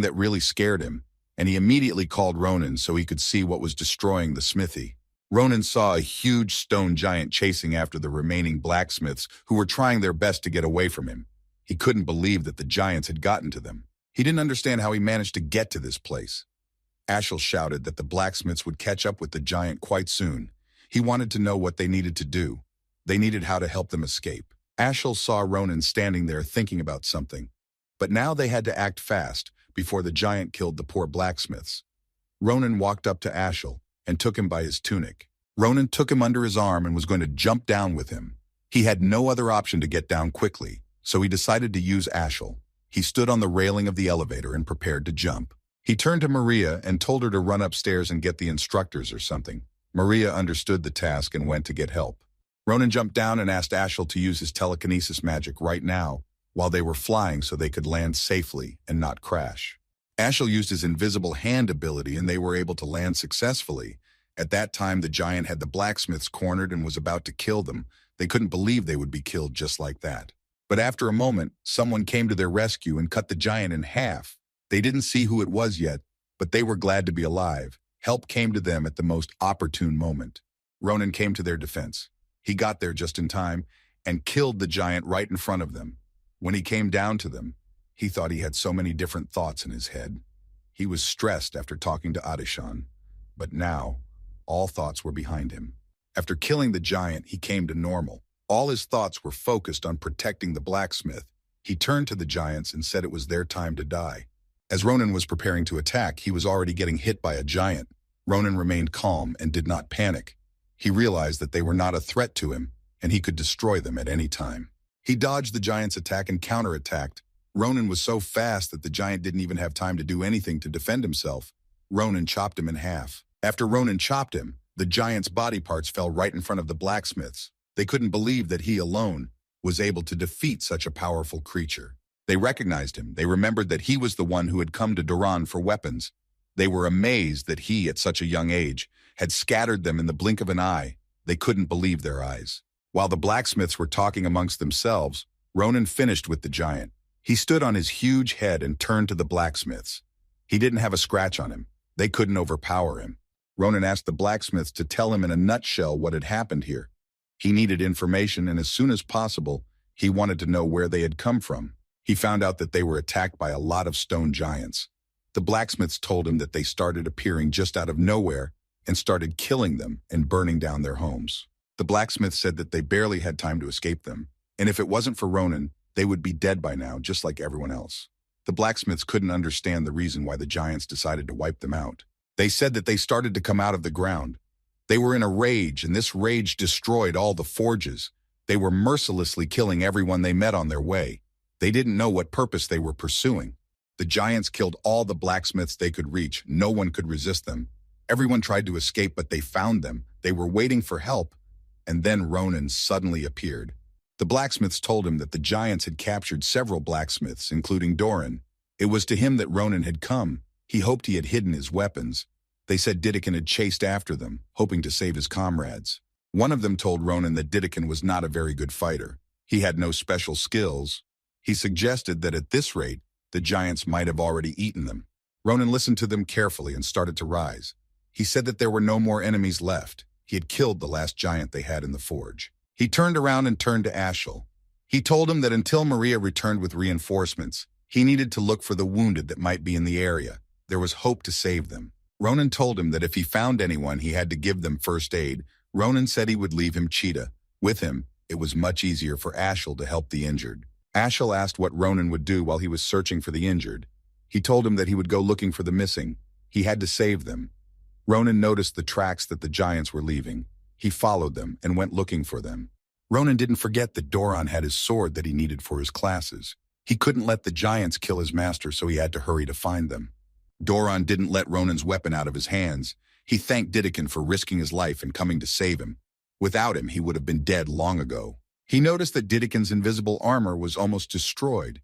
that really scared him, and he immediately called Ronan so he could see what was destroying the smithy. Ronan saw a huge stone giant chasing after the remaining blacksmiths who were trying their best to get away from him. He couldn't believe that the giants had gotten to them. He didn't understand how he managed to get to this place. Ashel shouted that the blacksmiths would catch up with the giant quite soon. He wanted to know what they needed to do. They needed how to help them escape. Ashel saw Ronan standing there thinking about something. But now they had to act fast before the giant killed the poor blacksmiths. Ronan walked up to Ashel and took him by his tunic. Ronan took him under his arm and was going to jump down with him. He had no other option to get down quickly, so he decided to use Ashel. He stood on the railing of the elevator and prepared to jump. He turned to Maria and told her to run upstairs and get the instructors or something. Maria understood the task and went to get help. Ronan jumped down and asked Ashel to use his telekinesis magic right now while they were flying so they could land safely and not crash. Ashel used his invisible hand ability and they were able to land successfully. At that time, the giant had the blacksmiths cornered and was about to kill them. They couldn't believe they would be killed just like that. But after a moment, someone came to their rescue and cut the giant in half. They didn't see who it was yet, but they were glad to be alive. Help came to them at the most opportune moment. Ronan came to their defense. He got there just in time and killed the giant right in front of them. When he came down to them, he thought he had so many different thoughts in his head. He was stressed after talking to Adishan, but now all thoughts were behind him. After killing the giant, he came to normal. All his thoughts were focused on protecting the blacksmith. He turned to the giants and said it was their time to die. As Ronan was preparing to attack, he was already getting hit by a giant. Ronan remained calm and did not panic. He realized that they were not a threat to him, and he could destroy them at any time. He dodged the giant's attack and counterattacked. Ronan was so fast that the giant didn't even have time to do anything to defend himself. Ronan chopped him in half. After Ronan chopped him, the giant's body parts fell right in front of the blacksmiths. They couldn't believe that he alone was able to defeat such a powerful creature. They recognized him. They remembered that he was the one who had come to Duran for weapons. They were amazed that he, at such a young age, had scattered them in the blink of an eye. They couldn't believe their eyes. While the blacksmiths were talking amongst themselves, Ronan finished with the giant. He stood on his huge head and turned to the blacksmiths. He didn't have a scratch on him. They couldn't overpower him. Ronan asked the blacksmiths to tell him in a nutshell what had happened here. He needed information, and as soon as possible, he wanted to know where they had come from. He found out that they were attacked by a lot of stone giants. The blacksmiths told him that they started appearing just out of nowhere and started killing them and burning down their homes. The blacksmiths said that they barely had time to escape them, and if it wasn't for Ronan, they would be dead by now, just like everyone else. The blacksmiths couldn't understand the reason why the giants decided to wipe them out. They said that they started to come out of the ground. They were in a rage, and this rage destroyed all the forges. They were mercilessly killing everyone they met on their way. They didn't know what purpose they were pursuing. The giants killed all the blacksmiths they could reach. No one could resist them. Everyone tried to escape, but they found them. They were waiting for help, and then Ronan suddenly appeared. The blacksmiths told him that the giants had captured several blacksmiths, including Doran. It was to him that Ronan had come. He hoped he had hidden his weapons. They said Didikin had chased after them, hoping to save his comrades. One of them told Ronan that Didikin was not a very good fighter. He had no special skills. He suggested that at this rate, the giants might have already eaten them. Ronan listened to them carefully and started to rise. He said that there were no more enemies left. He had killed the last giant they had in the forge. He turned around and turned to Ashel. He told him that until Maria returned with reinforcements, he needed to look for the wounded that might be in the area. There was hope to save them. Ronan told him that if he found anyone, he had to give them first aid. Ronan said he would leave him Cheetah. With him, it was much easier for Ashel to help the injured. Ashel asked what Ronan would do while he was searching for the injured. He told him that he would go looking for the missing. He had to save them. Ronan noticed the tracks that the giants were leaving. He followed them and went looking for them. Ronan didn't forget that Doran had his sword that he needed for his classes. He couldn't let the giants kill his master, so he had to hurry to find them. Doran didn't let Ronan's weapon out of his hands. He thanked Didikin for risking his life and coming to save him. Without him, he would have been dead long ago. He noticed that Didikin's invisible armor was almost destroyed.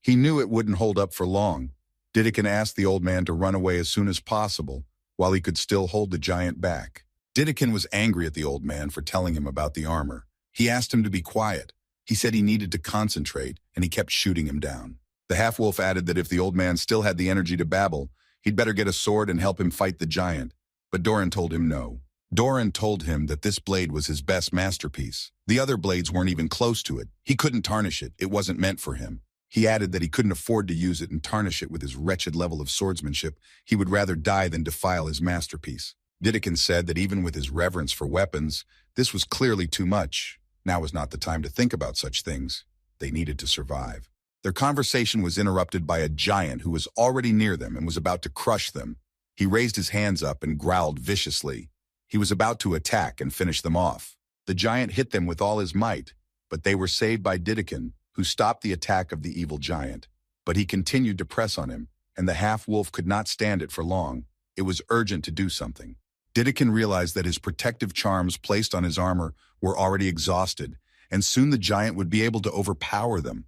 He knew it wouldn't hold up for long. Didikin asked the old man to run away as soon as possible, while he could still hold the giant back. Didikin was angry at the old man for telling him about the armor. He asked him to be quiet. He said he needed to concentrate, and he kept shooting him down. The half-wolf added that if the old man still had the energy to babble, he'd better get a sword and help him fight the giant. But Doran told him no. Doran told him that this blade was his best masterpiece. The other blades weren't even close to it. He couldn't tarnish it. It wasn't meant for him. He added that he couldn't afford to use it and tarnish it with his wretched level of swordsmanship. He would rather die than defile his masterpiece. Didikin said that even with his reverence for weapons, this was clearly too much. Now was not the time to think about such things. They needed to survive. Their conversation was interrupted by a giant who was already near them and was about to crush them. He raised his hands up and growled viciously. He was about to attack and finish them off. The giant hit them with all his might, but they were saved by Didikin, who stopped the attack of the evil giant. But he continued to press on him, and the half-wolf could not stand it for long. It was urgent to do something. Didikin realized that his protective charms placed on his armor were already exhausted, and soon the giant would be able to overpower them.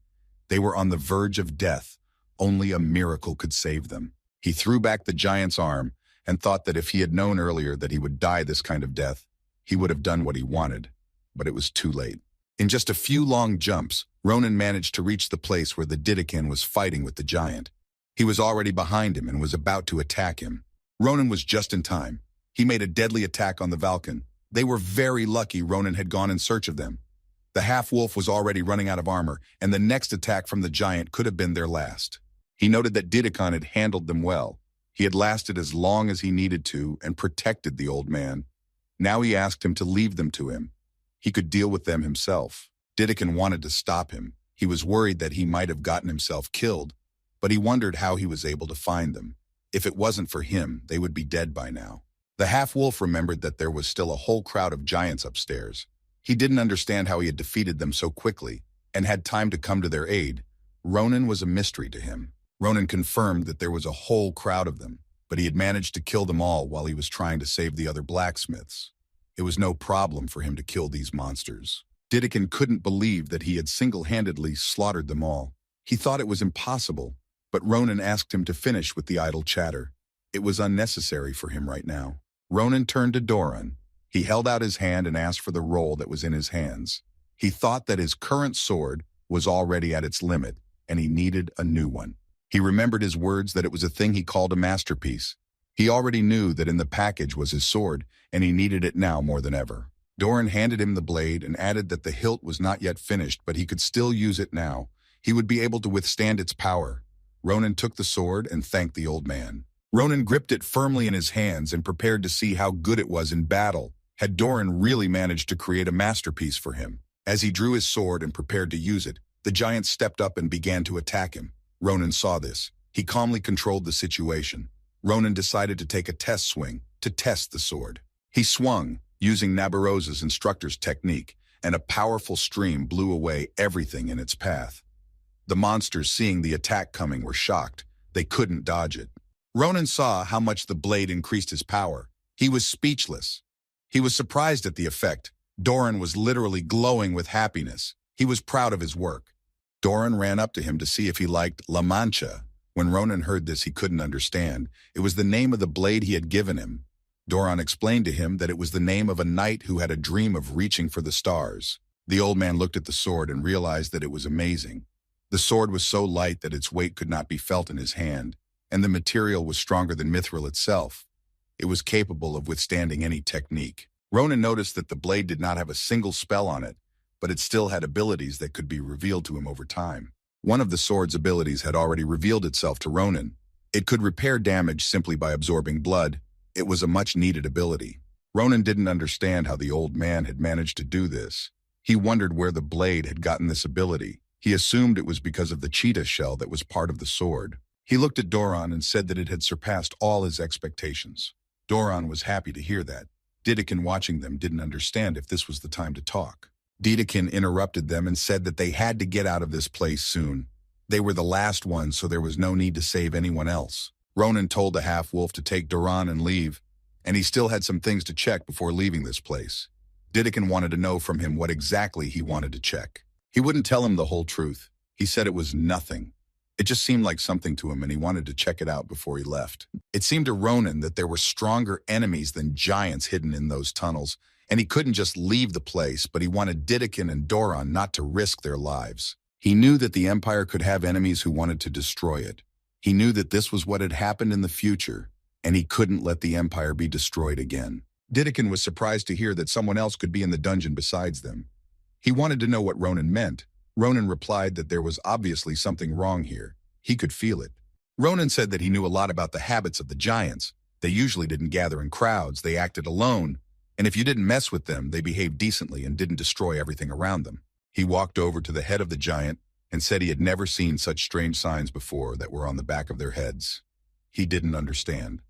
They were on the verge of death. Only a miracle could save them. He threw back the giant's arm and thought that if he had known earlier that he would die this kind of death, he would have done what he wanted. But it was too late. In just a few long jumps, Ronan managed to reach the place where the Didikin was fighting with the giant. He was already behind him and was about to attack him. Ronan was just in time. He made a deadly attack on the Valken. They were very lucky Ronan had gone in search of them. The half-wolf was already running out of armor, and the next attack from the giant could have been their last. He noted that Didikin had handled them well. He had lasted as long as he needed to and protected the old man. Now he asked him to leave them to him. He could deal with them himself. Didikin wanted to stop him. He was worried that he might have gotten himself killed, but he wondered how he was able to find them. If it wasn't for him, they would be dead by now. The half-wolf remembered that there was still a whole crowd of giants upstairs. He didn't understand how he had defeated them so quickly and had time to come to their aid. Ronan was a mystery to him. Ronan confirmed that there was a whole crowd of them, but he had managed to kill them all while he was trying to save the other blacksmiths. It was no problem for him to kill these monsters. Didikin couldn't believe that he had single-handedly slaughtered them all. He thought it was impossible, but Ronan asked him to finish with the idle chatter. It was unnecessary for him right now. Ronan turned to Doran. He held out his hand and asked for the roll that was in his hands. He thought that his current sword was already at its limit, and he needed a new one. He remembered his words that it was a thing he called a masterpiece. He already knew that in the package was his sword, and he needed it now more than ever. Doran handed him the blade and added that the hilt was not yet finished, but he could still use it now. He would be able to withstand its power. Ronan took the sword and thanked the old man. Ronan gripped it firmly in his hands and prepared to see how good it was in battle. Had Doran really managed to create a masterpiece for him? As he drew his sword and prepared to use it, the giant stepped up and began to attack him. Ronan saw this. He calmly controlled the situation. Ronan decided to take a test swing to test the sword. He swung, using Nabarosa's instructor's technique, and a powerful stream blew away everything in its path. The monsters, seeing the attack coming, were shocked. They couldn't dodge it. Ronan saw how much the blade increased his power. He was speechless. He was surprised at the effect. Doran was literally glowing with happiness. He was proud of his work. Doran ran up to him to see if he liked La Mancha. When Ronan heard this, he couldn't understand. It was the name of the blade he had given him. Doran explained to him that it was the name of a knight who had a dream of reaching for the stars. The old man looked at the sword and realized that it was amazing. The sword was so light that its weight could not be felt in his hand, and the material was stronger than mithril itself. It was capable of withstanding any technique. Ronan noticed that the blade did not have a single spell on it, but it still had abilities that could be revealed to him over time. One of the sword's abilities had already revealed itself to Ronan. It could repair damage simply by absorbing blood. It was a much-needed ability. Ronan didn't understand how the old man had managed to do this. He wondered where the blade had gotten this ability. He assumed it was because of the cheetah shell that was part of the sword. He looked at Doran and said that it had surpassed all his expectations. Doran was happy to hear that. Didikin, watching them, didn't understand if this was the time to talk. Didikin interrupted them and said that they had to get out of this place soon. They were the last ones, so there was no need to save anyone else. Ronan told the half-wolf to take Duran and leave, and he still had some things to check before leaving this place. Didikin wanted to know from him what exactly he wanted to check. He wouldn't tell him the whole truth. He said it was nothing. It just seemed like something to him, and he wanted to check it out before he left. It seemed to Ronan that there were stronger enemies than giants hidden in those tunnels, and he couldn't just leave the place, but he wanted Didikin and Doran not to risk their lives. He knew that the Empire could have enemies who wanted to destroy it. He knew that this was what had happened in the future, and he couldn't let the Empire be destroyed again. Didikin was surprised to hear that someone else could be in the dungeon besides them. He wanted to know what Ronan meant. Ronan replied that there was obviously something wrong here. He could feel it. Ronan said that he knew a lot about the habits of the giants. They usually didn't gather in crowds, they acted alone, and if you didn't mess with them, they behaved decently and didn't destroy everything around them. He walked over to the head of the giant and said he had never seen such strange signs before that were on the back of their heads. He didn't understand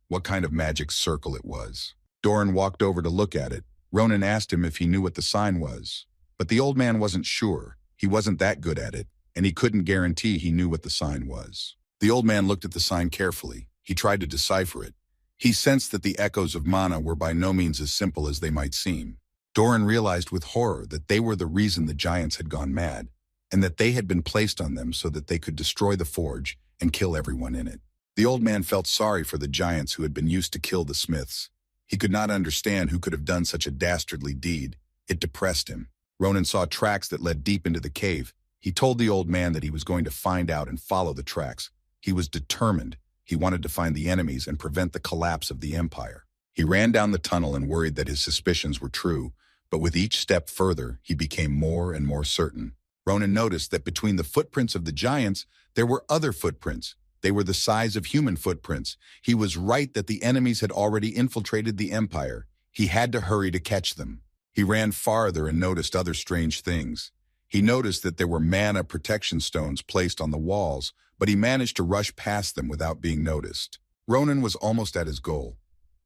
what kind of magic circle it was. Doran walked over to look at it. Ronan asked him if he knew what the sign was, but the old man wasn't sure. He wasn't that good at it, and he couldn't guarantee he knew what the sign was. The old man looked at the sign carefully. He tried to decipher it. He sensed that the echoes of mana were by no means as simple as they might seem. Doran realized with horror that they were the reason the giants had gone mad, and that they had been placed on them so that they could destroy the forge and kill everyone in it. The old man felt sorry for the giants who had been used to kill the smiths. He could not understand who could have done such a dastardly deed. It depressed him. Ronan saw tracks that led deep into the cave. He told the old man that he was going to find out and follow the tracks. He was determined. He wanted to find the enemies and prevent the collapse of the Empire. He ran down the tunnel and worried that his suspicions were true, but with each step further, he became more and more certain. Ronan noticed that between the footprints of the giants, there were other footprints. They were the size of human footprints. He was right that the enemies had already infiltrated the Empire. He had to hurry to catch them. He ran farther and noticed other strange things. He noticed that there were mana protection stones placed on the walls, but he managed to rush past them without being noticed. Ronan was almost at his goal.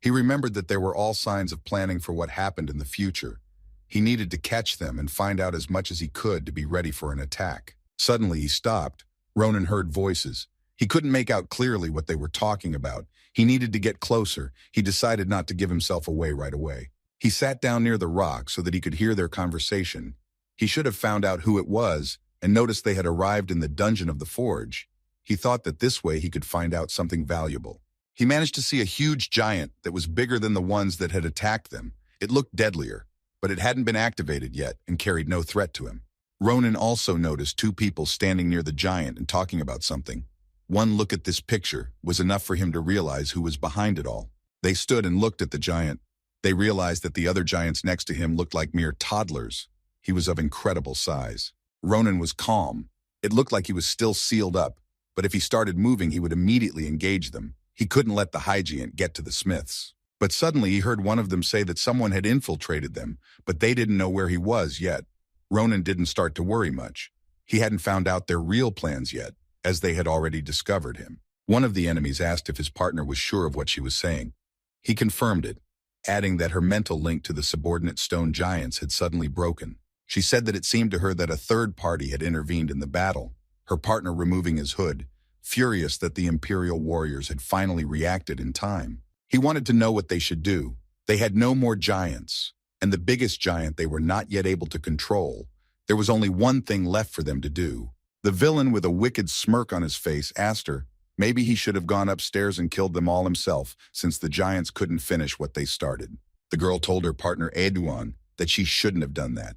He remembered that there were all signs of planning for what happened in the future. He needed to catch them and find out as much as he could to be ready for an attack. Suddenly he stopped. Ronan heard voices. He couldn't make out clearly what they were talking about. He needed to get closer. He decided not to give himself away right away. He sat down near the rock so that he could hear their conversation. He should have found out who it was and noticed they had arrived in the dungeon of the forge. He thought that this way he could find out something valuable. He managed to see a huge giant that was bigger than the ones that had attacked them. It looked deadlier, but it hadn't been activated yet and carried no threat to him. Ronan also noticed two people standing near the giant and talking about something. One look at this picture was enough for him to realize who was behind it all. They stood and looked at the giant. They realized that the other giants next to him looked like mere toddlers. He was of incredible size. Ronan was calm. It looked like he was still sealed up, but if he started moving, he would immediately engage them. He couldn't let the hygiant get to the smiths. But suddenly he heard one of them say that someone had infiltrated them, but they didn't know where he was yet. Ronan didn't start to worry much. He hadn't found out their real plans yet, as they had already discovered him. One of the enemies asked if his partner was sure of what she was saying. He confirmed it, adding that her mental link to the subordinate stone giants had suddenly broken. She said that it seemed to her that a third party had intervened in the battle, her partner removing his hood, furious that the Imperial warriors had finally reacted in time. He wanted to know what they should do. They had no more giants, and the biggest giant they were not yet able to control. There was only one thing left for them to do. The villain, with a wicked smirk on his face, asked her, maybe he should have gone upstairs and killed them all himself, since the giants couldn't finish what they started. The girl told her partner Eduan that she shouldn't have done that.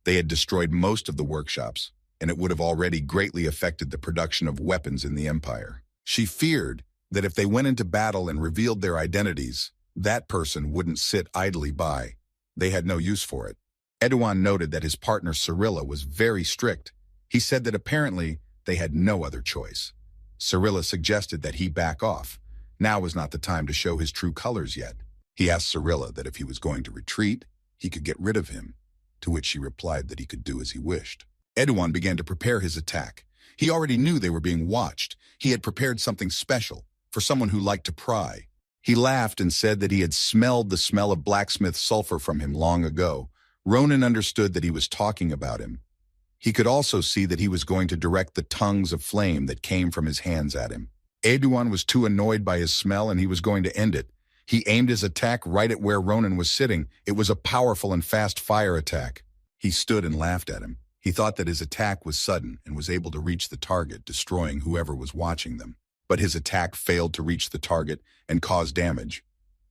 They had destroyed most of the workshops, and it would have already greatly affected the production of weapons in the Empire. She feared that if they went into battle and revealed their identities, that person wouldn't sit idly by. They had no use for it. Eduan noted that his partner Cyrilla was very strict. He said that apparently they had no other choice. Cyrilla suggested that he back off. Now was not the time to show his true colors yet. He asked Cyrilla that if he was going to retreat, he could get rid of him, to which she replied that he could do as he wished. Eduan began to prepare his attack. He already knew they were being watched. He had prepared something special for someone who liked to pry. He laughed and said that he had smelled the smell of blacksmith sulfur from him long ago. Ronan understood that he was talking about him. He could also see that he was going to direct the tongues of flame that came from his hands at him. Eduan was too annoyed by his smell and he was going to end it. He aimed his attack right at where Ronan was sitting. It was a powerful and fast fire attack. He stood and laughed at him. He thought that his attack was sudden and was able to reach the target, destroying whoever was watching them. But his attack failed to reach the target and cause damage.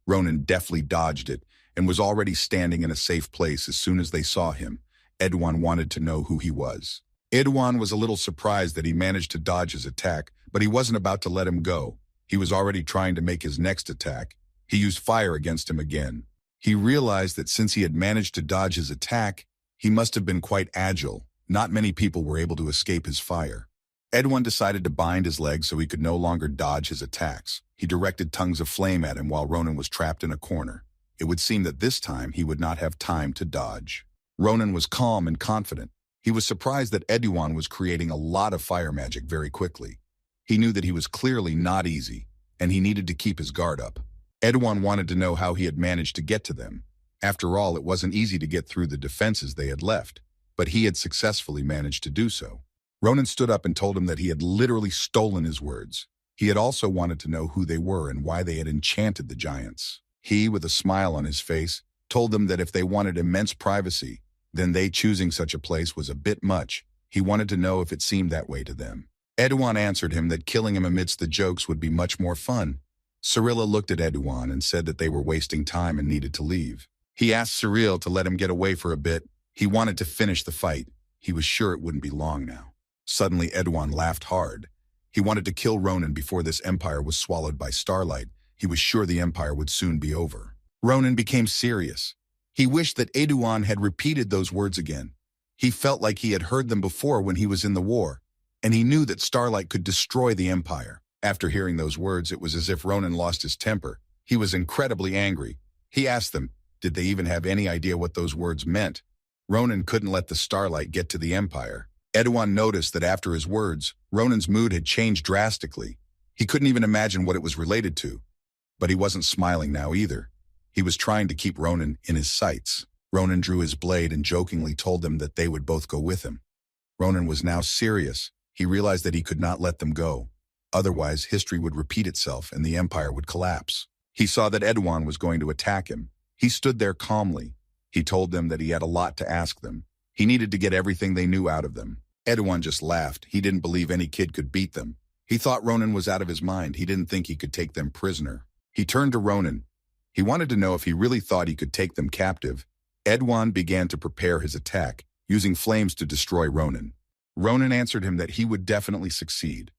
Ronan deftly dodged it and was already standing in a safe place as soon as they saw him. Eduan wanted to know who he was. Eduan was a little surprised that he managed to dodge his attack, but he wasn't about to let him go. He was already trying to make his next attack. He used fire against him again. He realized that since he had managed to dodge his attack, he must have been quite agile. Not many people were able to escape his fire. Eduan decided to bind his legs so he could no longer dodge his attacks. He directed tongues of flame at him while Ronan was trapped in a corner. It would seem that this time he would not have time to dodge. Ronan was calm and confident. He was surprised that Eduan was creating a lot of fire magic very quickly. He knew that he was clearly not easy, and he needed to keep his guard up. Eduan wanted to know how he had managed to get to them. After all, it wasn't easy to get through the defenses they had left, but he had successfully managed to do so. Ronan stood up and told him that he had literally stolen his words. He had also wanted to know who they were and why they had enchanted the giants. He, with a smile on his face, told them that if they wanted immense privacy, then they choosing such a place was a bit much. He wanted to know if it seemed that way to them. Eduan answered him that killing him amidst the jokes would be much more fun. Cirilla looked at Eduan and said that they were wasting time and needed to leave. He asked Cyril to let him get away for a bit. He wanted to finish the fight. He was sure it wouldn't be long now. Suddenly, Eduan laughed hard. He wanted to kill Ronan before this empire was swallowed by starlight. He was sure the empire would soon be over. Ronan became serious. He wished that Eduan had repeated those words again. He felt like he had heard them before when he was in the war, and he knew that starlight could destroy the empire. After hearing those words, it was as if Ronan lost his temper. He was incredibly angry. He asked them, did they even have any idea what those words meant? Ronan couldn't let the starlight get to the empire. Eduan noticed that after his words, Ronan's mood had changed drastically. He couldn't even imagine what it was related to. But he wasn't smiling now either. He was trying to keep Ronan in his sights. Ronan drew his blade and jokingly told them that they would both go with him. Ronan was now serious. He realized that he could not let them go. Otherwise, history would repeat itself and the empire would collapse. He saw that Eduan was going to attack him. He stood there calmly. He told them that he had a lot to ask them. He needed to get everything they knew out of them. Eduan just laughed. He didn't believe any kid could beat them. He thought Ronan was out of his mind. He didn't think he could take them prisoner. He turned to Ronan. He wanted to know if he really thought he could take them captive. Eduan began to prepare his attack, using flames to destroy Ronan. Ronan answered him that he would definitely succeed.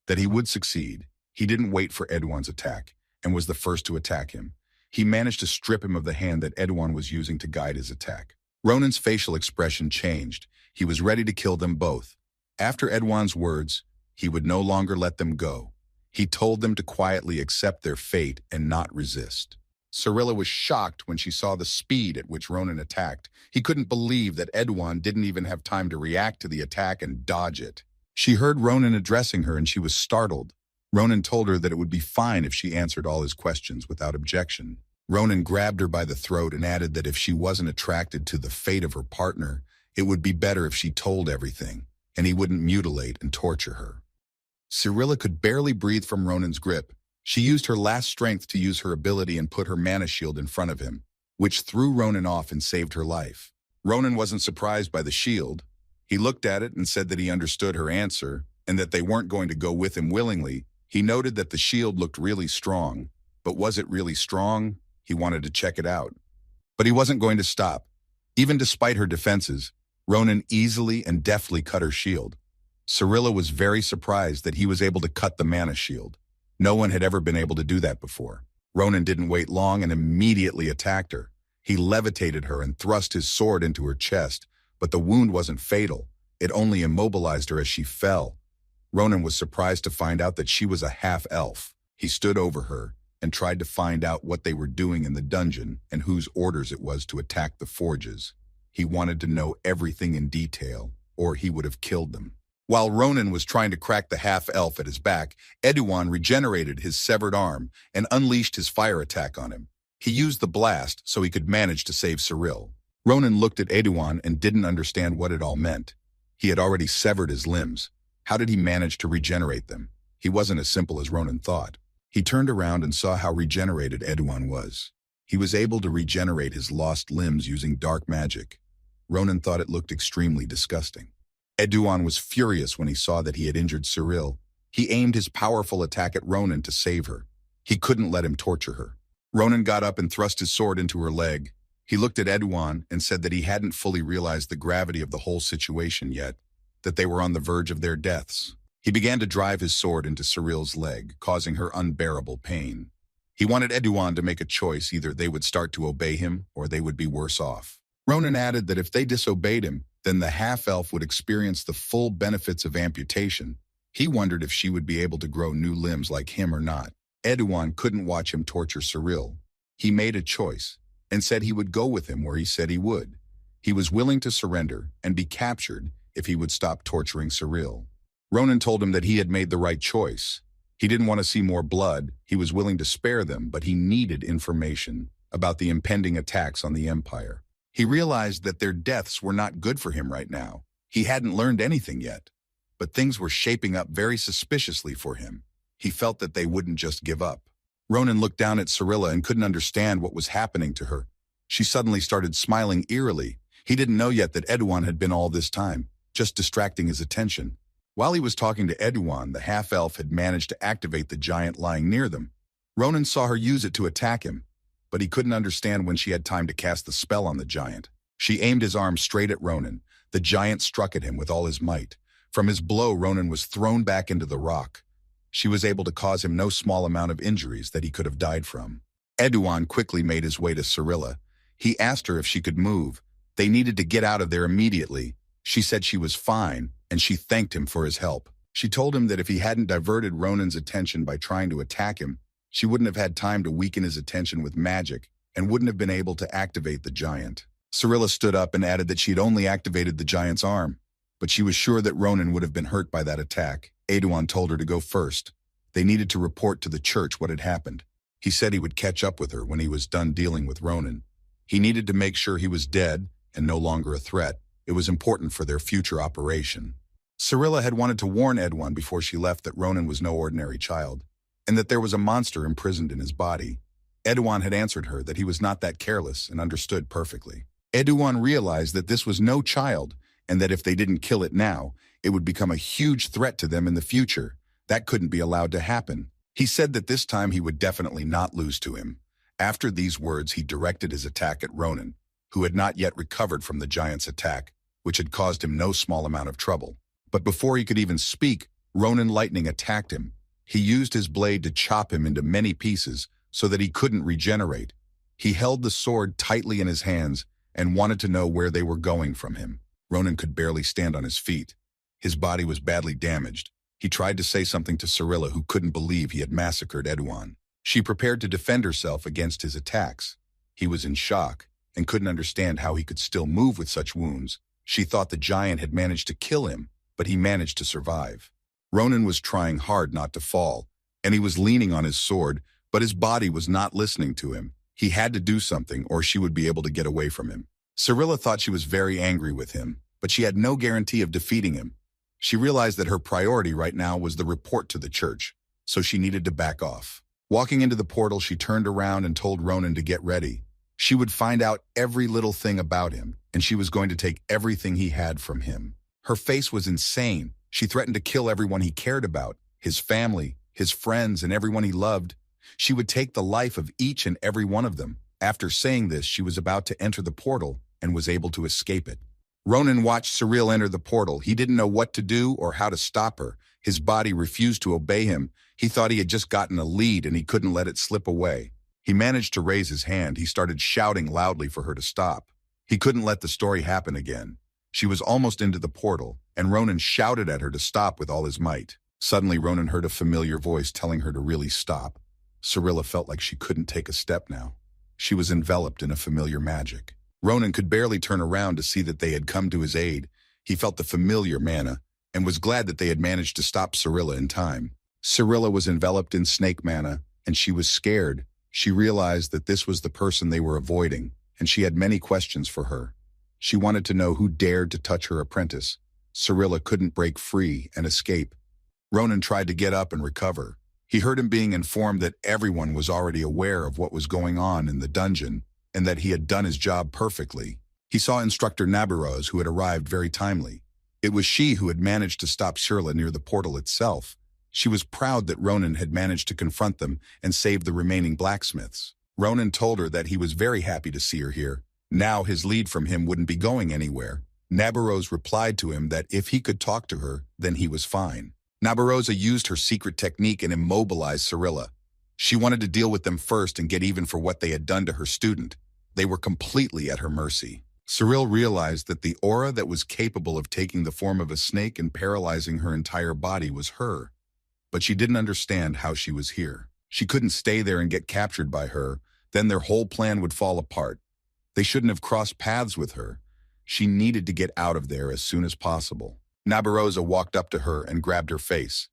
That he would succeed. He didn't wait for Eduan's attack, and was the first to attack him. He managed to strip him of the hand that Eduan was using to guide his attack. Ronan's facial expression changed. He was ready to kill them both. After Eduan's words, he would no longer let them go. He told them to quietly accept their fate and not resist. Cirilla was shocked when she saw the speed at which Ronan attacked. He couldn't believe that Eduan didn't even have time to react to the attack and dodge it. She heard Ronan addressing her and she was startled. Ronan told her that it would be fine if she answered all his questions without objection. Ronan grabbed her by the throat and added that if she wasn't attracted to the fate of her partner, it would be better if she told everything, and he wouldn't mutilate and torture her. Cirilla could barely breathe from Ronan's grip. She used her last strength to use her ability and put her mana shield in front of him, which threw Ronan off and saved her life. Ronan wasn't surprised by the shield. He looked at it and said that he understood her answer and that they weren't going to go with him willingly. He noted that the shield looked really strong, but was it really strong? He wanted to check it out. But he wasn't going to stop. Even despite her defenses, Ronan easily and deftly cut her shield. Cirilla was very surprised that he was able to cut the mana shield. No one had ever been able to do that before. Ronan didn't wait long and immediately attacked her. He levitated her and thrust his sword into her chest, but the wound wasn't fatal. It only immobilized her as she fell. Ronan was surprised to find out that she was a half-elf. He stood over her and tried to find out what they were doing in the dungeon and whose orders it was to attack the forges. He wanted to know everything in detail, or he would have killed them. While Ronan was trying to crack the half-elf at his back, Eduan regenerated his severed arm and unleashed his fire attack on him. He used the blast so he could manage to save Cyril. Ronan looked at Eduan and didn't understand what it all meant. He had already severed his limbs. How did he manage to regenerate them? He wasn't as simple as Ronan thought. He turned around and saw how regenerated Eduan was. He was able to regenerate his lost limbs using dark magic. Ronan thought it looked extremely disgusting. Eduan was furious when he saw that he had injured Cyril. He aimed his powerful attack at Ronan to save her. He couldn't let him torture her. Ronan got up and thrust his sword into her leg. He looked at Eduan and said that he hadn't fully realized the gravity of the whole situation yet, that they were on the verge of their deaths. He began to drive his sword into Cyril's leg, causing her unbearable pain. He wanted Eduan to make a choice. Either they would start to obey him or they would be worse off. Ronan added that if they disobeyed him, then the half-elf would experience the full benefits of amputation. He wondered if she would be able to grow new limbs like him or not. Eduan couldn't watch him torture Cyril. He made a choice and said he would go with him where he said he would. He was willing to surrender and be captured if he would stop torturing Cyril. Ronan told him that he had made the right choice. He didn't want to see more blood. He was willing to spare them, but he needed information about the impending attacks on the Empire. He realized that their deaths were not good for him right now. He hadn't learned anything yet, but things were shaping up very suspiciously for him. He felt that they wouldn't just give up. Ronan looked down at Cyrilla and couldn't understand what was happening to her. She suddenly started smiling eerily. He didn't know yet that Eduan had been all this time, just distracting his attention. While he was talking to Eduan, the half-elf had managed to activate the giant lying near them. Ronan saw her use it to attack him, but he couldn't understand when she had time to cast the spell on the giant. She aimed his arm straight at Ronan. The giant struck at him with all his might. From his blow, Ronan was thrown back into the rock. She was able to cause him no small amount of injuries that he could have died from. Eduan quickly made his way to Cyrilla. He asked her if she could move. They needed to get out of there immediately. She said she was fine, and she thanked him for his help. She told him that if he hadn't diverted Ronan's attention by trying to attack him, she wouldn't have had time to weaken his attention with magic and wouldn't have been able to activate the giant. Cyrilla stood up and added that she had only activated the giant's arm, but she was sure that Ronan would have been hurt by that attack. Eduan told her to go first. They needed to report to the church what had happened. He said he would catch up with her when he was done dealing with Ronan. He needed to make sure he was dead and no longer a threat. It was important for their future operation. Cyrilla had wanted to warn Eduan before she left that Ronan was no ordinary child, and that there was a monster imprisoned in his body. Eduan had answered her that he was not that careless and understood perfectly. Eduan realized that this was no child, and that if they didn't kill it now, it would become a huge threat to them in the future. That couldn't be allowed to happen. He said that this time he would definitely not lose to him. After these words, he directed his attack at Ronan, who had not yet recovered from the giant's attack, which had caused him no small amount of trouble. But before he could even speak, Ronan Lightning attacked him. He used his blade to chop him into many pieces so that he couldn't regenerate. He held the sword tightly in his hands and wanted to know where they were going from him. Ronan could barely stand on his feet. His body was badly damaged. He tried to say something to Cyrilla, who couldn't believe he had massacred Eduan. She prepared to defend herself against his attacks. He was in shock and couldn't understand how he could still move with such wounds. She thought the giant had managed to kill him, but he managed to survive. Ronan was trying hard not to fall, and he was leaning on his sword, but his body was not listening to him. He had to do something or she would be able to get away from him. Cyrilla thought she was very angry with him, but she had no guarantee of defeating him. She realized that her priority right now was the report to the church, so she needed to back off. Walking into the portal, she turned around and told Ronan to get ready. She would find out every little thing about him, and she was going to take everything he had from him. Her face was insane. She threatened to kill everyone he cared about, his family, his friends, and everyone he loved. She would take the life of each and every one of them. After saying this, she was about to enter the portal and was able to escape it. Ronan watched Cyril enter the portal. He didn't know what to do or how to stop her. His body refused to obey him. He thought he had just gotten a lead and he couldn't let it slip away. He managed to raise his hand. He started shouting loudly for her to stop. He couldn't let the story happen again. She was almost into the portal, and Ronan shouted at her to stop with all his might. Suddenly, Ronan heard a familiar voice telling her to really stop. Cyrilla felt like she couldn't take a step now. She was enveloped in a familiar magic. Ronan could barely turn around to see that they had come to his aid. He felt the familiar mana and was glad that they had managed to stop Cyrilla in time. Cyrilla was enveloped in snake mana, and she was scared. She realized that this was the person they were avoiding, and she had many questions for her. She wanted to know who dared to touch her apprentice. Cyrilla couldn't break free and escape. Ronan tried to get up and recover. He heard him being informed that everyone was already aware of what was going on in the dungeon and that he had done his job perfectly. He saw Instructor Nabarose, who had arrived very timely. It was she who had managed to stop Shirla near the portal itself. She was proud that Ronan had managed to confront them and save the remaining blacksmiths. Ronan told her that he was very happy to see her here. Now his lead from him wouldn't be going anywhere. Nabarose replied to him that if he could talk to her, then he was fine. Nabarosa used her secret technique and immobilized Cirilla. She wanted to deal with them first and get even for what they had done to her student. They were completely at her mercy. Cyril realized that the aura that was capable of taking the form of a snake and paralyzing her entire body was her. But she didn't understand how she was here. She couldn't stay there and get captured by her, then their whole plan would fall apart. They shouldn't have crossed paths with her. She needed to get out of there as soon as possible. Nabarosa walked up to her and grabbed her face.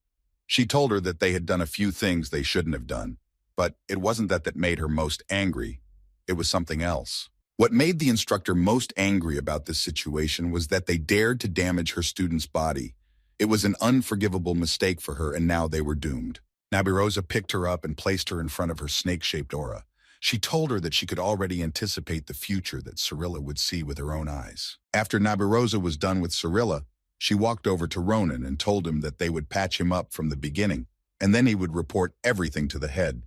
She told her that they had done a few things they shouldn't have done, but it wasn't that made her most angry. It was something else. What made the instructor most angry about this situation was that they dared to damage her student's body. It was an unforgivable mistake for her, and now they were doomed. Nabarosa picked her up and placed her in front of her snake-shaped aura. She told her that she could already anticipate the future that Cirilla would see with her own eyes. After Nabarosa was done with Cirilla, she walked over to Ronan and told him that they would patch him up from the beginning, and then he would report everything to the head.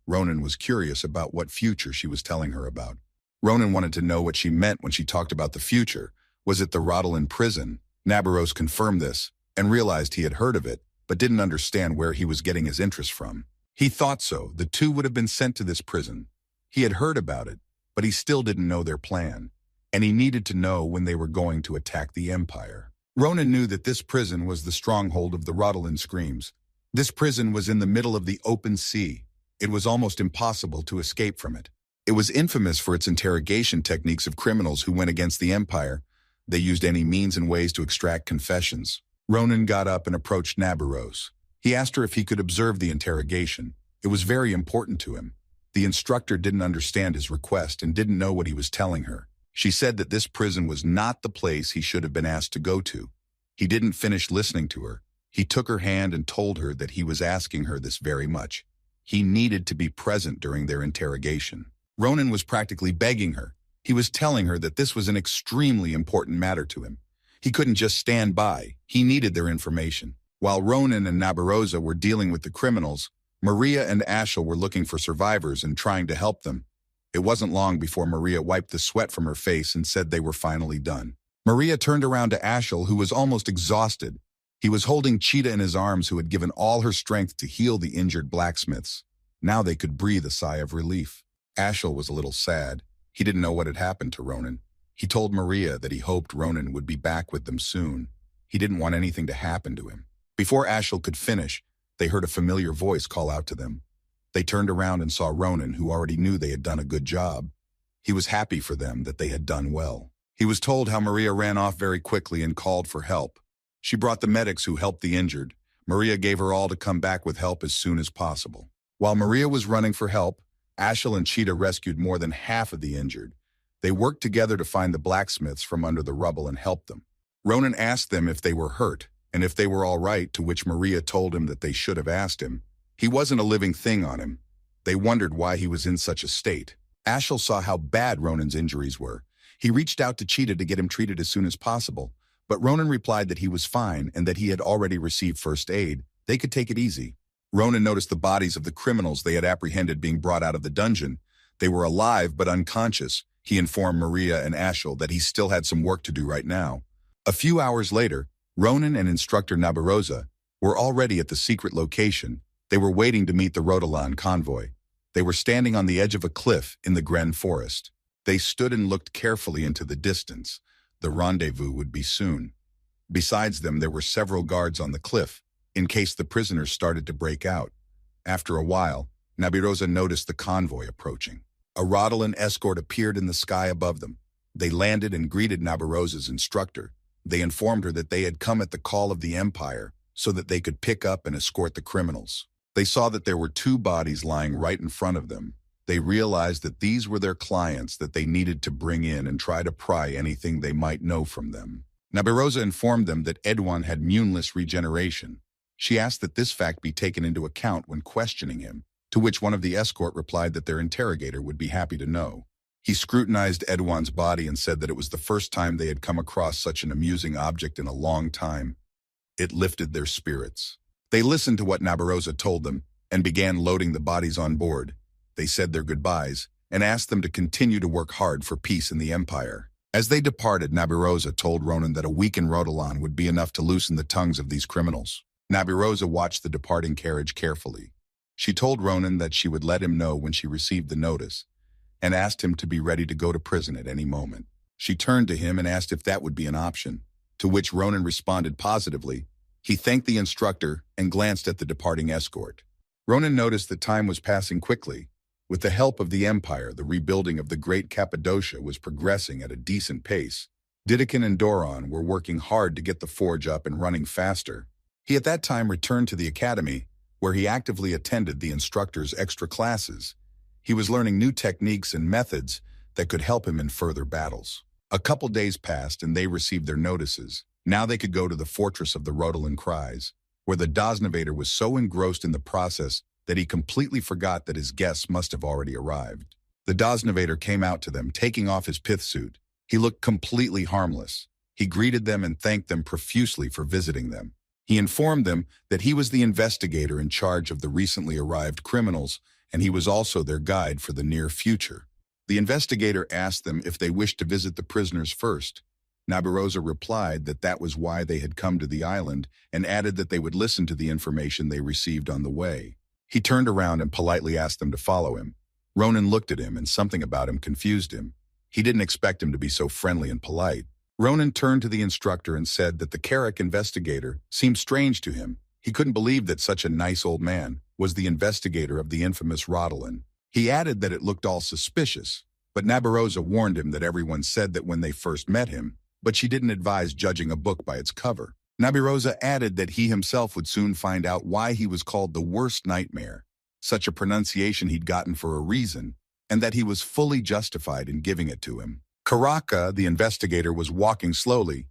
Ronan was curious about what future she was telling her about. Ronan wanted to know what she meant when she talked about the future. Was it the Rotterdam prison? Nabarose confirmed this and realized he had heard of it, but didn't understand where he was getting his interest from. He thought so. The two would have been sent to this prison. He had heard about it, but he still didn't know their plan, and he needed to know when they were going to attack the Empire. Ronan knew that this prison was the stronghold of the Rotterdam Screams. This prison was in the middle of the open sea. It was almost impossible to escape from it. It was infamous for its interrogation techniques of criminals who went against the Empire. They used any means and ways to extract confessions. Ronan got up and approached Nabarose. He asked her if he could observe the interrogation. It was very important to him. The instructor didn't understand his request and didn't know what he was telling her. She said that this prison was not the place he should have been asked to go to. He didn't finish listening to her. He took her hand and told her that he was asking her this very much. He needed to be present during their interrogation. Ronan was practically begging her. He was telling her that this was an extremely important matter to him. He couldn't just stand by. He needed their information. While Ronan and Nabarosa were dealing with the criminals, Maria and Ashel were looking for survivors and trying to help them. It wasn't long before Maria wiped the sweat from her face and said they were finally done. Maria turned around to Ashel, who was almost exhausted. He was holding Cheetah in his arms, who had given all her strength to heal the injured blacksmiths. Now they could breathe a sigh of relief. Ashel was a little sad. He didn't know what had happened to Ronan. He told Maria that he hoped Ronan would be back with them soon. He didn't want anything to happen to him. Before Ashel could finish, they heard a familiar voice call out to them. They turned around and saw Ronan, who already knew they had done a good job. He was happy for them that they had done well. He was told how Maria ran off very quickly and called for help. She brought the medics who helped the injured. Maria gave her all to come back with help as soon as possible. While Maria was running for help, Ashel and Cheetah rescued more than half of the injured. They worked together to find the blacksmiths from under the rubble and help them. Ronan asked them if they were hurt and if they were all right, to which Maria told him that they should have asked him. He wasn't a living thing on him. They wondered why he was in such a state. Ashel saw how bad Ronan's injuries were. He reached out to Cheetah to get him treated as soon as possible, but Ronan replied that he was fine and that he had already received first aid. They could take it easy. Ronan noticed the bodies of the criminals they had apprehended being brought out of the dungeon. They were alive but unconscious. He informed Maria and Ashel that he still had some work to do right now. A few hours later, Ronan and Instructor Nabarosa were already at the secret location. They were waiting to meet the Rotolan convoy. They were standing on the edge of a cliff in the Gren forest. They stood and looked carefully into the distance. The rendezvous would be soon. Besides them, there were several guards on the cliff, in case the prisoners started to break out. After a while, Nabarosa noticed the convoy approaching. A Rotolan escort appeared in the sky above them. They landed and greeted Nabarosa's instructor. They informed her that they had come at the call of the Empire so that they could pick up and escort the criminals. They saw that there were two bodies lying right in front of them. They realized that these were their clients that they needed to bring in and try to pry anything they might know from them. Nabarosa informed them that Edwan had muneless regeneration. She asked that this fact be taken into account when questioning him, to which one of the escort replied that their interrogator would be happy to know. He scrutinized Edwan's body and said that it was the first time they had come across such an amusing object in a long time. It lifted their spirits. They listened to what Nabarosa told them and began loading the bodies on board. They said their goodbyes and asked them to continue to work hard for peace in the empire. As they departed, Nabarosa told Ronan that a week in Rodalan would be enough to loosen the tongues of these criminals. Nabarosa watched the departing carriage carefully. She told Ronan that she would let him know when she received the notice, and asked him to be ready to go to prison at any moment. She turned to him and asked if that would be an option, to which Ronan responded positively. He thanked the instructor and glanced at the departing escort. Ronan noticed that time was passing quickly. With the help of the Empire, the rebuilding of the Great Cappadocia was progressing at a decent pace. Didakan and Doron were working hard to get the forge up and running faster. He at that time returned to the academy, where he actively attended the instructor's extra classes. He was learning new techniques and methods that could help him in further battles. A couple days passed and they received their notices. Now they could go to the fortress of the Rodalan Cries, where the Doznavator was so engrossed in the process that he completely forgot that his guests must have already arrived. The Doznavator came out to them, taking off his pith suit. He looked completely harmless. He greeted them and thanked them profusely for visiting them. He informed them that he was the investigator in charge of the recently arrived criminals, and he was also their guide for the near future. The investigator asked them if they wished to visit the prisoners first. Nabarosa replied that that was why they had come to the island, and added that they would listen to the information they received on the way. He turned around and politely asked them to follow him. Ronan looked at him, and something about him confused him. He didn't expect him to be so friendly and polite. Ronan turned to the instructor and said that the Carrick investigator seemed strange to him. He couldn't believe that such a nice old man was the investigator of the infamous Rodalan. He added that it looked all suspicious, but Nabarosa warned him that everyone said that when they first met him, but she didn't advise judging a book by its cover. Nabarosa added that he himself would soon find out why he was called the worst nightmare, such a pronunciation he'd gotten for a reason, and that he was fully justified in giving it to him. Karaka, the investigator, was walking slowly.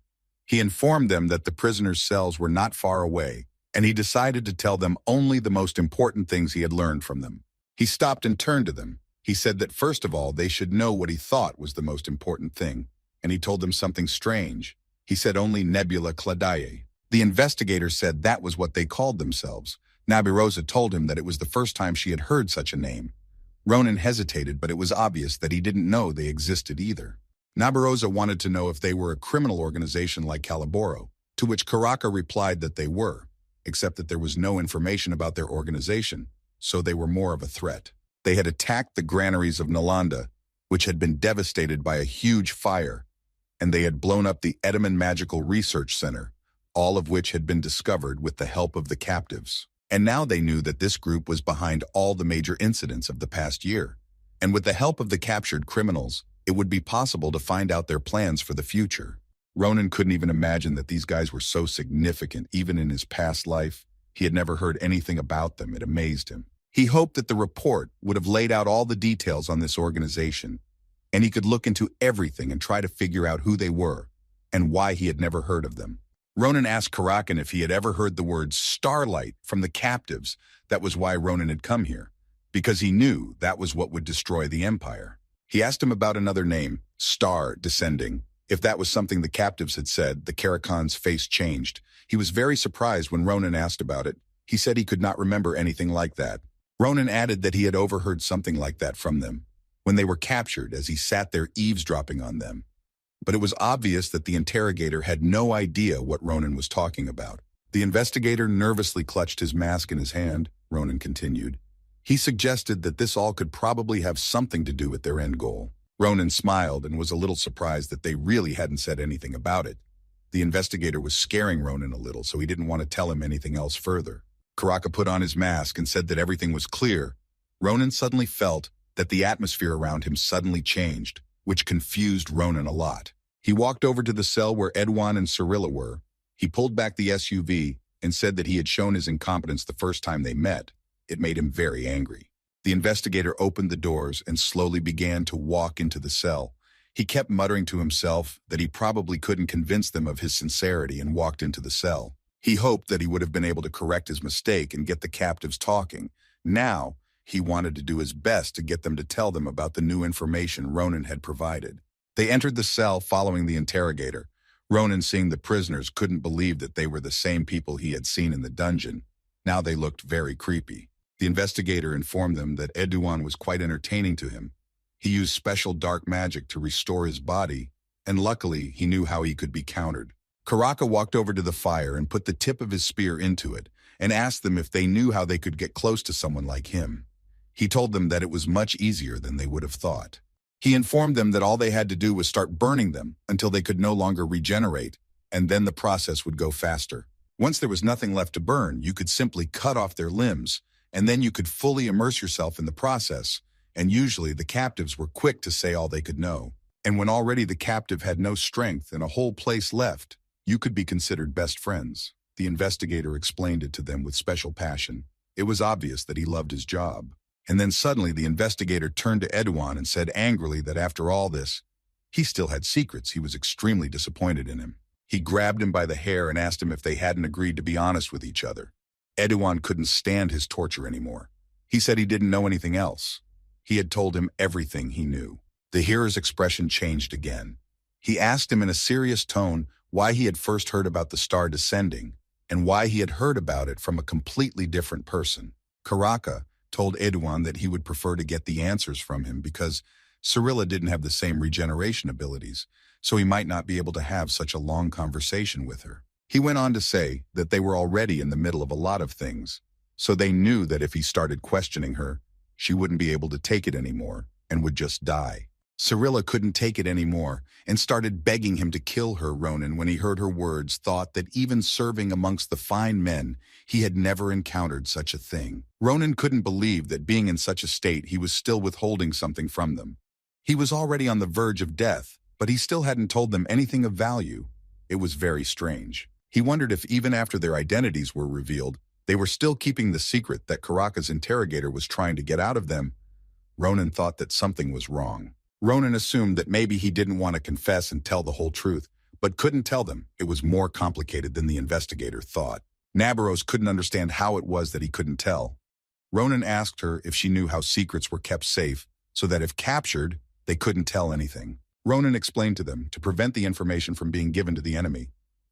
He informed them that the prisoners' cells were not far away, and he decided to tell them only the most important things he had learned from them. He stopped and turned to them. He said that first of all, they should know what he thought was the most important thing, and he told them something strange. He said only Nebula Cladae. The investigator said that was what they called themselves. Nabarosa told him that it was the first time she had heard such a name. Ronan hesitated, but it was obvious that he didn't know they existed either. Nabarosa wanted to know if they were a criminal organization like Caliboro, to which Karaka replied that they were, except that there was no information about their organization, so they were more of a threat. They had attacked the granaries of Nalanda, which had been devastated by a huge fire, and they had blown up the Edaman Magical Research Center, all of which had been discovered with the help of the captives. And now they knew that this group was behind all the major incidents of the past year. And with the help of the captured criminals, it would be possible to find out their plans for the future. Ronan couldn't even imagine that these guys were so significant even in his past life. He had never heard anything about them. It amazed him. He hoped that the report would have laid out all the details on this organization, and he could look into everything and try to figure out who they were and why he had never heard of them. Ronan asked Karakan if he had ever heard the word starlight from the captives. That was why Ronan had come here, because he knew that was what would destroy the Empire. He asked him about another name, Star Descending. If that was something the captives had said, the Karakan's face changed. He was very surprised when Ronan asked about it. He said he could not remember anything like that. Ronan added that he had overheard something like that from them when they were captured, as he sat there eavesdropping on them. But it was obvious that the interrogator had no idea what Ronan was talking about. The investigator nervously clutched his mask in his hand. Ronan continued. He suggested that this all could probably have something to do with their end goal. Ronan smiled and was a little surprised that they really hadn't said anything about it. The investigator was scaring Ronan a little, so he didn't want to tell him anything else further. Karaka put on his mask and said that everything was clear. Ronan suddenly felt that the atmosphere around him suddenly changed, which confused Ronan a lot. He walked over to the cell where Edwan and Cyrilla were. He pulled back the SUV and said that he had shown his incompetence the first time they met. It made him very angry. The investigator opened the doors and slowly began to walk into the cell. He kept muttering to himself that he probably couldn't convince them of his sincerity and walked into the cell. He hoped that he would have been able to correct his mistake and get the captives talking. Now, he wanted to do his best to get them to tell them about the new information Ronan had provided. They entered the cell following the interrogator. Ronan, seeing the prisoners, couldn't believe that they were the same people he had seen in the dungeon. Now they looked very creepy. The investigator informed them that Eduan was quite entertaining to him. He used special dark magic to restore his body, and luckily he knew how he could be countered. Karaka walked over to the fire and put the tip of his spear into it, and asked them if they knew how they could get close to someone like him. He told them that it was much easier than they would have thought. He informed them that all they had to do was start burning them until they could no longer regenerate, and then the process would go faster. Once there was nothing left to burn, you could simply cut off their limbs, and then you could fully immerse yourself in the process, and usually the captives were quick to say all they could know. And when already the captive had no strength and a whole place left, you could be considered best friends. The investigator explained it to them with special passion. It was obvious that he loved his job. And then suddenly the investigator turned to Eduan and said angrily that after all this, he still had secrets. He was extremely disappointed in him. He grabbed him by the hair and asked him if they hadn't agreed to be honest with each other. Eduan couldn't stand his torture anymore. He said he didn't know anything else. He had told him everything he knew. The hearer's expression changed again. He asked him in a serious tone why he had first heard about the star descending, and why he had heard about it from a completely different person. Karaka told Eduan that he would prefer to get the answers from him because Cyrilla didn't have the same regeneration abilities, so he might not be able to have such a long conversation with her. He went on to say that they were already in the middle of a lot of things, so they knew that if he started questioning her, she wouldn't be able to take it anymore and would just die. Cyrilla couldn't take it anymore and started begging him to kill her. Ronan, when he heard her words, thought that even serving amongst the fine men, he had never encountered such a thing. Ronan couldn't believe that being in such a state, he was still withholding something from them. He was already on the verge of death, but he still hadn't told them anything of value. It was very strange. He wondered if even after their identities were revealed, they were still keeping the secret that Karaka's interrogator was trying to get out of them. Ronan thought that something was wrong. Ronan assumed that maybe he didn't want to confess and tell the whole truth, but couldn't tell them. It was more complicated than the investigator thought. Nabaros couldn't understand how it was that he couldn't tell. Ronan asked her if she knew how secrets were kept safe, so that if captured, they couldn't tell anything. Ronan explained to them to prevent the information from being given to the enemy.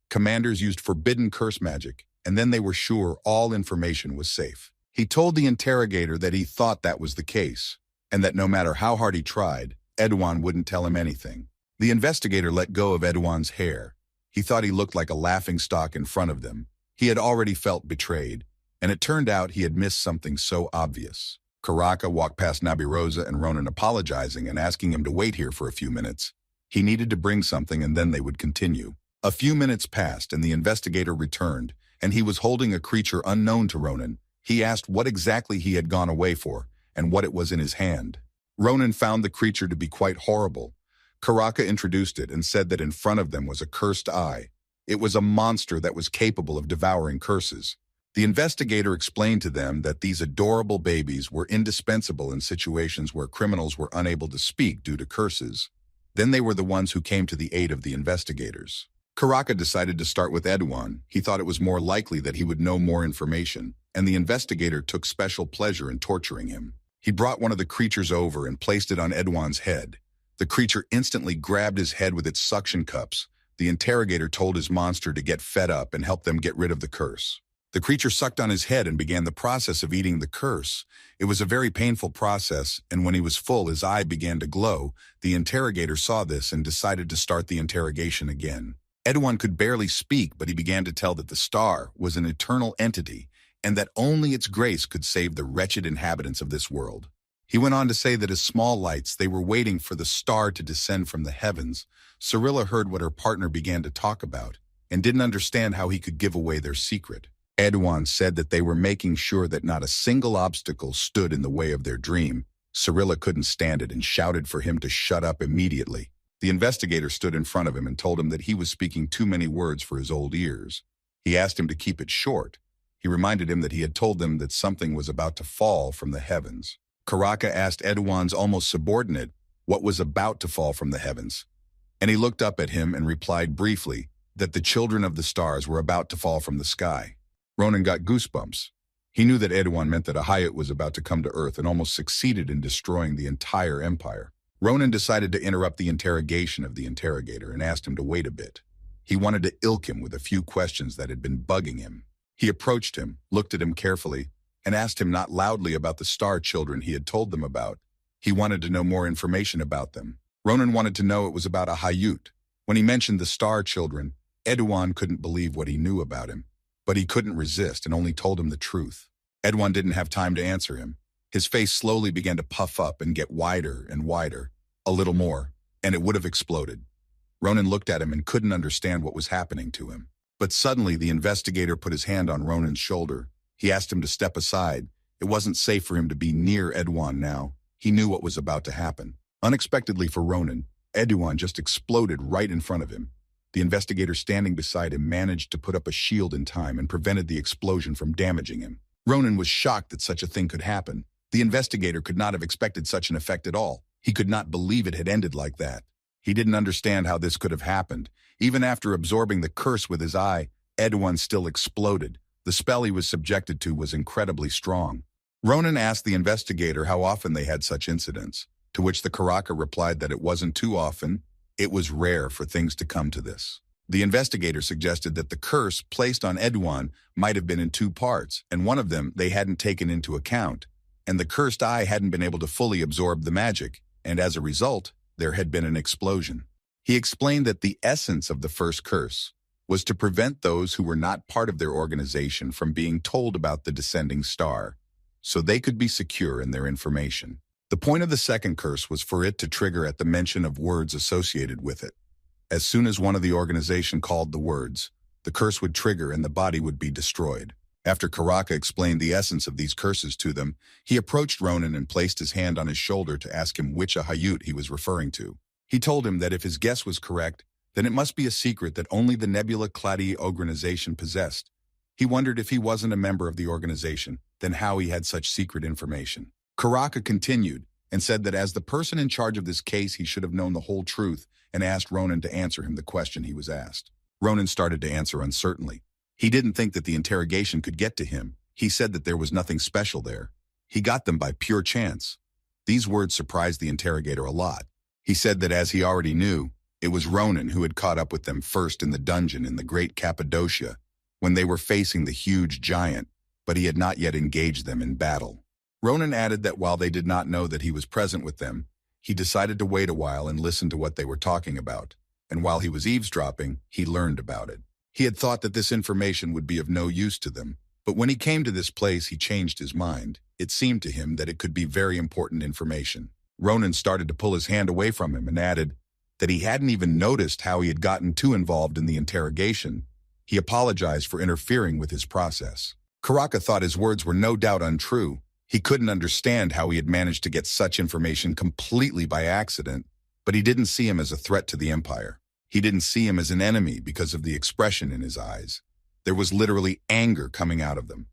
Commanders used forbidden curse magic, and then they were sure all information was safe. He told the interrogator that he thought that was the case, and that no matter how hard he tried, Eduan wouldn't tell him anything. The investigator let go of Eduan's hair. He thought he looked like a laughingstock in front of them. He had already felt betrayed, and it turned out he had missed something so obvious. Karaka walked past Nabirosa and Ronan apologizing and asking him to wait here for a few minutes. He needed to bring something and then they would continue. A few minutes passed and the investigator returned, and he was holding a creature unknown to Ronan. He asked what exactly he had gone away for and what it was in his hand. Ronan found the creature to be quite horrible. Karaka introduced it and said that in front of them was a cursed eye. It was a monster that was capable of devouring curses. The investigator explained to them that these adorable babies were indispensable in situations where criminals were unable to speak due to curses. Then they were the ones who came to the aid of the investigators. Karaka decided to start with Eduan. He thought it was more likely that he would know more information, and the investigator took special pleasure in torturing him. He brought one of the creatures over and placed it on Eduan's head. The creature instantly grabbed his head with its suction cups. The interrogator told his monster to get fed up and help them get rid of the curse. The creature sucked on his head and began the process of eating the curse. It was a very painful process, and when he was full, his eye began to glow. The interrogator saw this and decided to start the interrogation again. Eduan could barely speak, but he began to tell that the star was an eternal entity, and that only its grace could save the wretched inhabitants of this world. He went on to say that as small lights, they were waiting for the star to descend from the heavens. Cyrilla heard what her partner began to talk about, and didn't understand how he could give away their secret. Eduan said that they were making sure that not a single obstacle stood in the way of their dream. Cyrilla couldn't stand it and shouted for him to shut up immediately. The investigator stood in front of him and told him that he was speaking too many words for his old ears. He asked him to keep it short. He reminded him that he had told them that something was about to fall from the heavens. Karaka asked Eduan's almost subordinate what was about to fall from the heavens, and he looked up at him and replied briefly that the children of the stars were about to fall from the sky. Ronan got goosebumps. He knew that Edouan meant that a Hayat was about to come to Earth and almost succeeded in destroying the entire empire. Ronan decided to interrupt the interrogation of the interrogator and asked him to wait a bit. He wanted to ilk him with a few questions that had been bugging him. He approached him, looked at him carefully, and asked him not loudly about the star children he had told them about. He wanted to know more information about them. Ronan wanted to know it was about a Hayut. When he mentioned the star children, Edouan couldn't believe what he knew about him, but he couldn't resist and only told him the truth. Edouan didn't have time to answer him. His face slowly began to puff up and get wider and wider, a little more, and it would have exploded. Ronan looked at him and couldn't understand what was happening to him. But suddenly the investigator put his hand on Ronan's shoulder. He asked him to step aside. It wasn't safe for him to be near Edouan now. He knew what was about to happen. Unexpectedly for Ronan, Edouan just exploded right in front of him. The investigator standing beside him managed to put up a shield in time and prevented the explosion from damaging him. Ronan was shocked that such a thing could happen. The investigator could not have expected such an effect at all. He could not believe it had ended like that. He didn't understand how this could have happened. Even after absorbing the curse with his eye, Edouan still exploded. The spell he was subjected to was incredibly strong. Ronan asked the investigator how often they had such incidents, to which the Karaka replied that it wasn't too often. It was rare for things to come to this. The investigator suggested that the curse placed on Edouan might have been in two parts, and one of them they hadn't taken into account, and the cursed eye hadn't been able to fully absorb the magic, and as a result, there had been an explosion. He explained that the essence of the first curse was to prevent those who were not part of their organization from being told about the descending star, so they could be secure in their information. The point of the second curse was for it to trigger at the mention of words associated with it. As soon as one of the organization called the words, the curse would trigger and the body would be destroyed. After Karaka explained the essence of these curses to them, he approached Ronan and placed his hand on his shoulder to ask him which Ahayut he was referring to. He told him that if his guess was correct, then it must be a secret that only the Nebula Cladi organization possessed. He wondered if he wasn't a member of the organization, then how he had such secret information. Karaka continued and said that as the person in charge of this case, he should have known the whole truth and asked Ronan to answer him the question he was asked. Ronan started to answer uncertainly. He didn't think that the interrogation could get to him. He said that there was nothing special there. He got them by pure chance. These words surprised the interrogator a lot. He said that as he already knew, it was Ronan who had caught up with them first in the dungeon in the Great Cappadocia, when they were facing the huge giant, but he had not yet engaged them in battle. Ronan added that while they did not know that he was present with them, he decided to wait a while and listen to what they were talking about, and while he was eavesdropping, he learned about it. He had thought that this information would be of no use to them, but when he came to this place, he changed his mind. It seemed to him that it could be very important information. Ronan started to pull his hand away from him and added that he hadn't even noticed how he had gotten too involved in the interrogation. He apologized for interfering with his process. Karaka thought his words were no doubt untrue. He couldn't understand how he had managed to get such information completely by accident, but he didn't see him as a threat to the Empire. He didn't see him as an enemy because of the expression in his eyes. There was literally anger coming out of them,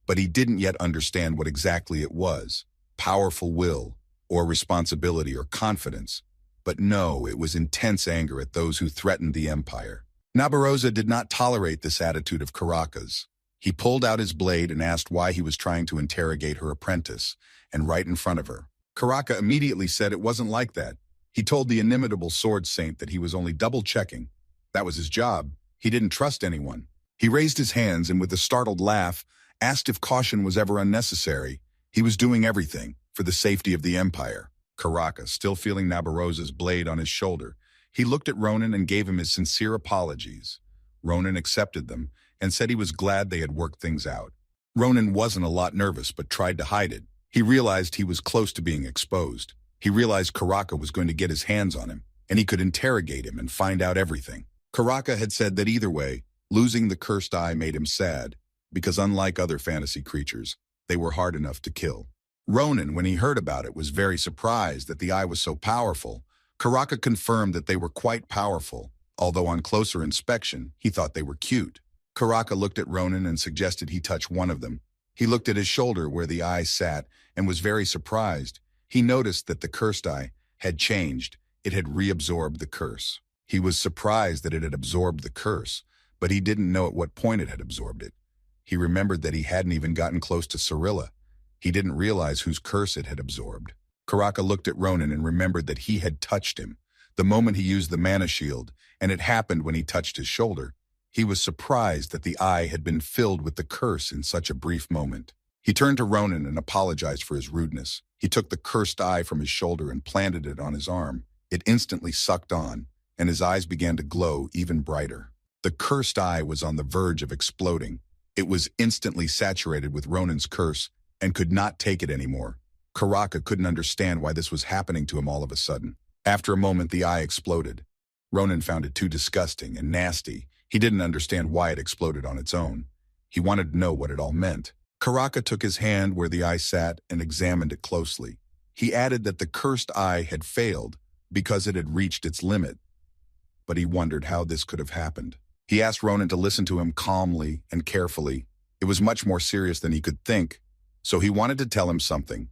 but he didn't yet understand what exactly it was, powerful will, or responsibility, or confidence. But no, it was intense anger at those who threatened the Empire. Nabarosa did not tolerate this attitude of Karaka's. He pulled out his blade and asked why he was trying to interrogate her apprentice, and right in front of her. Karaka immediately said it wasn't like that. He told the inimitable sword saint that he was only double-checking. That was his job. He didn't trust anyone. He raised his hands and with a startled laugh, asked if caution was ever unnecessary. He was doing everything for the safety of the Empire. Karaka, still feeling Nabarosa's blade on his shoulder, he looked at Ronan and gave him his sincere apologies. Ronan accepted them and said he was glad they had worked things out. Ronan wasn't a lot nervous but tried to hide it. He realized he was close to being exposed. He realized Karaka was going to get his hands on him, and he could interrogate him and find out everything. Karaka had said that either way, losing the cursed eye made him sad, because unlike other fantasy creatures, they were hard enough to kill. Ronan, when he heard about it, was very surprised that the eye was so powerful. Karaka confirmed that they were quite powerful, although on closer inspection, he thought they were cute. Karaka looked at Ronan and suggested he touch one of them. He looked at his shoulder where the eye sat and was very surprised. He noticed that the cursed eye had changed. It had reabsorbed the curse. He was surprised that it had absorbed the curse, but he didn't know at what point it had absorbed it. He remembered that he hadn't even gotten close to Cirilla. He didn't realize whose curse it had absorbed. Karaka looked at Ronan and remembered that he had touched him, the moment he used the mana shield, and it happened when he touched his shoulder. He was surprised that the eye had been filled with the curse in such a brief moment. He turned to Ronan and apologized for his rudeness. He took the cursed eye from his shoulder and planted it on his arm. It instantly sucked on, and his eyes began to glow even brighter. The cursed eye was on the verge of exploding. It was instantly saturated with Ronan's curse and could not take it anymore. Karaka couldn't understand why this was happening to him all of a sudden. After a moment, the eye exploded. Ronan found it too disgusting and nasty. He didn't understand why it exploded on its own. He wanted to know what it all meant. Karaka took his hand where the eye sat and examined it closely. He added that the cursed eye had failed because it had reached its limit. But he wondered how this could have happened. He asked Ronan to listen to him calmly and carefully. It was much more serious than he could think, so he wanted to tell him something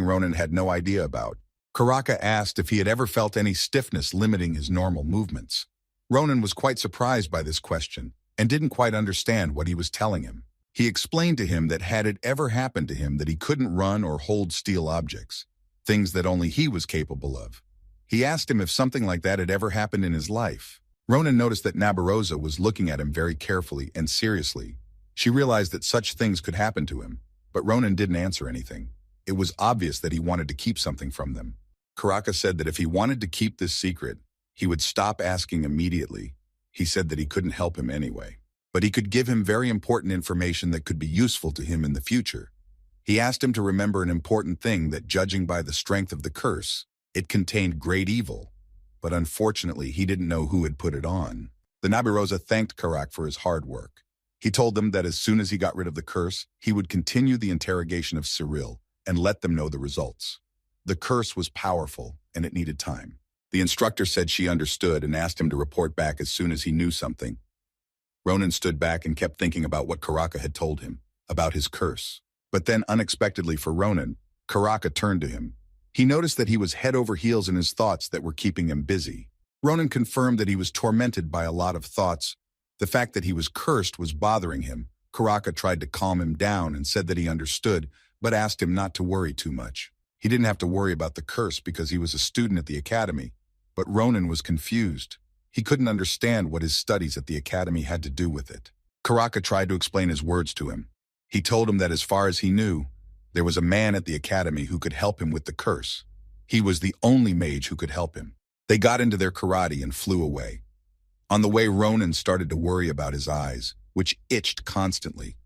Ronan had no idea about. Karaka asked if he had ever felt any stiffness limiting his normal movements. Ronan was quite surprised by this question and didn't quite understand what he was telling him. He explained to him that had it ever happened to him that he couldn't run or hold steel objects, things that only he was capable of. He asked him if something like that had ever happened in his life. Ronan noticed that Nabarosa was looking at him very carefully and seriously. She realized that such things could happen to him, but Ronan didn't answer anything. It was obvious that he wanted to keep something from them. Karaka said that if he wanted to keep this secret, he would stop asking immediately. He said that he couldn't help him anyway, but he could give him very important information that could be useful to him in the future. He asked him to remember an important thing, that judging by the strength of the curse, it contained great evil, but unfortunately he didn't know who had put it on. The Nabirosa thanked Karak for his hard work. He told them that as soon as he got rid of the curse, he would continue the interrogation of Cyril and let them know the results. The curse was powerful, and it needed time. The instructor said she understood and asked him to report back as soon as he knew something. Ronan stood back and kept thinking about what Karaka had told him, about his curse. But then, unexpectedly for Ronan, Karaka turned to him. He noticed that he was head over heels in his thoughts that were keeping him busy. Ronan confirmed that he was tormented by a lot of thoughts. The fact that he was cursed was bothering him. Karaka tried to calm him down and said that he understood, but asked him not to worry too much. He didn't have to worry about the curse because he was a student at the academy, but Ronan was confused. He couldn't understand what his studies at the academy had to do with it. Karaka tried to explain his words to him. He told him that as far as he knew, there was a man at the academy who could help him with the curse. He was the only mage who could help him. They got into their karate and flew away. On the way, Ronan started to worry about his eyes, which itched constantly.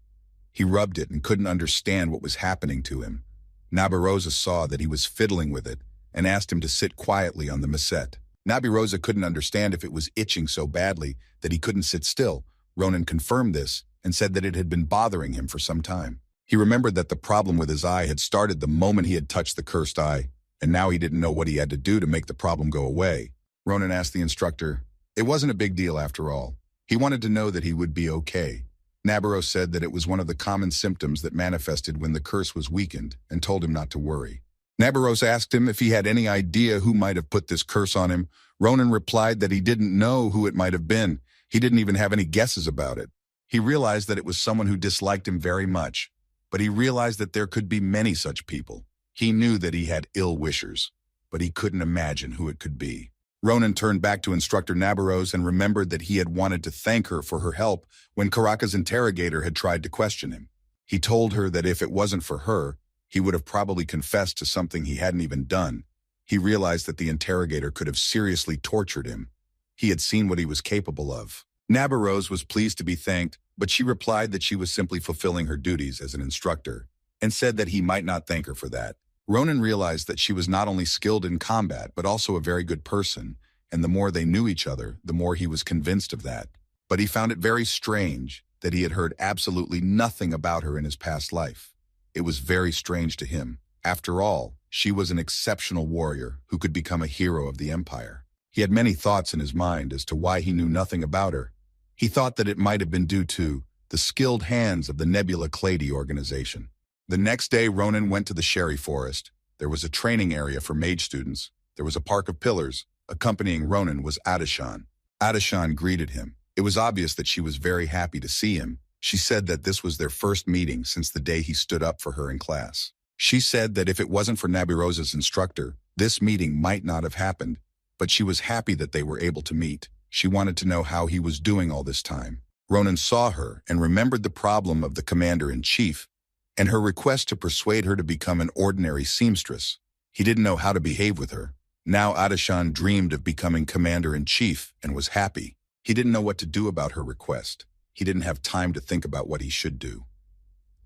He rubbed it and couldn't understand what was happening to him. Nabirosa saw that he was fiddling with it and asked him to sit quietly on the macette. Nabirosa couldn't understand if it was itching so badly that he couldn't sit still. Ronan confirmed this and said that it had been bothering him for some time. He remembered that the problem with his eye had started the moment he had touched the cursed eye, and now he didn't know what he had to do to make the problem go away. Ronan asked the instructor, it wasn't a big deal after all. He wanted to know that he would be okay. Nabaro said that it was one of the common symptoms that manifested when the curse was weakened and told him not to worry. Nabaros asked him if he had any idea who might have put this curse on him. Ronan replied that he didn't know who it might have been. He didn't even have any guesses about it. He realized that it was someone who disliked him very much, but he realized that there could be many such people. He knew that he had ill wishers, but he couldn't imagine who it could be. Ronan turned back to Instructor Nabaros and remembered that he had wanted to thank her for her help when Karaka's interrogator had tried to question him. He told her that if it wasn't for her, he would have probably confessed to something he hadn't even done. He realized that the interrogator could have seriously tortured him. He had seen what he was capable of. Nabaros was pleased to be thanked, but she replied that she was simply fulfilling her duties as an instructor, and said that he might not thank her for that. Ronan realized that she was not only skilled in combat, but also a very good person, and the more they knew each other, the more he was convinced of that. But he found it very strange that he had heard absolutely nothing about her in his past life. It was very strange to him. After all, she was an exceptional warrior who could become a hero of the Empire. He had many thoughts in his mind as to why he knew nothing about her. He thought that it might have been due to the skilled hands of the Nebula Clady organization. The next day, Ronan went to the Sherry Forest. There was a training area for mage students. There was a park of pillars. Accompanying Ronan was Adishan. Adishan greeted him. It was obvious that she was very happy to see him. She said that this was their first meeting since the day he stood up for her in class. She said that if it wasn't for Nabirosa's instructor, this meeting might not have happened, but she was happy that they were able to meet. She wanted to know how he was doing all this time. Ronan saw her and remembered the problem of the commander-in-chief and her request to persuade her to become an ordinary seamstress. He didn't know how to behave with her. Now Adishan dreamed of becoming commander-in-chief and was happy. He didn't know what to do about her request. He didn't have time to think about what he should do.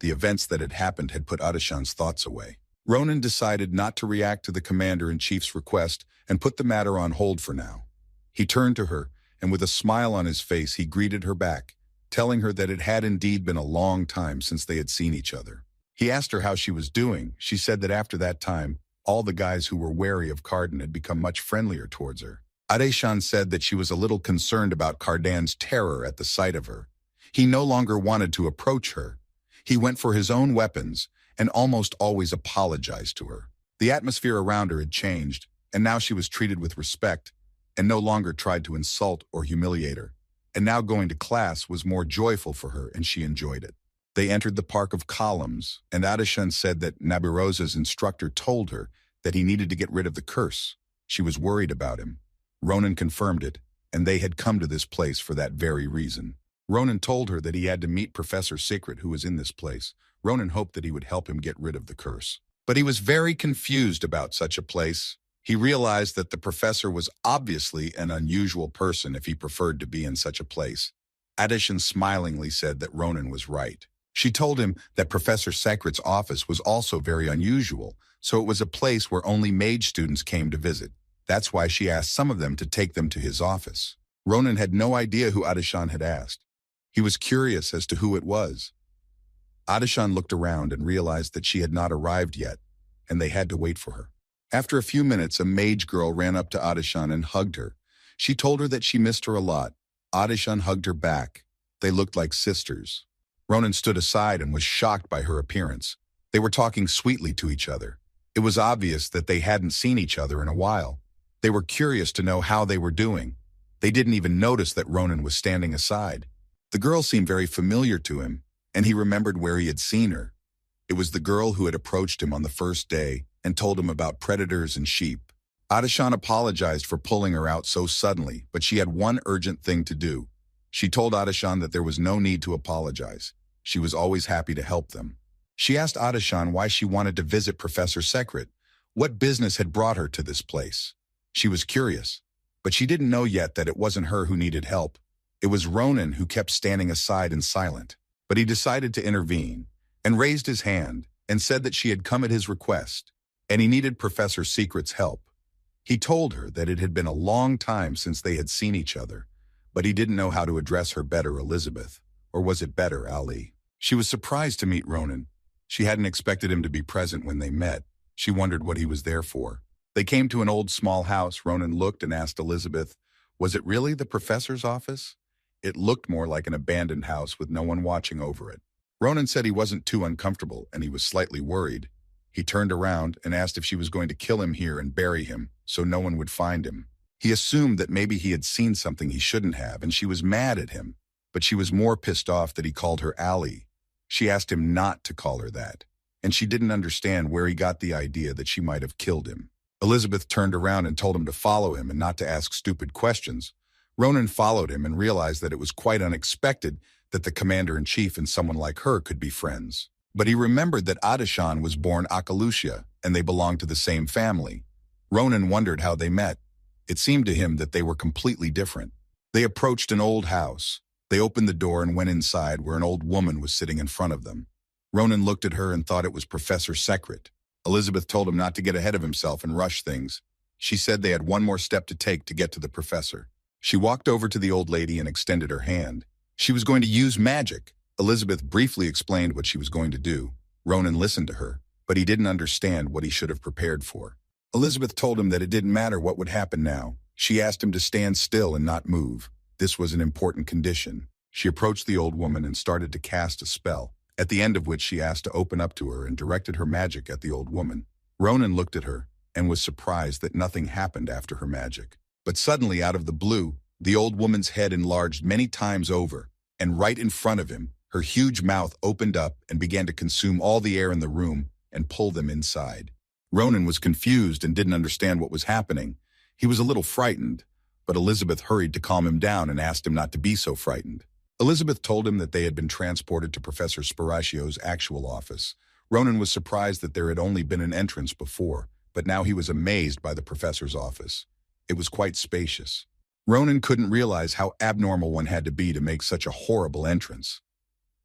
The events that had happened had put Adishan's thoughts away. Ronan decided not to react to the commander-in-chief's request and put the matter on hold for now. He turned to her, and with a smile on his face, he greeted her back, telling her that it had indeed been a long time since they had seen each other. He asked her how she was doing. She said that after that time, all the guys who were wary of Cardan had become much friendlier towards her. Adeshan said that she was a little concerned about Cardan's terror at the sight of her. He no longer wanted to approach her. He went for his own weapons and almost always apologized to her. The atmosphere around her had changed, and now she was treated with respect and no longer tried to insult or humiliate her. And now going to class was more joyful for her, and she enjoyed it. They entered the Park of Columns, and Adishan said that Nabirosa's instructor told her that he needed to get rid of the curse. She was worried about him. Ronan confirmed it, and they had come to this place for that very reason. Ronan told her that he had to meet Professor Secret, who was in this place. Ronan hoped that he would help him get rid of the curse. But he was very confused about such a place. He realized that the professor was obviously an unusual person if he preferred to be in such a place. Adishan smilingly said that Ronan was right. She told him that Professor Secret's office was also very unusual, so it was a place where only mage students came to visit. That's why she asked some of them to take them to his office. Ronan had no idea who Adishan had asked. He was curious as to who it was. Adishan looked around and realized that she had not arrived yet, and they had to wait for her. After a few minutes, a mage girl ran up to Adishan and hugged her. She told her that she missed her a lot. Adishan hugged her back. They looked like sisters. Ronan stood aside and was shocked by her appearance. They were talking sweetly to each other. It was obvious that they hadn't seen each other in a while. They were curious to know how they were doing. They didn't even notice that Ronan was standing aside. The girl seemed very familiar to him, and he remembered where he had seen her. It was the girl who had approached him on the first day and told him about predators and sheep. Adishan apologized for pulling her out so suddenly, but she had one urgent thing to do. She told Adishan that there was no need to apologize. She was always happy to help them. She asked Adishan why she wanted to visit Professor Secret. What business had brought her to this place? She was curious, but she didn't know yet that it wasn't her who needed help. It was Ronan who kept standing aside and silent. But he decided to intervene and raised his hand and said that she had come at his request, and he needed Professor Secret's help. He told her that it had been a long time since they had seen each other, but he didn't know how to address her better Elizabeth, or was it better Ali? She was surprised to meet Ronan. She hadn't expected him to be present when they met. She wondered what he was there for. They came to an old small house. Ronan looked and asked Elizabeth, was it really the professor's office? It looked more like an abandoned house with no one watching over it. Ronan said he wasn't too uncomfortable and he was slightly worried. He turned around and asked if she was going to kill him here and bury him so no one would find him. He assumed that maybe he had seen something he shouldn't have and she was mad at him, but she was more pissed off that he called her Ali. She asked him not to call her that, and she didn't understand where he got the idea that she might have killed him. Elizabeth turned around and told him to follow him and not to ask stupid questions. Ronan followed him and realized that it was quite unexpected that the commander-in-chief and someone like her could be friends. But he remembered that Adishan was born Akalusha, and they belonged to the same family. Ronan wondered how they met. It seemed to him that they were completely different. They approached an old house. They opened the door and went inside where an old woman was sitting in front of them. Ronan looked at her and thought it was Professor Secret. Elizabeth told him not to get ahead of himself and rush things. She said they had one more step to take to get to the professor. She walked over to the old lady and extended her hand. She was going to use magic. Elizabeth briefly explained what she was going to do. Ronan listened to her, but he didn't understand what he should have prepared for. Elizabeth told him that it didn't matter what would happen now. She asked him to stand still and not move. This was an important condition. She approached the old woman and started to cast a spell, at the end of which she asked to open up to her and directed her magic at the old woman. Ronan looked at her and was surprised that nothing happened after her magic. But suddenly, out of the blue, The old woman's head enlarged many times over, and right in front of him, her huge mouth opened up and began to consume all the air in the room and pull them inside. Ronan was confused and didn't understand what was happening. He was a little frightened, but Elizabeth hurried to calm him down and asked him not to be so frightened. Elizabeth told him that they had been transported to Professor Sparacio's actual office. Ronan was surprised that there had only been an entrance before, but now he was amazed by the professor's office. It was quite spacious. Ronan couldn't realize how abnormal one had to be to make such a horrible entrance.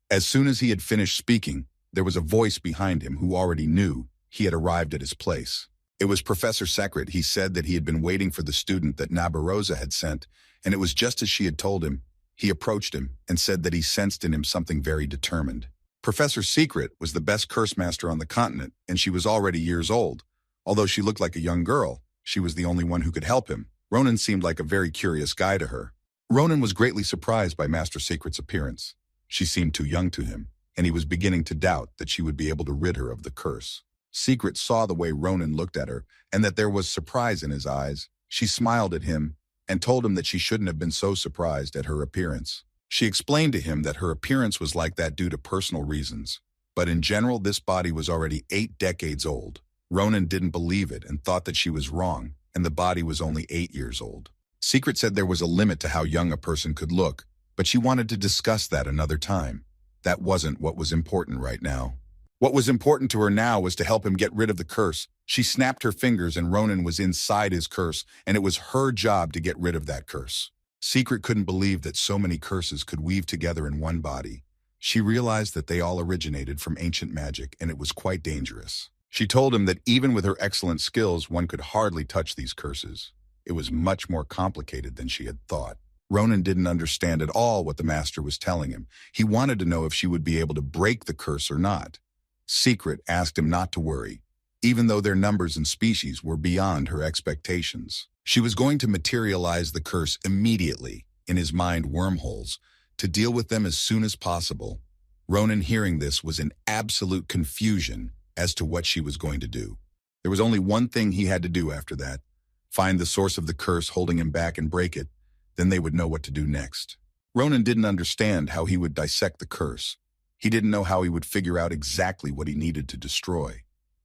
As soon as he had finished speaking, there was a voice behind him who already knew he had arrived at his place. It was Professor Secret. He said that he had been waiting for the student that Nabarosa had sent, and it was just as she had told him. He approached him and said that he sensed in him something very determined. Professor Secret was the best curse master on the continent, and she was already years old. Although she looked like a young girl, she was the only one who could help him. Ronan seemed like a very curious guy to her. Ronan was greatly surprised by Master Secret's appearance. She seemed too young to him, and he was beginning to doubt that she would be able to rid her of the curse. Secret saw the way Ronan looked at her, and that there was surprise in his eyes. She smiled at him and told him that she shouldn't have been so surprised at her appearance. She explained to him that her appearance was like that due to personal reasons, but in general this body was already 8 decades old. Ronan didn't believe it and thought that she was wrong, and the body was only 8 years old. Secret said there was a limit to how young a person could look, but she wanted to discuss that another time. That wasn't what was important right now. What was important to her now was to help him get rid of the curse. She snapped her fingers and Ronan was inside his curse, and it was her job to get rid of that curse. Secret couldn't believe that so many curses could weave together in one body. She realized that they all originated from ancient magic, and it was quite dangerous. She told him that even with her excellent skills, one could hardly touch these curses. It was much more complicated than she had thought. Ronan didn't understand at all what the master was telling him. He wanted to know if she would be able to break the curse or not. Secret asked him not to worry, even though their numbers and species were beyond her expectations. She was going to materialize the curse immediately, in his mind wormholes, to deal with them as soon as possible. Ronan, hearing this, was in absolute confusion as to what she was going to do. There was only one thing he had to do after that: find the source of the curse holding him back and break it. Then they would know what to do next. Ronan didn't understand how he would dissect the curse. He didn't know how he would figure out exactly what he needed to destroy.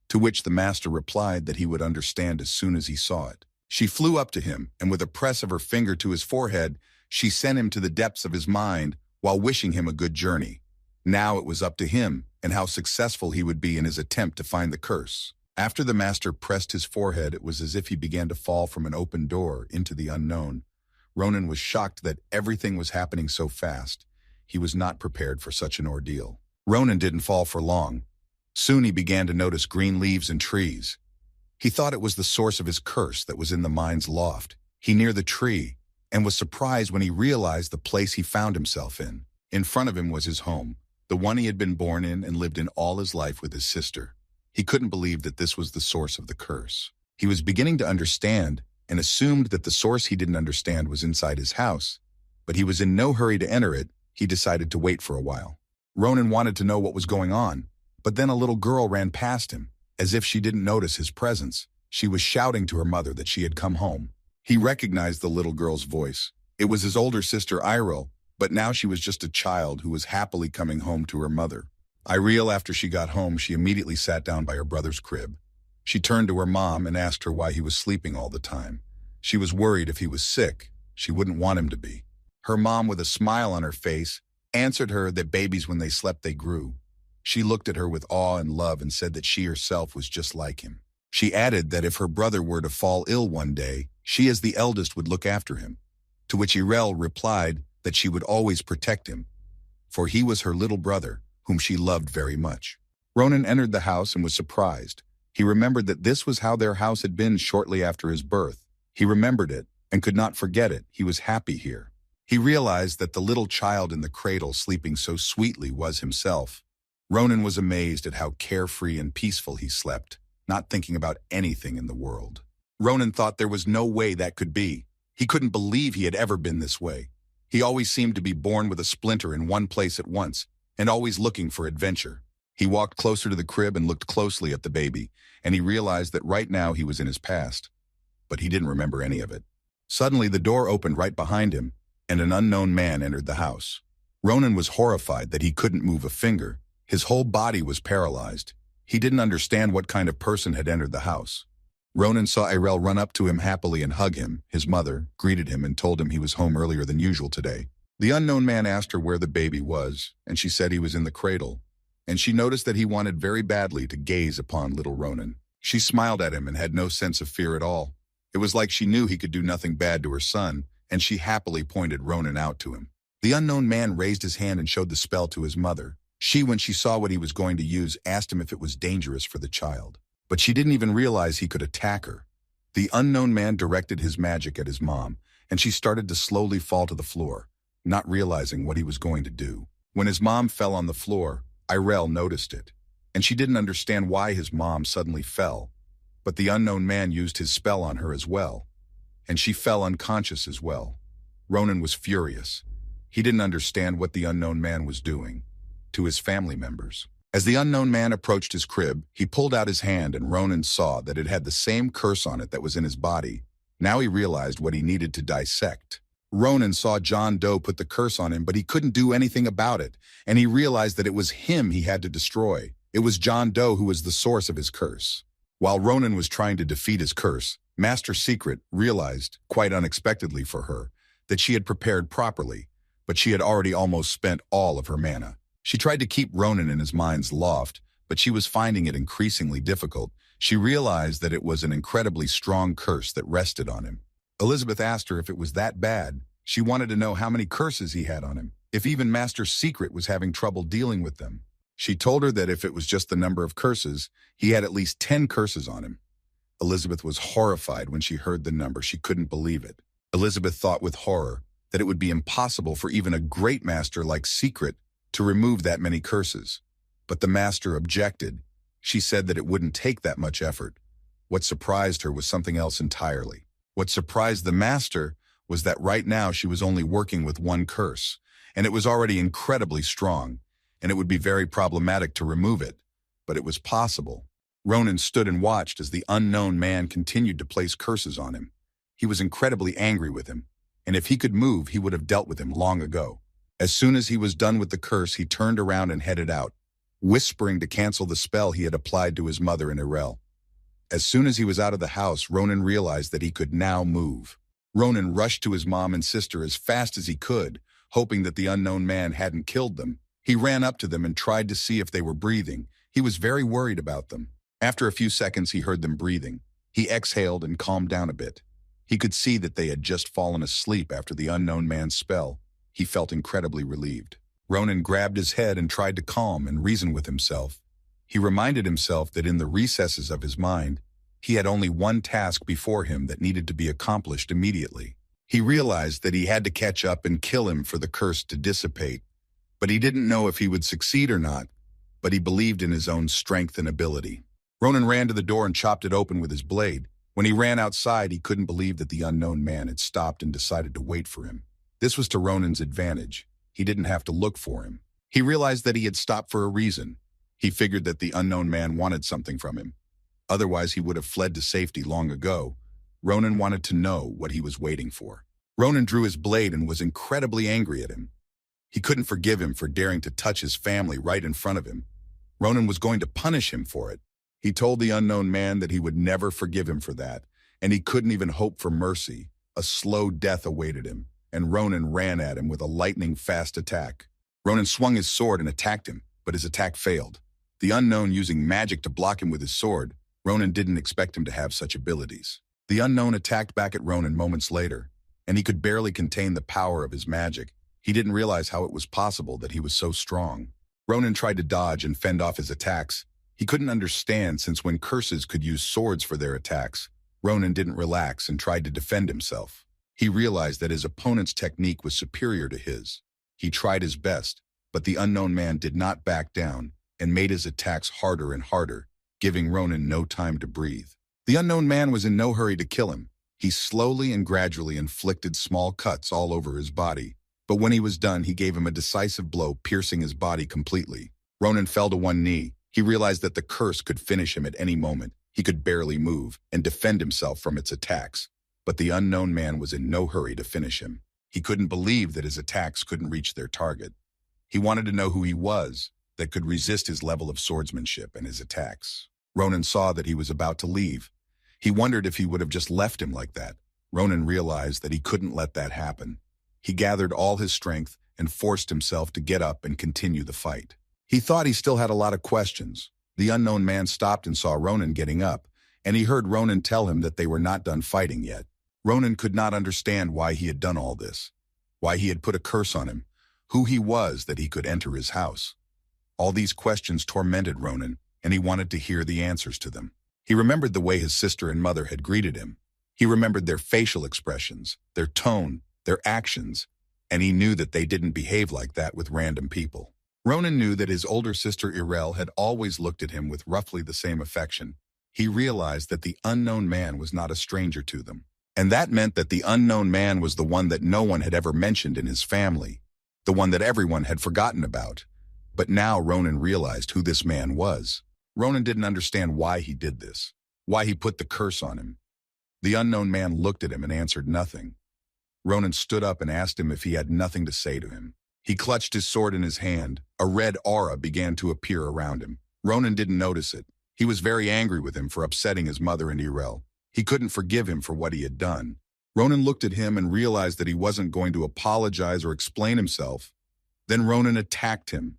To which the master replied that he would understand as soon as he saw it. She flew up to him, and with a press of her finger to his forehead, she sent him to the depths of his mind while wishing him a good journey. Now it was up to him and how successful he would be in his attempt to find the curse. After the master pressed his forehead, it was as if he began to fall from an open door into the unknown. Ronan was shocked that everything was happening so fast. He was not prepared for such an ordeal. Ronan didn't fall for long. Soon he began to notice green leaves and trees. He thought it was the source of his curse that was in the mind's loft. He near the tree, and was surprised when he realized the place he found himself in. In front of him was his home, the one he had been born in and lived in all his life with his sister. He couldn't believe that this was the source of the curse. He was beginning to understand, and assumed that the source he didn't understand was inside his house. But he was in no hurry to enter it. He decided to wait for a while. Ronan wanted to know what was going on, but then a little girl ran past him, as if she didn't notice his presence. She was shouting to her mother that she had come home. He recognized the little girl's voice. It was his older sister, Iril, but now she was just a child who was happily coming home to her mother. Iril, after she got home, she immediately sat down by her brother's crib. She turned to her mom and asked her why he was sleeping all the time. She was worried if he was sick, she wouldn't want him to be. Her mom, with a smile on her face, answered her that babies, when they slept, they grew. She looked at her with awe and love and said that she herself was just like him. She added that if her brother were to fall ill one day, she as the eldest would look after him. To which Irel replied that she would always protect him, for he was her little brother, whom she loved very much. Ronan entered the house and was surprised. He remembered that this was how their house had been shortly after his birth. He remembered it and could not forget it. He was happy here. He realized that the little child in the cradle sleeping so sweetly was himself. Ronan was amazed at how carefree and peaceful he slept, not thinking about anything in the world. Ronan thought there was no way that could be. He couldn't believe he had ever been this way. He always seemed to be born with a splinter in one place at once, and always looking for adventure. He walked closer to the crib and looked closely at the baby, and he realized that right now he was in his past. But he didn't remember any of it. Suddenly, the door opened right behind him, and an unknown man entered the house. Ronan was horrified that he couldn't move a finger. His whole body was paralyzed. He didn't understand what kind of person had entered the house. Ronan saw Irel run up to him happily and hug him. His mother greeted him and told him he was home earlier than usual today. The unknown man asked her where the baby was, and she said he was in the cradle. And she noticed that he wanted very badly to gaze upon little Ronan. She smiled at him and had no sense of fear at all. It was like she knew he could do nothing bad to her son, and she happily pointed Ronan out to him. The unknown man raised his hand and showed the spell to his mother. She, when she saw what he was going to use, asked him if it was dangerous for the child. But she didn't even realize he could attack her. The unknown man directed his magic at his mom, and she started to slowly fall to the floor, not realizing what he was going to do. When his mom fell on the floor, Irel noticed it, and she didn't understand why his mom suddenly fell. But the unknown man used his spell on her as well, and she fell unconscious as well. Ronan was furious. He didn't understand what the unknown man was doing to his family members. As the unknown man approached his crib, he pulled out his hand and Ronan saw that it had the same curse on it that was in his body. Now he realized what he needed to dissect. Ronan saw John Doe put the curse on him, but he couldn't do anything about it, and he realized that it was him he had to destroy. It was John Doe who was the source of his curse. While Ronan was trying to defeat his curse, Master Secret realized, quite unexpectedly for her, that she had prepared properly, but she had already almost spent all of her mana. She tried to keep Ronan in his mind's loft, but she was finding it increasingly difficult. She realized that it was an incredibly strong curse that rested on him. Elizabeth asked her if it was that bad. She wanted to know how many curses he had on him, if even Master Secret was having trouble dealing with them. She told her that if it was just the number of curses, he had at least 10 curses on him. Elizabeth was horrified when she heard the number. She couldn't believe it. Elizabeth thought with horror that it would be impossible for even a great master like Secret to remove that many curses. But the master objected. She said that it wouldn't take that much effort. What surprised her was something else entirely. What surprised the master was that right now she was only working with one curse, and it was already incredibly strong, and it would be very problematic to remove it, but it was possible. Ronan stood and watched as the unknown man continued to place curses on him. He was incredibly angry with him, and if he could move, he would have dealt with him long ago. As soon as he was done with the curse, he turned around and headed out, whispering to cancel the spell he had applied to his mother and Irel. As soon as he was out of the house, Ronan realized that he could now move. Ronan rushed to his mom and sister as fast as he could, hoping that the unknown man hadn't killed them. He ran up to them and tried to see if they were breathing. He was very worried about them. After a few seconds, he heard them breathing. He exhaled and calmed down a bit. He could see that they had just fallen asleep after the unknown man's spell. He felt incredibly relieved. Ronan grabbed his head and tried to calm and reason with himself. He reminded himself that in the recesses of his mind, he had only one task before him that needed to be accomplished immediately. He realized that he had to catch up and kill him for the curse to dissipate, but he didn't know if he would succeed or not, but he believed in his own strength and ability. Ronan ran to the door and chopped it open with his blade. When he ran outside, he couldn't believe that the unknown man had stopped and decided to wait for him. This was to Ronan's advantage. He didn't have to look for him. He realized that he had stopped for a reason. He figured that the unknown man wanted something from him. Otherwise, he would have fled to safety long ago. Ronan wanted to know what he was waiting for. Ronan drew his blade and was incredibly angry at him. He couldn't forgive him for daring to touch his family right in front of him. Ronan was going to punish him for it. He told the unknown man that he would never forgive him for that, and he couldn't even hope for mercy. A slow death awaited him, and Ronan ran at him with a lightning-fast attack. Ronan swung his sword and attacked him, but his attack failed. The unknown using magic to block him with his sword, Ronan didn't expect him to have such abilities. The unknown attacked back at Ronan moments later, and he could barely contain the power of his magic. He didn't realize how it was possible that he was so strong. Ronan tried to dodge and fend off his attacks. He couldn't understand, since when curses could use swords for their attacks, Ronan didn't relax and tried to defend himself. He realized that his opponent's technique was superior to his. He tried his best, but the unknown man did not back down and made his attacks harder and harder, giving Ronan no time to breathe. The unknown man was in no hurry to kill him. He slowly and gradually inflicted small cuts all over his body. But when he was done, he gave him a decisive blow, piercing his body completely. Ronan fell to one knee. He realized that the curse could finish him at any moment. He could barely move and defend himself from its attacks. but the unknown man was in no hurry to finish him. He couldn't believe that his attacks couldn't reach their target. He wanted to know who he was that could resist his level of swordsmanship and his attacks. Ronan saw that he was about to leave. He wondered if he would have just left him like that. Ronan realized that he couldn't let that happen. He gathered all his strength and forced himself to get up and continue the fight. He thought he still had a lot of questions. The unknown man stopped and saw Ronan getting up, and he heard Ronan tell him that they were not done fighting yet. Ronan could not understand why he had done all this, why he had put a curse on him, who he was that he could enter his house. All these questions tormented Ronan, and he wanted to hear the answers to them. He remembered the way his sister and mother had greeted him. He remembered their facial expressions, their tone, their actions, and he knew that they didn't behave like that with random people. Ronan knew that his older sister Irel had always looked at him with roughly the same affection. He realized that the unknown man was not a stranger to them. And that meant that the unknown man was the one that no one had ever mentioned in his family, the one that everyone had forgotten about. But now Ronan realized who this man was. Ronan didn't understand why he did this, why he put the curse on him. The unknown man looked at him and answered nothing. Ronan stood up and asked him if he had nothing to say to him. He clutched his sword in his hand. A red aura began to appear around him. Ronan didn't notice it. He was very angry with him for upsetting his mother and Irel. He couldn't forgive him for what he had done. Ronan looked at him and realized that he wasn't going to apologize or explain himself. Then Ronan attacked him.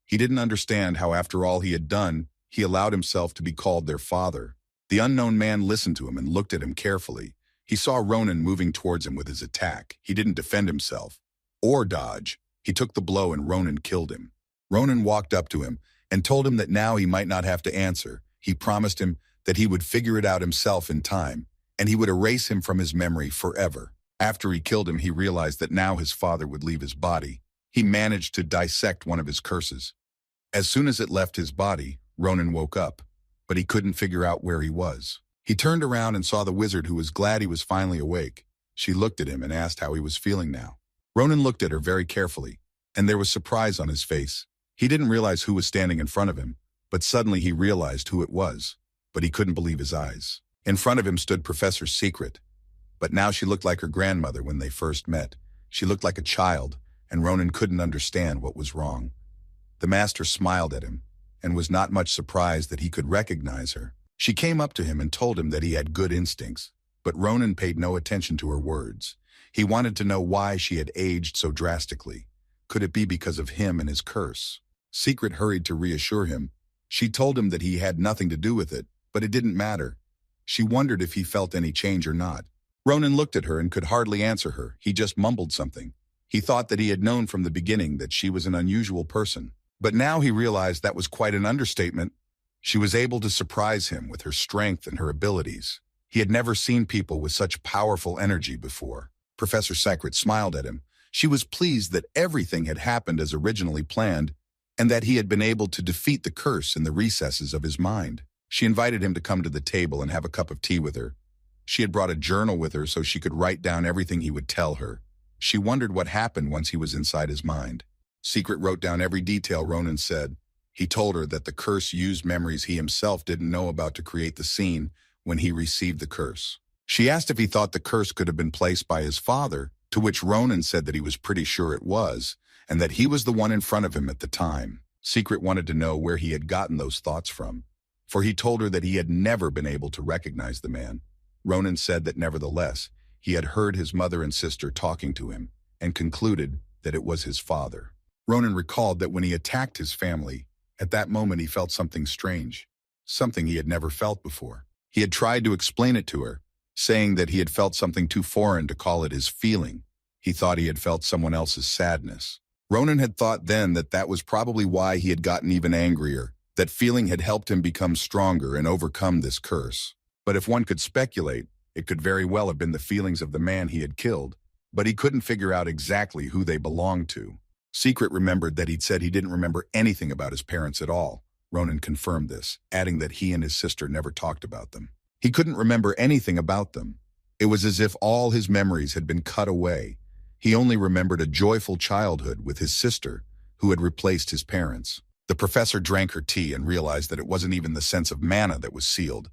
He didn't understand how after all he had done, he allowed himself to be called their father. The unknown man listened to him and looked at him carefully. He saw Ronan moving towards him with his attack. He didn't defend himself or dodge. He took the blow and Ronan killed him. Ronan walked up to him and told him that now he might not have to answer. He promised him that he would figure it out himself in time, and he would erase him from his memory forever. After he killed him, he realized that now his father would leave his body. He managed to dissect one of his curses. As soon as it left his body, Ronan woke up, but he couldn't figure out where he was. He turned around and saw the wizard, who was glad he was finally awake. She looked at him and asked how he was feeling now. Ronan looked at her very carefully, and there was surprise on his face. He didn't realize who was standing in front of him, but suddenly he realized who it was, but he couldn't believe his eyes. In front of him stood Professor Secret, but now she looked like her grandmother when they first met. She looked like a child, and Ronan couldn't understand what was wrong. The master smiled at him, and was not much surprised that he could recognize her. She came up to him and told him that he had good instincts, but Ronan paid no attention to her words. He wanted to know why she had aged so drastically. Could it be because of him and his curse? Secret hurried to reassure him. She told him that he had nothing to do with it, but it didn't matter. She wondered if he felt any change or not. Ronan looked at her and could hardly answer her. He just mumbled something. He thought that he had known from the beginning that she was an unusual person. But now he realized that was quite an understatement. She was able to surprise him with her strength and her abilities. He had never seen people with such powerful energy before. Professor Secret smiled at him. She was pleased that everything had happened as originally planned, and that he had been able to defeat the curse in the recesses of his mind. She invited him to come to the table and have a cup of tea with her. She had brought a journal with her so she could write down everything he would tell her. She wondered what happened once he was inside his mind. Secret wrote down every detail Ronan said. He told her that the curse used memories he himself didn't know about to create the scene when he received the curse. She asked if he thought the curse could have been placed by his father, to which Ronan said that he was pretty sure it was, and that he was the one in front of him at the time. Secret wanted to know where he had gotten those thoughts from, for he told her that he had never been able to recognize the man. Ronan said that nevertheless, he had heard his mother and sister talking to him, and concluded that it was his father. Ronan recalled that when he attacked his family, at that moment he felt something strange, something he had never felt before. He had tried to explain it to her, saying that he had felt something too foreign to call it his feeling. He thought he had felt someone else's sadness. Ronan had thought then that that was probably why he had gotten even angrier, that feeling had helped him become stronger and overcome this curse. But if one could speculate, it could very well have been the feelings of the man he had killed, but he couldn't figure out exactly who they belonged to. Secret remembered that he'd said he didn't remember anything about his parents at all. Ronan confirmed this, adding that he and his sister never talked about them. He couldn't remember anything about them. It was as if all his memories had been cut away. He only remembered a joyful childhood with his sister, who had replaced his parents. The professor drank her tea and realized that it wasn't even the sense of mana that was sealed,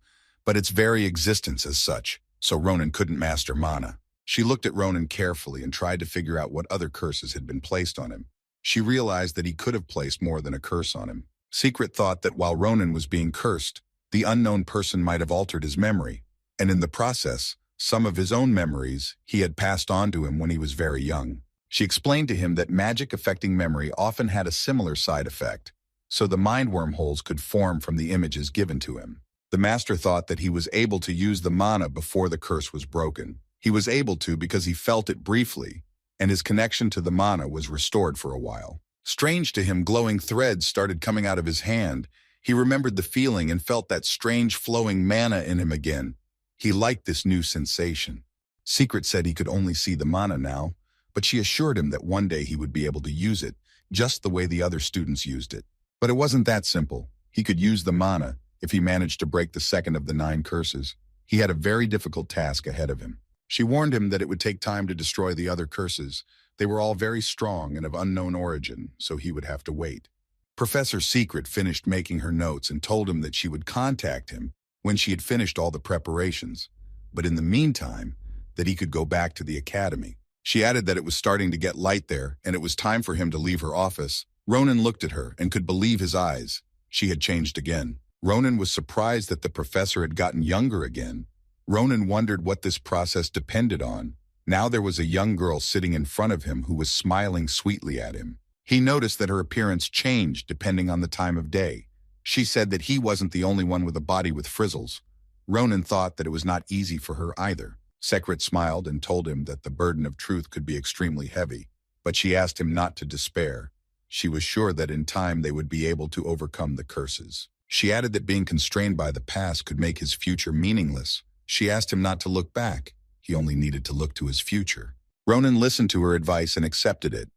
but its very existence as such. so Ronan couldn't master mana. She looked at Ronan carefully and tried to figure out what other curses had been placed on him. She realized that he could have placed more than a curse on him. Secret thought that while Ronan was being cursed, the unknown person might have altered his memory, and in the process, some of his own memories he had passed on to him when he was very young. She explained to him that magic affecting memory often had a similar side effect, so the mind wormholes could form from the images given to him. The master thought that he was able to use the mana before the curse was broken. He was able to because he felt it briefly, and his connection to the mana was restored for a while. Strange to him, glowing threads started coming out of his hand. He remembered the feeling and felt that strange flowing mana in him again. He liked this new sensation. Secret said he could only see the mana now, but she assured him that one day he would be able to use it, just the way the other students used it. But it wasn't that simple. He could use the mana if he managed to break the second of the 9 curses. He had a very difficult task ahead of him. She warned him that it would take time to destroy the other curses. They were all very strong and of unknown origin, so he would have to wait. Professor Secret finished making her notes and told him that she would contact him when she had finished all the preparations, but in the meantime, that he could go back to the academy. She added that it was starting to get light there, and it was time for him to leave her office. Ronan looked at her and could believe his eyes. She had changed again. Ronan was surprised that the professor had gotten younger again. Ronan wondered what this process depended on. Now there was a young girl sitting in front of him who was smiling sweetly at him. He noticed that her appearance changed depending on the time of day. She said that he wasn't the only one with a body with frizzles. Ronan thought that it was not easy for her either. Secret smiled and told him that the burden of truth could be extremely heavy, but she asked him not to despair. She was sure that in time they would be able to overcome the curses. She added that being constrained by the past could make his future meaningless. She asked him not to look back. He only needed to look to his future. Ronan listened to her advice and accepted it.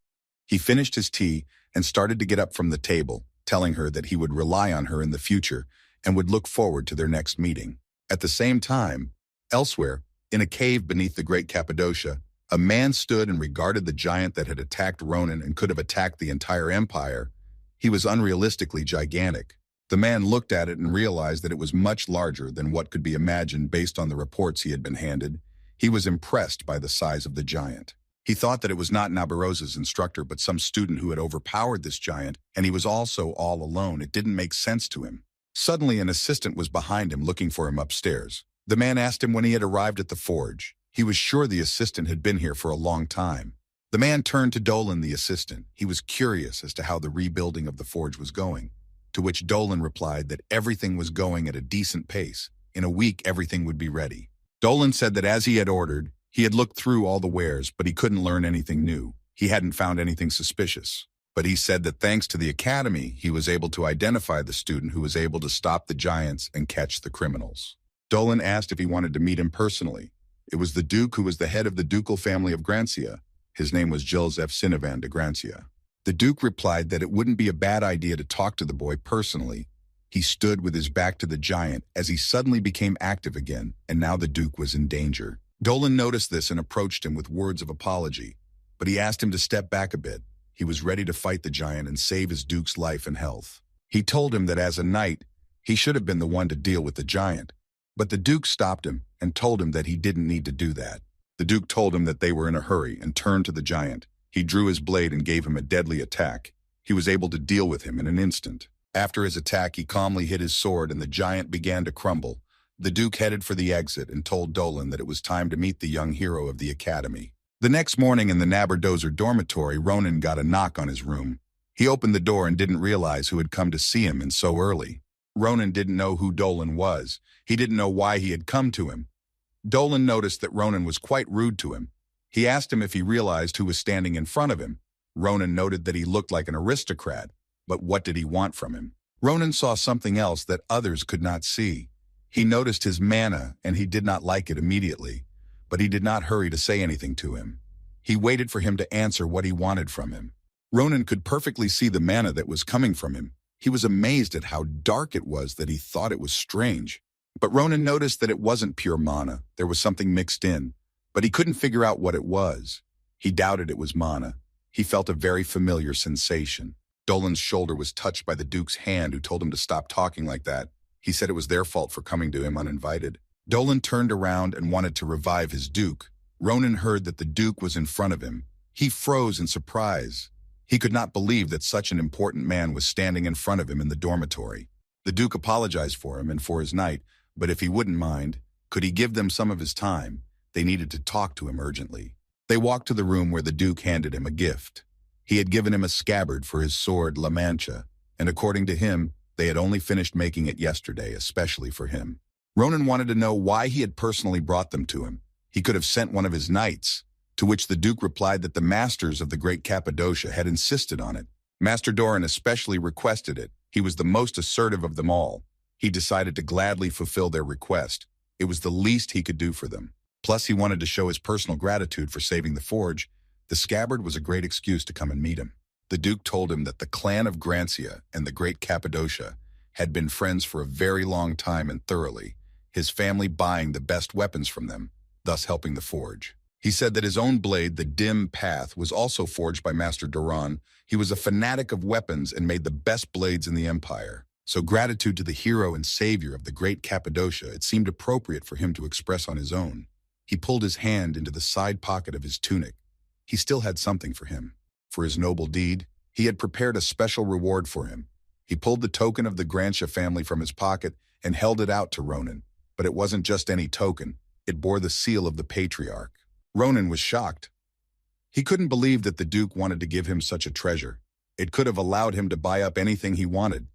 He finished his tea and started to get up from the table, telling her that he would rely on her in the future and would look forward to their next meeting. At the same time, elsewhere, in a cave beneath the Great Cappadocia, a man stood and regarded the giant that had attacked Ronan and could have attacked the entire empire. He was unrealistically gigantic. The man looked at it and realized that it was much larger than what could be imagined based on the reports he had been handed. He was impressed by the size of the giant. He thought that it was not Nabarosa's instructor but some student who had overpowered this giant, and he was also all alone. It didn't make sense to him. Suddenly, an assistant was behind him looking for him upstairs. The man asked him when he had arrived at the forge. He was sure the assistant had been here for a long time. The man turned to Dolan, the assistant. He was curious as to how the rebuilding of the forge was going, to which Dolan replied that everything was going at a decent pace. In a week, everything would be ready. Dolan said that as he had ordered, he had looked through all the wares, but he couldn't learn anything new. He hadn't found anything suspicious. But he said that thanks to the academy, he was able to identify the student who was able to stop the giants and catch the criminals. Dolan asked if he wanted to meet him personally. It was the Duke who was the head of the ducal family of Grancia. His name was Joseph Sinovan de Grancia. The Duke replied that it wouldn't be a bad idea to talk to the boy personally. He stood with his back to the giant as he suddenly became active again, and now the Duke was in danger. Dolan noticed this and approached him with words of apology, but he asked him to step back a bit. He was ready to fight the giant and save his Duke's life and health. He told him that as a knight, he should have been the one to deal with the giant. But the Duke stopped him and told him that he didn't need to do that. The Duke told him that they were in a hurry and turned to the giant. He drew his blade and gave him a deadly attack. He was able to deal with him in an instant. After his attack, he calmly hit his sword and the giant began to crumble. The Duke headed for the exit and told Dolan that it was time to meet the young hero of the academy. The next morning in the Nabardozer dormitory, Ronan got a knock on his room. He opened the door and didn't realize who had come to see him and so early. Ronan didn't know who Dolan was. He didn't know why he had come to him. Dolan noticed that Ronan was quite rude to him. He asked him if he realized who was standing in front of him. Ronan noted that he looked like an aristocrat, but what did he want from him? Ronan saw something else that others could not see. He noticed his mana, and he did not like it immediately, but he did not hurry to say anything to him. He waited for him to answer what he wanted from him. Ronan could perfectly see the mana that was coming from him. He was amazed at how dark it was that he thought it was strange. But Ronan noticed that it wasn't pure mana. There was something mixed in, but he couldn't figure out what it was. He doubted it was mana. He felt a very familiar sensation. Dolan's shoulder was touched by the Duke's hand, who told him to stop talking like that. He said it was their fault for coming to him uninvited. Dolan turned around and wanted to revive his duke. Ronan heard that the duke was in front of him. He froze in surprise. He could not believe that such an important man was standing in front of him in the dormitory. The duke apologized for him and for his night, but if he wouldn't mind, could he give them some of his time? They needed to talk to him urgently. They walked to the room where the duke handed him a gift. He had given him a scabbard for his sword La Mancha, and according to him, they had only finished making it yesterday, especially for him. Ronan wanted to know why he had personally brought them to him. He could have sent one of his knights, to which the duke replied that the masters of the great Cappadocia had insisted on it. Master Doran especially requested it. He was the most assertive of them all. He decided to gladly fulfill their request. It was the least he could do for them. Plus, he wanted to show his personal gratitude for saving the forge. The scabbard was a great excuse to come and meet him. The duke told him that the clan of Grancia and the great Cappadocia had been friends for a very long time and thoroughly, his family buying the best weapons from them, thus helping the forge. He said that his own blade, the Dim Path, was also forged by Master Doran. He was a fanatic of weapons and made the best blades in the empire. So gratitude to the hero and savior of the great Cappadocia, it seemed appropriate for him to express on his own. He pulled his hand into the side pocket of his tunic. He still had something for him. For his noble deed, he had prepared a special reward for him. He pulled the token of the Grancia family from his pocket and held it out to Ronan. But it wasn't just any token. It bore the seal of the patriarch. Ronan was shocked. He couldn't believe that the duke wanted to give him such a treasure. It could have allowed him to buy up anything he wanted.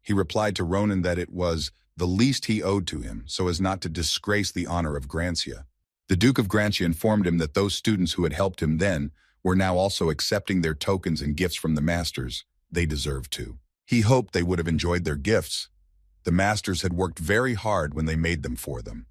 He replied to Ronan that it was the least he owed to him, so as not to disgrace the honor of Grancia. The Duke of Grancia informed him that those students who had helped him then were now also accepting their tokens and gifts from the masters. They deserved to. He hoped they would have enjoyed their gifts. The masters had worked very hard when they made them for them.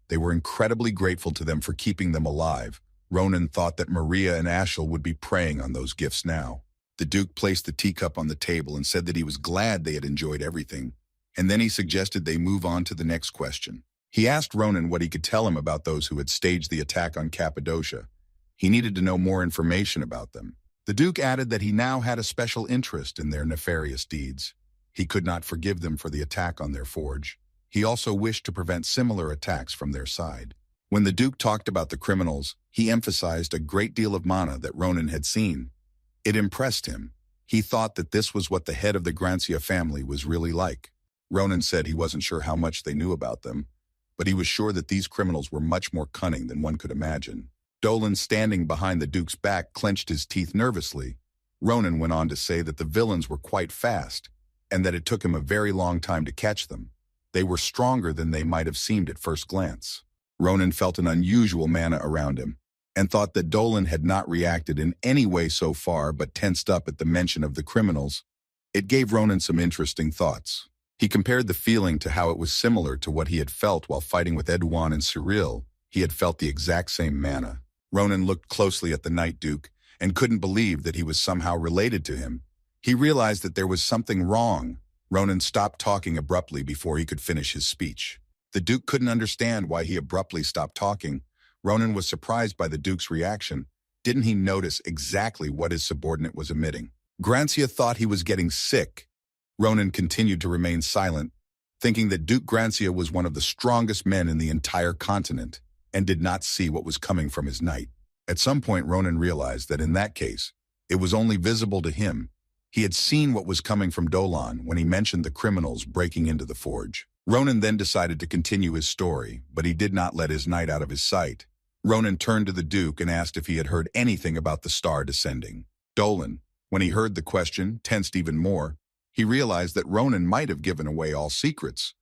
They were incredibly grateful to them for keeping them alive. Ronan thought that Maria and Ashel would be preying on those gifts now. The Duke placed the teacup on the table and said that he was glad they had enjoyed everything, and then he suggested they move on to the next question. He asked Ronan what he could tell him about those who had staged the attack on Cappadocia. He needed to know more information about them. The Duke added that he now had a special interest in their nefarious deeds. He could not forgive them for the attack on their forge. He also wished to prevent similar attacks from their side. When the Duke talked about the criminals, he emphasized a great deal of mana that Ronan had seen. It impressed him. He thought that this was what the head of the Grancia family was really like. Ronan said he wasn't sure how much they knew about them, but he was sure that these criminals were much more cunning than one could imagine. Dolan, standing behind the Duke's back, clenched his teeth nervously. Ronan went on to say that the villains were quite fast, and that it took him a very long time to catch them. They were stronger than they might have seemed at first glance. Ronan felt an unusual mana around him, and thought that Dolan had not reacted in any way so far but tensed up at the mention of the criminals. It gave Ronan some interesting thoughts. He compared the feeling to how it was similar to what he had felt while fighting with Edouin and Cyril. He had felt the exact same mana. Ronan looked closely at the Night Duke and couldn't believe that he was somehow related to him. He realized that there was something wrong. Ronan stopped talking abruptly before he could finish his speech. The Duke couldn't understand why he abruptly stopped talking. Ronan was surprised by the Duke's reaction. Didn't he notice exactly what his subordinate was emitting? Grancia thought he was getting sick. Ronan continued to remain silent, thinking that Duke Grancia was one of the strongest men in the entire continent, and did not see what was coming from his knight. At some point, Ronan realized that in that case, it was only visible to him. He had seen what was coming from Dolan when he mentioned the criminals breaking into the forge. Ronan then decided to continue his story, but he did not let his knight out of his sight. Ronan turned to the Duke and asked if he had heard anything about the star descending. Dolan, when he heard the question, tensed even more. He realized that Ronan might have given away all secrets,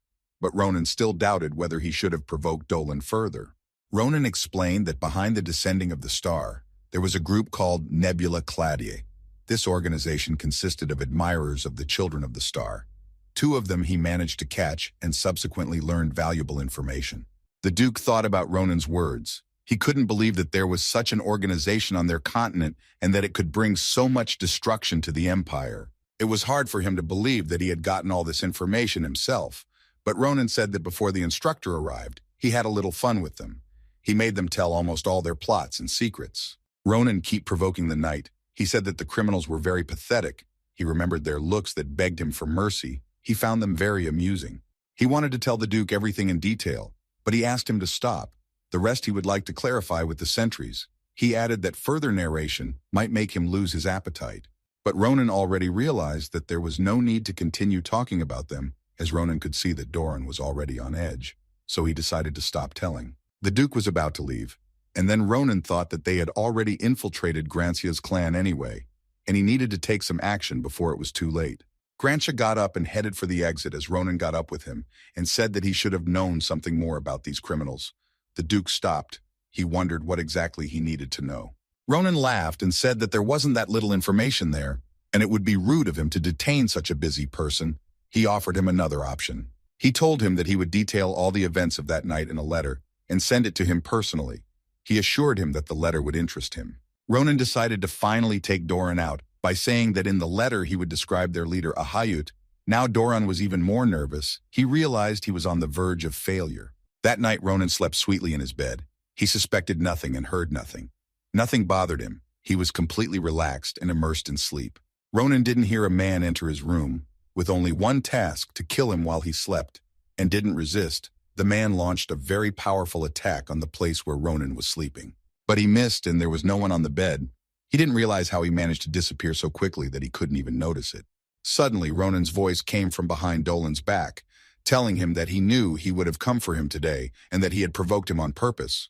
but Ronan still doubted whether he should have provoked Dolan further. Ronan explained that behind the descending of the star, there was a group called Nebula Claudiae. This organization consisted of admirers of the children of the star. 2 of them he managed to catch and subsequently learned valuable information. The Duke thought about Ronan's words. He couldn't believe that there was such an organization on their continent and that it could bring so much destruction to the empire. It was hard for him to believe that he had gotten all this information himself, but Ronan said that before the instructor arrived, he had a little fun with them. He made them tell almost all their plots and secrets. Ronan kept provoking the knight. He said that the criminals were very pathetic. He remembered their looks that begged him for mercy. He found them very amusing. He wanted to tell the Duke everything in detail, but he asked him to stop. The rest he would like to clarify with the sentries. He added that further narration might make him lose his appetite. But Ronan already realized that there was no need to continue talking about them, as Ronan could see that Doran was already on edge, so he decided to stop telling. The Duke was about to leave, and then Ronan thought that they had already infiltrated Grancia's clan anyway, and he needed to take some action before it was too late. Grancia got up and headed for the exit as Ronan got up with him and said that he should have known something more about these criminals. The Duke stopped. He wondered what exactly he needed to know. Ronan laughed and said that there wasn't that little information there, and it would be rude of him to detain such a busy person. He offered him another option. He told him that he would detail all the events of that night in a letter and send it to him personally. He assured him that the letter would interest him. Ronan decided to finally take Doran out by saying that in the letter he would describe their leader Ahayut. Now Doran was even more nervous. He realized he was on the verge of failure. That night Ronan slept sweetly in his bed. He suspected nothing and heard nothing. Nothing bothered him. He was completely relaxed and immersed in sleep. Ronan didn't hear a man enter his room, with only one task, to kill him while he slept, and didn't resist. The man launched a very powerful attack on the place where Ronan was sleeping. But he missed and there was no one on the bed. He didn't realize how he managed to disappear so quickly that he couldn't even notice it. Suddenly, Ronan's voice came from behind Dolan's back, telling him that he knew he would have come for him today and that he had provoked him on purpose.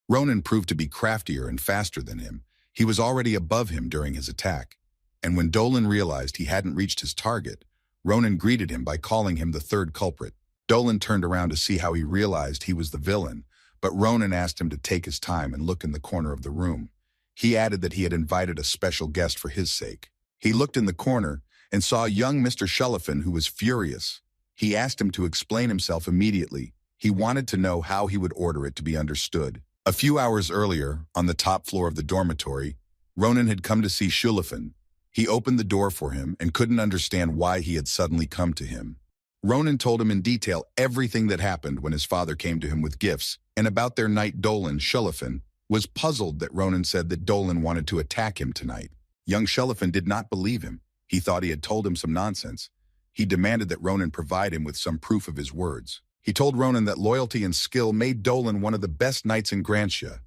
Ronan proved to be craftier and faster than him. He was already above him during his attack. And when Dolan realized he hadn't reached his target, Ronan greeted him by calling him the third culprit. Dolan turned around to see how he realized he was the villain, but Ronan asked him to take his time and look in the corner of the room. He added that he had invited a special guest for his sake. He looked in the corner and saw young Mr. Shullifan, who was furious. He asked him to explain himself immediately. He wanted to know how he would order it to be understood. A few hours earlier, on the top floor of the dormitory, Ronan had come to see Shullifan. He opened the door for him and couldn't understand why he had suddenly come to him. Ronan told him in detail everything that happened when his father came to him with gifts, and about their night. Dolan, Shullifan, was puzzled that Ronan said that Dolan wanted to attack him tonight. Young Shullifan did not believe him. He thought he had told him some nonsense. He demanded that Ronan provide him with some proof of his words. He told Ronan that loyalty and skill made Dolan one of the best knights in Grancia.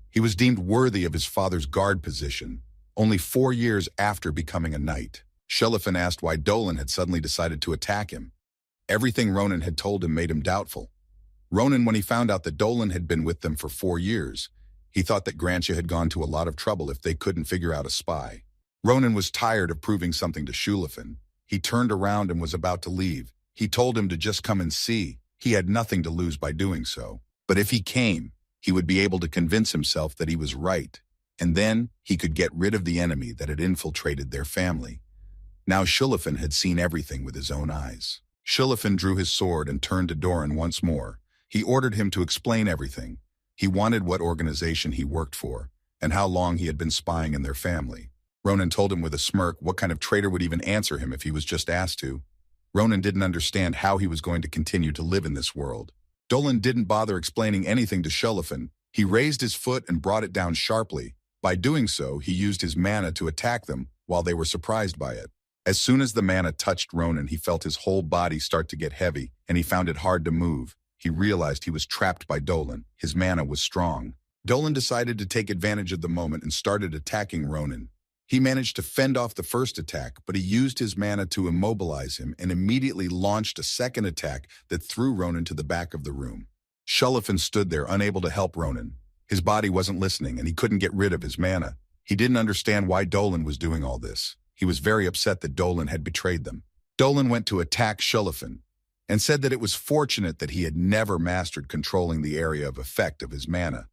He was deemed worthy of his father's guard position, only 4 years after becoming a knight. Shullifan asked why Dolan had suddenly decided to attack him. Everything Ronan had told him made him doubtful. Ronan, when he found out that Dolan had been with them for 4 years, he thought that Grancia had gone to a lot of trouble if they couldn't figure out a spy. Ronan was tired of proving something to Shullifan. He turned around and was about to leave. He told him to just come and see. He had nothing to lose by doing so. But if he came, he would be able to convince himself that he was right. And then he could get rid of the enemy that had infiltrated their family. Now Shullifan had seen everything with his own eyes. Shullifan drew his sword and turned to Doran once more. He ordered him to explain everything. He wanted what organization he worked for, and how long he had been spying in their family. Ronan told him with a smirk what kind of traitor would even answer him if he was just asked to. Ronan didn't understand how he was going to continue to live in this world. Dolan didn't bother explaining anything to Shullifan. He raised his foot and brought it down sharply. By doing so, he used his mana to attack them while they were surprised by it. As soon as the mana touched Ronan, he felt his whole body start to get heavy, and he found it hard to move. He realized he was trapped by Dolan. His mana was strong. Dolan decided to take advantage of the moment and started attacking Ronan. He managed to fend off the first attack, but he used his mana to immobilize him and immediately launched a second attack that threw Ronan to the back of the room. Shullifan stood there, unable to help Ronan. His body wasn't listening, and he couldn't get rid of his mana. He didn't understand why Dolan was doing all this. He was very upset that Dolan had betrayed them. Dolan went to attack Shullifan and said that it was fortunate that he had never mastered controlling the area of effect of his mana.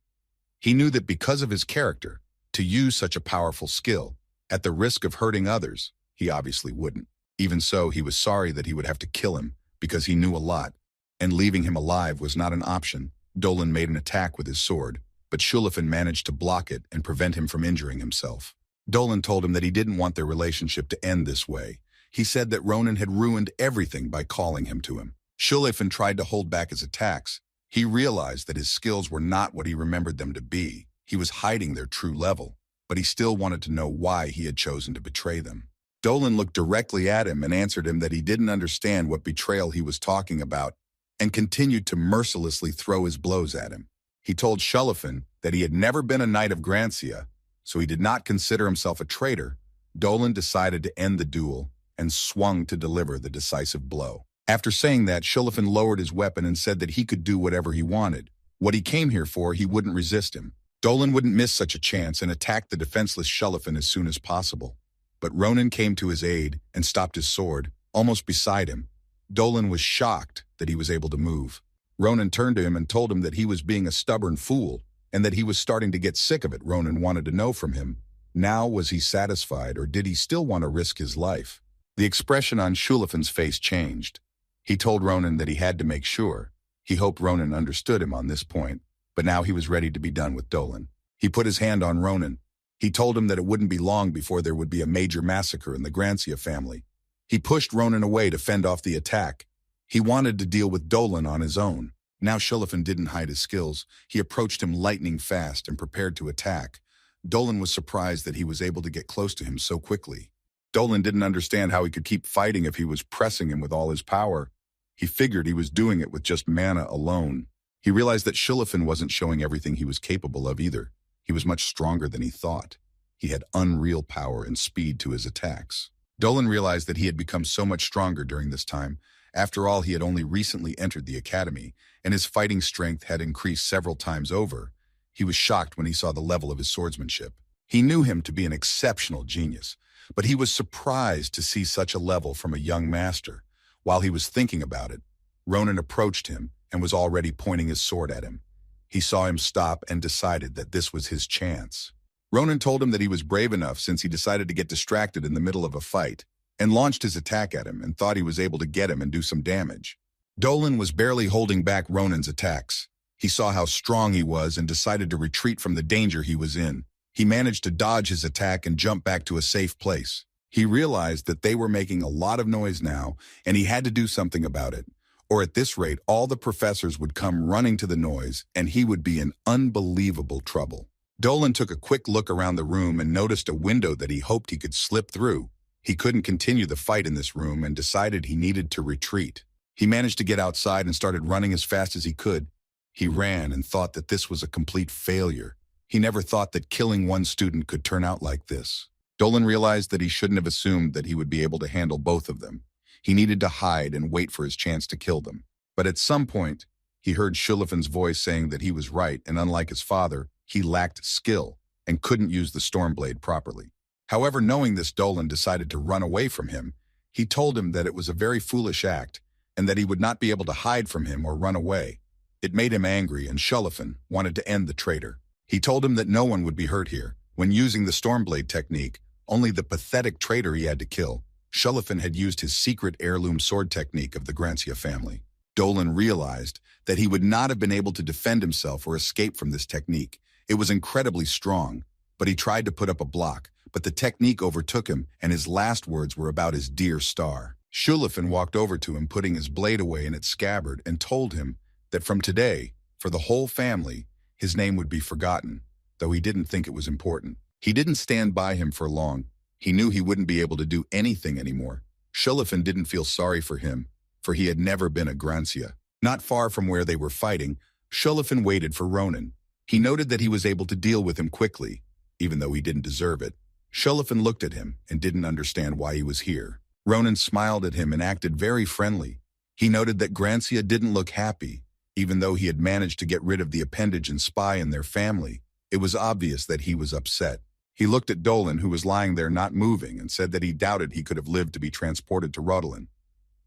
He knew that because of his character, to use such a powerful skill, at the risk of hurting others, he obviously wouldn't. Even so, he was sorry that he would have to kill him because he knew a lot, and leaving him alive was not an option. Dolan made an attack with his sword, but Shullifan managed to block it and prevent him from injuring himself. Dolan told him that he didn't want their relationship to end this way. He said that Ronan had ruined everything by calling him to him. Shullifan tried to hold back his attacks. He realized that his skills were not what he remembered them to be. He was hiding their true level, but he still wanted to know why he had chosen to betray them. Dolan looked directly at him and answered him that he didn't understand what betrayal he was talking about. and continued to mercilessly throw his blows at him. He told Shulafin that he had never been a knight of Grancia, so he did not consider himself a traitor. Dolan decided to end the duel and swung to deliver the decisive blow. After saying that, Shulafin lowered his weapon and said that he could do whatever he wanted. What he came here for, he wouldn't resist him. Dolan wouldn't miss such a chance and attacked the defenseless Shulafin as soon as possible. But Ronan came to his aid and stopped his sword, almost beside him. Dolan was shocked that he was able to move. Ronan turned to him and told him that he was being a stubborn fool and that he was starting to get sick of it. Ronan wanted to know from him, now was he satisfied or did he still want to risk his life? The expression on Shulafin's face changed. He told Ronan that he had to make sure. He hoped Ronan understood him on this point, but now he was ready to be done with Dolan. He put his hand on Ronan. He told him that it wouldn't be long before there would be a major massacre in the Grancia family. He pushed Ronan away to fend off the attack. He wanted to deal with Dolan on his own. Now Shulafin didn't hide his skills. He approached him lightning fast and prepared to attack. Dolan was surprised that he was able to get close to him so quickly. Dolan didn't understand how he could keep fighting if he was pressing him with all his power. He figured he was doing it with just mana alone. He realized that Shulafin wasn't showing everything he was capable of either. He was much stronger than he thought. He had unreal power and speed to his attacks. Dolan realized that he had become so much stronger during this time. After all, he had only recently entered the academy, and his fighting strength had increased several times over. He was shocked when he saw the level of his swordsmanship. He knew him to be an exceptional genius, but he was surprised to see such a level from a young master. While he was thinking about it, Ronan approached him and was already pointing his sword at him. He saw him stop and decided that this was his chance. Ronan told him that he was brave enough since he decided to get distracted in the middle of a fight and launched his attack at him and thought he was able to get him and do some damage. Dolan was barely holding back Ronan's attacks. He saw how strong he was and decided to retreat from the danger he was in. He managed to dodge his attack and jump back to a safe place. He realized that they were making a lot of noise now, and he had to do something about it. Or at this rate, all the professors would come running to the noise, and he would be in unbelievable trouble. Dolan took a quick look around the room and noticed a window that he hoped he could slip through. He couldn't continue the fight in this room and decided he needed to retreat. He managed to get outside and started running as fast as he could. He ran and thought that this was a complete failure. He never thought that killing one student could turn out like this. Dolan realized that he shouldn't have assumed that he would be able to handle both of them. He needed to hide and wait for his chance to kill them. But at some point, he heard Shulafin's voice saying that he was right, and unlike his father, he lacked skill and couldn't use the Stormblade properly. However, knowing this, Dolan decided to run away from him. He told him that it was a very foolish act and that he would not be able to hide from him or run away. It made him angry, and Shulafin wanted to end the traitor. He told him that no one would be hurt here. When using the Stormblade technique, only the pathetic traitor he had to kill. Shulafin had used his secret heirloom sword technique of the Grancia family. Dolan realized that he would not have been able to defend himself or escape from this technique. It was incredibly strong, but he tried to put up a block, but the technique overtook him, and his last words were about his dear star. Shulafin walked over to him, putting his blade away in its scabbard, and told him that from today, for the whole family, his name would be forgotten, though he didn't think it was important. He didn't stand by him for long. He knew he wouldn't be able to do anything anymore. Shulafin didn't feel sorry for him, for he had never been a Grancia. Not far from where they were fighting, Shulafin waited for Ronan. He noted that he was able to deal with him quickly, even though he didn't deserve it. Shulafin looked at him and didn't understand why he was here. Ronan smiled at him and acted very friendly. He noted that Grancia didn't look happy, even though he had managed to get rid of the appendage and spy in their family. It was obvious that he was upset. He looked at Dolan, who was lying there not moving, and said that he doubted he could have lived to be transported to Rodolin.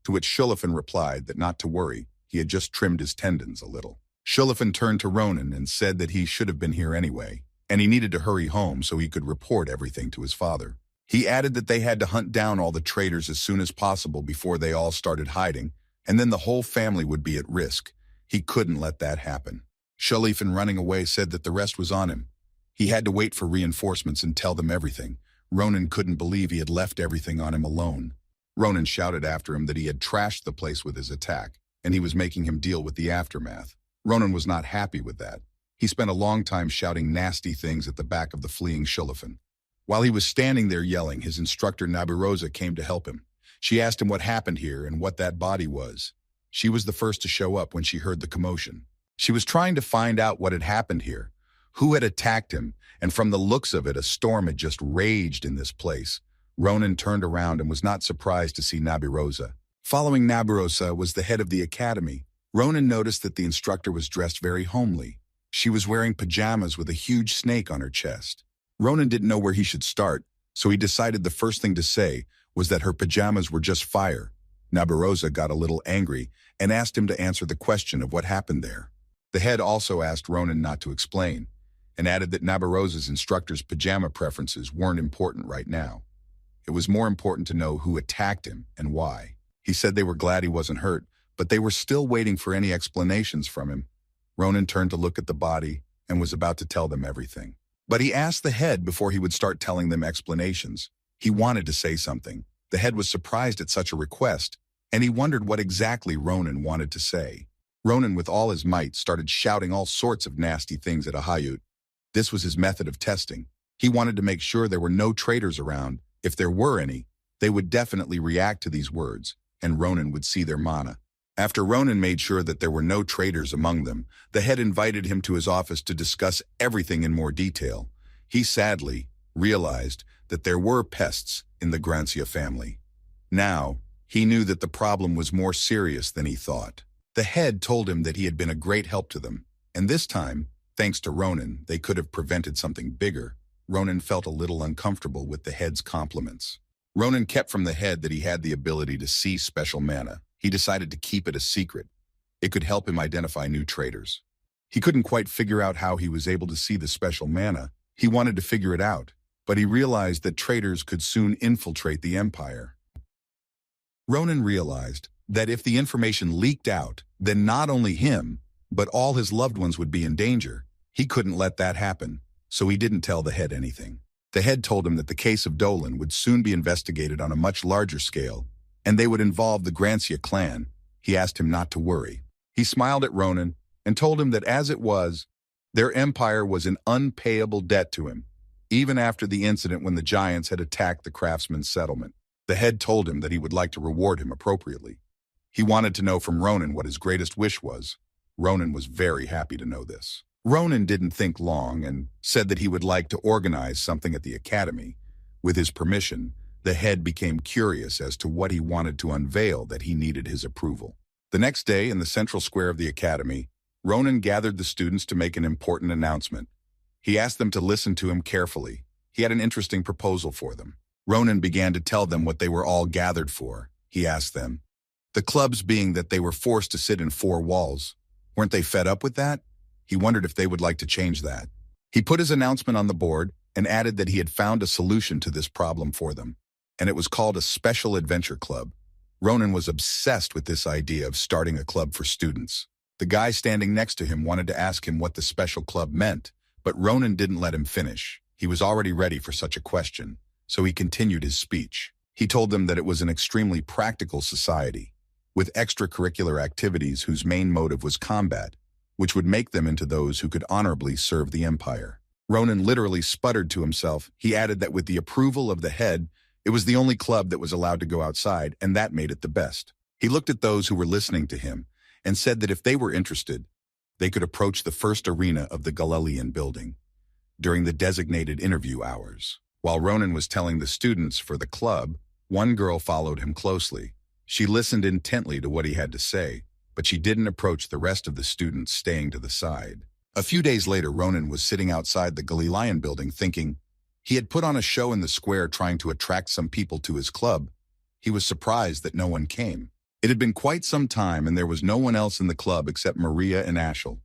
To which Shulafin replied that not to worry, he had just trimmed his tendons a little. Shulafin turned to Ronan and said that he should have been here anyway, and he needed to hurry home so he could report everything to his father. He added that they had to hunt down all the traitors as soon as possible before they all started hiding, and then the whole family would be at risk. He couldn't let that happen. Shulafin, running away, said that the rest was on him. He had to wait for reinforcements and tell them everything. Ronan couldn't believe he had left everything on him alone. Ronan shouted after him that he had trashed the place with his attack, and he was making him deal with the aftermath. Ronan was not happy with that. He spent a long time shouting nasty things at the back of the fleeing Shulafin. While he was standing there yelling, his instructor Nabirosa came to help him. She asked him what happened here and what that body was. She was the first to show up when she heard the commotion. She was trying to find out what had happened here, who had attacked him, and from the looks of it, a storm had just raged in this place. Ronan turned around and was not surprised to see Nabirosa. Following Nabirosa was the head of the academy. Ronan noticed that the instructor was dressed very homely. She was wearing pajamas with a huge snake on her chest. Ronan didn't know where he should start, so he decided the first thing to say was that her pajamas were just fire. Nabirosa got a little angry and asked him to answer the question of what happened there. The head also asked Ronan not to explain, and added that Nabirosa's instructor's pajama preferences weren't important right now. It was more important to know who attacked him and why. He said they were glad he wasn't hurt, but they were still waiting for any explanations from him. Ronan turned to look at the body and was about to tell them everything. But he asked the head before he would start telling them explanations. He wanted to say something. The head was surprised at such a request, and he wondered what exactly Ronan wanted to say. Ronan, with all his might, started shouting all sorts of nasty things at Ahayut. This was his method of testing. He wanted to make sure there were no traitors around. If there were any, they would definitely react to these words, and Ronan would see their mana. After Ronan made sure that there were no traitors among them, the head invited him to his office to discuss everything in more detail. He sadly realized that there were pests in the Grancia family. Now, he knew that the problem was more serious than he thought. The head told him that he had been a great help to them, and this time, thanks to Ronan, they could have prevented something bigger. Ronan felt a little uncomfortable with the head's compliments. Ronan kept from the head that he had the ability to see special mana. He decided to keep it a secret. It could help him identify new traitors. He couldn't quite figure out how he was able to see the special mana. He wanted to figure it out, but he realized that traitors could soon infiltrate the empire. Ronan realized that if the information leaked out, then not only him, but all his loved ones would be in danger. He couldn't let that happen, so he didn't tell the head anything. The head told him that the case of Dolan would soon be investigated on a much larger scale, and they would involve the Grancia clan. He asked him not to worry. He smiled at Ronan and told him that as it was, their empire was in unpayable debt to him, even after the incident when the giants had attacked the craftsman's settlement. The head told him that he would like to reward him appropriately. He wanted to know from Ronan what his greatest wish was. Ronan was very happy to know this. Ronan didn't think long and said that he would like to organize something at the academy. With his permission, the head became curious as to what he wanted to unveil that he needed his approval. The next day, in the central square of the academy, Ronan gathered the students to make an important announcement. He asked them to listen to him carefully. He had an interesting proposal for them. Ronan began to tell them what they were all gathered for. He asked them, the clubs being that they were forced to sit in four walls. Weren't they fed up with that? He wondered if they would like to change that. He put his announcement on the board and added that he had found a solution to this problem for them, and it was called a Special Adventure Club. Ronan was obsessed with this idea of starting a club for students. The guy standing next to him wanted to ask him what the special club meant, but Ronan didn't let him finish. He was already ready for such a question, so he continued his speech. He told them that it was an extremely practical society, with extracurricular activities whose main motive was combat, which would make them into those who could honorably serve the empire. Ronan literally sputtered to himself. He added that with the approval of the head, it was the only club that was allowed to go outside, and that made it the best. He looked at those who were listening to him and said that if they were interested, they could approach the first arena of the Galilean building during the designated interview hours. While Ronan was telling the students for the club, one girl followed him closely. She listened intently to what he had to say, but she didn't approach the rest of the students, staying to the side. A few days later, Ronan was sitting outside the Galilean building thinking. He had put on a show in the square trying to attract some people to his club. He was surprised that no one came. It had been quite some time and there was no one else in the club except Maria and Ashel.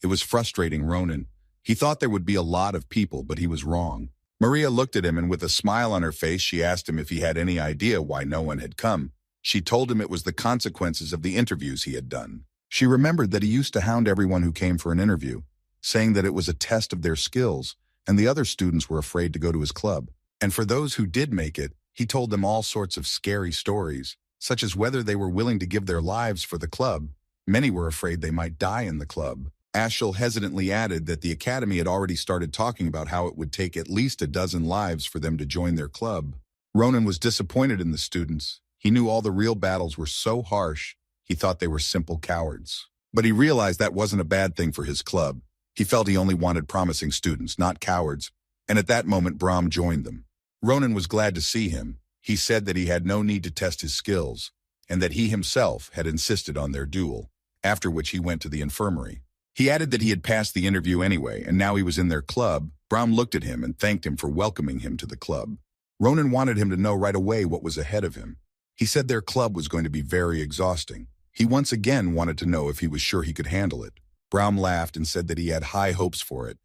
It was frustrating Ronan. He thought there would be a lot of people, but he was wrong. Maria looked at him and with a smile on her face, she asked him if he had any idea why no one had come. She told him it was the consequences of the interviews he had done. She remembered that he used to hound everyone who came for an interview, saying that it was a test of their skills, and the other students were afraid to go to his club. And for those who did make it, he told them all sorts of scary stories, such as whether they were willing to give their lives for the club. Many were afraid they might die in the club. Ashel hesitantly added that the academy had already started talking about how it would take at least a dozen lives for them to join their club. Ronan was disappointed in the students. He knew all the real battles were so harsh He thought they were simple cowards. But he realized that wasn't a bad thing for his club. He felt he only wanted promising students, not cowards, and at that moment Brahm joined them. Ronan was glad to see him. He said that he had no need to test his skills, and that he himself had insisted on their duel, after which he went to the infirmary. He added that he had passed the interview anyway, and now he was in their club. Brahm looked at him and thanked him for welcoming him to the club. Ronan wanted him to know right away what was ahead of him. He said their club was going to be very exhausting. He once again wanted to know if he was sure he could handle it. Brahm laughed and said that he had high hopes for it,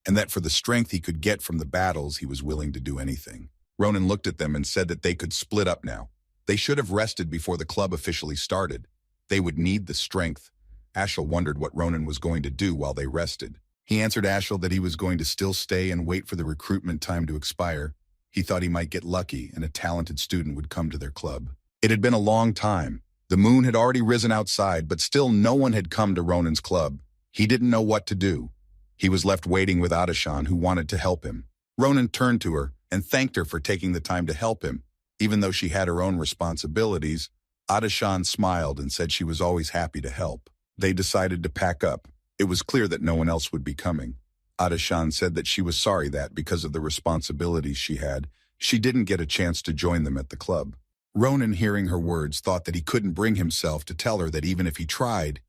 and that for the strength he could get from the battles he was willing to do anything. Ronan looked at them and said that they could split up now. They should have rested before the club officially started. They would need the strength. Ashel wondered what Ronan was going to do while they rested. He answered Ashel that he was going to still stay and wait for the recruitment time to expire. He thought he might get lucky and a talented student would come to their club. It had been a long time. The moon had already risen outside, but still no one had come to Ronan's club. He didn't know what to do. He was left waiting with Adashan, who wanted to help him. Ronan turned to her and thanked her for taking the time to help him. Even though she had her own responsibilities, Adashan smiled and said she was always happy to help. They decided to pack up. It was clear that no one else would be coming. Adashan said that she was sorry that, because of the responsibilities she had, she didn't get a chance to join them at the club. Ronan, hearing her words, thought that he couldn't bring himself to tell her that even if he tried,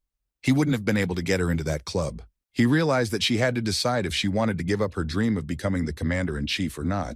he wouldn't have been able to get her into that club. He realized that she had to decide if she wanted to give up her dream of becoming the commander-in-chief or not.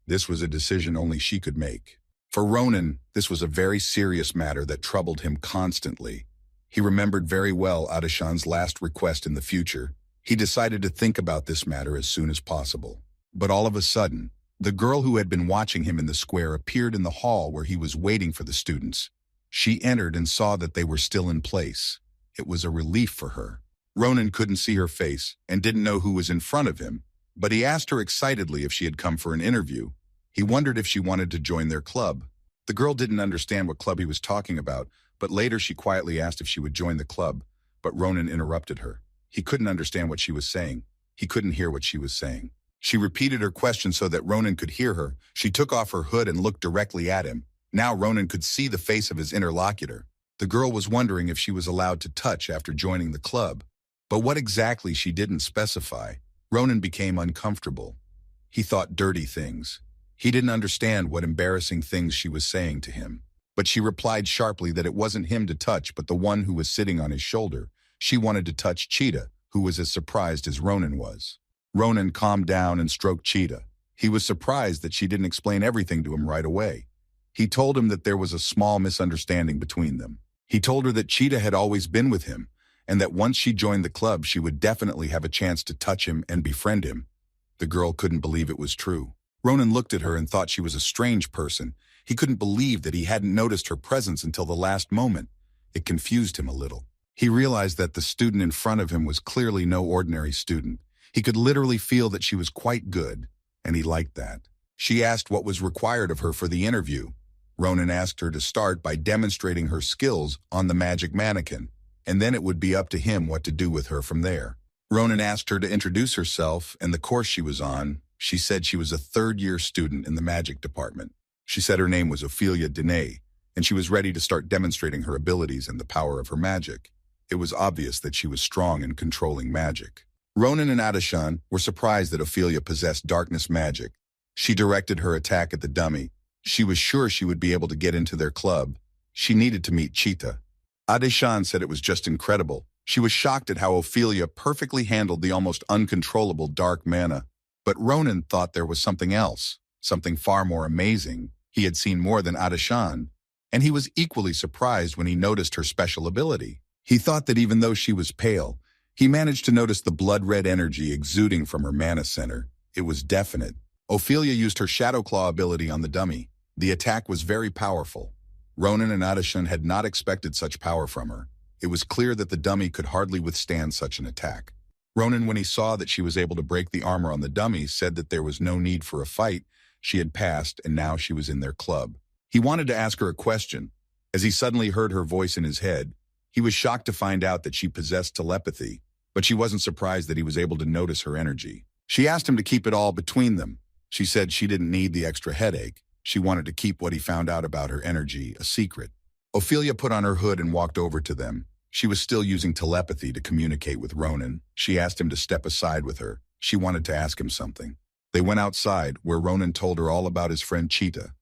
This was a decision only she could make. For Ronan, this was a very serious matter that troubled him constantly. He remembered very well Adashan's last request in the future. He decided to think about this matter as soon as possible. But all of a sudden, the girl who had been watching him in the square appeared in the hall where he was waiting for the students. She entered and saw that they were still in place. It was a relief for her. Ronan couldn't see her face and didn't know who was in front of him, but he asked her excitedly if she had come for an interview. He wondered if she wanted to join their club. The girl didn't understand what club he was talking about, but later she quietly asked if she would join the club, but Ronan interrupted her. He couldn't understand what she was saying. He couldn't hear what she was saying. She repeated her question so that Ronan could hear her. She took off her hood and looked directly at him. Now Ronan could see the face of his interlocutor. The girl was wondering if she was allowed to touch after joining the club, but what exactly she didn't specify. Ronan became uncomfortable. He thought dirty things. He didn't understand what embarrassing things she was saying to him. But she replied sharply that it wasn't him to touch, but the one who was sitting on his shoulder. She wanted to touch Cheetah, who was as surprised as Ronan was. Ronan calmed down and stroked Cheetah. He was surprised that she didn't explain everything to him right away. He told him that there was a small misunderstanding between them. He told her that Cheetah had always been with him, and that once she joined the club, she would definitely have a chance to touch him and befriend him. The girl couldn't believe it was true. Ronan looked at her and thought she was a strange person. He couldn't believe that he hadn't noticed her presence until the last moment. It confused him a little. He realized that the student in front of him was clearly no ordinary student. He could literally feel that she was quite good, and he liked that. She asked what was required of her for the interview. Ronan asked her to start by demonstrating her skills on the magic mannequin, and then it would be up to him what to do with her from there. Ronan asked her to introduce herself and the course she was on. She said she was a third-year student in the magic department. She said her name was Ophelia Dene, and she was ready to start demonstrating her abilities and the power of her magic. It was obvious that she was strong in controlling magic. Ronan and Adashan were surprised that Ophelia possessed darkness magic. She directed her attack at the dummy. She was sure she would be able to get into their club. She needed to meet Cheetah. Adashan said it was just incredible. She was shocked at how Ophelia perfectly handled the almost uncontrollable dark mana. But Ronan thought there was something else, something far more amazing. He had seen more than Adashan, and he was equally surprised when he noticed her special ability. He thought that even though she was pale, he managed to notice the blood-red energy exuding from her mana center. It was definite. Ophelia used her Shadow Claw ability on the dummy. The attack was very powerful. Ronan and Adashan had not expected such power from her. It was clear that the dummy could hardly withstand such an attack. Ronan, when he saw that she was able to break the armor on the dummy, said that there was no need for a fight. She had passed, and now she was in their club. He wanted to ask her a question. As he suddenly heard her voice in his head, he was shocked to find out that she possessed telepathy, but she wasn't surprised that he was able to notice her energy. She asked him to keep it all between them. She said she didn't need the extra headache. She wanted to keep what he found out about her energy a secret. Ophelia put on her hood and walked over to them. She was still using telepathy to communicate with Ronan. She asked him to step aside with her. She wanted to ask him something. They went outside, where Ronan told her all about his friend Cheetah.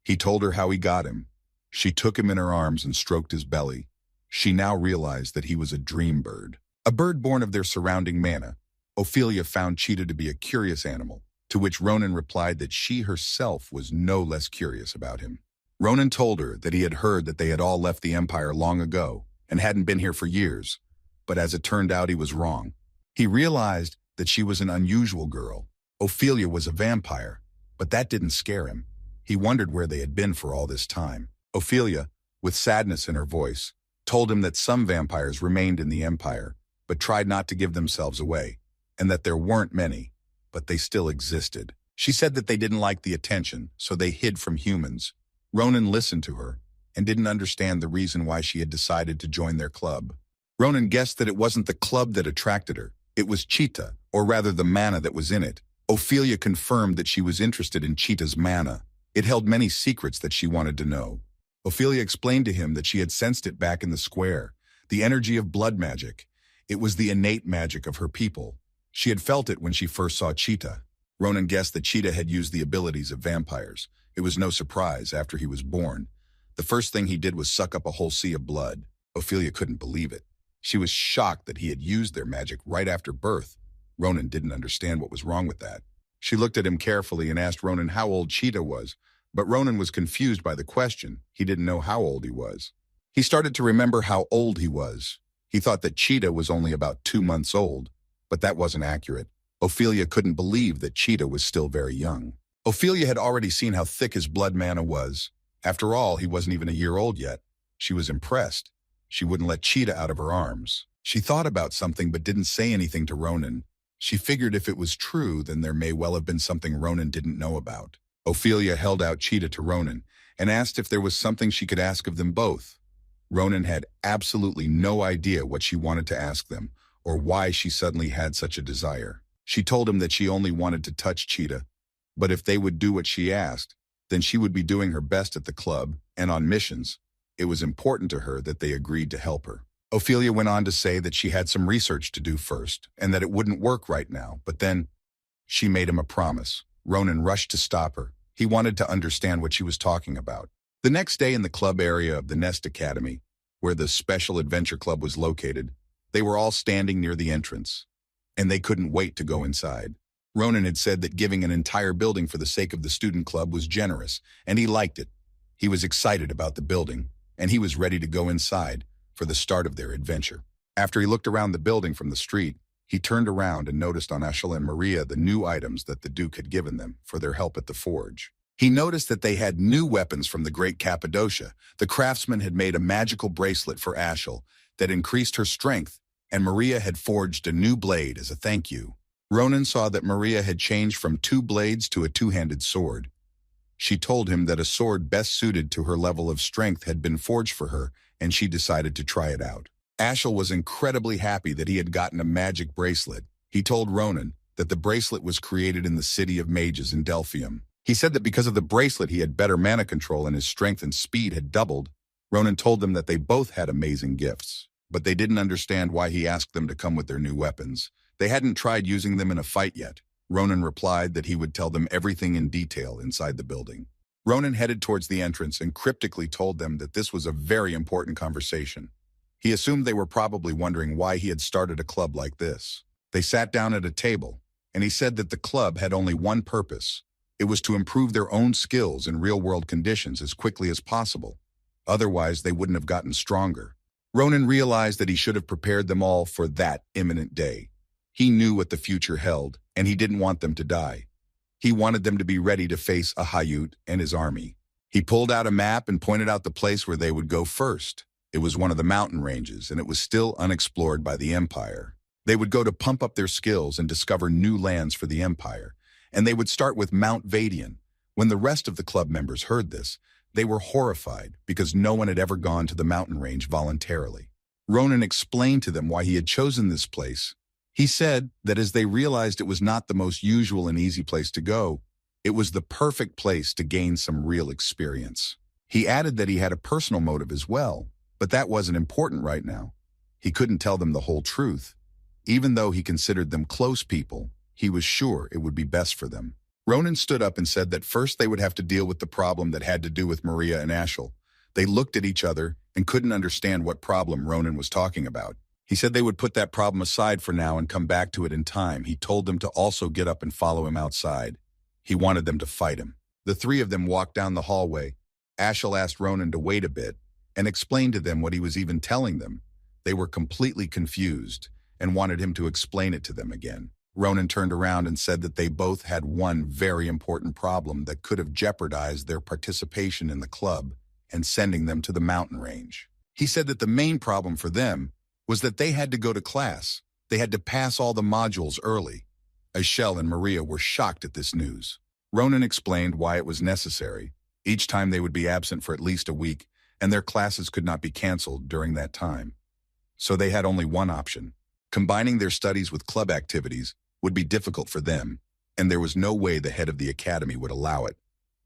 He told her how he got him. She took him in her arms and stroked his belly. She now realized that he was a dream bird, a bird born of their surrounding mana. Ophelia found Cheetah to be a curious animal, to which Ronan replied that she herself was no less curious about him. Ronan told her that he had heard that they had all left the Empire long ago and hadn't been here for years, but as it turned out, he was wrong. He realized that she was an unusual girl. Ophelia was a vampire, but that didn't scare him. He wondered where they had been for all this time. Ophelia, with sadness in her voice, told him that some vampires remained in the Empire, but tried not to give themselves away, and that there weren't many, but they still existed. She said that they didn't like the attention, so they hid from humans. Ronan listened to her and didn't understand the reason why she had decided to join their club. Ronan guessed that it wasn't the club that attracted her. It was Cheetah, or rather the mana that was in it. Ophelia confirmed that she was interested in Cheetah's mana. It held many secrets that she wanted to know. Ophelia explained to him that she had sensed it back in the square, the energy of blood magic. It was the innate magic of her people. She had felt it when she first saw Cheetah. Ronan guessed that Cheetah had used the abilities of vampires. It was no surprise after he was born. The first thing he did was suck up a whole sea of blood. Ophelia couldn't believe it. She was shocked that he had used their magic right after birth. Ronan didn't understand what was wrong with that. She looked at him carefully and asked Ronan how old Cheetah was, but Ronan was confused by the question. He didn't know how old he was. He started to remember how old he was. He thought that Cheetah was only about 2 months old, but that wasn't accurate. Ophelia couldn't believe that Cheetah was still very young. Ophelia had already seen how thick his blood mana was. After all, he wasn't even a year old yet. She was impressed. She wouldn't let Cheetah out of her arms. She thought about something but didn't say anything to Ronan. She figured if it was true, then there may well have been something Ronan didn't know about. Ophelia held out Cheetah to Ronan and asked if there was something she could ask of them both. Ronan had absolutely no idea what she wanted to ask them or why she suddenly had such a desire. She told him that she only wanted to touch Cheetah, but if they would do what she asked, then she would be doing her best at the club and on missions. It was important to her that they agreed to help her. Ophelia went on to say that she had some research to do first and that it wouldn't work right now, but then she made him a promise. Ronan rushed to stop her. He wanted to understand what she was talking about. The next day in the club area of the Nest Academy, where the Special Adventure Club was located, they were all standing near the entrance, and they couldn't wait to go inside. Ronan had said that giving an entire building for the sake of the student club was generous, and he liked it. He was excited about the building, and he was ready to go inside for the start of their adventure. After he looked around the building from the street, he turned around and noticed on Ashel and Maria the new items that the Duke had given them for their help at the forge. He noticed that they had new weapons from the Great Cappadocia. The craftsman had made a magical bracelet for Ashel that increased her strength, and Maria had forged a new blade as a thank you. Ronan saw that Maria had changed from 2 blades to a 2-handed sword. She told him that a sword best suited to her level of strength had been forged for her, and she decided to try it out. Ashel was incredibly happy that he had gotten a magic bracelet. He told Ronan that the bracelet was created in the city of mages in Delphium. He said that because of the bracelet he had better mana control and his strength and speed had doubled. Ronan told them that they both had amazing gifts, but they didn't understand why he asked them to come with their new weapons. They hadn't tried using them in a fight yet. Ronan replied that he would tell them everything in detail inside the building. Ronan headed towards the entrance and cryptically told them that this was a very important conversation. He assumed they were probably wondering why he had started a club like this. They sat down at a table, and he said that the club had only one purpose. It was to improve their own skills in real-world conditions as quickly as possible. Otherwise, they wouldn't have gotten stronger. Ronan realized that he should have prepared them all for that imminent day. He knew what the future held, and he didn't want them to die. He wanted them to be ready to face Ahayut and his army. He pulled out a map and pointed out the place where they would go first. It was one of the mountain ranges, and it was still unexplored by the Empire. They would go to pump up their skills and discover new lands for the Empire, and they would start with Mount Vadian. When the rest of the club members heard this, they were horrified because no one had ever gone to the mountain range voluntarily. Ronan explained to them why he had chosen this place. He said that as they realized it was not the most usual and easy place to go, it was the perfect place to gain some real experience. He added that he had a personal motive as well, but that wasn't important right now. He couldn't tell them the whole truth. Even though he considered them close people, he was sure it would be best for them. Ronan stood up and said that first they would have to deal with the problem that had to do with Maria and Ashel. They looked at each other and couldn't understand what problem Ronan was talking about. He said they would put that problem aside for now and come back to it in time. He told them to also get up and follow him outside. He wanted them to fight him. The three of them walked down the hallway. Ashel asked Ronan to wait a bit and explained to them what he was even telling them. They were completely confused and wanted him to explain it to them again. Ronan turned around and said that they both had one very important problem that could have jeopardized their participation in the club and sending them to the mountain range. He said that the main problem for them was that they had to go to class. They had to pass all the modules early. Ashel and Maria were shocked at this news. Ronan explained why it was necessary. Each time they would be absent for at least a week, and their classes could not be canceled during that time. So they had only one option. Combining their studies with club activities would be difficult for them, and there was no way the head of the academy would allow it.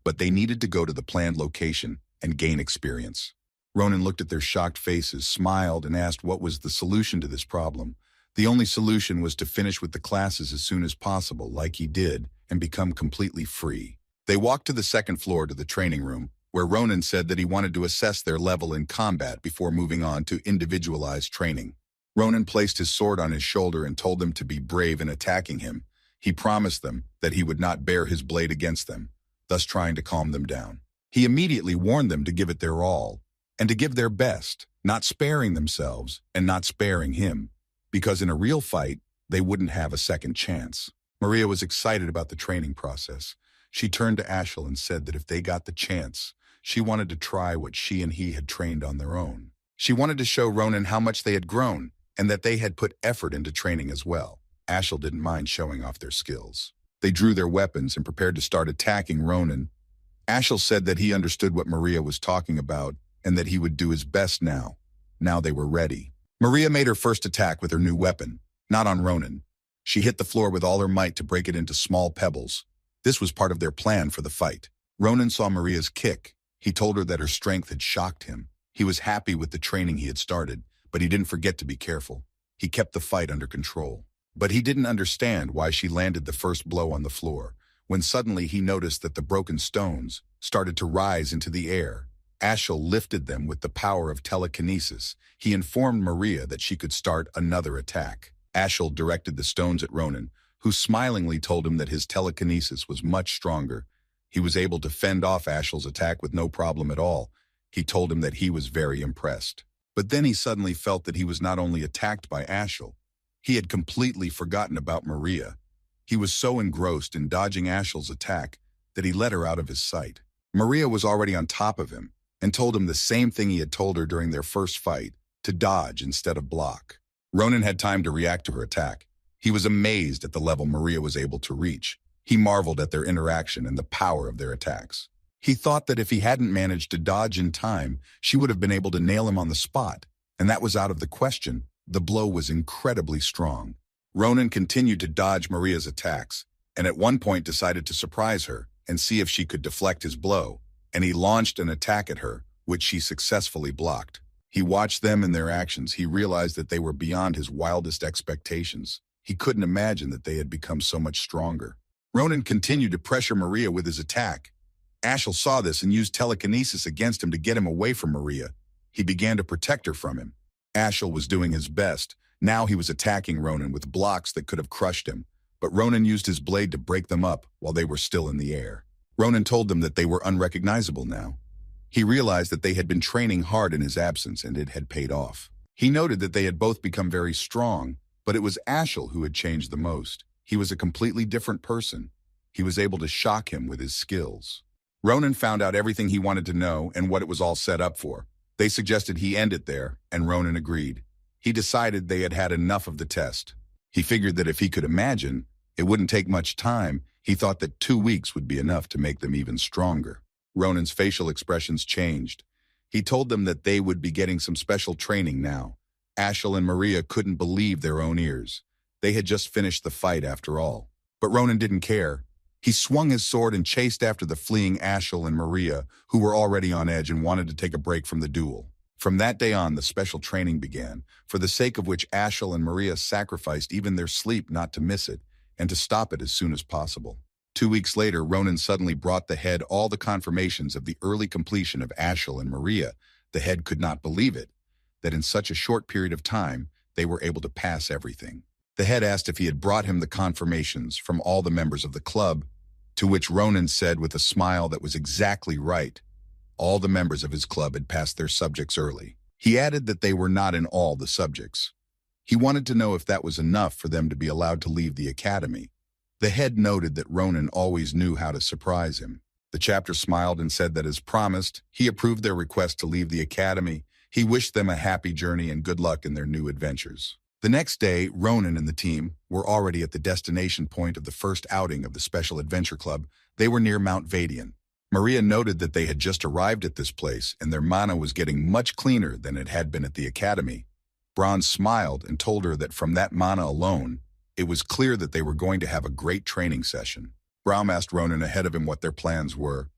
But they needed to go to the planned location and gain experience. Ronan looked at their shocked faces, smiled, and asked what was the solution to this problem. The only solution was to finish with the classes as soon as possible, like he did, and become completely free. They walked to the second floor to the training room, where Ronan said that he wanted to assess their level in combat before moving on to individualized training. Ronan placed his sword on his shoulder and told them to be brave in attacking him. He promised them that he would not bare his blade against them, thus trying to calm them down. He immediately warned them to give it their all, and to give their best, not sparing themselves and not sparing him, because in a real fight, they wouldn't have a second chance. Maria was excited about the training process. She turned to Ashel and said that if they got the chance, she wanted to try what she and he had trained on their own. She wanted to show Ronan how much they had grown and that they had put effort into training as well. Ashel didn't mind showing off their skills. They drew their weapons and prepared to start attacking Ronan. Ashel said that he understood what Maria was talking about and that he would do his best now. Now they were ready. Maria made her first attack with her new weapon, not on Ronan. She hit the floor with all her might to break it into small pebbles. This was part of their plan for the fight. Ronan saw Maria's kick. He told her that her strength had shocked him. He was happy with the training he had started, but he didn't forget to be careful. He kept the fight under control. But he didn't understand why she landed the first blow on the floor, when suddenly he noticed that the broken stones started to rise into the air. Ashel lifted them with the power of telekinesis. He informed Maria that she could start another attack. Ashel directed the stones at Ronan, who smilingly told him that his telekinesis was much stronger. He was able to fend off Ashel's attack with no problem at all. He told him that he was very impressed. But then he suddenly felt that he was not only attacked by Ashel, he had completely forgotten about Maria. He was so engrossed in dodging Ashel's attack that he let her out of his sight. Maria was already on top of him and told him the same thing he had told her during their first fight, to dodge instead of block. Ronan had time to react to her attack. He was amazed at the level Maria was able to reach. He marveled at their interaction and the power of their attacks. He thought that if he hadn't managed to dodge in time, she would have been able to nail him on the spot, and that was out of the question. The blow was incredibly strong. Ronan continued to dodge Maria's attacks, and at one point decided to surprise her and see if she could deflect his blow, and he launched an attack at her, which she successfully blocked. He watched them and their actions. He realized that they were beyond his wildest expectations. He couldn't imagine that they had become so much stronger. Ronan continued to pressure Maria with his attack. Ashel saw this and used telekinesis against him to get him away from Maria. He began to protect her from him. Ashel was doing his best. Now he was attacking Ronan with blocks that could have crushed him, but Ronan used his blade to break them up while they were still in the air. Ronan told them that they were unrecognizable now. He realized that they had been training hard in his absence and it had paid off. He noted that they had both become very strong, but it was Ashel who had changed the most. He was a completely different person. He was able to shock him with his skills. Ronan found out everything he wanted to know and what it was all set up for. They suggested he end it there, and Ronan agreed. He decided they had had enough of the test. He figured that if he could imagine, it wouldn't take much time. He thought that 2 weeks would be enough to make them even stronger. Ronan's facial expressions changed. He told them that they would be getting some special training now. Ashel and Maria couldn't believe their own ears. They had just finished the fight after all. But Ronan didn't care. He swung his sword and chased after the fleeing Ashel and Maria, who were already on edge and wanted to take a break from the duel. From that day on, the special training began, for the sake of which Ashel and Maria sacrificed even their sleep not to miss it, and to stop it as soon as possible. 2 weeks later, Ronan suddenly brought the head all the confirmations of the early completion of Ashel and Maria. The head could not believe it, that in such a short period of time, they were able to pass everything. The head asked if he had brought him the confirmations from all the members of the club, to which Ronan said with a smile that was exactly right. All the members of his club had passed their subjects early. He added that they were not in all the subjects. He wanted to know if that was enough for them to be allowed to leave the academy. The head noted that Ronan always knew how to surprise him. The chapter smiled and said that as promised, he approved their request to leave the academy. He wished them a happy journey and good luck in their new adventures. The next day, Ronan and the team were already at the destination point of the first outing of the Special Adventure Club. They were near Mount Vadian. Maria noted that they had just arrived at this place and their mana was getting much cleaner than it had been at the academy. Bronze smiled and told her that from that mana alone, it was clear that they were going to have a great training session. Braum asked Ronan ahead of him what their plans were.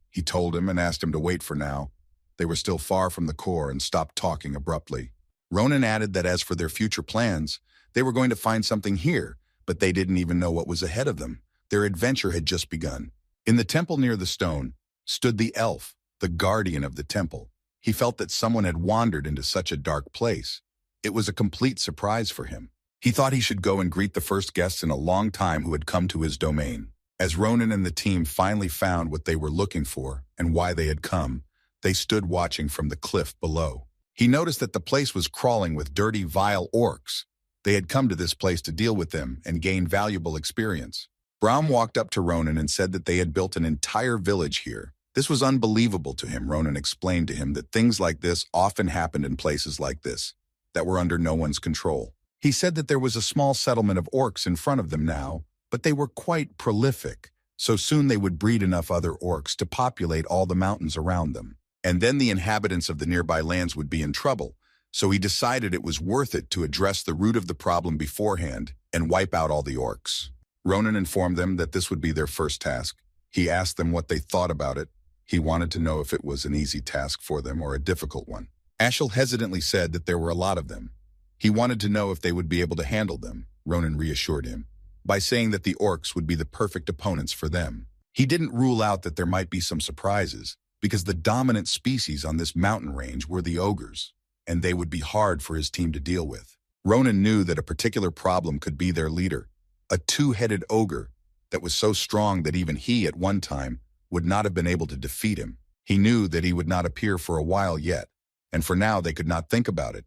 He told him and asked him to wait for now. They were still far from the core and stopped talking abruptly. Ronan added that as for their future plans, they were going to find something here, but they didn't even know what was ahead of them. Their adventure had just begun. In the temple near the stone stood the elf, the guardian of the temple. He felt that someone had wandered into such a dark place. It was a complete surprise for him. He thought he should go and greet the first guests in a long time who had come to his domain. As Ronan and the team finally found what they were looking for and why they had come, they stood watching from the cliff below. He noticed that the place was crawling with dirty, vile orcs. They had come to this place to deal with them and gain valuable experience. Braum walked up to Ronan and said that they had built an entire village here. This was unbelievable to him. Ronan explained to him that things like this often happened in places like this, that were under no one's control. He said that there was a small settlement of orcs in front of them now, but they were quite prolific, so soon they would breed enough other orcs to populate all the mountains around them. And then the inhabitants of the nearby lands would be in trouble, so he decided it was worth it to address the root of the problem beforehand and wipe out all the orcs. Ronan informed them that this would be their first task. He asked them what they thought about it. He wanted to know if it was an easy task for them or a difficult one. Ashel hesitantly said that there were a lot of them. He wanted to know if they would be able to handle them. Ronan reassured him by saying that the orcs would be the perfect opponents for them. He didn't rule out that there might be some surprises, because the dominant species on this mountain range were the ogres, and they would be hard for his team to deal with. Ronan knew that a particular problem could be their leader, a two-headed ogre that was so strong that even he, at one time, would not have been able to defeat him. He knew that he would not appear for a while yet, and for now they could not think about it.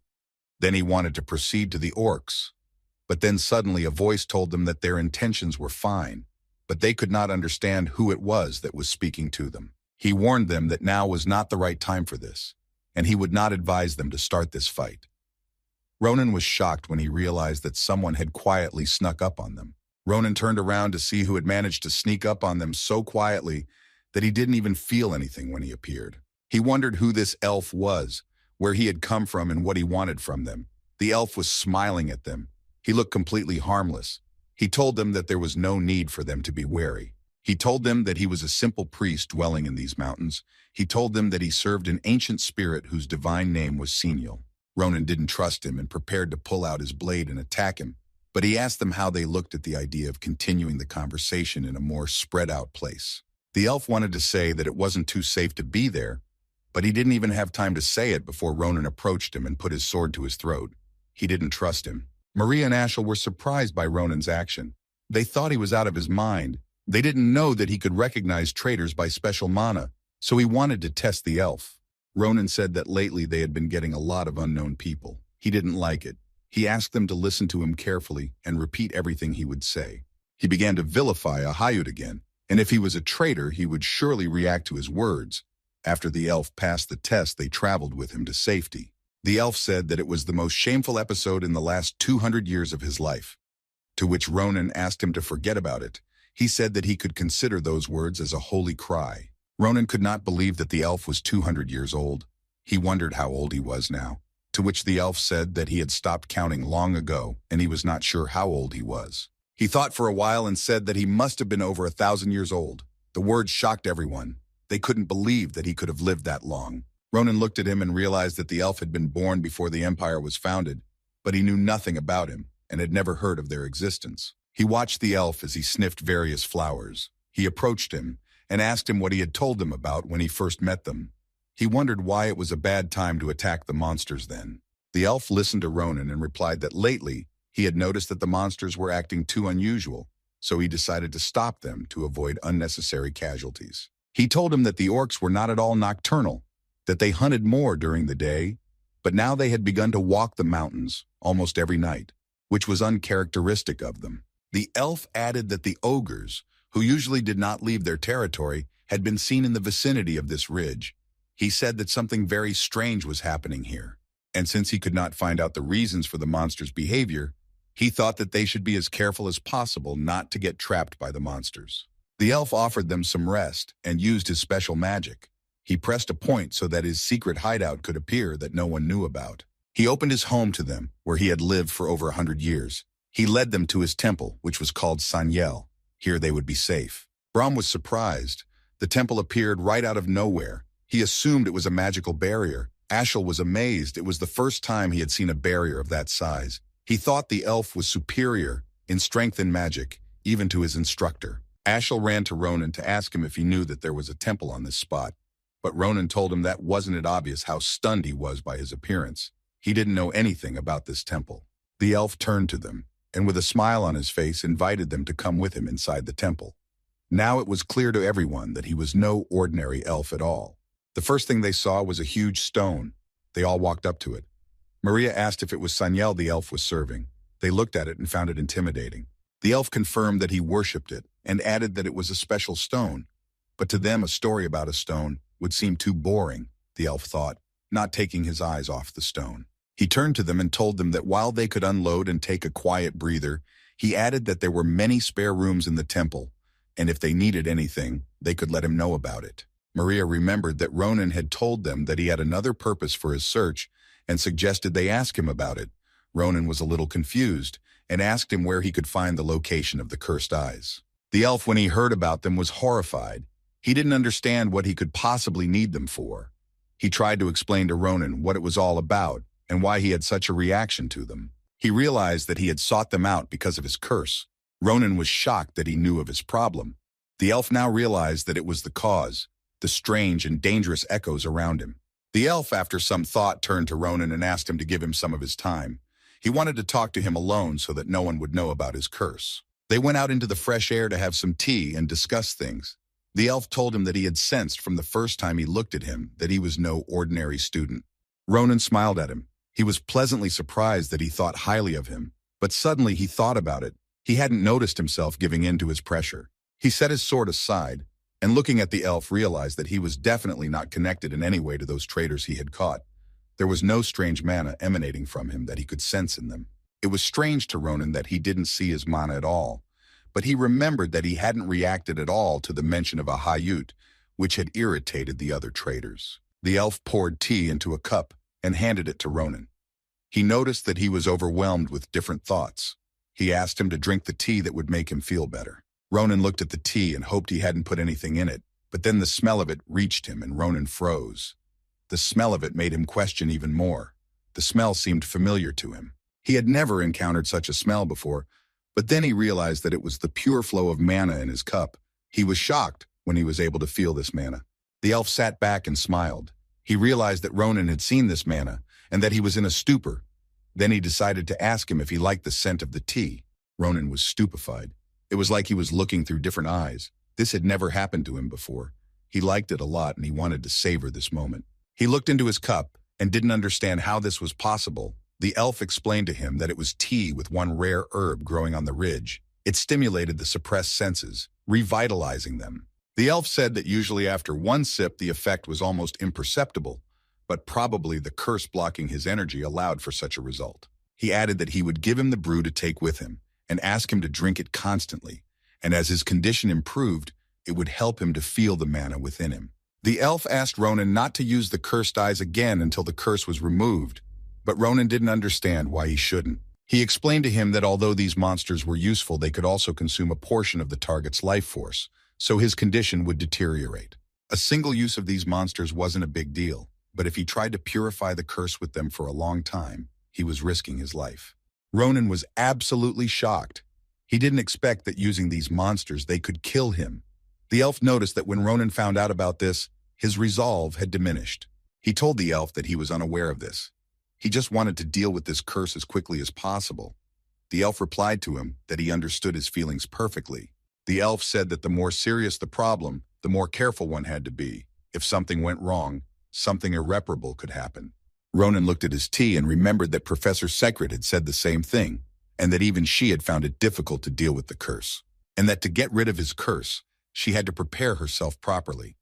Then he wanted to proceed to the orcs. But then suddenly a voice told them that their intentions were fine, but they could not understand who it was that was speaking to them. He warned them that now was not the right time for this, and he would not advise them to start this fight. Ronan was shocked when he realized that someone had quietly snuck up on them. Ronan turned around to see who had managed to sneak up on them so quietly that he didn't even feel anything when he appeared. He wondered who this elf was, where he had come from and what he wanted from them. The elf was smiling at them. He looked completely harmless. He told them that there was no need for them to be wary. He told them that he was a simple priest dwelling in these mountains. He told them that he served an ancient spirit whose divine name was Senial. Ronan didn't trust him and prepared to pull out his blade and attack him, but he asked them how they looked at the idea of continuing the conversation in a more spread-out place. The elf wanted to say that it wasn't too safe to be there, but he didn't even have time to say it before Ronan approached him and put his sword to his throat. He didn't trust him. Maria and Ashel were surprised by Ronan's action. They thought he was out of his mind. They didn't know that he could recognize traitors by special mana, so he wanted to test the elf. Ronan said that lately they had been getting a lot of unknown people. He didn't like it. He asked them to listen to him carefully and repeat everything he would say. He began to vilify Ahayut again, and if he was a traitor, he would surely react to his words. After the elf passed the test, they traveled with him to safety. The elf said that it was the most shameful episode in the last 200 years of his life, to which Ronan asked him to forget about it. He said that he could consider those words as a holy cry. Ronan could not believe that the elf was 200 years old. He wondered how old he was now, to which the elf said that he had stopped counting long ago and he was not sure how old he was. He thought for a while and said that he must have been over 1,000 years old. The words shocked everyone. They couldn't believe that he could have lived that long. Ronan looked at him and realized that the elf had been born before the empire was founded, but he knew nothing about him and had never heard of their existence. He watched the elf as he sniffed various flowers. He approached him and asked him what he had told them about when he first met them. He wondered why it was a bad time to attack the monsters then. The elf listened to Ronan and replied that lately he had noticed that the monsters were acting too unusual, so he decided to stop them to avoid unnecessary casualties. He told him that the orcs were not at all nocturnal, that they hunted more during the day, but now they had begun to walk the mountains almost every night, which was uncharacteristic of them. The elf added that the ogres, who usually did not leave their territory, had been seen in the vicinity of this ridge. He said that something very strange was happening here, and since he could not find out the reasons for the monsters' behavior, he thought that they should be as careful as possible not to get trapped by the monsters. The elf offered them some rest and used his special magic. He pressed a point so that his secret hideout could appear that no one knew about. He opened his home to them, where he had lived for over 100 years. He led them to his temple, which was called Sanyel. Here they would be safe. Brahm was surprised. The temple appeared right out of nowhere. He assumed it was a magical barrier. Ashel was amazed. It was the first time he had seen a barrier of that size. He thought the elf was superior in strength and magic, even to his instructor. Ashel ran to Ronan to ask him if he knew that there was a temple on this spot, but Ronan told him that wasn't it obvious how stunned he was by his appearance. He didn't know anything about this temple. The elf turned to them, and with a smile on his face invited them to come with him inside the temple. Now it was clear to everyone that he was no ordinary elf at all. The first thing they saw was a huge stone. They all walked up to it. Maria asked if it was Sanyel the elf was serving. They looked at it and found it intimidating. The elf confirmed that he worshipped it and added that it was a special stone. But to them, a story about a stone would seem too boring, the elf thought, not taking his eyes off the stone. He turned to them and told them that while they could unload and take a quiet breather, he added that there were many spare rooms in the temple, and if they needed anything, they could let him know about it. Maria remembered that Ronan had told them that he had another purpose for his search and suggested they ask him about it. Ronan was a little confused and asked him where he could find the location of the cursed eyes. The elf, when he heard about them, was horrified. He didn't understand what he could possibly need them for. He tried to explain to Ronan what it was all about and why he had such a reaction to them. He realized that he had sought them out because of his curse. Ronan was shocked that he knew of his problem. The elf now realized that it was the cause, the strange and dangerous echoes around him. The elf, after some thought, turned to Ronan and asked him to give him some of his time. He wanted to talk to him alone so that no one would know about his curse. They went out into the fresh air to have some tea and discuss things. The elf told him that he had sensed from the first time he looked at him that he was no ordinary student. Ronan smiled at him. He was pleasantly surprised that he thought highly of him, but suddenly he thought about it. He hadn't noticed himself giving in to his pressure. He set his sword aside, and looking at the elf realized that he was definitely not connected in any way to those traitors he had caught. There was no strange mana emanating from him that he could sense in them. It was strange to Ronan that he didn't see his mana at all, but he remembered that he hadn't reacted at all to the mention of a Hayut, which had irritated the other traitors. The elf poured tea into a cup and handed it to Ronan. He noticed that he was overwhelmed with different thoughts. He asked him to drink the tea that would make him feel better. Ronan looked at the tea and hoped he hadn't put anything in it, but then the smell of it reached him and Ronan froze. The smell of it made him question even more. The smell seemed familiar to him. He had never encountered such a smell before, but then he realized that it was the pure flow of mana in his cup. He was shocked when he was able to feel this mana. The elf sat back and smiled. He realized that Ronan had seen this mana and that he was in a stupor. Then he decided to ask him if he liked the scent of the tea. Ronan was stupefied. It was like he was looking through different eyes. This had never happened to him before. He liked it a lot and he wanted to savor this moment. He looked into his cup and didn't understand how this was possible. The elf explained to him that it was tea with one rare herb growing on the ridge. It stimulated the suppressed senses, revitalizing them. The elf said that usually after one sip the effect was almost imperceptible, but probably the curse blocking his energy allowed for such a result. He added that he would give him the brew to take with him and ask him to drink it constantly, and as his condition improved, it would help him to feel the mana within him. The elf asked Ronan not to use the cursed eyes again until the curse was removed, but Ronan didn't understand why he shouldn't. He explained to him that although these monsters were useful, they could also consume a portion of the target's life force, so his condition would deteriorate. A single use of these monsters wasn't a big deal, but if he tried to purify the curse with them for a long time, he was risking his life. Ronan was absolutely shocked. He didn't expect that using these monsters they could kill him. The elf noticed that when Ronan found out about this, his resolve had diminished. He told the elf that he was unaware of this. He just wanted to deal with this curse as quickly as possible. The elf replied to him that he understood his feelings perfectly. The elf said that the more serious the problem, the more careful one had to be. If something went wrong, something irreparable could happen. Ronan looked at his tea and remembered that Professor Secret had said the same thing, and that even she had found it difficult to deal with the curse, and that to get rid of his curse, she had to prepare herself properly,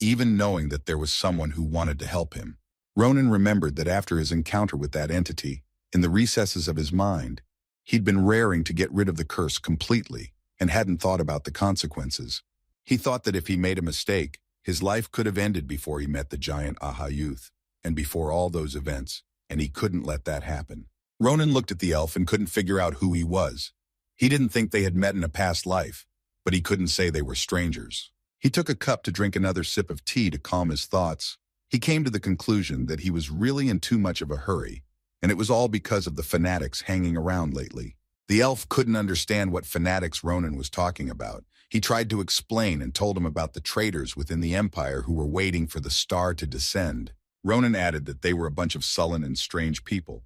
even knowing that there was someone who wanted to help him. Ronan remembered that after his encounter with that entity, in the recesses of his mind, he'd been raring to get rid of the curse completely and hadn't thought about the consequences. He thought that if he made a mistake, his life could have ended before he met the giant Aha youth, and before all those events, and he couldn't let that happen. Ronan looked at the elf and couldn't figure out who he was. He didn't think they had met in a past life, but he couldn't say they were strangers. He took a cup to drink another sip of tea to calm his thoughts. He came to the conclusion that he was really in too much of a hurry, and it was all because of the fanatics hanging around lately. The elf couldn't understand what fanatics Ronan was talking about. He tried to explain and told him about the traitors within the Empire who were waiting for the star to descend. Ronan added that they were a bunch of sullen and strange people.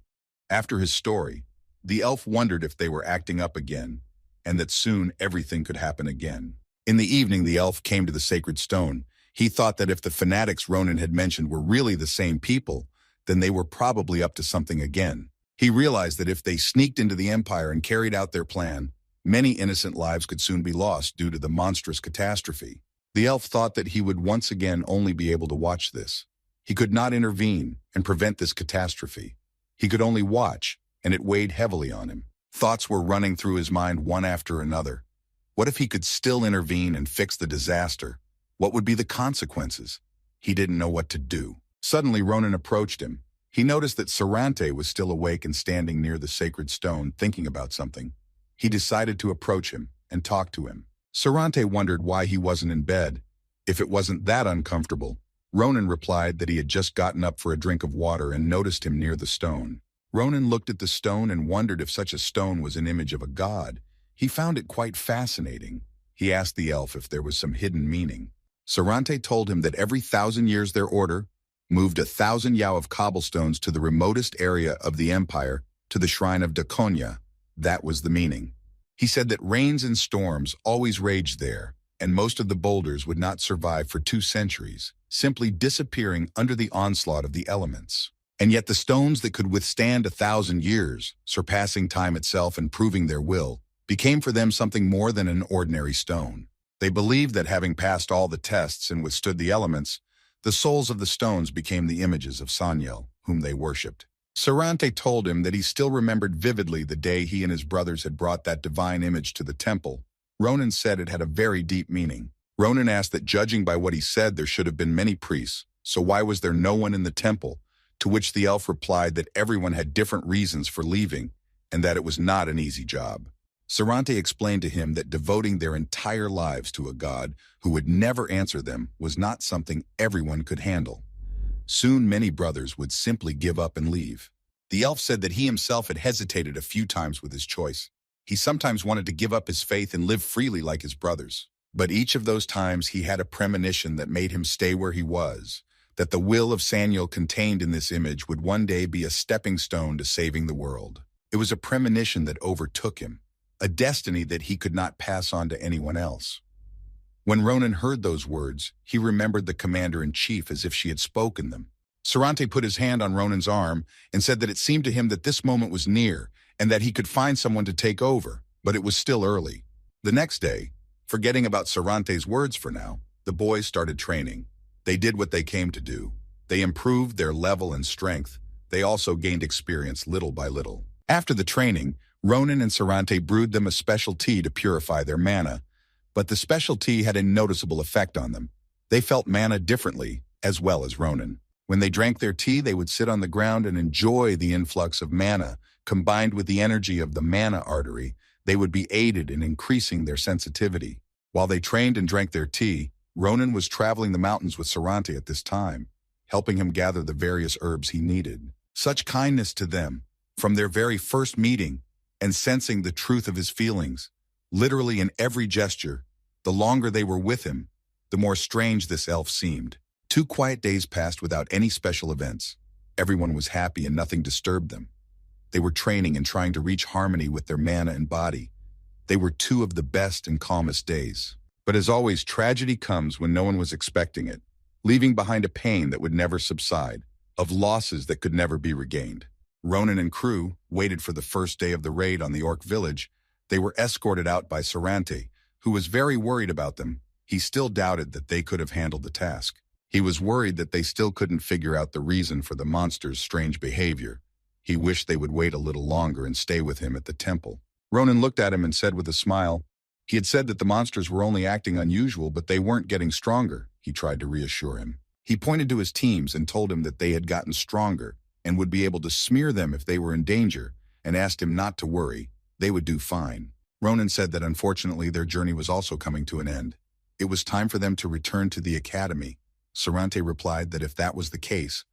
After his story, the elf wondered if they were acting up again, and that soon everything could happen again. In the evening, the elf came to the sacred stone. He thought that if the fanatics Ronan had mentioned were really the same people, then they were probably up to something again. He realized that if they sneaked into the Empire and carried out their plan, many innocent lives could soon be lost due to the monstrous catastrophe. The elf thought that he would once again only be able to watch this. He could not intervene and prevent this catastrophe. He could only watch, and it weighed heavily on him. Thoughts were running through his mind one after another. What if he could still intervene and fix the disaster? What would be the consequences? He didn't know what to do. Suddenly, Ronan approached him. He noticed that Sarante was still awake and standing near the sacred stone, thinking about something. He decided to approach him and talk to him. Sarante wondered why he wasn't in bed. If it wasn't that uncomfortable, Ronan replied that he had just gotten up for a drink of water and noticed him near the stone. Ronan looked at the stone and wondered if such a stone was an image of a god. He found it quite fascinating. He asked the elf if there was some hidden meaning. Sarante told him that every 1,000 years their order moved 1,000 yao of cobblestones to the remotest area of the empire, to the shrine of Dakonya. That was the meaning. He said that rains and storms always raged there, and most of the boulders would not survive for 2 centuries, simply disappearing under the onslaught of the elements. And yet the stones that could withstand 1,000 years, surpassing time itself and proving their will, became for them something more than an ordinary stone. They believed that having passed all the tests and withstood the elements, the souls of the stones became the images of Sanyel, whom they worshipped. Sarante told him that he still remembered vividly the day he and his brothers had brought that divine image to the temple. Ronan said it had a very deep meaning. Ronan asked that judging by what he said, there should have been many priests, so why was there no one in the temple? To which the elf replied that everyone had different reasons for leaving, and that it was not an easy job. Sarante explained to him that devoting their entire lives to a god who would never answer them was not something everyone could handle. Soon many brothers would simply give up and leave. The elf said that he himself had hesitated a few times with his choice. He sometimes wanted to give up his faith and live freely like his brothers. But each of those times he had a premonition that made him stay where he was, that the will of Sanyel contained in this image would one day be a stepping stone to saving the world. It was a premonition that overtook him, a destiny that he could not pass on to anyone else. When Ronan heard those words, he remembered the commander-in-chief as if she had spoken them. Sarante put his hand on Ronan's arm and said that it seemed to him that this moment was near and that he could find someone to take over, but it was still early. The next day, forgetting about Sarante's words for now, the boys started training. They did what they came to do. They improved their level and strength. They also gained experience little by little. After the training, Ronan and Sarante brewed them a special tea to purify their mana, but the special tea had a noticeable effect on them. They felt mana differently, as well as Ronan. When they drank their tea, they would sit on the ground and enjoy the influx of mana, Combined with the energy of the mana artery, they would be aided in increasing their sensitivity. While they trained and drank their tea, Ronan was traveling the mountains with Sarante at this time, helping him gather the various herbs he needed. Such kindness to them, from their very first meeting, and sensing the truth of his feelings, literally in every gesture, the longer they were with him, the more strange this elf seemed. 2 quiet days passed without any special events. Everyone was happy and nothing disturbed them. They were training and trying to reach harmony with their mana and body. They were 2 of the best and calmest days. But as always, tragedy comes when no one was expecting it, leaving behind a pain that would never subside, of losses that could never be regained. Ronan and crew waited for the first day of the raid on the orc village. They were escorted out by Sarante, who was very worried about them. He still doubted that they could have handled the task. He was worried that they still couldn't figure out the reason for the monster's strange behavior. He wished they would wait a little longer and stay with him at the temple. Ronan looked at him and said with a smile, he had said that the monsters were only acting unusual, but they weren't getting stronger. He tried to reassure him. He pointed to his teams and told him that they had gotten stronger and would be able to smear them if they were in danger, and asked him not to worry. They would do fine. Ronan said that unfortunately their journey was also coming to an end. It was time for them to return to the academy. Sarante replied that if that was the case,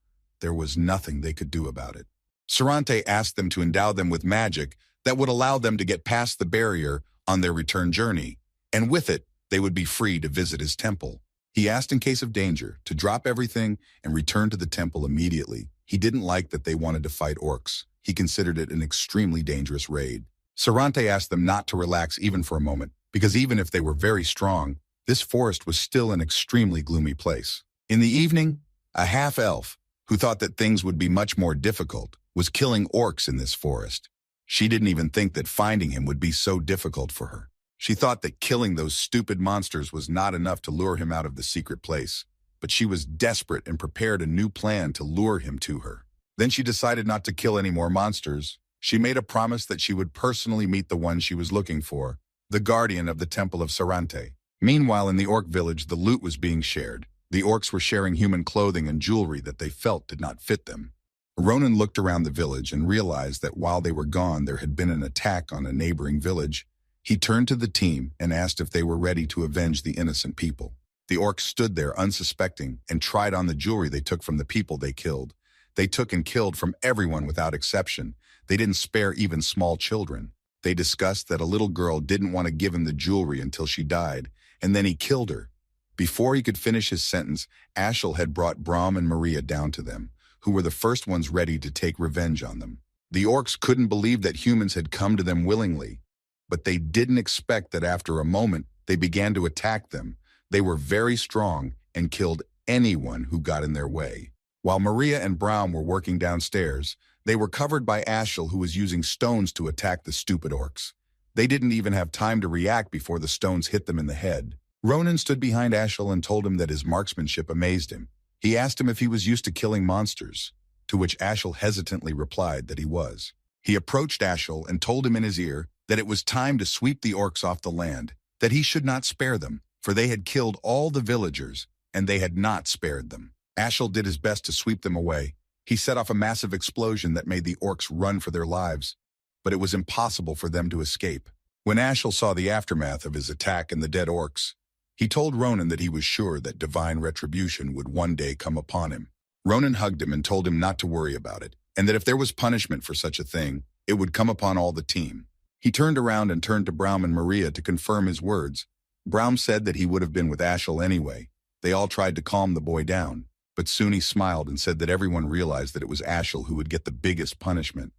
there was nothing they could do about it. Sarante asked them to endow them with magic that would allow them to get past the barrier on their return journey, and with it, they would be free to visit his temple. He asked in case of danger to drop everything and return to the temple immediately. He didn't like that they wanted to fight orcs. He considered it an extremely dangerous raid. Sarante asked them not to relax even for a moment, because even if they were very strong, this forest was still an extremely gloomy place. In the evening, a half-elf, who thought that things would be much more difficult, was killing orcs in this forest. She didn't even think that finding him would be so difficult for her. She thought that killing those stupid monsters was not enough to lure him out of the secret place, but she was desperate and prepared a new plan to lure him to her. Then she decided not to kill any more monsters. She made a promise that she would personally meet the one she was looking for, the guardian of the Temple of Sarante. Meanwhile, in the orc village, the loot was being shared. The orcs were sharing human clothing and jewelry that they felt did not fit them. Ronan looked around the village and realized that while they were gone, there had been an attack on a neighboring village. He turned to the team and asked if they were ready to avenge the innocent people. The orcs stood there unsuspecting and tried on the jewelry they took from the people they killed. They took and killed from everyone without exception. They didn't spare even small children. They discussed that a little girl didn't want to give him the jewelry until she died, and then he killed her. Before he could finish his sentence, Ashel had brought Brahm and Maria down to them, who were the first ones ready to take revenge on them. The orcs couldn't believe that humans had come to them willingly, but they didn't expect that after a moment they began to attack them. They were very strong and killed anyone who got in their way. While Maria and Brahm were working downstairs, they were covered by Ashel, who was using stones to attack the stupid orcs. They didn't even have time to react before the stones hit them in the head. Ronan stood behind Ashel and told him that his marksmanship amazed him. He asked him if he was used to killing monsters, to which Ashel hesitantly replied that he was. He approached Ashel and told him in his ear that it was time to sweep the orcs off the land, that he should not spare them, for they had killed all the villagers, and they had not spared them. Ashel did his best to sweep them away. He set off a massive explosion that made the orcs run for their lives, but it was impossible for them to escape. When Ashel saw the aftermath of his attack and the dead orcs, he told Ronan that he was sure that divine retribution would one day come upon him. Ronan hugged him and told him not to worry about it, and that if there was punishment for such a thing, it would come upon all the team. He turned around and turned to Brahm and Maria to confirm his words. Brahm said that he would have been with Ashel anyway. They all tried to calm the boy down, but soon he smiled and said that everyone realized that it was Ashel who would get the biggest punishment.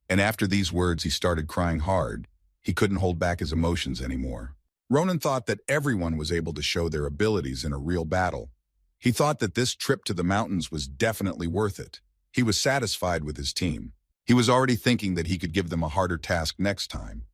And after these words, he started crying hard. He couldn't hold back his emotions anymore. Ronan thought that everyone was able to show their abilities in a real battle. He thought that this trip to the mountains was definitely worth it. He was satisfied with his team. He was already thinking that he could give them a harder task next time,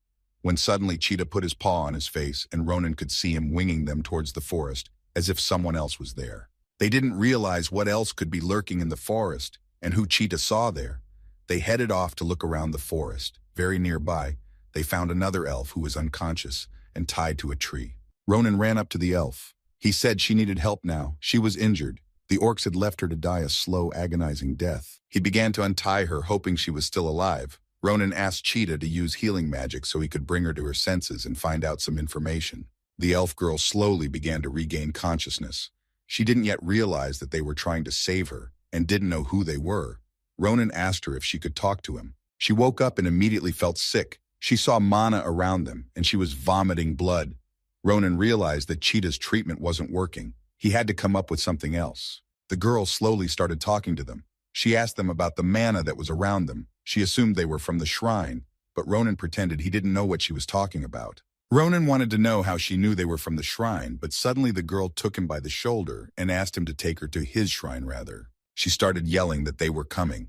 when suddenly Cheetah put his paw on his face and Ronan could see him winging them towards the forest, as if someone else was there. They didn't realize what else could be lurking in the forest and who Cheetah saw there. They headed off to look around the forest. Very nearby, they found another elf who was unconscious and tied to a tree. Ronan ran up to the elf. He said she needed help now. She was injured. The orcs had left her to die a slow, agonizing death. He began to untie her, hoping she was still alive. Ronan asked Cheetah to use healing magic so he could bring her to her senses and find out some information. The elf girl slowly began to regain consciousness. She didn't yet realize that they were trying to save her and didn't know who they were. Ronan asked her if she could talk to him. She woke up and immediately felt sick. She saw mana around them, and she was vomiting blood. Ronan realized that Cheetah's treatment wasn't working. He had to come up with something else. The girl slowly started talking to them. She asked them about the mana that was around them. She assumed they were from the shrine, but Ronan pretended he didn't know what she was talking about. Ronan wanted to know how she knew they were from the shrine, but suddenly the girl took him by the shoulder and asked him to take her to his shrine rather. She started yelling that they were coming,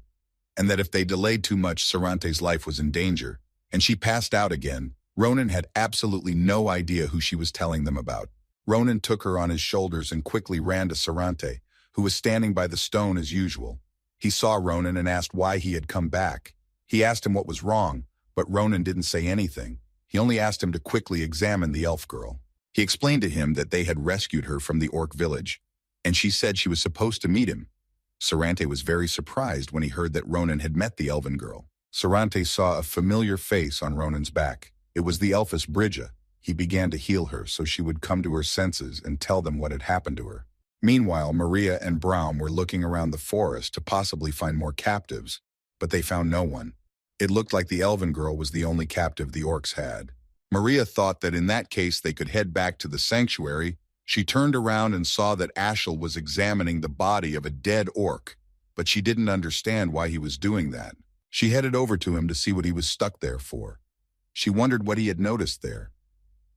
and that if they delayed too much, Sarante's life was in danger, and she passed out again. Ronan had absolutely no idea who she was telling them about. Ronan took her on his shoulders and quickly ran to Sarante, who was standing by the stone as usual. He saw Ronan and asked why he had come back. He asked him what was wrong, but Ronan didn't say anything. He only asked him to quickly examine the elf girl. He explained to him that they had rescued her from the orc village, and she said she was supposed to meet him. Sarante was very surprised when he heard that Ronan had met the elven girl. Sarante saw a familiar face on Ronan's back. It was the elfess Bridja. He began to heal her so she would come to her senses and tell them what had happened to her. Meanwhile, Maria and Braum were looking around the forest to possibly find more captives, but they found no one. It looked like the elven girl was the only captive the orcs had. Maria thought that in that case they could head back to the sanctuary. She turned around and saw that Ashel was examining the body of a dead orc, but she didn't understand why he was doing that. She headed over to him to see what he was stuck there for. She wondered what he had noticed there.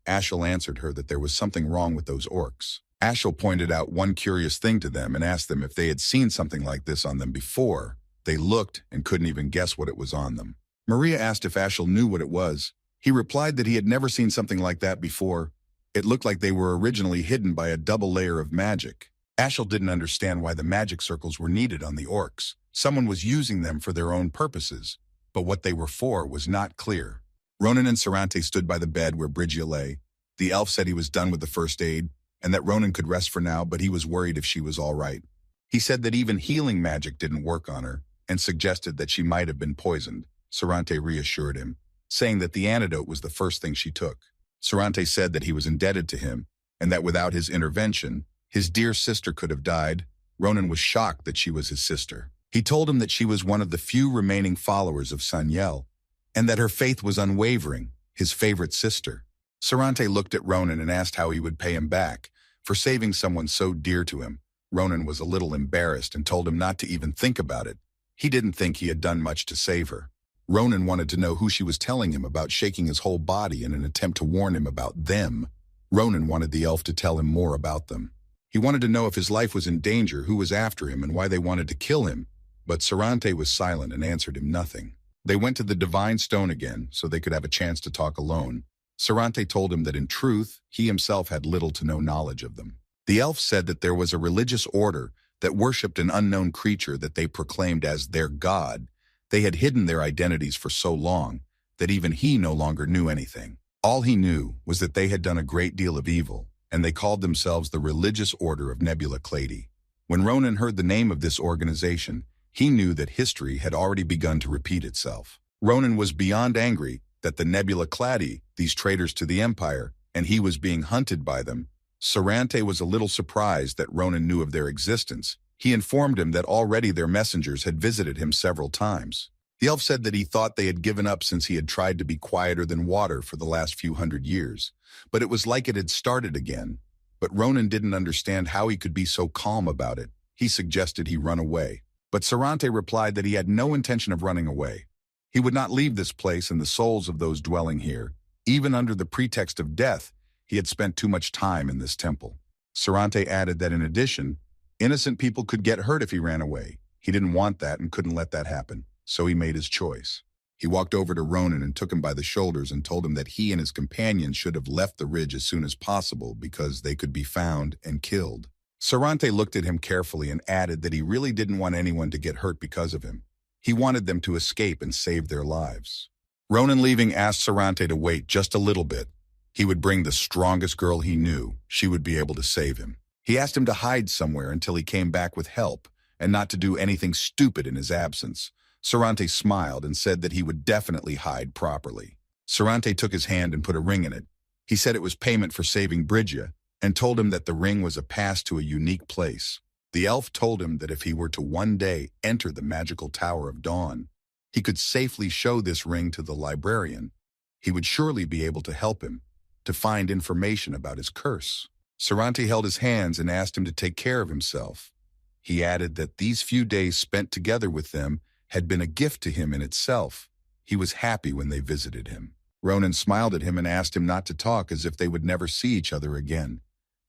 Ashel answered her that there was something wrong with those orcs. Ashel pointed out one curious thing to them and asked them if they had seen something like this on them before. They looked and couldn't even guess what it was on them. Maria asked if Ashel knew what it was. He replied that he had never seen something like that before. It looked like they were originally hidden by a double layer of magic. Ashel didn't understand why the magic circles were needed on the orcs. Someone was using them for their own purposes, but what they were for was not clear. Ronan and Sarante stood by the bed where Bridgia lay. The elf said he was done with the first aid, and that Ronan could rest for now, but he was worried if she was all right. He said that even healing magic didn't work on her, and suggested that she might have been poisoned. Sarante reassured him, saying that the antidote was the first thing she took. Sarante said that he was indebted to him, and that without his intervention, his dear sister could have died. Ronan was shocked that she was his sister. He told him that she was one of the few remaining followers of Sanyel, and that her faith was unwavering, his favorite sister. Sarante looked at Ronan and asked how he would pay him back for saving someone so dear to him. Ronan was a little embarrassed and told him not to even think about it. He didn't think he had done much to save her. Ronan wanted to know who she was telling him about, shaking his whole body in an attempt to warn him about them. Ronan wanted the elf to tell him more about them. He wanted to know if his life was in danger, who was after him, and why they wanted to kill him, but Sarante was silent and answered him nothing. They went to the divine stone again so they could have a chance to talk alone. Sarante told him that in truth, he himself had little to no knowledge of them. The elf said that there was a religious order that worshipped an unknown creature that they proclaimed as their god. They had hidden their identities for so long that even he no longer knew anything. All he knew was that they had done a great deal of evil, and they called themselves the Religious Order of Nebula Clady. When Ronan heard the name of this organization, he knew that history had already begun to repeat itself. Ronan was beyond angry that the Nebula Clady, these traitors to the Empire, and he was being hunted by them. Sarante was a little surprised that Ronan knew of their existence. He informed him that already their messengers had visited him several times. The elf said that he thought they had given up since he had tried to be quieter than water for the last few hundred years, but it was like it had started again. But Ronan didn't understand how he could be so calm about it. He suggested he run away. But Sarante replied that he had no intention of running away. He would not leave this place and the souls of those dwelling here. Even under the pretext of death, he had spent too much time in this temple. Sarante added that in addition, innocent people could get hurt if he ran away. He didn't want that and couldn't let that happen, so he made his choice. He walked over to Ronan and took him by the shoulders and told him that he and his companions should have left the ridge as soon as possible because they could be found and killed. Sarante looked at him carefully and added that he really didn't want anyone to get hurt because of him. He wanted them to escape and save their lives. Ronan, leaving, asked Sarante to wait just a little bit. He would bring the strongest girl he knew. She would be able to save him. He asked him to hide somewhere until he came back with help and not to do anything stupid in his absence. Sarante smiled and said that he would definitely hide properly. Sarante took his hand and put a ring in it. He said it was payment for saving Bridget and told him that the ring was a pass to a unique place. The elf told him that if he were to one day enter the magical Tower of Dawn, he could safely show this ring to the librarian. He would surely be able to help him to find information about his curse. Sarante held his hands and asked him to take care of himself. He added that these few days spent together with them had been a gift to him in itself. He was happy when they visited him. Ronan smiled at him and asked him not to talk as if they would never see each other again.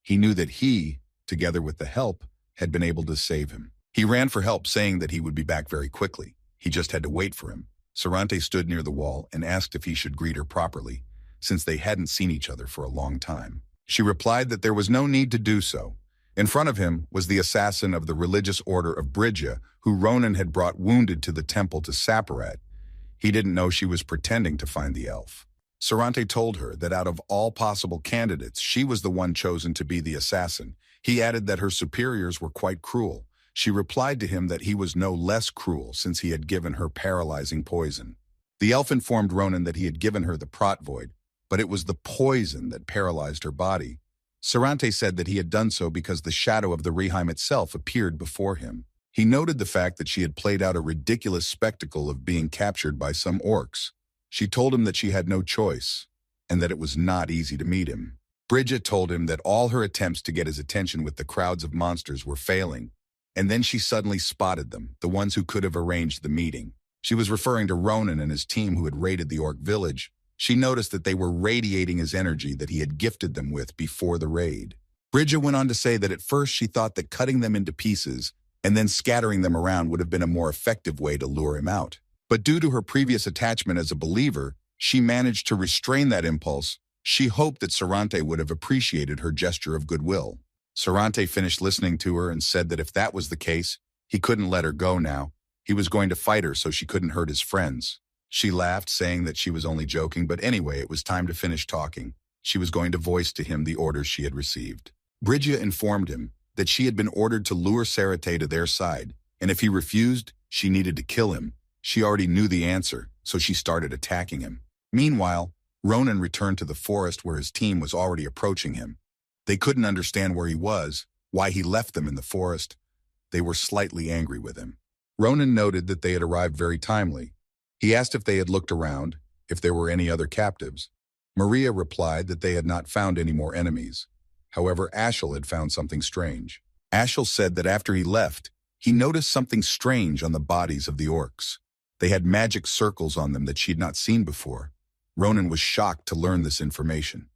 He knew that he, together with the help, had been able to save him. He ran for help, saying that he would be back very quickly. He just had to wait for him. Sarante stood near the wall and asked if he should greet her properly, since they hadn't seen each other for a long time. She replied that there was no need to do so. In front of him was the assassin of the religious order of Bridget, who Ronan had brought wounded to the temple to Saparat. He didn't know she was pretending to find the elf. Sarante told her that out of all possible candidates, she was the one chosen to be the assassin. He added that her superiors were quite cruel. She replied to him that he was no less cruel since he had given her paralyzing poison. The elf informed Ronan that he had given her the Protvoid, but it was the poison that paralyzed her body. Sarante said that he had done so because the shadow of the Reheim itself appeared before him. He noted the fact that she had played out a ridiculous spectacle of being captured by some orcs. She told him that she had no choice, and that it was not easy to meet him. Bridget told him that all her attempts to get his attention with the crowds of monsters were failing, and then she suddenly spotted them, the ones who could have arranged the meeting. She was referring to Ronan and his team who had raided the orc village. She noticed that they were radiating his energy that he had gifted them with before the raid. Bridget went on to say that at first she thought that cutting them into pieces and then scattering them around would have been a more effective way to lure him out. But due to her previous attachment as a believer, she managed to restrain that impulse. She hoped that Sarante would have appreciated her gesture of goodwill. Sarante finished listening to her and said that if that was the case, he couldn't let her go now. He was going to fight her so she couldn't hurt his friends. She laughed, saying that she was only joking, but anyway, it was time to finish talking. She was going to voice to him the orders she had received. Bridget informed him that she had been ordered to lure Sarate to their side, and if he refused, she needed to kill him. She already knew the answer, so she started attacking him. Meanwhile, Ronan returned to the forest where his team was already approaching him. They couldn't understand where he was, why he left them in the forest. They were slightly angry with him. Ronan noted that they had arrived very timely. He asked if they had looked around, if there were any other captives. Maria replied that they had not found any more enemies. However, Ashel had found something strange. Ashel said that after he left, he noticed something strange on the bodies of the orcs. They had magic circles on them that she had not seen before. Ronan was shocked to learn this information.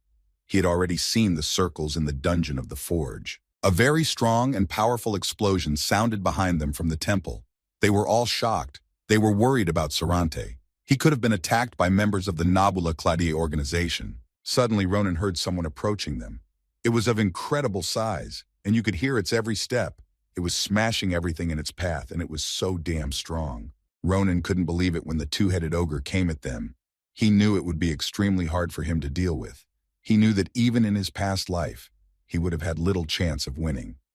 He had already seen the circles in the dungeon of the forge. A very strong and powerful explosion sounded behind them from the temple. They were all shocked. They were worried about Sarante. He could have been attacked by members of the Nabula Claudia organization. Suddenly, Ronan heard someone approaching them. It was of incredible size, and you could hear its every step. It was smashing everything in its path, and it was so damn strong. Ronan couldn't believe it when the two-headed ogre came at them. He knew it would be extremely hard for him to deal with. He knew that even in his past life, he would have had little chance of winning.